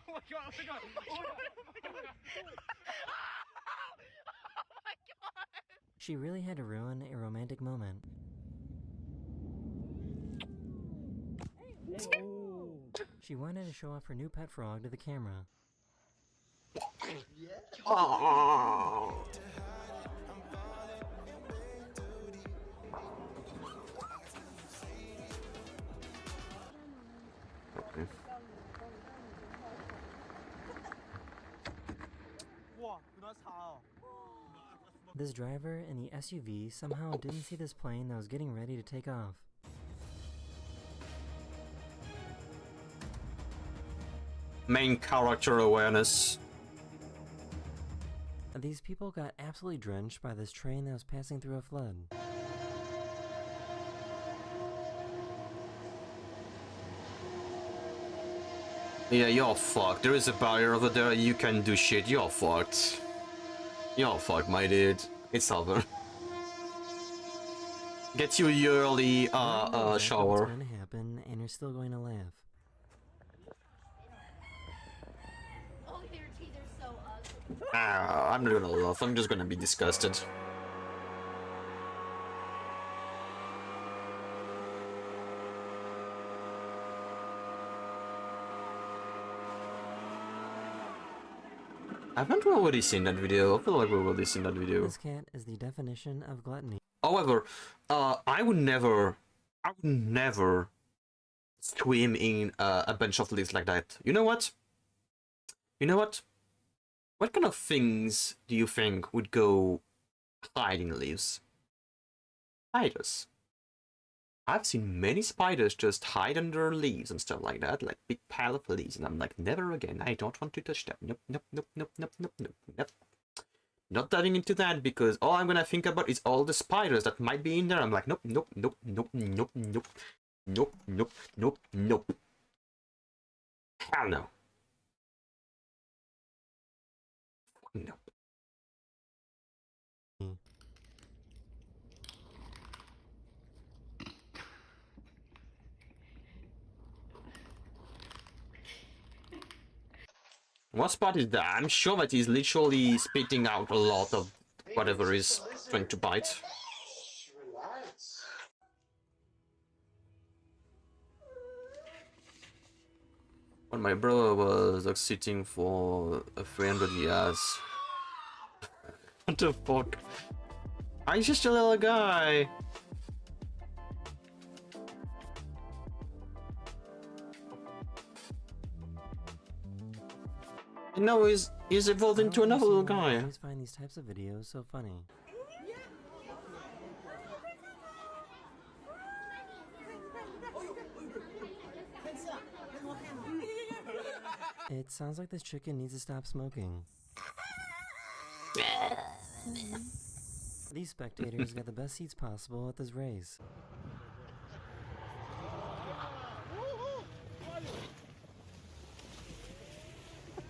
Oh my god, oh my god, oh my god. She really had to ruin a romantic moment. She wanted to show off her new pet frog to the camera. Oh. Okay. This driver in the SUV somehow didn't see this plane that was getting ready to take off. Main character awareness. These people got absolutely drenched by this train that was passing through a flood. Yeah, you're fucked. There is a barrier over there, you can do shit, you're fucked. You're fucked, my dude. It's over. Get you a yearly shower. What's going to happen, and you're still going to laugh. I'm not gonna laugh, I'm just gonna be disgusted. Haven't we already seen that video? I feel like we've already seen that video. This cat is the definition of gluttony. However, I would never swim in a bunch of leaves like that. You know what? You know what? What kind of things do you think would go hide in leaves? Spiders. I've seen many spiders just hide under leaves and stuff like that, like big pile of leaves, and I'm like, never again, I don't want to touch them. Nope, nope, nope, nope, nope, nope, nope, nope. Not diving into that, because all I'm gonna think about is all the spiders that might be in there. I'm like, nope, nope, nope, nope, nope, nope, nope, nope, nope, nope. Hell no. Nope. What spot is that? I'm sure that he's literally spitting out a lot of whatever he's trying to bite. When my brother was like, sitting for 300 years. What the fuck? I'm just a little guy. And now he's evolved into another little guy. I always find these types of videos so funny. It sounds like this chicken needs to stop smoking. These spectators got the best seats possible at this race.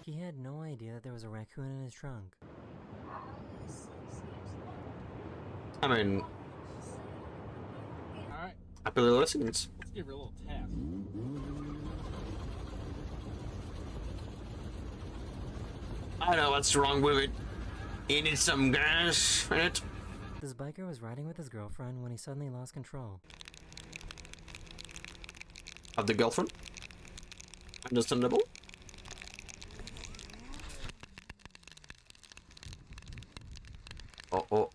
He had no idea that there was a raccoon in his trunk. I mean, happy little listeners. Let's give her a little tap. I know what's wrong with it. It needs some gas in it. This biker was riding with his girlfriend when he suddenly lost control. Of the girlfriend? Understandable. Oh.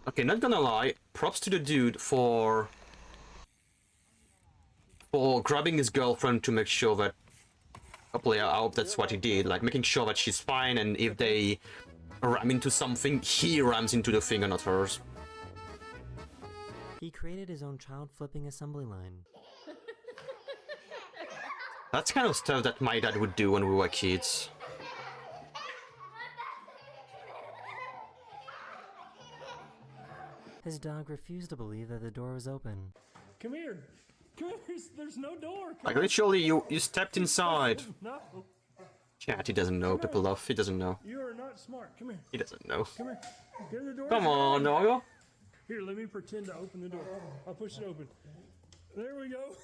Okay, not gonna lie. Props to the dude for grabbing his girlfriend to make sure that. Hopefully, I hope that's what he did. Like making sure that she's fine, and if they ram into something, he rams into the thing and not hers. He created his own child flipping assembly line. That's kind of stuff that my dad would do when we were kids. His dog refused to believe that the door was open. Come here. Come here. There's no door. Come Like literally, you stepped inside. No. Chat, he doesn't know. People love. He doesn't know. You are not smart. Come here. He doesn't know. Come here. Get the door. Come on, Nogo. Here, let me pretend to open the door. I'll push it open. There we go.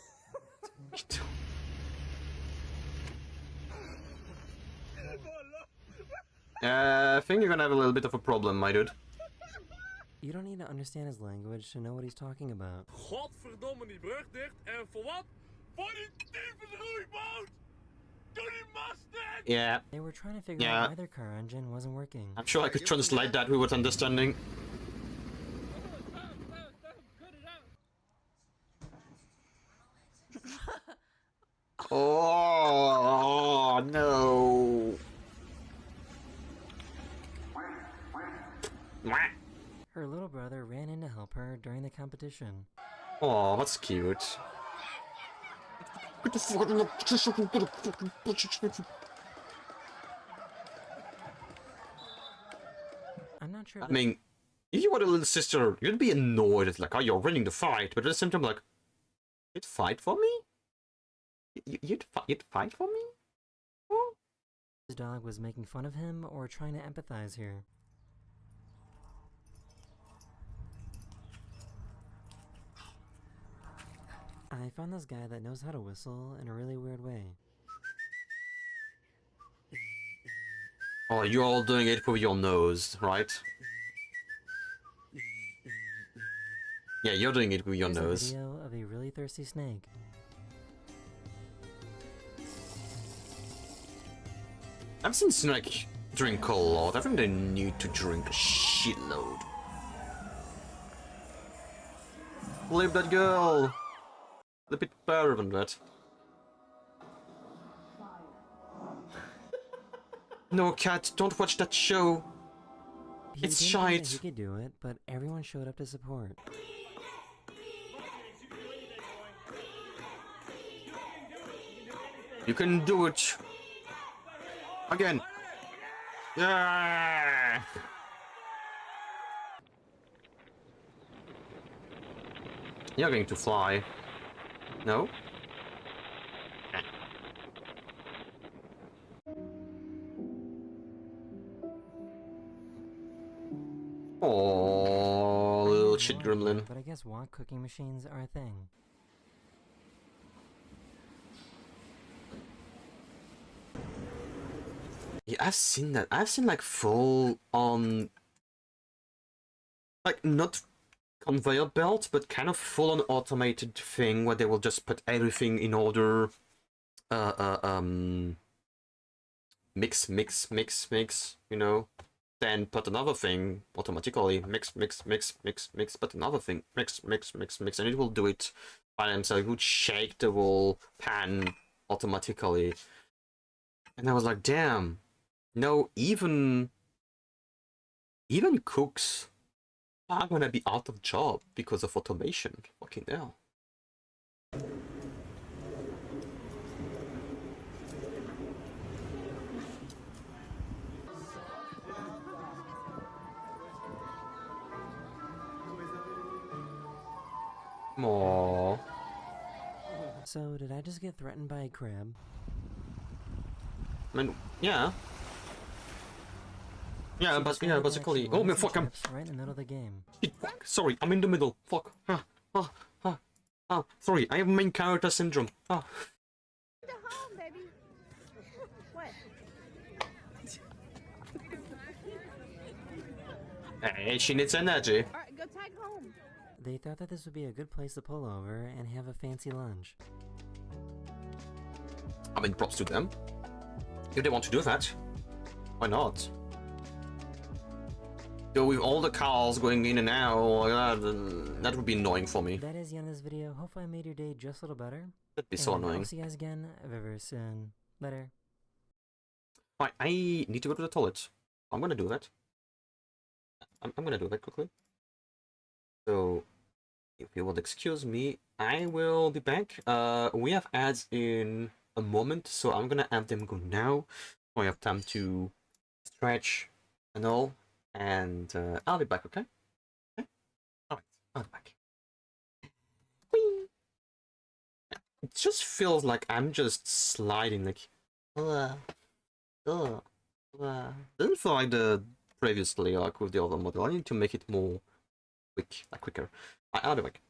I think you're gonna have a little bit of a problem, my dude. You don't need to understand his language to know what he's talking about. Godverdomme die brug dicht en voor wat? Voor die tyfus roeiboot! Doe die mast dicht! Yeah. They were trying to figure out why their car engine wasn't working. I'm sure I could translate that with understanding. Oh no! Her little brother ran in to help her during the competition. Oh, that's cute. I'm not sure. I mean, if you were a little sister, you'd be annoyed. It's like, oh, you're winning the fight, but at the same time, like, you'd fight for me? You'd fight for me? Oh. His dog was making fun of him or trying to empathize here. I found this guy that knows how to whistle in a really weird way. Oh, you're all doing it with your nose, right? Yeah, you're doing it with your nose. A video of a really thirsty snake. I've seen Snake drink a lot. I think they need to drink a shitload. Leave that girl! A bit better than that. No, Cat, don't watch that show. It's He shite. he could do it, but everyone showed up to support. You can do it. Again. Yeah. You're going to fly. No? Oh, little shit gremlin. But I guess wok cooking machines are a thing. Yeah, I've seen that. I've seen like full on, like not conveyor belt, but kind of full on automated thing where they will just put everything in order. Mix, you know. Then put another thing automatically. Mix, put another thing. Mix, and it will do it by themselves. It would shake the whole pan automatically. And I was like, damn. No, even cooks are gonna be out of job because of automation. Fucking hell. Aww. So, did I just get threatened by a crab? I mean, yeah. Yeah, She but decided yeah, to basically. actually Oh run man, some fuck! I'm. chips right in the middle of the game. Shit, fuck! Sorry, I'm in the middle. Fuck. Sorry, I have main character syndrome. Go home, baby. What? Hey, she needs energy. Alright, go tag home. They thought that this would be a good place to pull over and have a fancy lunch. I mean, props to them. If they want to do that, why not? Though with all the cars going in and out, that would be annoying for me. That is the end of this video. Hopefully I made your day just a little better. That'd be so And annoying. I'll see you guys again very soon. Later. Right, I need to go to the toilet. I'm gonna do that. I'm gonna do that quickly. So, if you would excuse me, I will be back. We have ads in a moment, so I'm gonna have them go now. So I have time to stretch and all, and I'll be back, okay? Okay? Alright, I'll be back. Whee! It just feels like I'm just sliding, like, doesn't feel like the previously, like with the other model. I need to make it more quicker. I'll be back.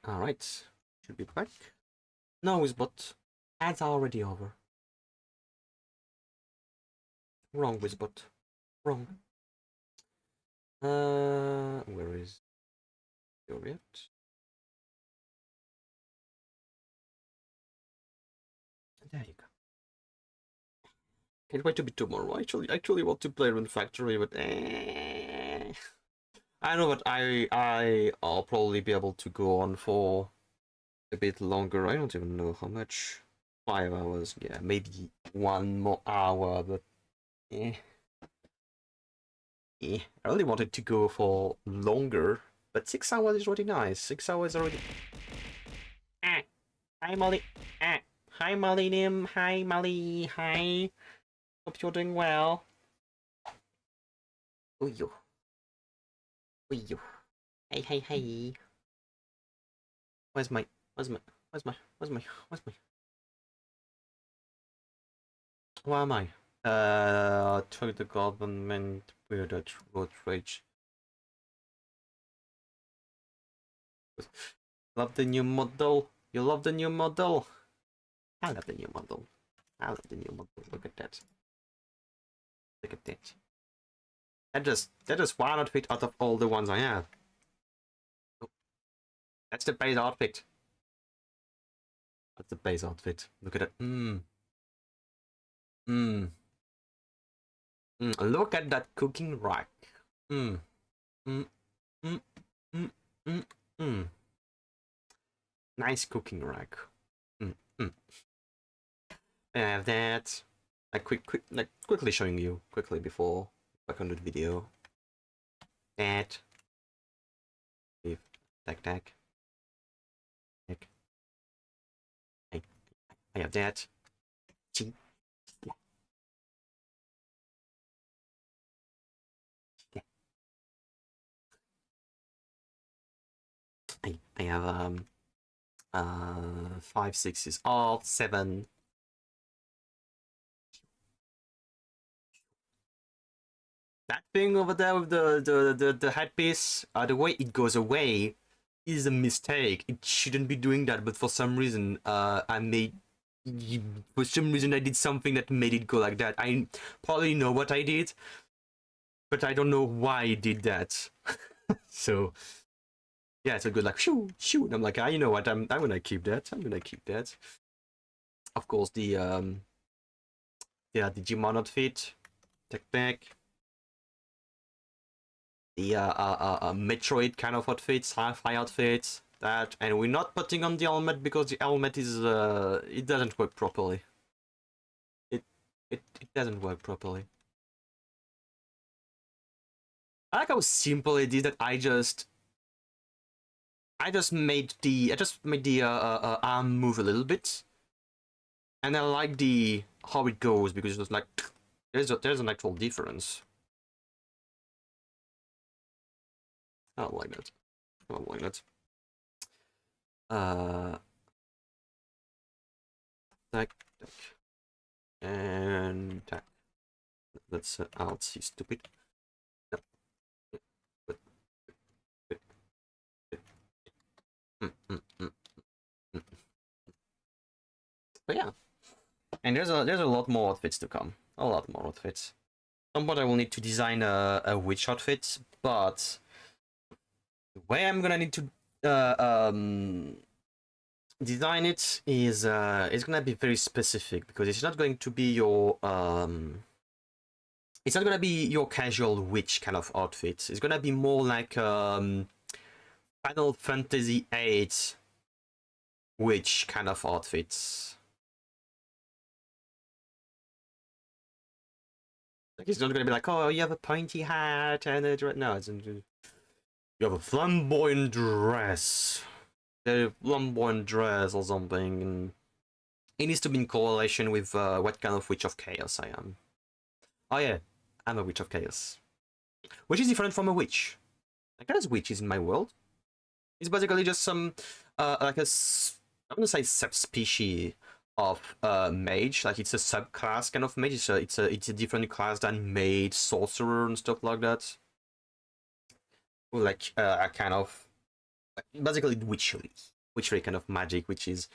Alright, should be back. No, Wizbot. Ads are already over. Wrong, Wizbot. Wrong. Where is Juliet? There you go. Can't wait to be tomorrow. I actually want to play Rune Factory, but I know that I'll probably be able to go on for a bit longer. I don't even know how much. 5 hours, yeah, maybe 1 more hour, but I really wanted to go for longer, but 6 hours is already nice. 6 hours already. Hi Molly. Hi Molly. Hi Molly. Hi. Hope you're doing well. Ooh you. Ooh you. Hey. Where's my where am I? To the government weird at road rage. Love the new model. You love the new model. I love the new model. I love the new model. Look at that. Look at that. That just one outfit out of all the ones I have. Oh, that's the base outfit. That's the base outfit. Look at it. Look at that cooking rack. Nice cooking rack. I have that. Quickly showing you quickly before back on the video. That. Tack. I have that. I have 5, 6s, all 7. That thing over there with the headpiece, the way it goes away is a mistake. It shouldn't be doing that, but for some reason, I did something that made it go like that. I probably know what I did, but I don't know why I did that. So yeah, so good, like shoo. And I'm like, you know what? I'm gonna keep that. Of course, the Digimon outfit, tech back. The Metroid kind of outfits, sci-fi outfits, that, and we're not putting on the helmet because the helmet is it doesn't work properly. It doesn't work properly. I like how simple it is that I just made the arm move a little bit, and I like how it goes because it's like there's an actual difference. I don't like that. Tack. And tack. That's artsy stupid. But yeah, and there's a lot more outfits to come. A lot more outfits. Somewhat I will need to design a witch outfit, but the way I'm gonna need to design it is it's gonna be very specific because it's not going to be your casual witch kind of outfit. It's gonna be more like Final Fantasy VIII witch kind of outfits. Like, it's not gonna be like, oh, you have a pointy hat and a dress. No, you have a flamboyant dress. A flamboyant dress or something. And it needs to be in correlation with what kind of Witch of Chaos I am. Oh yeah, I'm a Witch of Chaos. Which is different from a witch. Like, there's witches in my world. It's basically just some, like I'm gonna say subspecies of mage. Like, it's a subclass kind of mage. It's a different class than mage, sorcerer, and stuff like that. Like a kind of basically witchery kind of magic, which is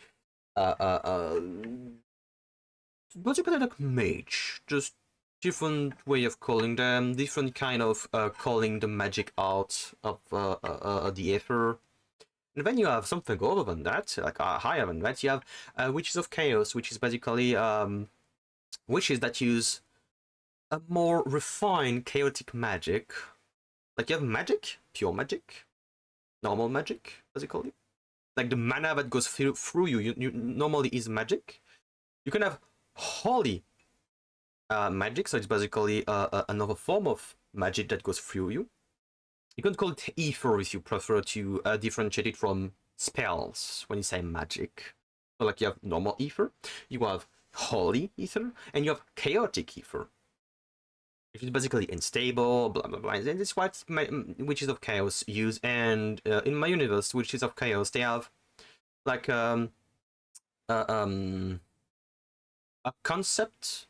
basically like mage, just different way of calling them, different kind of calling the magic out of the ether. And then you have something other than that, like higher than that. You have Witches of Chaos, which is basically witches that use a more refined chaotic magic. Like you have magic, pure magic, normal magic, as you call it. Like the mana that goes through you normally is magic. You can have holy magic, so it's basically another form of magic that goes through you. You can call it ether if you prefer to differentiate it from spells when you say magic. So like you have normal ether, you have holy ether, and you have chaotic ether. Which is basically unstable, blah blah blah. And it's what Witches of Chaos use. And in my universe, Witches of Chaos, they have like a concept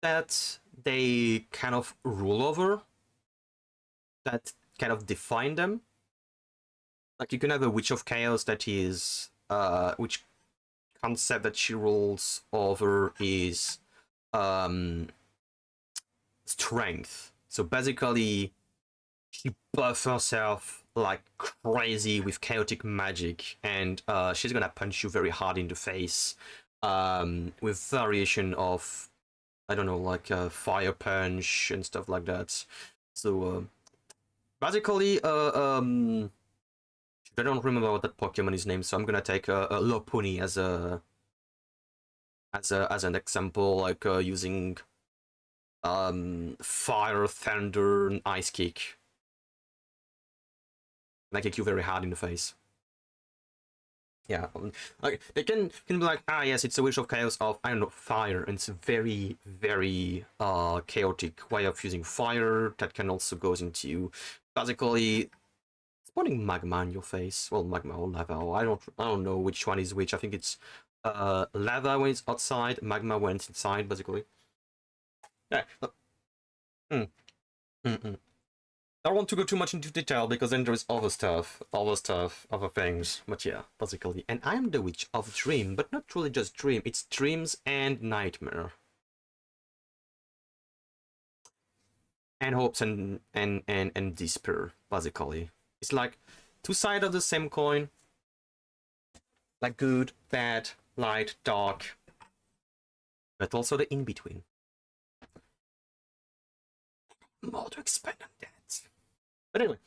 that they kind of rule over, that kind of define them. Like you can have a Witch of Chaos that is which concept that she rules over is strength. So basically she buffs herself like crazy with chaotic magic, and she's gonna punch you very hard in the face with variation of, I don't know, like fire punch and stuff like that. So basically I don't remember what that Pokemon is named, so I'm gonna take a Lopunny as an example, like using fire, thunder, and ice kick. And I kick you very hard in the face. Yeah, like they can be like, ah yes, it's a Wish of Chaos of, I don't know, fire, and it's a very, very chaotic way of using fire that can also goes into basically spawning magma in your face. Well, magma or lava, or I don't know which one is which. I think it's lava when it's outside, magma when it's inside, basically. Yeah. I don't want to go too much into detail because then there is other stuff, other things. But yeah, basically. And I am the Witch of Dream, but not really just dream. It's dreams and nightmare. And hopes and despair, basically. It's like two sides of the same coin. Like good, bad, light, dark. But also the in-between. More to expand on that. But anyway,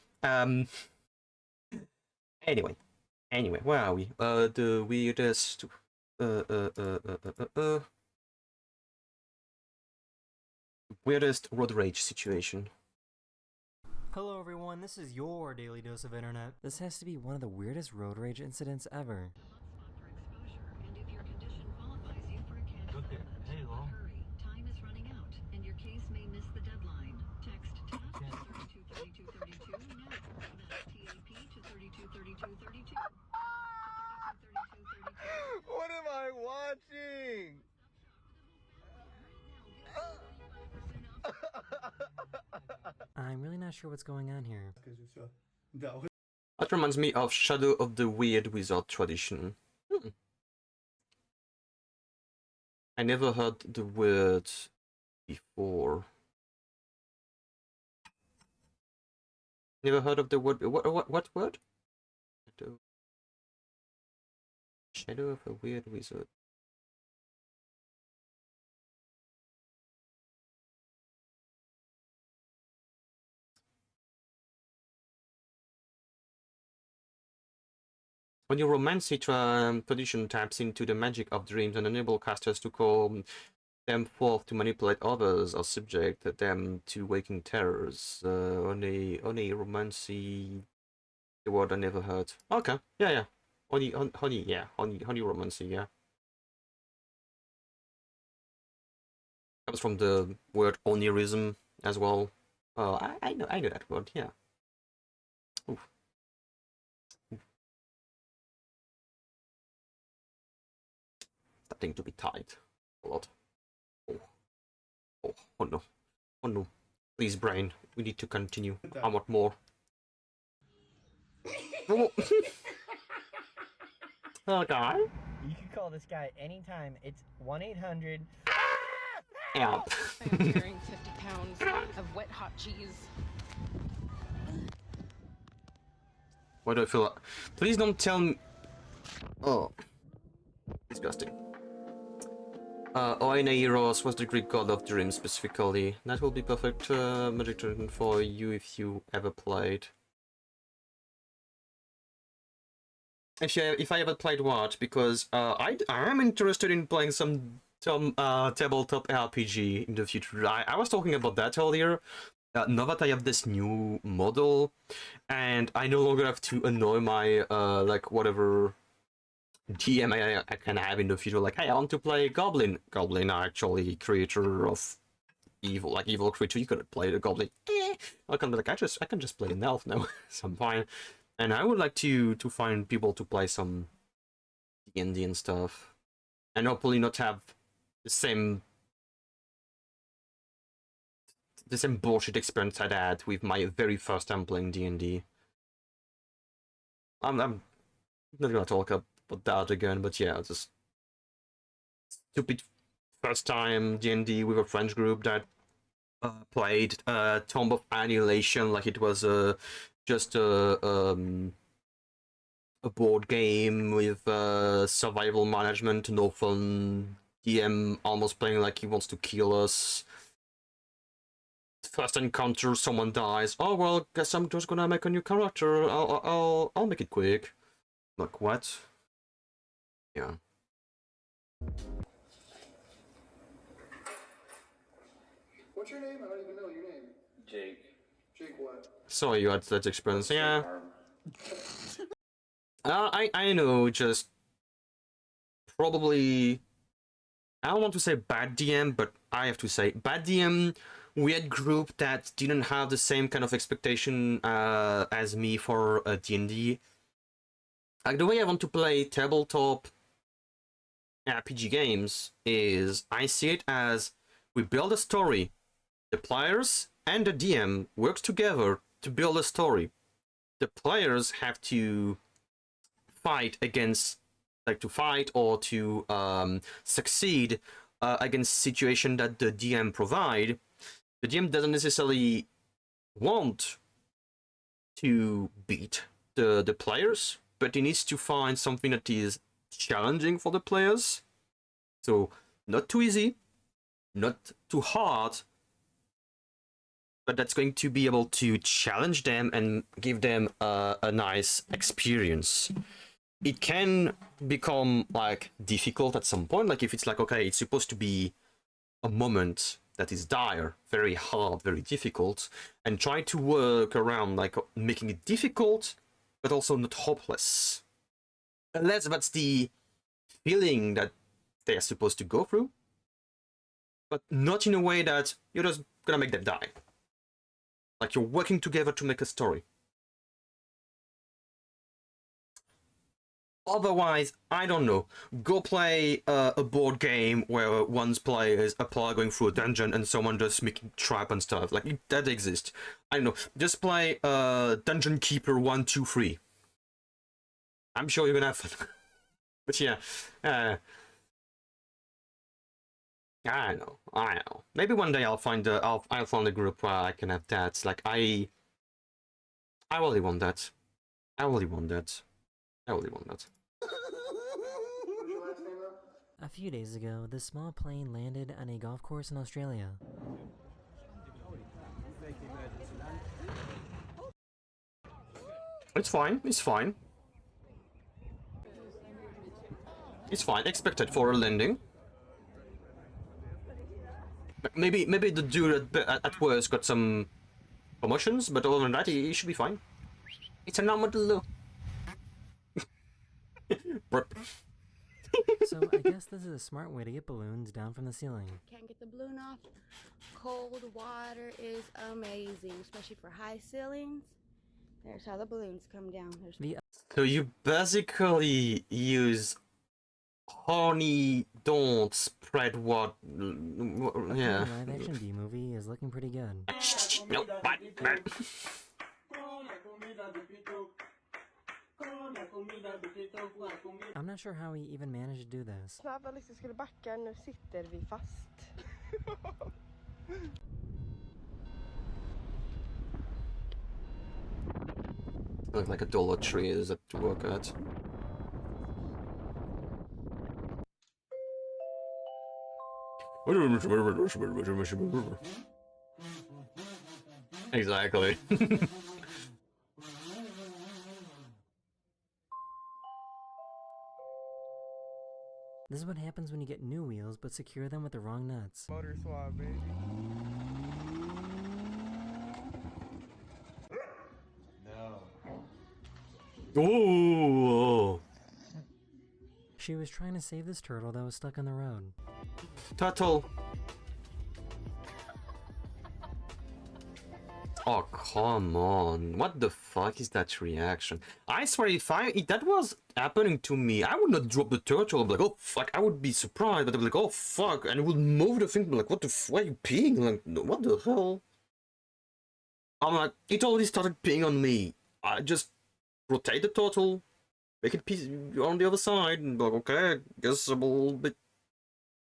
anyway, where are we? The weirdest weirdest road rage situation. Hello everyone, this is your daily dose of internet. This has to be one of the weirdest road rage incidents ever. Okay, hey, well. Time is running out, and your case may miss the deadline. Text TAP to 323232 now. That's TAP to 323232. What am I watching? I'm really not sure what's going on here. That reminds me of Shadow of the Weird Wizard tradition. I never heard the word before. Never heard of the word. What word? Shadow of a Weird Wizard. When your romancy tradition taps into the magic of dreams and enable casters to call them forth to manipulate others or subject them to waking terrors. Only romancy, the word I never heard. Okay, yeah. Honey, romancy, yeah. Comes from the word onirism as well. I know that word, yeah. Oof. Starting to be tight a lot. Oh no. Please, brain, we need to continue. I want more. Okay. You can call this guy anytime. It's 1-800. Help. I am carrying 50 pounds of wet hot cheese. Why do I feel like... Please don't tell me... Oh. Disgusting. Oeneiros was the Greek god of dreams specifically. That will be perfect magic term for you if you ever played. If I ever played what, because I am interested in playing some tabletop RPG in the future. I was talking about that earlier. Now that I have this new model, and I no longer have to annoy my like whatever DM I can have in the future. Like, hey, I want to play Goblin. Goblin are actually creature of evil, like evil creature. You could play the Goblin. I can be like, I can just play an elf now. So I'm fine. And I would like to find people to play some D&D and stuff, and hopefully not have the same bullshit experience I had with my very first time playing D&D. I'm not gonna talk about that again, but yeah, just stupid first time D&D with a French group that played Tomb of Annihilation like it was just a board game with survival management, no fun. DM almost playing like he wants to kill us. First encounter, someone dies. Oh well, guess I'm just gonna make a new character. I'll make it quick. Like what? Yeah. What's your name? I don't even know your name. Jake. Jake what? Sorry you had that experience. Yeah. I know, just probably, I don't want to say bad DM, but I have to say bad DM, weird group that didn't have the same kind of expectation as me for D&D. Like, the way I want to play tabletop RPG games is, I see it as, we build a story. The players and the DM work together to build a story. The players have to fight against, like, to fight or to succeed against situation that the DM provide. The DM doesn't necessarily want to beat the players, but he needs to find something that is challenging for the players. So not too easy, not too hard, but that's going to be able to challenge them and give them a nice experience. It can become like difficult at some point, like if it's like, okay, it's supposed to be a moment that is dire, very hard, very difficult, and try to work around like making it difficult but also not hopeless, unless that's the feeling that they are supposed to go through, but not in a way that you're just gonna make them die. Like, you're working together to make a story. Otherwise, I don't know, go play a board game where one's players are going through a dungeon and someone just making trap and stuff. Like, that exists. I don't know, just play Dungeon Keeper 1, 2, 3. I'm sure you're gonna have fun. But yeah, I know. Maybe one day I'll find I'll find a group where I can have that. Like, I really want that. I really want that. A few days ago, this small plane landed on a golf course in Australia. It's fine. It's fine. Expected for a landing. Maybe the dude at worst got some promotions, but other than that, he should be fine. It's a normal. So I guess this is a smart way to get balloons down from the ceiling. Can't get the balloon off. Cold water is amazing, especially for high ceilings. There's how the balloons come down. So you basically use honey, don't spread what. Yeah. The live action B movie is looking pretty good. Nope, bad. I'm not sure how he even managed to do this. När vi liksom skulle backa, nu sitter vi fast. Look like a Dollar Tree is to work at. Exactly. This is what happens when you get new wheels but secure them with the wrong nuts. Motor swap, baby. No. Ooh. She was trying to save this turtle that was stuck on the road. Turtle. Oh, come on. What the fuck is that reaction? I swear, if that was happening to me, I would not drop the turtle. I'd be like, oh fuck, I would be surprised, but I'd be like, oh fuck, and it would move the thing, be like, what the fuck, are you peeing? Like, what the hell? I'm like, it already started peeing on me. I just rotate the turtle, make it pee on the other side, and be like, okay, I guess I'm a little bit...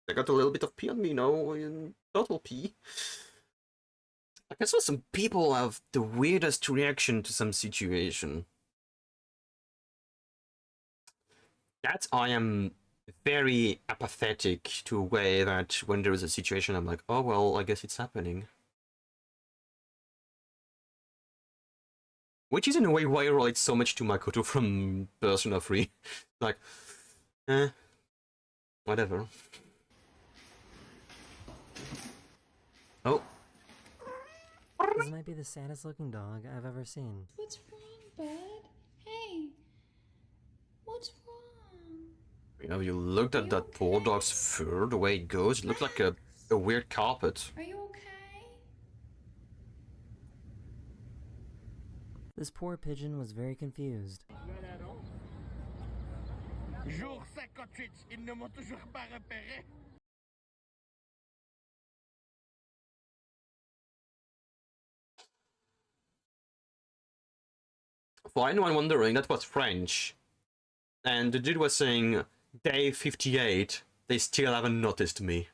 I got a little bit of pee on me now, in turtle pee. I guess some people have the weirdest reaction to some situation. That I am very apathetic to a way that when there is a situation, I'm like, oh well, I guess it's happening. Which is in a way why I relate so much to Makoto from Persona 3. Like, whatever. Oh. This might be the saddest looking dog I've ever seen. What's wrong, bud? Hey, what's wrong? Have you looked at that poor dog's fur, the way it goes? It looks like a weird carpet. Are you okay? This poor pigeon was very confused. Jour 58, ils ne m'ont toujours pas repéré. For anyone wondering, that was French. And the dude was saying, day 58, they still haven't noticed me.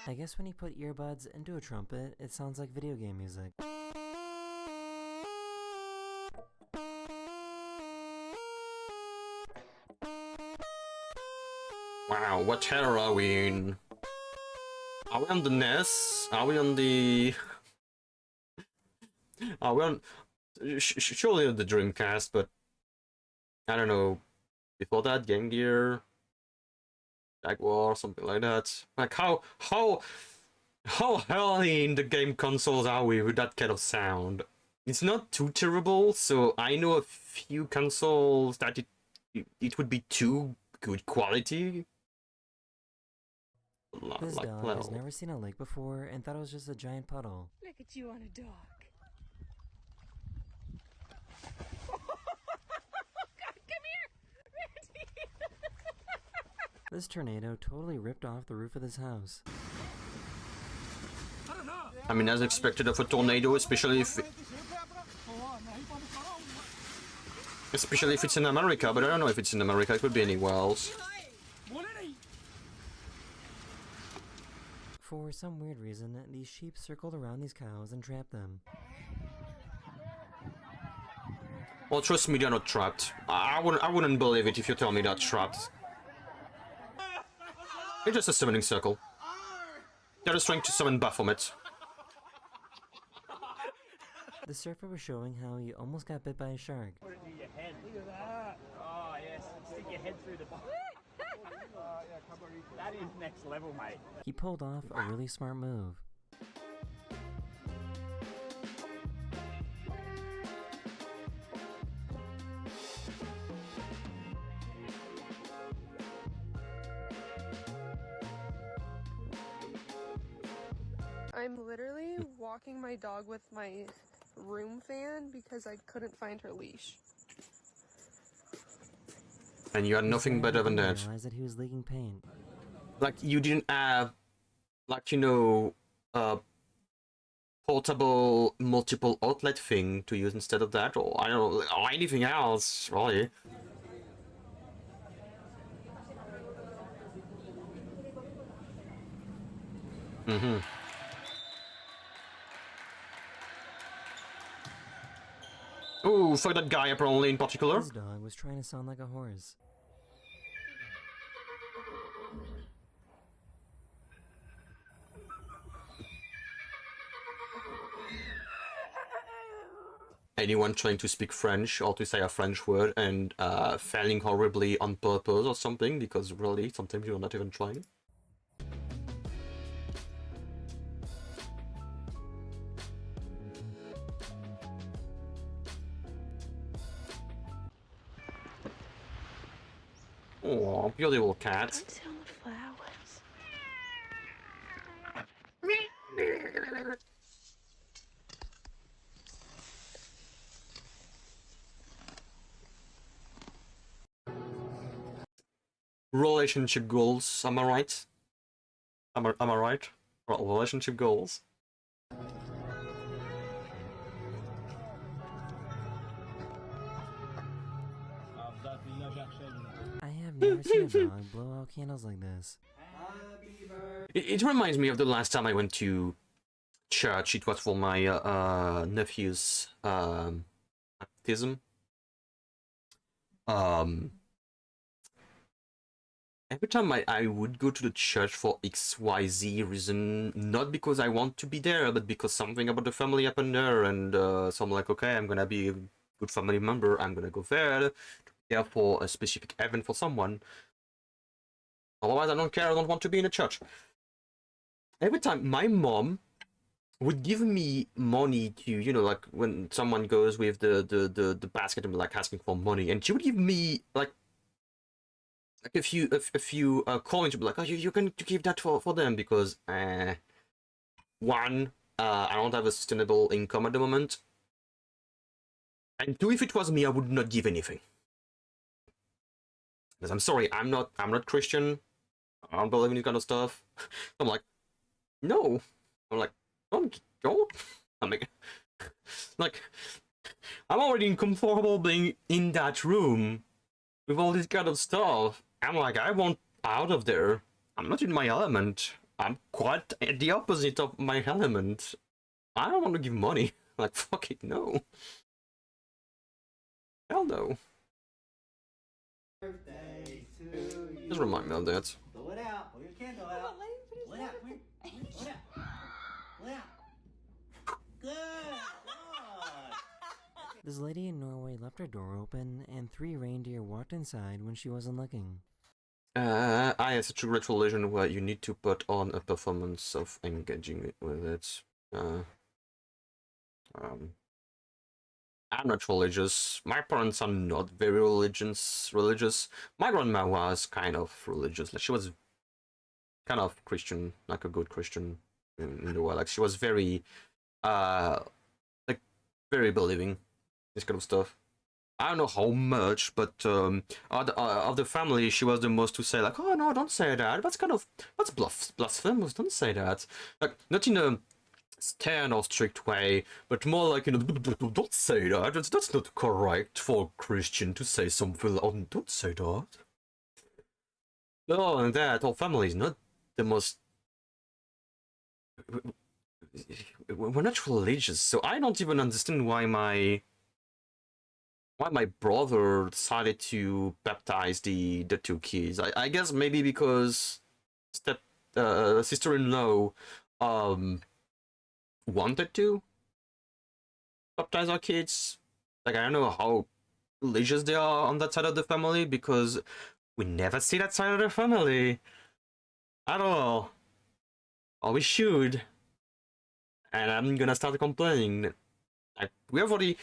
I guess when you put earbuds into a trumpet, it sounds like video game music. Wow, what terror are we in? Are we on the NES? Are we on the... Are we on... surely on the Dreamcast, but... I don't know. Before that, Game Gear... Jaguar, something like that. Like, how early in the game consoles are we with that kind of sound? It's not too terrible, so I know a few consoles that it would be too good quality. This Like, dog well, has never seen a lake before and thought it was just a giant puddle. Look at you on a dog. This tornado totally ripped off the roof of this house. I mean, as expected of a tornado, especially if it's in America, but I don't know if it's in America, it could be anywhere else. For some weird reason, these sheep circled around these cows and trapped them. Well, trust me, they're not trapped. I wouldn't believe it if you tell me they're trapped. It's just a summoning circle. They're just trying to summon Baphomet. The surfer was showing how he almost got bit by a shark. Put it near your head. Look at that. Oh, yes. Stick your head through the bottom. That is next level, mate. He pulled off a really smart move. I'm literally walking my dog with my room fan because I couldn't find her leash. And you had nothing better than that. Realized that he was leaking paint. Like, you didn't have, like, you know, a portable multiple outlet thing to use instead of that, or I don't know, or anything else, really. Oh, for that guy apparently in particular. This dog was trying to sound like a horse. Anyone trying to speak French or to say a French word and failing horribly on purpose or something, because really, sometimes you're not even trying. Oh, beautiful cat. Sit on the flowers. Relationship goals, am I right? Am I right? Relationship goals. I have never seen a dog blow out candles like this. It reminds me of the last time I went to church. It was for my nephew's baptism. Every time I would go to the church for XYZ reason, not because I want to be there, but because something about the family happened there, and so I'm like, okay, I'm gonna be a good family member, I'm gonna go there for a specific event for someone. Otherwise, I don't care, I don't want to be in a church. Every time my mom would give me money to, you know, like when someone goes with the basket and like asking for money, and she would give me like a few coins to be like, oh, you're going to give that for them because one, I don't have a sustainable income at the moment, and two, if it was me, I would not give anything. Because I'm sorry, I'm not Christian. I don't believe in this kind of stuff. I'm like, no. I'm like, don't. I'm like, I'm already uncomfortable being in that room with all this kind of stuff. I'm like, I want out of there. I'm not in my element. I'm quite at the opposite of my element. I don't want to give money. Like, fuck it, no. Hell no. Just remind me of that. Blow it out. Pull your candle out. Blow it out. Blow it out. Blow it out. Good. This lady in Norway left her door open, and 3 reindeer walked inside when she wasn't looking. It's a true retro religion where you need to put on a performance of engaging with it. I'm not religious. My parents are not very religious. My grandma was kind of religious. Like, she was kind of Christian, like a good Christian in the way. Like, she was very, like, very believing, this kind of stuff. I don't know how much, but of the family, she was the most to say, like, oh no, don't say that. That's blasphemous. Don't say that. Like, not in a stern or strict way, but more like, you know, don't say that. That's not correct for a Christian to say something. Oh, don't say that. No, and that whole family is not the most. We're not religious, so I don't even understand why my brother decided to baptize the 2 kids. I guess maybe because sister-in-law wanted to baptize our kids. Like, I don't know how religious they are on that side of the family, because we never see that side of the family at all. Or we should. And I'm gonna start complaining. Like, we've already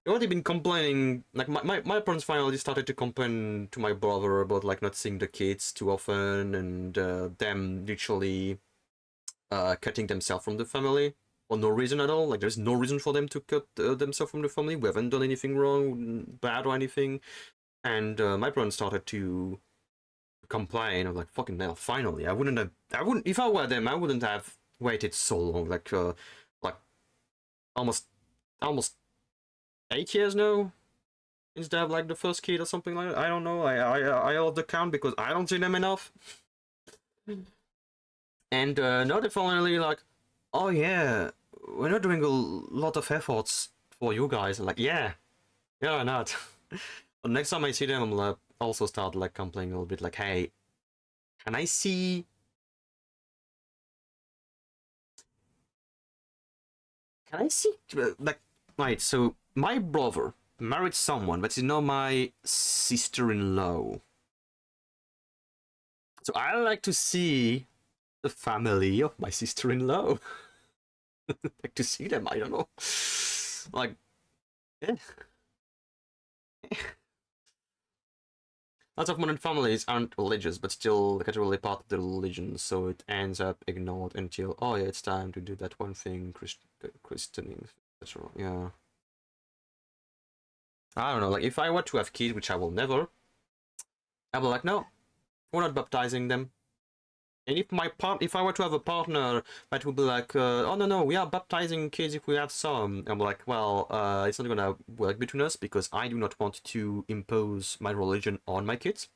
been complaining. Like, my parents finally started to complain to my brother about, like, not seeing the kids too often, and them literally cutting themselves from the family for no reason at all. Like, there's no reason for them to cut themselves from the family. We haven't done anything wrong, bad or anything. And my parents started to complain. I'm like, fucking hell, finally. If I were them, I wouldn't have waited so long. Like almost 8 years now, instead of like the first kid or something like that. I don't know. I lost the count because I don't see them enough. And now they're finally like, oh yeah, we're not doing a lot of efforts for you guys. I'm like, yeah, Yeah, not. But next time I see them, I'm like, also start like complaining a little bit, like, hey, can I see? Can I see? Like, right. So my brother married someone, but is not my sister-in-law. So I like to see the family of my sister-in-law. Like to see them. I don't know. Like, eh. Lots of modern families aren't religious, but still categorically part of the religion, so it ends up ignored until, oh yeah, it's time to do that one thing, christening, etc. Yeah. I don't know, like, if I were to have kids, which I will never, I will like, no, we're not baptizing them. And if I were to have a partner that would be like, oh no, we are baptizing kids if we have some, I'm like, well, it's not gonna work between us because I do not want to impose my religion on my kids.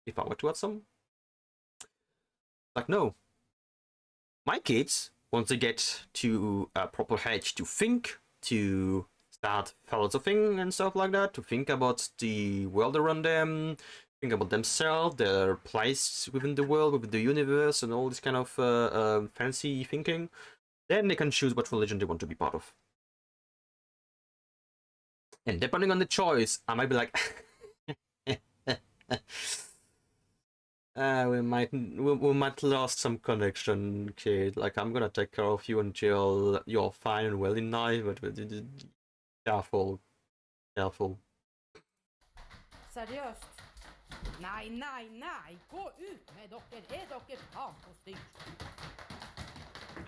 If I were to have some, like, no, my kids, once they get to a proper age to think, to start philosophing and stuff like that, to think about the world around them, think about themselves, their place within the world, within the universe, and all this kind of fancy thinking, then they can choose what religion they want to be part of. And depending on the choice, I might be like, we might lost some connection, kid. Like, I'm gonna take care of you until you're fine and well in life, but careful. Seriøst? Nei, gå ut med dere faen på styr?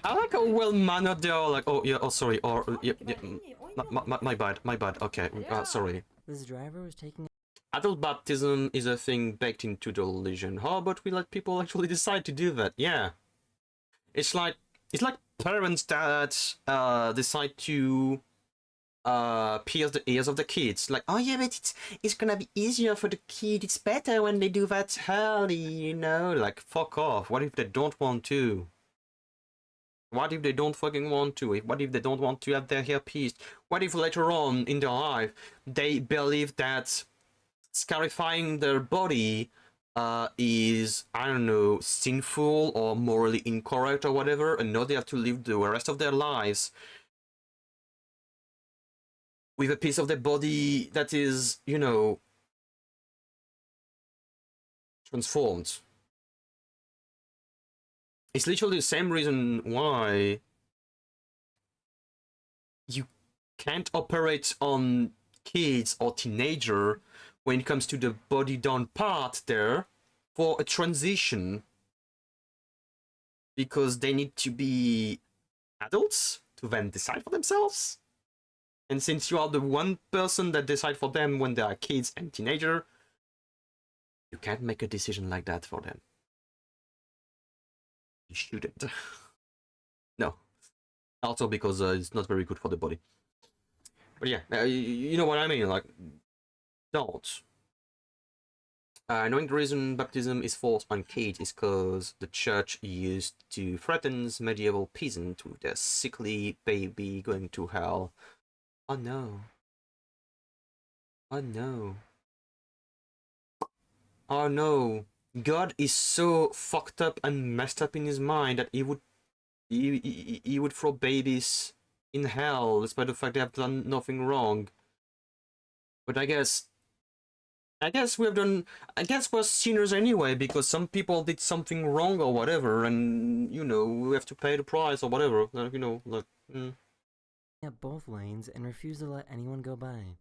I like how well mannered they are. Like, oh yeah, oh sorry, or yeah, my bad. Okay, sorry. This driver was taking. Adult baptism is a thing baked into the religion. How about we let people actually decide to do that? Yeah, it's like parents that decide to pierce the ears of the kids. Like, oh yeah, but it's gonna be easier for the kid. It's better when they do that early, you know. Like, fuck off. What if they don't want to? What if they don't fucking want to? What if they don't want to have their hair pierced? What if later on in their life they believe that scarifying their body is, I don't know, sinful or morally incorrect or whatever, and now they have to live the rest of their lives with a piece of their body that is, you know, transformed. It's literally the same reason why you can't operate on kids or teenager when it comes to the body down part there for a transition, because they need to be adults to then decide for themselves. And since you are the one person that decide for them when they are kids and teenager, you can't make a decision like that for them. You shouldn't. No. Also because it's not very good for the body. But yeah, you know what I mean, like, don't. Knowing the reason baptism is forced on kids is because the church used to threaten medieval peasants with their sickly baby going to hell. Oh no. Oh no. Oh no. God is so fucked up and messed up in his mind that he would throw babies in hell despite the fact they have done nothing wrong. But I guess we're sinners anyway, because some people did something wrong or whatever, and, you know, we have to pay the price or whatever, you know, like, At both lanes and refuse to let anyone go by.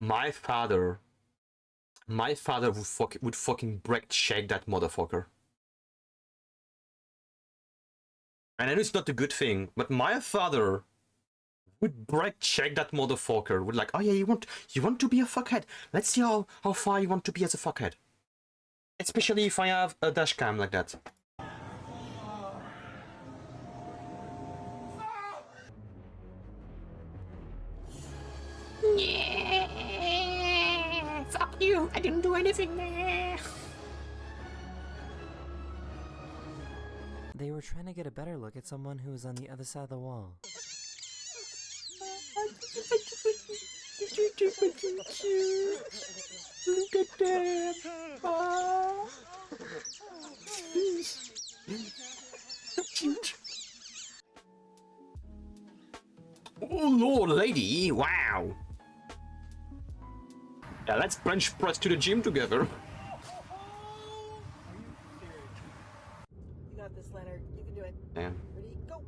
My father would fucking brake check that motherfucker. And I know it's not a good thing, but my father would brake check that motherfucker. Would like, oh yeah, you want to be a fuckhead? Let's see how far you want to be as a fuckhead. Especially if I have a dash cam like that. didn't do anything there. They were trying to get a better look at someone who was on the other side of the wall. Look at that. Oh. So cute. Oh lord, lady! Wow. Yeah, let's bench press to the gym together. You got this, Leonard. You can do it. Damn. Ready? Go.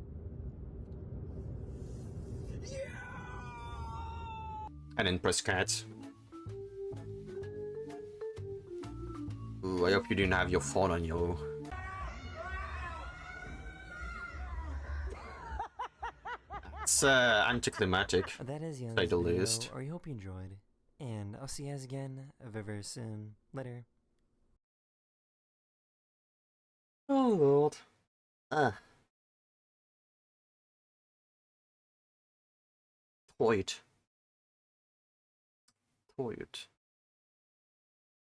And then press cat. Ooh, I hope you didn't have your phone on you. It's anticlimactic, That is the end to say of the this video, least. or I hope you enjoyed. And I'll see you guys again very soon. Later. Oh lord. Toit.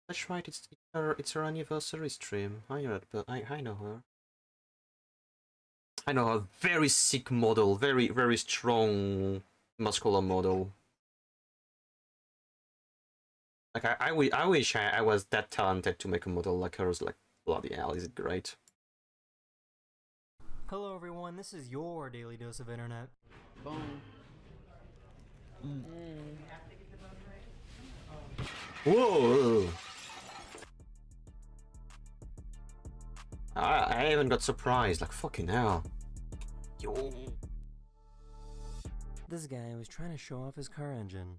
That's right, it's her anniversary stream. I know that, but I know her. I know a very sick model, very strong muscular model. Like I wish I was that talented to make a model like hers. Like bloody hell, is it great? Hello everyone, this is your daily dose of internet. Boom. Whoa! I even got surprised. Like fucking hell. Yo. This guy was trying to show off his car engine.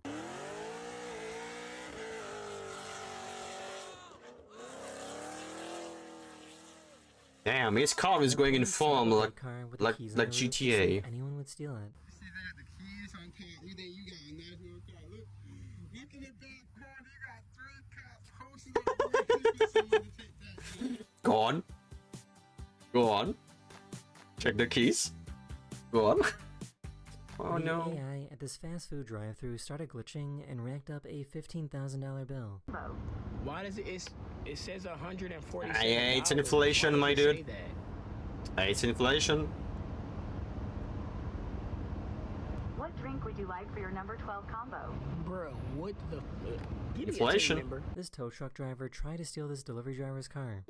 Damn, his car is going in form like GTA. Anyone would steal it. Go on. Go on. Check the keys. Go on. Oh the no. AI at this fast food drive-thru started glitching and racked up a $15,000 bill. Why does it says 147? It's inflation, my dude. It's inflation. What drink would you like for your number 12 combo? Bro, what the fuck? Inflation. This tow truck driver tried to steal this delivery driver's car.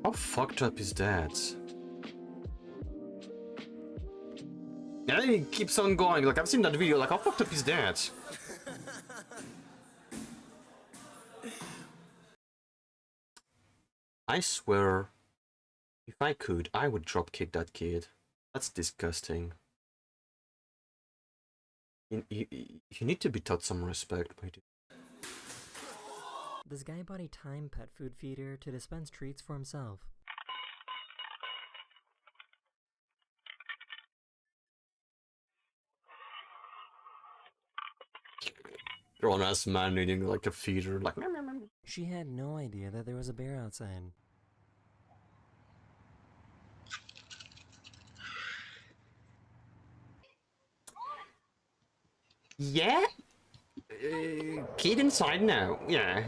How fucked up is that? Yeah, he keeps on going. Like, I've seen that video. Like, how fucked up is that? I swear, if I could, I would dropkick that kid. That's disgusting. You need to be taught some respect, my dude. This guy bought a Time pet food feeder to dispense treats for himself. Grown-ass man eating like a feeder, like... She had no idea that there was a bear outside. Yeah? Kid inside now. Yeah.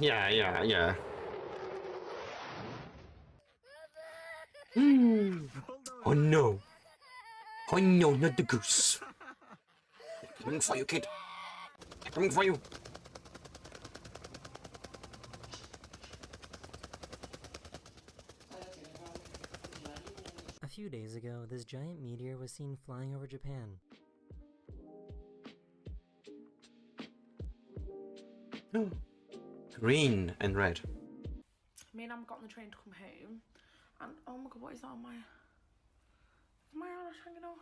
Oh no. Oh no, not the goose. Coming for you, kid. Coming for you. A few days ago, this giant meteor was seen flying over Japan. Green and red. Me and Am got on the train to come home, and oh my god, what is that on my... Is my eyelash hanging off?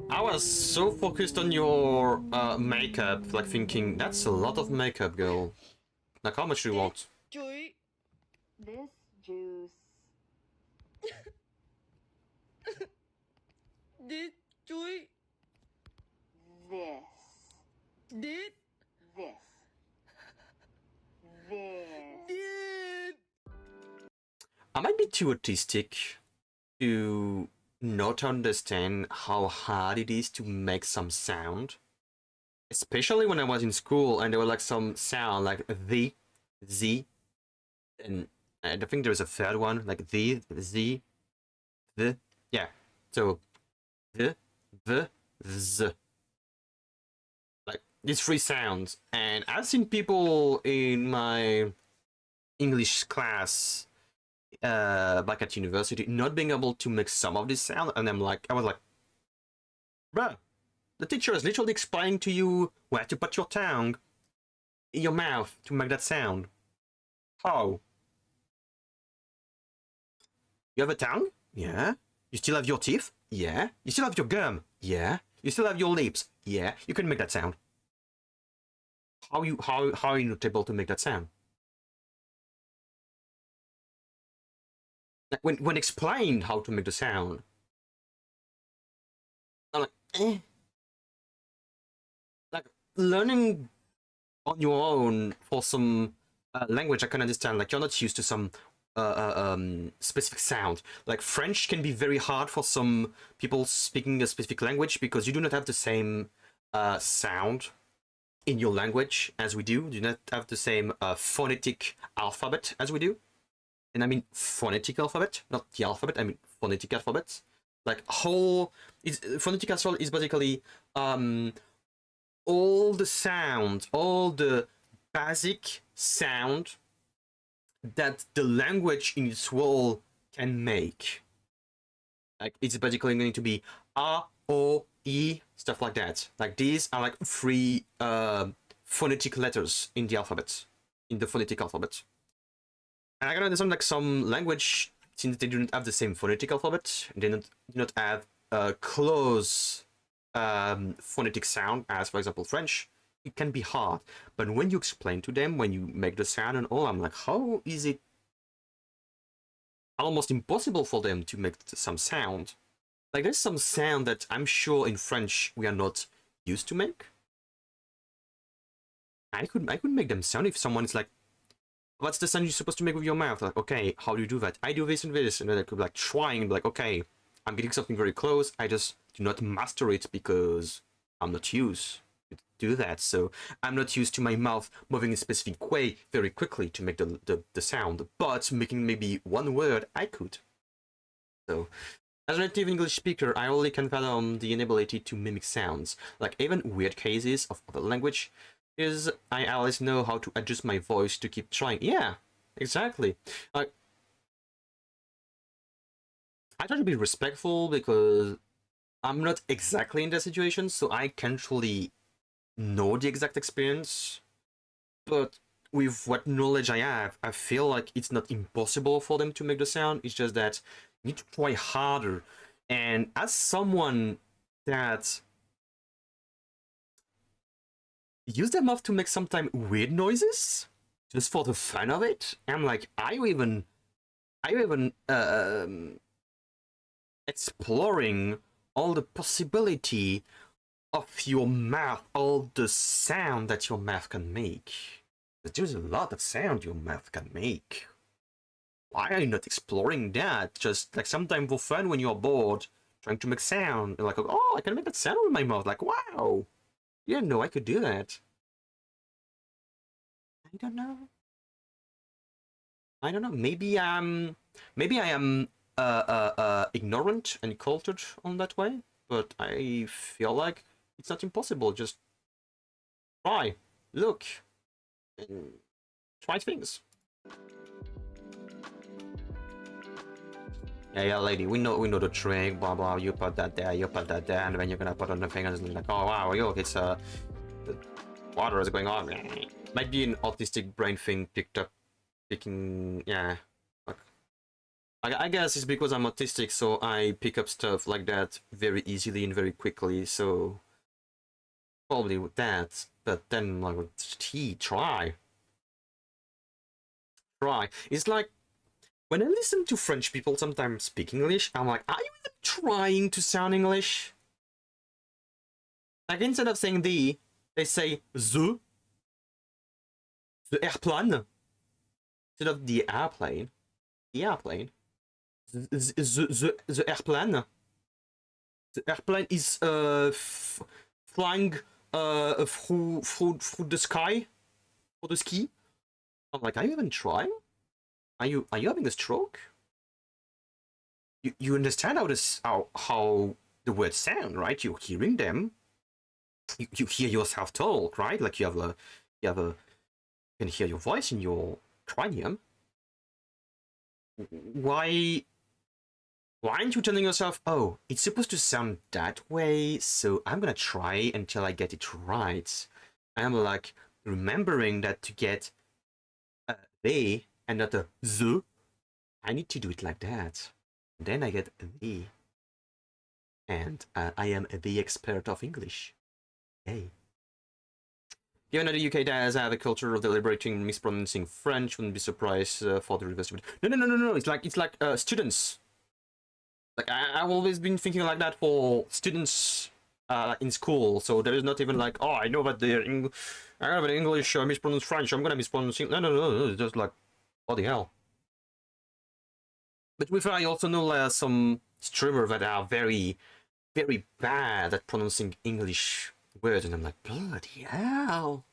I was so focused on your makeup, like thinking, that's a lot of makeup, girl. Like, how much do you want? Joy. This juice. This joy. This. This. This. This. I might be too autistic to not understand how hard it is to make some sound. Especially when I was in school and there were like some sound like the, z, and I think there's a third one like the, yeah. So the, z. Like these three sounds, and I've seen people in my English class back at university not being able to make some of this sound, and I was like, bruh, the teacher is literally explaining to you where to put your tongue in your mouth to make that sound. How? You have a tongue? Yeah. You still have your teeth? Yeah. You still have your gum? Yeah. You still have your lips? Yeah. You can make that sound. How are you not able to make that sound? Like when explained how to make the sound, I'm like, eh. Like learning on your own for some language, I can understand. Like you're not used to some specific sound. Like French can be very hard for some people speaking a specific language because you do not have the same sound in your language as we do. You do not have the same phonetic alphabet as we do. And I mean phonetic alphabet, not the alphabet, I mean phonetic alphabet. Like phonetic alphabet is basically all the sound, all the basic sound that the language in its whole can make. Like it's basically going to be A, O, E, stuff like that. Like these are like three phonetic letters in the alphabet, in the phonetic alphabet. And I can understand like some language, since they do not have the same phonetic alphabet, they do not have a close phonetic sound as, for example, French. It can be hard, but when you explain to them, when you make the sound and all, I'm like, how is it almost impossible for them to make some sound? Like there's some sound that I'm sure in French we are not used to make. I could make them sound if someone is like, what's the sound you're supposed to make with your mouth? Like, okay, how do you do that? I do this and this, and then I could be like trying and be like, okay, I'm getting something very close. I just do not master it because I'm not used to do that. So I'm not used to my mouth moving in a specific way very quickly to make the sound. But making maybe one word, I could. So as a native English speaker, I only can fathom the inability to mimic sounds. Like even weird cases of other language is I always know how to adjust my voice to keep trying. Yeah, exactly. Like I try to be respectful because I'm not exactly in that situation, so I can't really know the exact experience. But with what knowledge I have, I feel like it's not impossible for them to make the sound. It's just that you need to try harder. And as someone that use their mouth to make sometimes weird noises, just for the fun of it, I'm like, are you even exploring all the possibility of your mouth, all the sound that your mouth can make? There's a lot of sound your mouth can make. Why are you not exploring that? Just like sometimes for fun when you're bored, trying to make sound. Like, oh, I can make that sound with my mouth. Like, wow. You didn't know I could do that. I don't know. Maybe I am ignorant and cultured on that way, but I feel like it's not impossible. Just try, look, and try things. Yeah, lady, we know the trick, blah blah, you put that there, and then you're gonna put on the fingers and like, oh wow, look, it's the water is going on. Might be an autistic brain thing picking, yeah. Like, I guess it's because I'm autistic, so I pick up stuff like that very easily and very quickly, so probably with that. But then like, try. It's like, when I listen to French people sometimes speak English, I'm like, are you even trying to sound English? Like, instead of saying the, they say the airplane, instead of the airplane. The airplane. The airplane. The airplane is flying through the sky for the ski. I'm like, are you even trying? Are you having a stroke? You understand how the words sound, right? You're hearing them. You hear yourself talk, right? Like you can hear your voice in your cranium. Why aren't you telling yourself, oh, it's supposed to sound that way, so I'm gonna try until I get it right. I'm like remembering that to get a they and not a the, I need to do it like that. Then I get the, and I am the expert of English. Hey. Given that the UK does have a culture of deliberating mispronouncing French, wouldn't be surprised for the reverse. No. It's like students. Like I've always been thinking like that for students in school. So there is not even like, oh, I know that I have an English mispronounce French. I'm gonna mispronounce. No. It's just like, bloody hell. But with I also know some streamers that are very, very bad at pronouncing English words, and I'm like, bloody hell.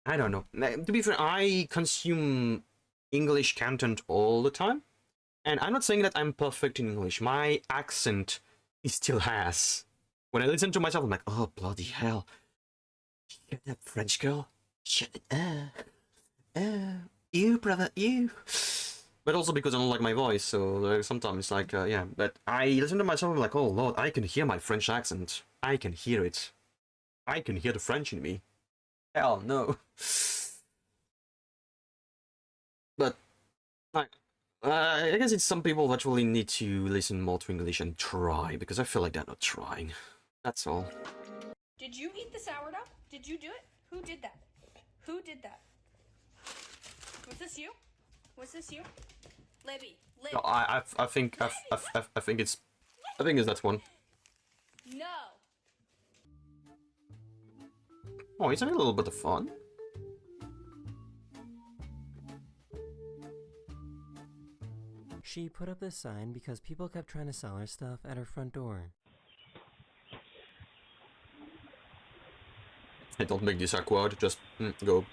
I don't know. To be fair, I consume English content all the time, and I'm not saying that I'm perfect in English. My accent is still has. When I listen to myself, I'm like, oh, bloody hell. Shut up, French girl. Shut up. You, brother, you. But also because I don't like my voice, so sometimes it's like, yeah. But I listen to myself, I'm like, oh, Lord, I can hear my French accent. I can hear it. I can hear the French in me. Hell no. But I guess it's some people that really need to listen more to English and try, because I feel like they're not trying. That's all. Did you eat the sourdough? Did you do it? Who did that? Who did that? Was this you? Was this you? Libby. No, I think it's that one. No. Oh, isn't it a little bit of fun? She put up this sign because people kept trying to sell her stuff at her front door. Hey, don't make this awkward, just go.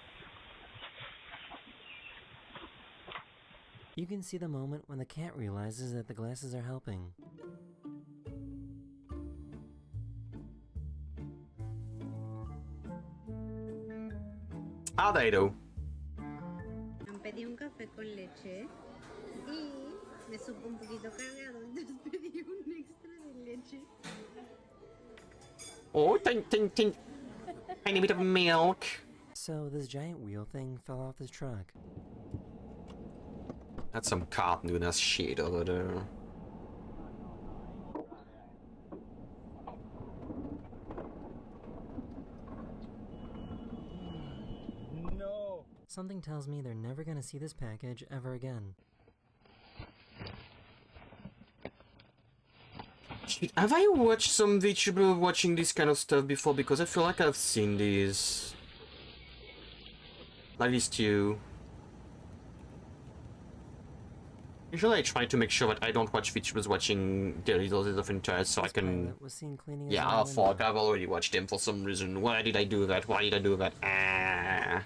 You can see the moment when the cat realizes that the glasses are helping. Are they though? Pedí un café con leche y me supo un poquito cargado, entonces pedí un extra de leche. Oh, tiny bit of milk. So this giant wheel thing fell off his truck. That's some cartoon-ass shit over there. No. Something tells me they're never gonna see this package ever again. Shit, have I watched some VTuber watching this kind of stuff before? Because I feel like I've seen these. At least you. Usually I try to make sure that I don't watch VTubers watching their results of interest, so I can... Yeah, oh fuck, I've already watched them for some reason. Why did I do that? Why did I do that? Ah.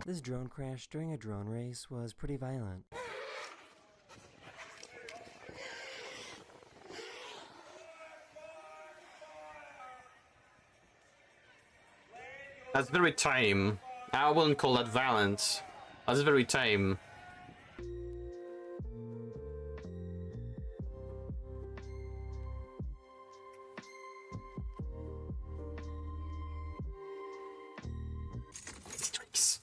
This drone crash during a drone race was pretty violent. That's very tame. I wouldn't call that violent. That's very tame. Streaks.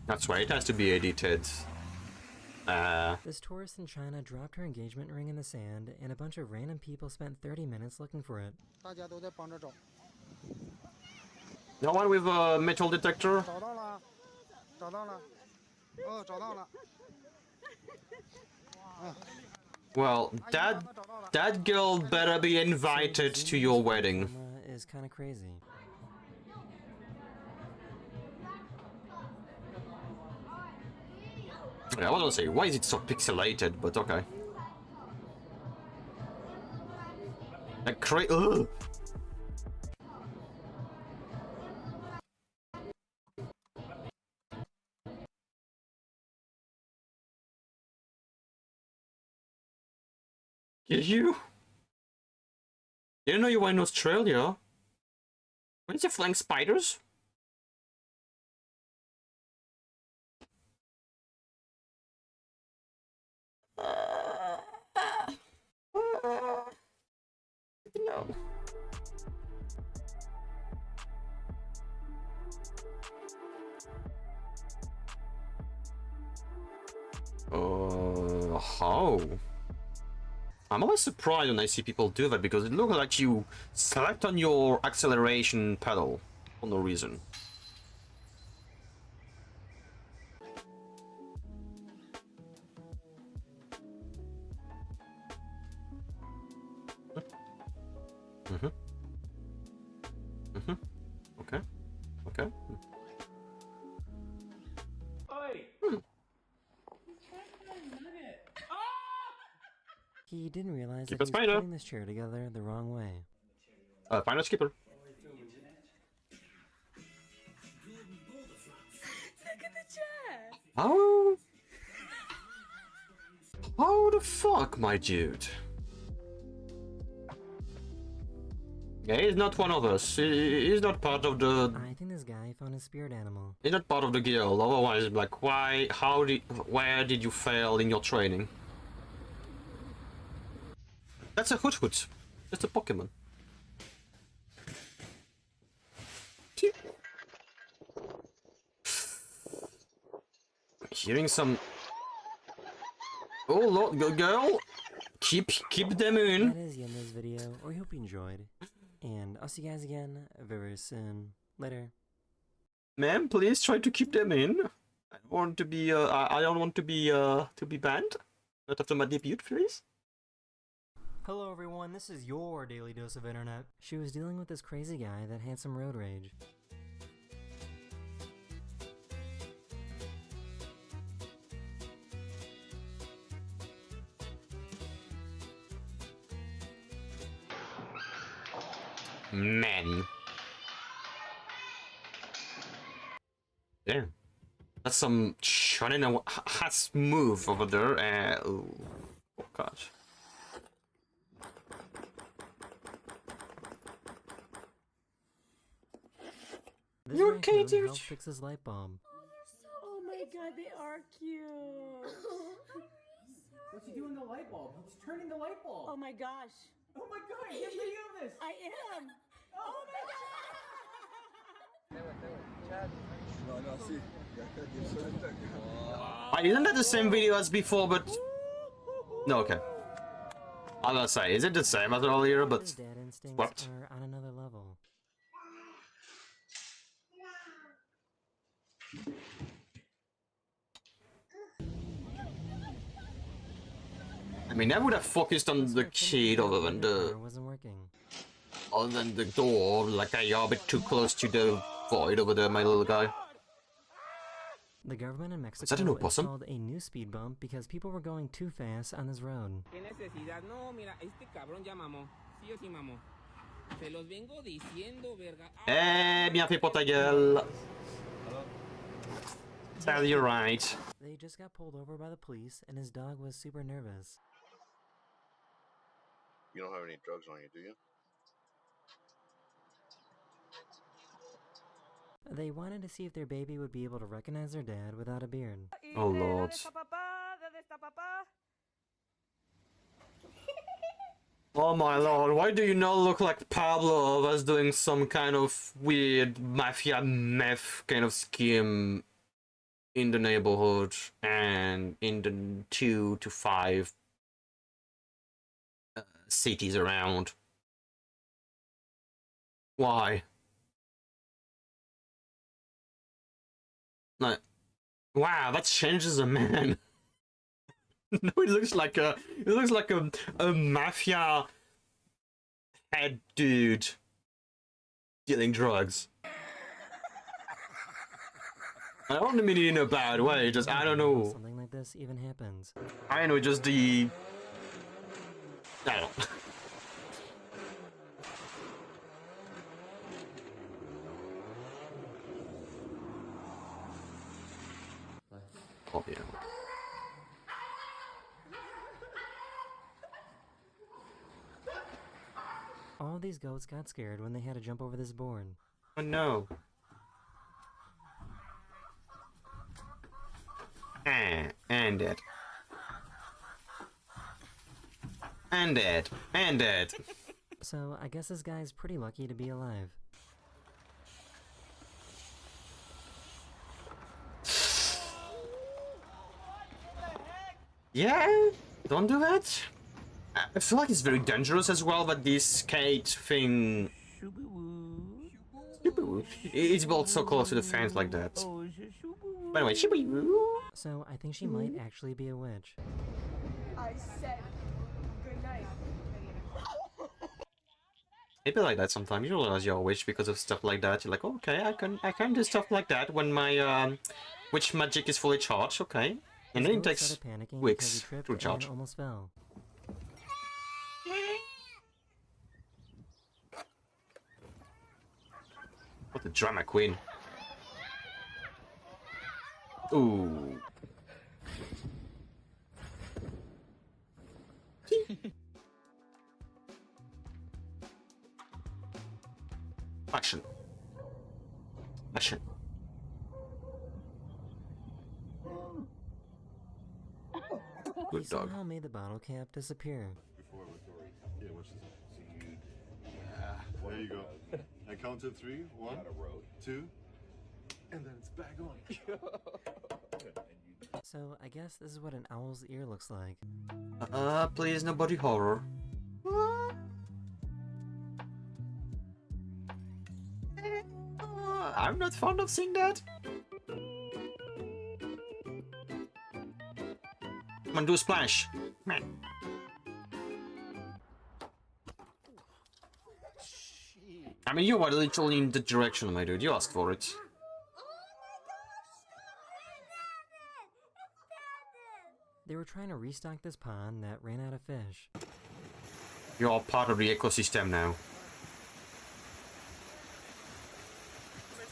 That's why it has to be edited. This tourist in China dropped her engagement ring in the sand, and a bunch of random people spent 30 minutes looking for it. No one with a metal detector? Well, that girl better be invited to your wedding. Camera is kind of crazy. Yeah, I was gonna say, why is it so pixelated? But okay. Like ugh. Did you? Didn't know you were in Australia. What is it, flying spiders? No. How? I'm always surprised when I see people do that because it looks like you slept on your acceleration pedal for no reason. Okay. Okay. He didn't realize that he was putting this chair together the wrong way. Find a skipper. Look at the chair! How the fuck, my dude? Yeah, he's not one of us. He's not part of the... I think this guy found his spirit animal. He's not part of the guild, otherwise, like, where did you fail in your training? That's a hoot-hoot. Just a Pokemon. Hearing some... Oh lord, girl! Keep them in! That is the end of this video, or I hope you enjoyed. And I'll see you guys again very soon. Later. Ma'am, please try to keep them in. I don't want to be, I don't want to be banned. Not after my debut, please. Hello everyone, this is your daily dose of internet. She was dealing with this crazy guy that had some road rage. Man. Damn. That's some shonen has move over there. Oh gosh. This You're okay, dude. helped fix his light bulb. Oh my god, they are cute. What's he doing the light bulb? He's turning the light bulb. Oh my gosh. Oh my god, get video of this. I am. Oh my Isn't that the same video as before, but... No, okay. I'm gonna say, is it the same as earlier, but... His dad instincts What? are on another level. I mean, I would have focused on the kid other than the... Wasn't working. Other than the door, like you're a bit too close to the void over there, my little guy. The government in Mexico that an opossum? installed a new speed bump because people were going too fast on this road. Bien fait pour ta gueule. Tell you right. They just got pulled over by the police and his dog was super nervous. You don't have any drugs on you, do you? They wanted to see if their baby would be able to recognize their dad without a beard. Oh lord. Oh my lord, why do you not look like Pablo was doing some kind of weird mafia meth kind of scheme in the neighborhood and in the 2 to 5 cities around. Why? Like, wow, that changes a man. No, it looks like a mafia head dude dealing drugs. I don't mean it in a bad way, just I don't know. Something like this even happens. I know, just the... I don't know. Oh, yeah. All these goats got scared when they had to jump over this board. Oh no. And dead. And dead. And dead. So I guess this guy's pretty lucky to be alive. Yeah, don't do that. I feel like it's very dangerous as well that this skate thing... It's built so close to the fence like that. By the way, So I think she might actually be a witch. I said good night. It be like that sometimes. You realize you're a witch because of stuff like that. You're like, oh, okay, I can do stuff like that when my witch magic is fully charged. Okay, and then it takes weeks to charge. Almost fell. What a drama queen. Ooh. Action. Action. Good He dog. somehow made the bottle cap disappear. There you go. I counted 3. 1, 2, and then it's back on. So I guess this is what an owl's ear looks like. Please, nobody horror. I'm not fond of seeing that. Come on, do a splash. Man. I mean, you were literally in the direction, my dude. You asked for it. They were trying to restock this pond that ran out of fish. You're all part of the ecosystem now.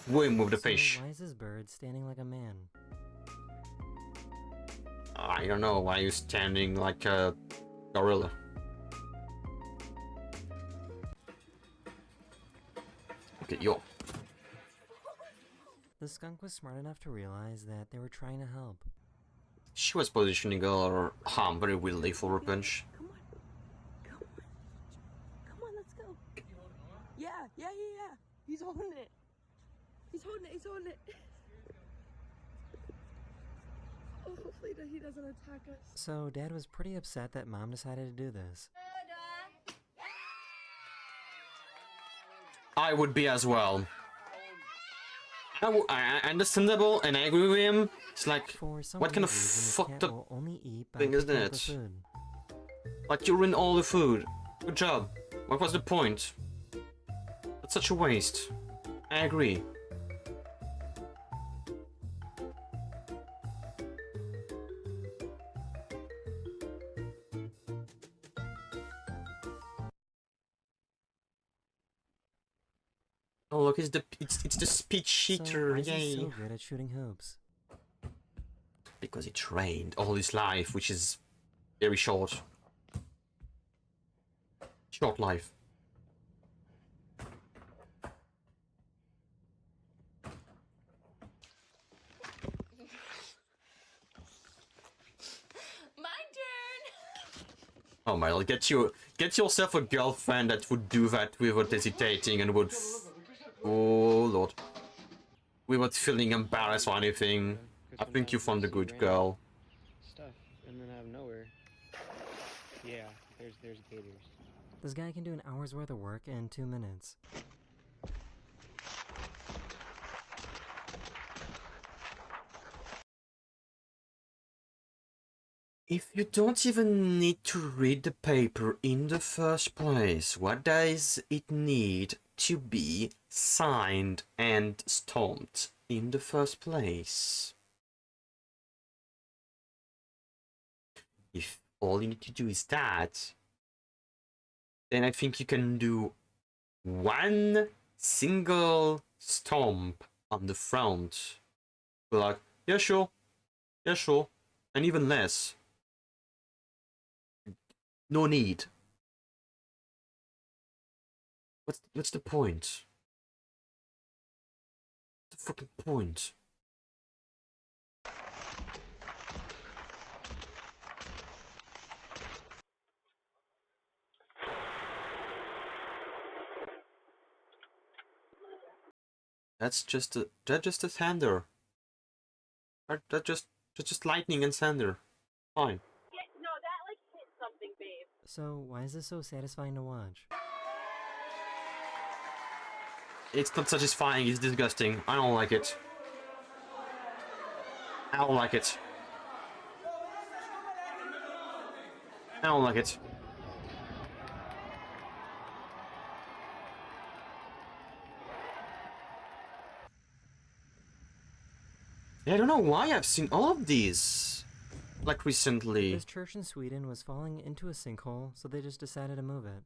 Swim with the fish. Why is this bird standing like a man? I don't know why you're standing like a gorilla. Okay, yo. The skunk was smart enough to realize that they were trying to help. She was positioning her arm very weirdly for a punch. Come on, let's go. Yeah. He's holding it. He's holding it. Oh, hopefully that he doesn't attack us. So Dad was pretty upset that Mom decided to do this. I would be as well. I understandable, and I agree with him. It's like, what kind of fucked up thing is that? Like, you ruined all the food. Good job. What was the point? That's such a waste. I agree. Oh look, it's the speed cheater, why is he yay! so good at shooting hoops? Because he trained all his life, which is very short. Short life. My turn. Oh my god, get yourself a girlfriend that would do that without hesitating and would... Oh lord. Without feeling embarrassed or anything. I think you found a good girl. Stuff, and then out of nowhere, yeah, there's gators. This guy can do an hour's worth of work in 2 minutes. If you don't even need to read the paper in the first place, what does it need to be signed and stamped in the first place? If all you need to do is that, then I think you can do one single stomp on the front. Be like, yeah, sure, and even less. No need. What's the point? The fucking point. That's just a thunder. That's just lightning and thunder. Fine. Yeah, no, that like hit something, babe. So, why is this so satisfying to watch? It's not satisfying, it's disgusting. I don't like it. I don't like it. I don't like it. Yeah, I don't know why I've seen all of these, like, recently. This church in Sweden was falling into a sinkhole, so they just decided to move it.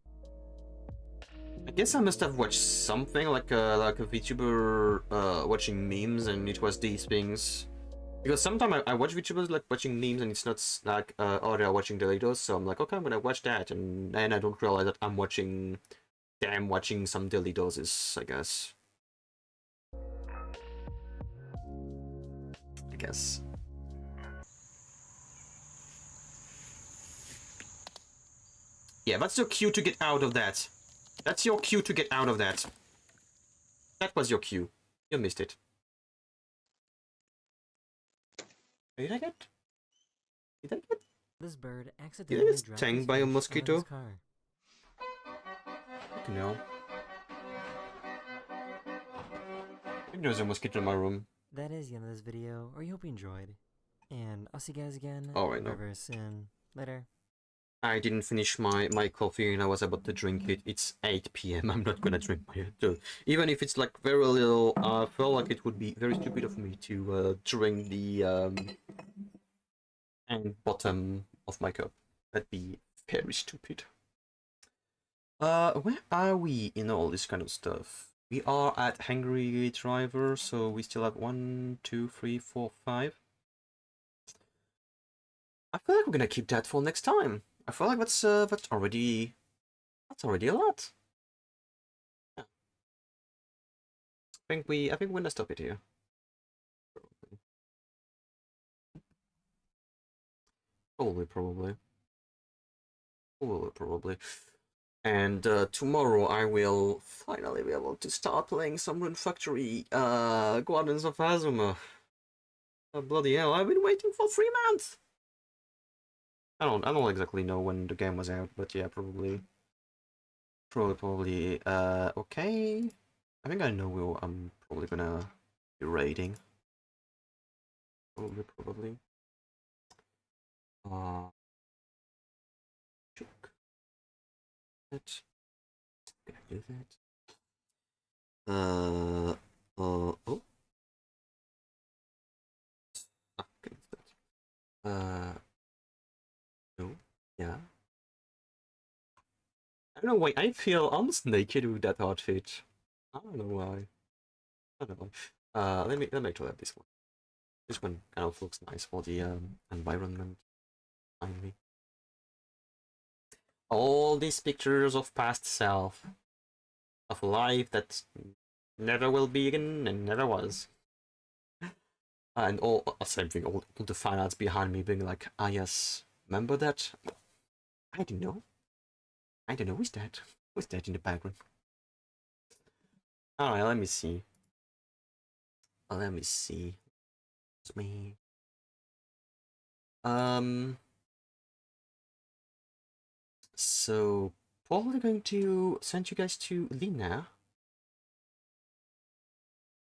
I guess I must have watched something like a VTuber watching memes, and it was these things. Because sometimes I watch VTubers like watching memes, and it's not like oh, they're watching the videos, so I'm like, okay, I'm gonna watch that, and then I don't realize that I'm watching them watching some daily doses, I guess. I guess. Yeah, that's your cue to get out of that. That's your cue to get out of that. That was your cue. You missed it. Did I get? This bird accidentally Did I get dropped stung his by a fish out of mosquito? his car. No. I think there's a mosquito in my room. That is the end of this video. I hope you enjoyed. And I'll see you guys again very soon. Later. I didn't finish my coffee and I was about to drink it. It's 8 PM. I'm not gonna drink my even if it's like very little. I feel like it would be very stupid of me to drink the and bottom of my cup. That'd be very stupid. Where are we in all this kind of stuff? We are at Hungry Driver, so we still have 1, 2, 3, 4, 5. I feel like we're gonna keep that for next time. I feel like that's already a lot. Yeah. I think we're gonna stop it here. Probably. And tomorrow I will finally be able to start playing some Rune Factory Guardians of Azuma. Oh, bloody hell, I've been waiting for 3 months! I don't exactly know when the game was out, but yeah, probably, okay. I think I know who I'm probably gonna be raiding. Probably. That. Can I do that? Oh. No. Yeah. I don't know why I feel almost naked with that outfit. I don't know why. I don't know. Let me try out this one. This one kind of looks nice for the environment behind me. All these pictures of past self, of a life that never will be again and never was. And all same thing, all the fan arts behind me being like, ah yes, remember that? I don't know. Who's that? Who's that in the background? Alright, let me see. It's me. So probably going to send you guys to Lina.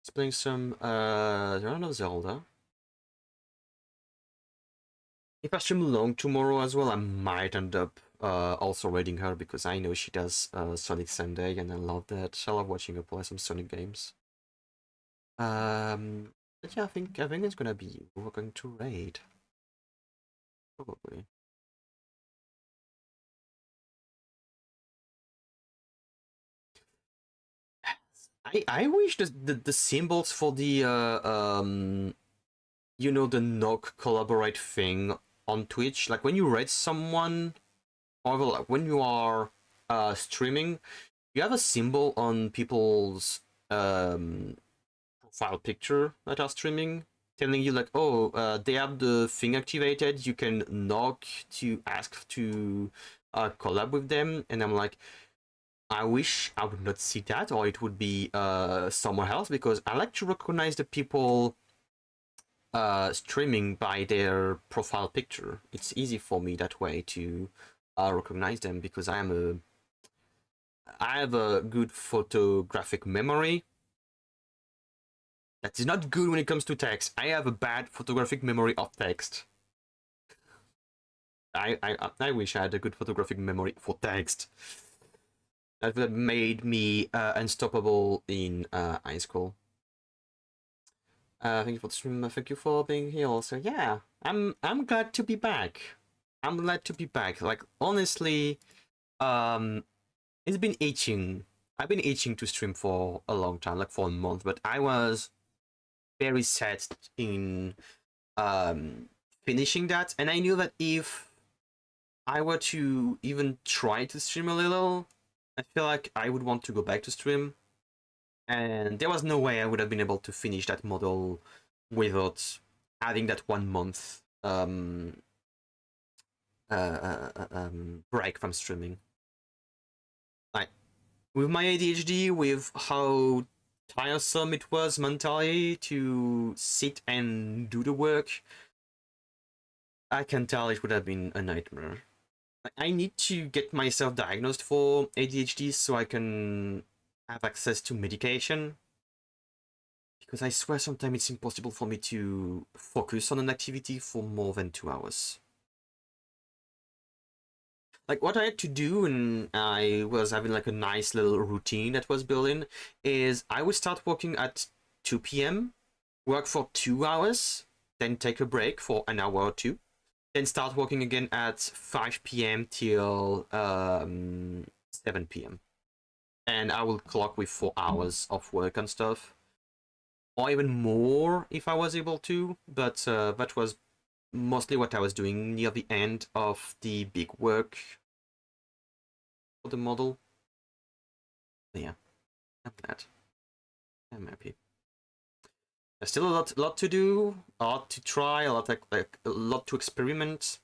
He's playing some The Legend of Zelda. If I stream long tomorrow as well, I might end up also raiding her because I know she does Sonic Sunday and I love that. I love watching her play some Sonic games. But yeah, I think it's gonna be you who are going to raid. Probably. I wish the symbols for the you know, the knock collaborate thing on Twitch, like when you raid someone, or like when you are streaming, you have a symbol on people's profile picture that are streaming, telling you like, oh, they have the thing activated. You can knock to ask to collab with them, and I'm like, I wish I would not see that, or it would be somewhere else, because I like to recognize the people streaming by their profile picture. It's easy for me that way to recognize them, because I have a good photographic memory. That is not good when it comes to text. I have a bad photographic memory of text. I wish I had a good photographic memory for text. That would have made me unstoppable in high school. Thank you for the stream. Thank you for being here. Also, yeah, I'm glad to be back. I'm glad to be back. Like honestly, it's been itching. I've been itching to stream for a long time, like for a month. But I was very set in finishing that, and I knew that if I were to even try to stream a little, I feel like I would want to go back to stream, and there was no way I would have been able to finish that model without having that 1 month break from streaming. Like with my ADHD, with how tiresome it was mentally to sit and do the work, I can tell it would have been a nightmare. I need to get myself diagnosed for ADHD so I can have access to medication, because I swear sometimes it's impossible for me to focus on an activity for more than 2 hours. Like what I had to do, and I was having like a nice little routine that was built in, is I would start working at 2 p.m, work for 2 hours, then take a break for an hour or two, then start working again at 5 p.m. till 7 p.m. And I will clock with 4 hours of work and stuff, or even more if I was able to, but that was mostly what I was doing near the end of the big work for the model. But yeah, I'm glad. I'm happy. There's still a lot to do, a lot to try, a lot to experiment.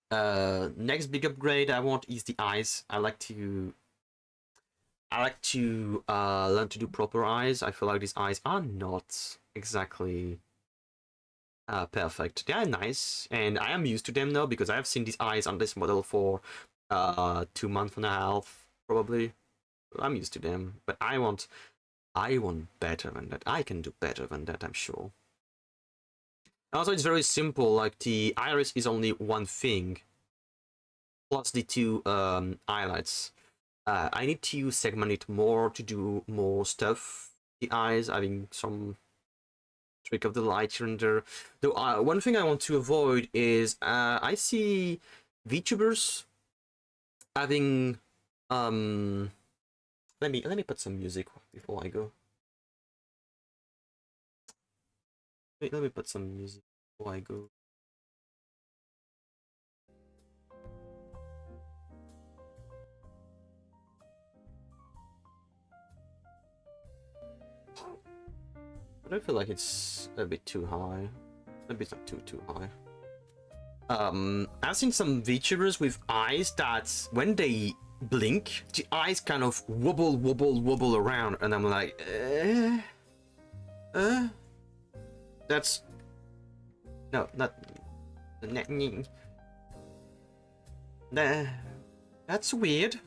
Next big upgrade I want is the eyes. I like to learn to do proper eyes. I feel like these eyes are not exactly perfect. They are nice, and I am used to them now because I have seen these eyes on this model for 2 months and a half, probably. I'm used to them, but I want better than that. I can do better than that, I'm sure. Also, it's very simple. Like the iris is only one thing, plus the two highlights. I need to segment it more to do more stuff. The eyes, having some trick of the light here and there. Though one thing I want to avoid is I see VTubers having let me put some music before I go. Let me put some music before I go. But I feel like it's a bit too high. Maybe it's not too high. I've seen some VTubers with eyes that when they blink, the eyes kind of wobble around, and I'm like, that's no, not. That's weird.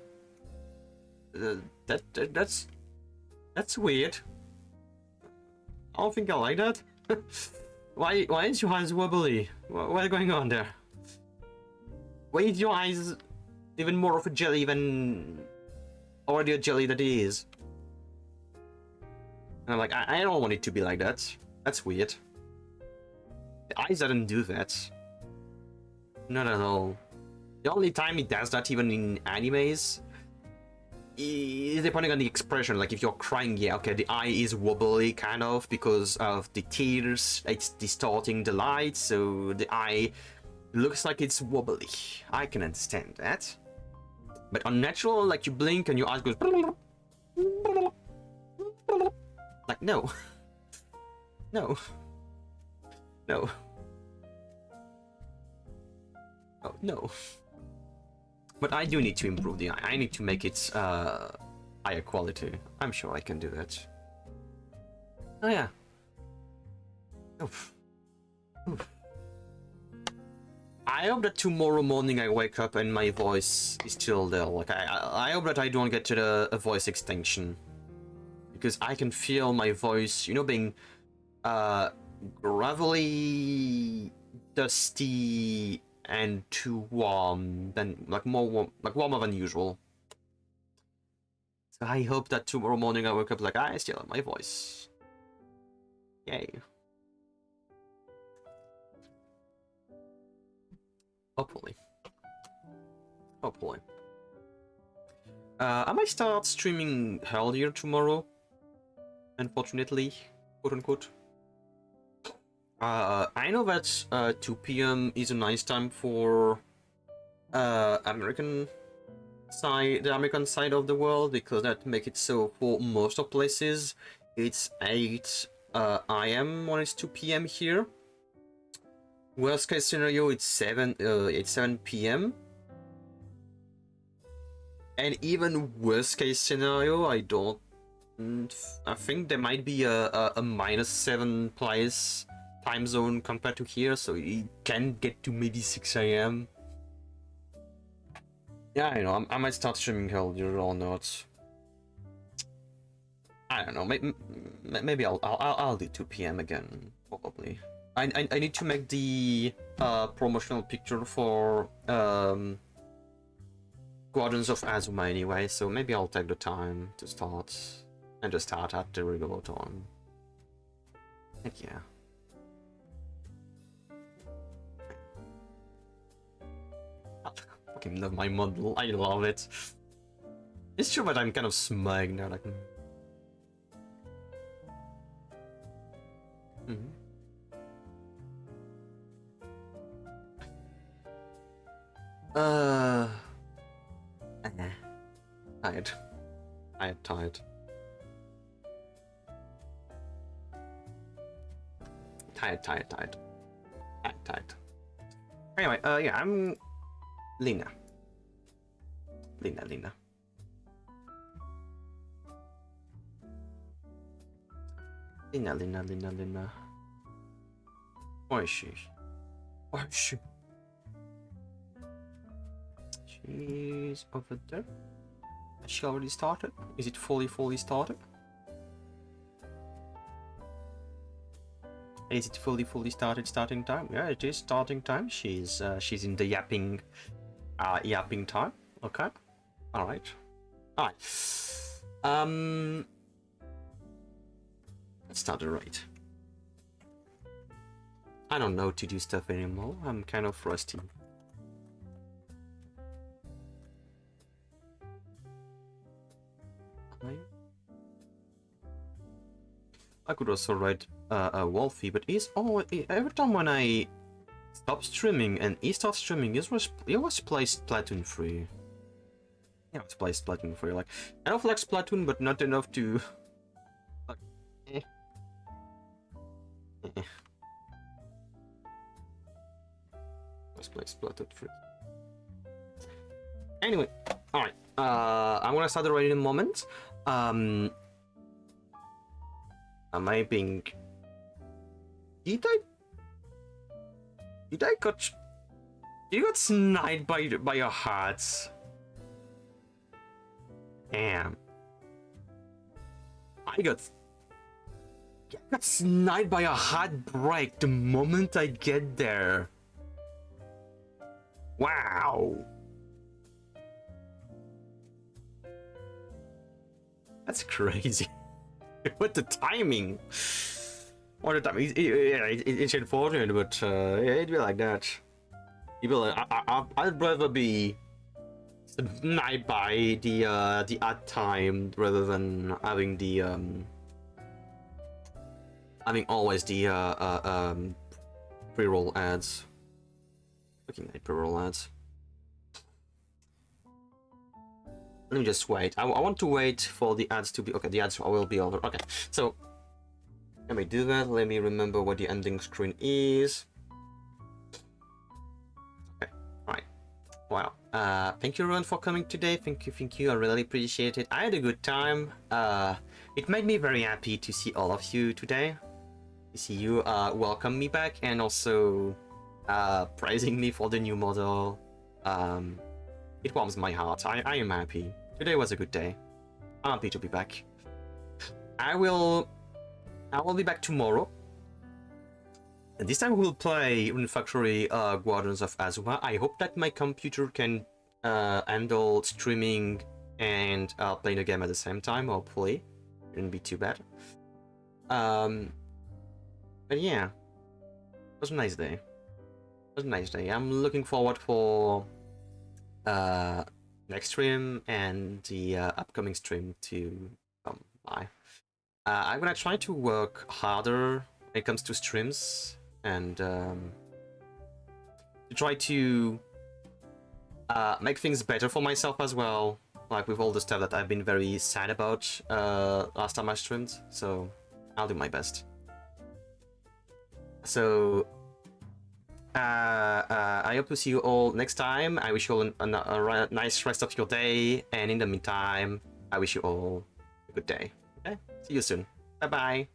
That's weird. I don't think I like that. Why is your eyes wobbly? What's going on there? Why is your eyes even more of a jelly than already a jelly that it is? And I'm like, I don't want it to be like that. That's weird. The eyes didn't do that. Not at all. The only time it does that, even in animes, is depending on the expression. Like if you're crying, yeah, okay, the eye is wobbly kind of because of the tears. It's distorting the light, so the eye looks like it's wobbly. I can understand that. But unnatural, like you blink and your eyes goes like no. No. No. Oh, no. But I do need to improve the eye. I need to make it higher quality. I'm sure I can do that. Oh yeah. Oof. Oof. I hope that tomorrow morning I wake up and my voice is still there. Like I hope that I don't get to a voice extinction, because I can feel my voice, you know, being gravelly, dusty, and too warm, than like more warm, like warmer than usual. So I hope that tomorrow morning I wake up like I still have my voice. Yay. Hopefully. Hopefully. I might start streaming earlier tomorrow. Unfortunately, quote unquote. I know that 2 p.m. is a nice time for the American side of the world, because that make it so for most of places it's 8 a.m. when it's 2 p.m. here. Worst case scenario, it's 7 p.m. And even worst case scenario, I think there might be a -7 place time zone compared to here, so it can get to maybe 6 a.m. Yeah, I know. I might start streaming earlier or not. I don't know. Maybe I'll do 2 p.m. again, probably. I need to make the promotional picture for Guardians of Azuma anyway, so maybe I'll take the time to start and just start at the regular time. Heck yeah. I fucking love my model. I love it. It's true that I'm kind of smug now, like. Tired. Tired. Anyway, yeah, I'm Lina. Lina. Where is she? Where is she? She's over there. Has she already started? Is it fully started? Is it fully started? Starting time? Yeah, it is starting time. She's in the yapping time. Okay. All right. Let's start the raid. I don't know to do stuff anymore. I'm kind of rusty. I could also write a Wolfie, but every time when I stop streaming and he starts streaming, he always plays Splatoon 3. Yeah, let's play Splatoon 3. Like, I don't like Splatoon, but not enough to. Like, Let's play Splatoon 3. Anyway, alright. I'm gonna start the raid in a moment. Am I being... Did I got You got sniped by your hearts. Damn. I got sniped by a heartbreak the moment I get there. Wow. That's crazy. What the timing? What the timing? It's unfortunate, but it'd be like that. You'd be like, I'd rather be sniped by the ad time rather than having the having always the pre-roll ads. Looking at pre-roll ads. Let me just wait. I want to wait for the ads to be... Okay, the ads will be over. Okay, so... Let me do that. Let me remember what the ending screen is. Okay, alright. Wow. Thank you everyone for coming today. Thank you. I really appreciate it. I had a good time. It made me very happy to see all of you today. To see you welcome me back and also praising me for the new model. It warms my heart. I am happy. Today was a good day. I'm happy to be back. I will be back tomorrow. And this time we'll play Rune Factory Guardians of Azuma. I hope that my computer can handle streaming and playing the game at the same time, hopefully. It wouldn't be too bad. But yeah. It was a nice day. It was a nice day. I'm looking forward for next stream and the upcoming stream to come by. I'm gonna try to work harder when it comes to streams and to try to make things better for myself as well, like with all the stuff that I've been very sad about last time I streamed, so I'll do my best. So I hope to see you all next time. I wish you all a nice rest of your day, and in the meantime, I wish you all a good day. Okay? See you soon. Bye-bye.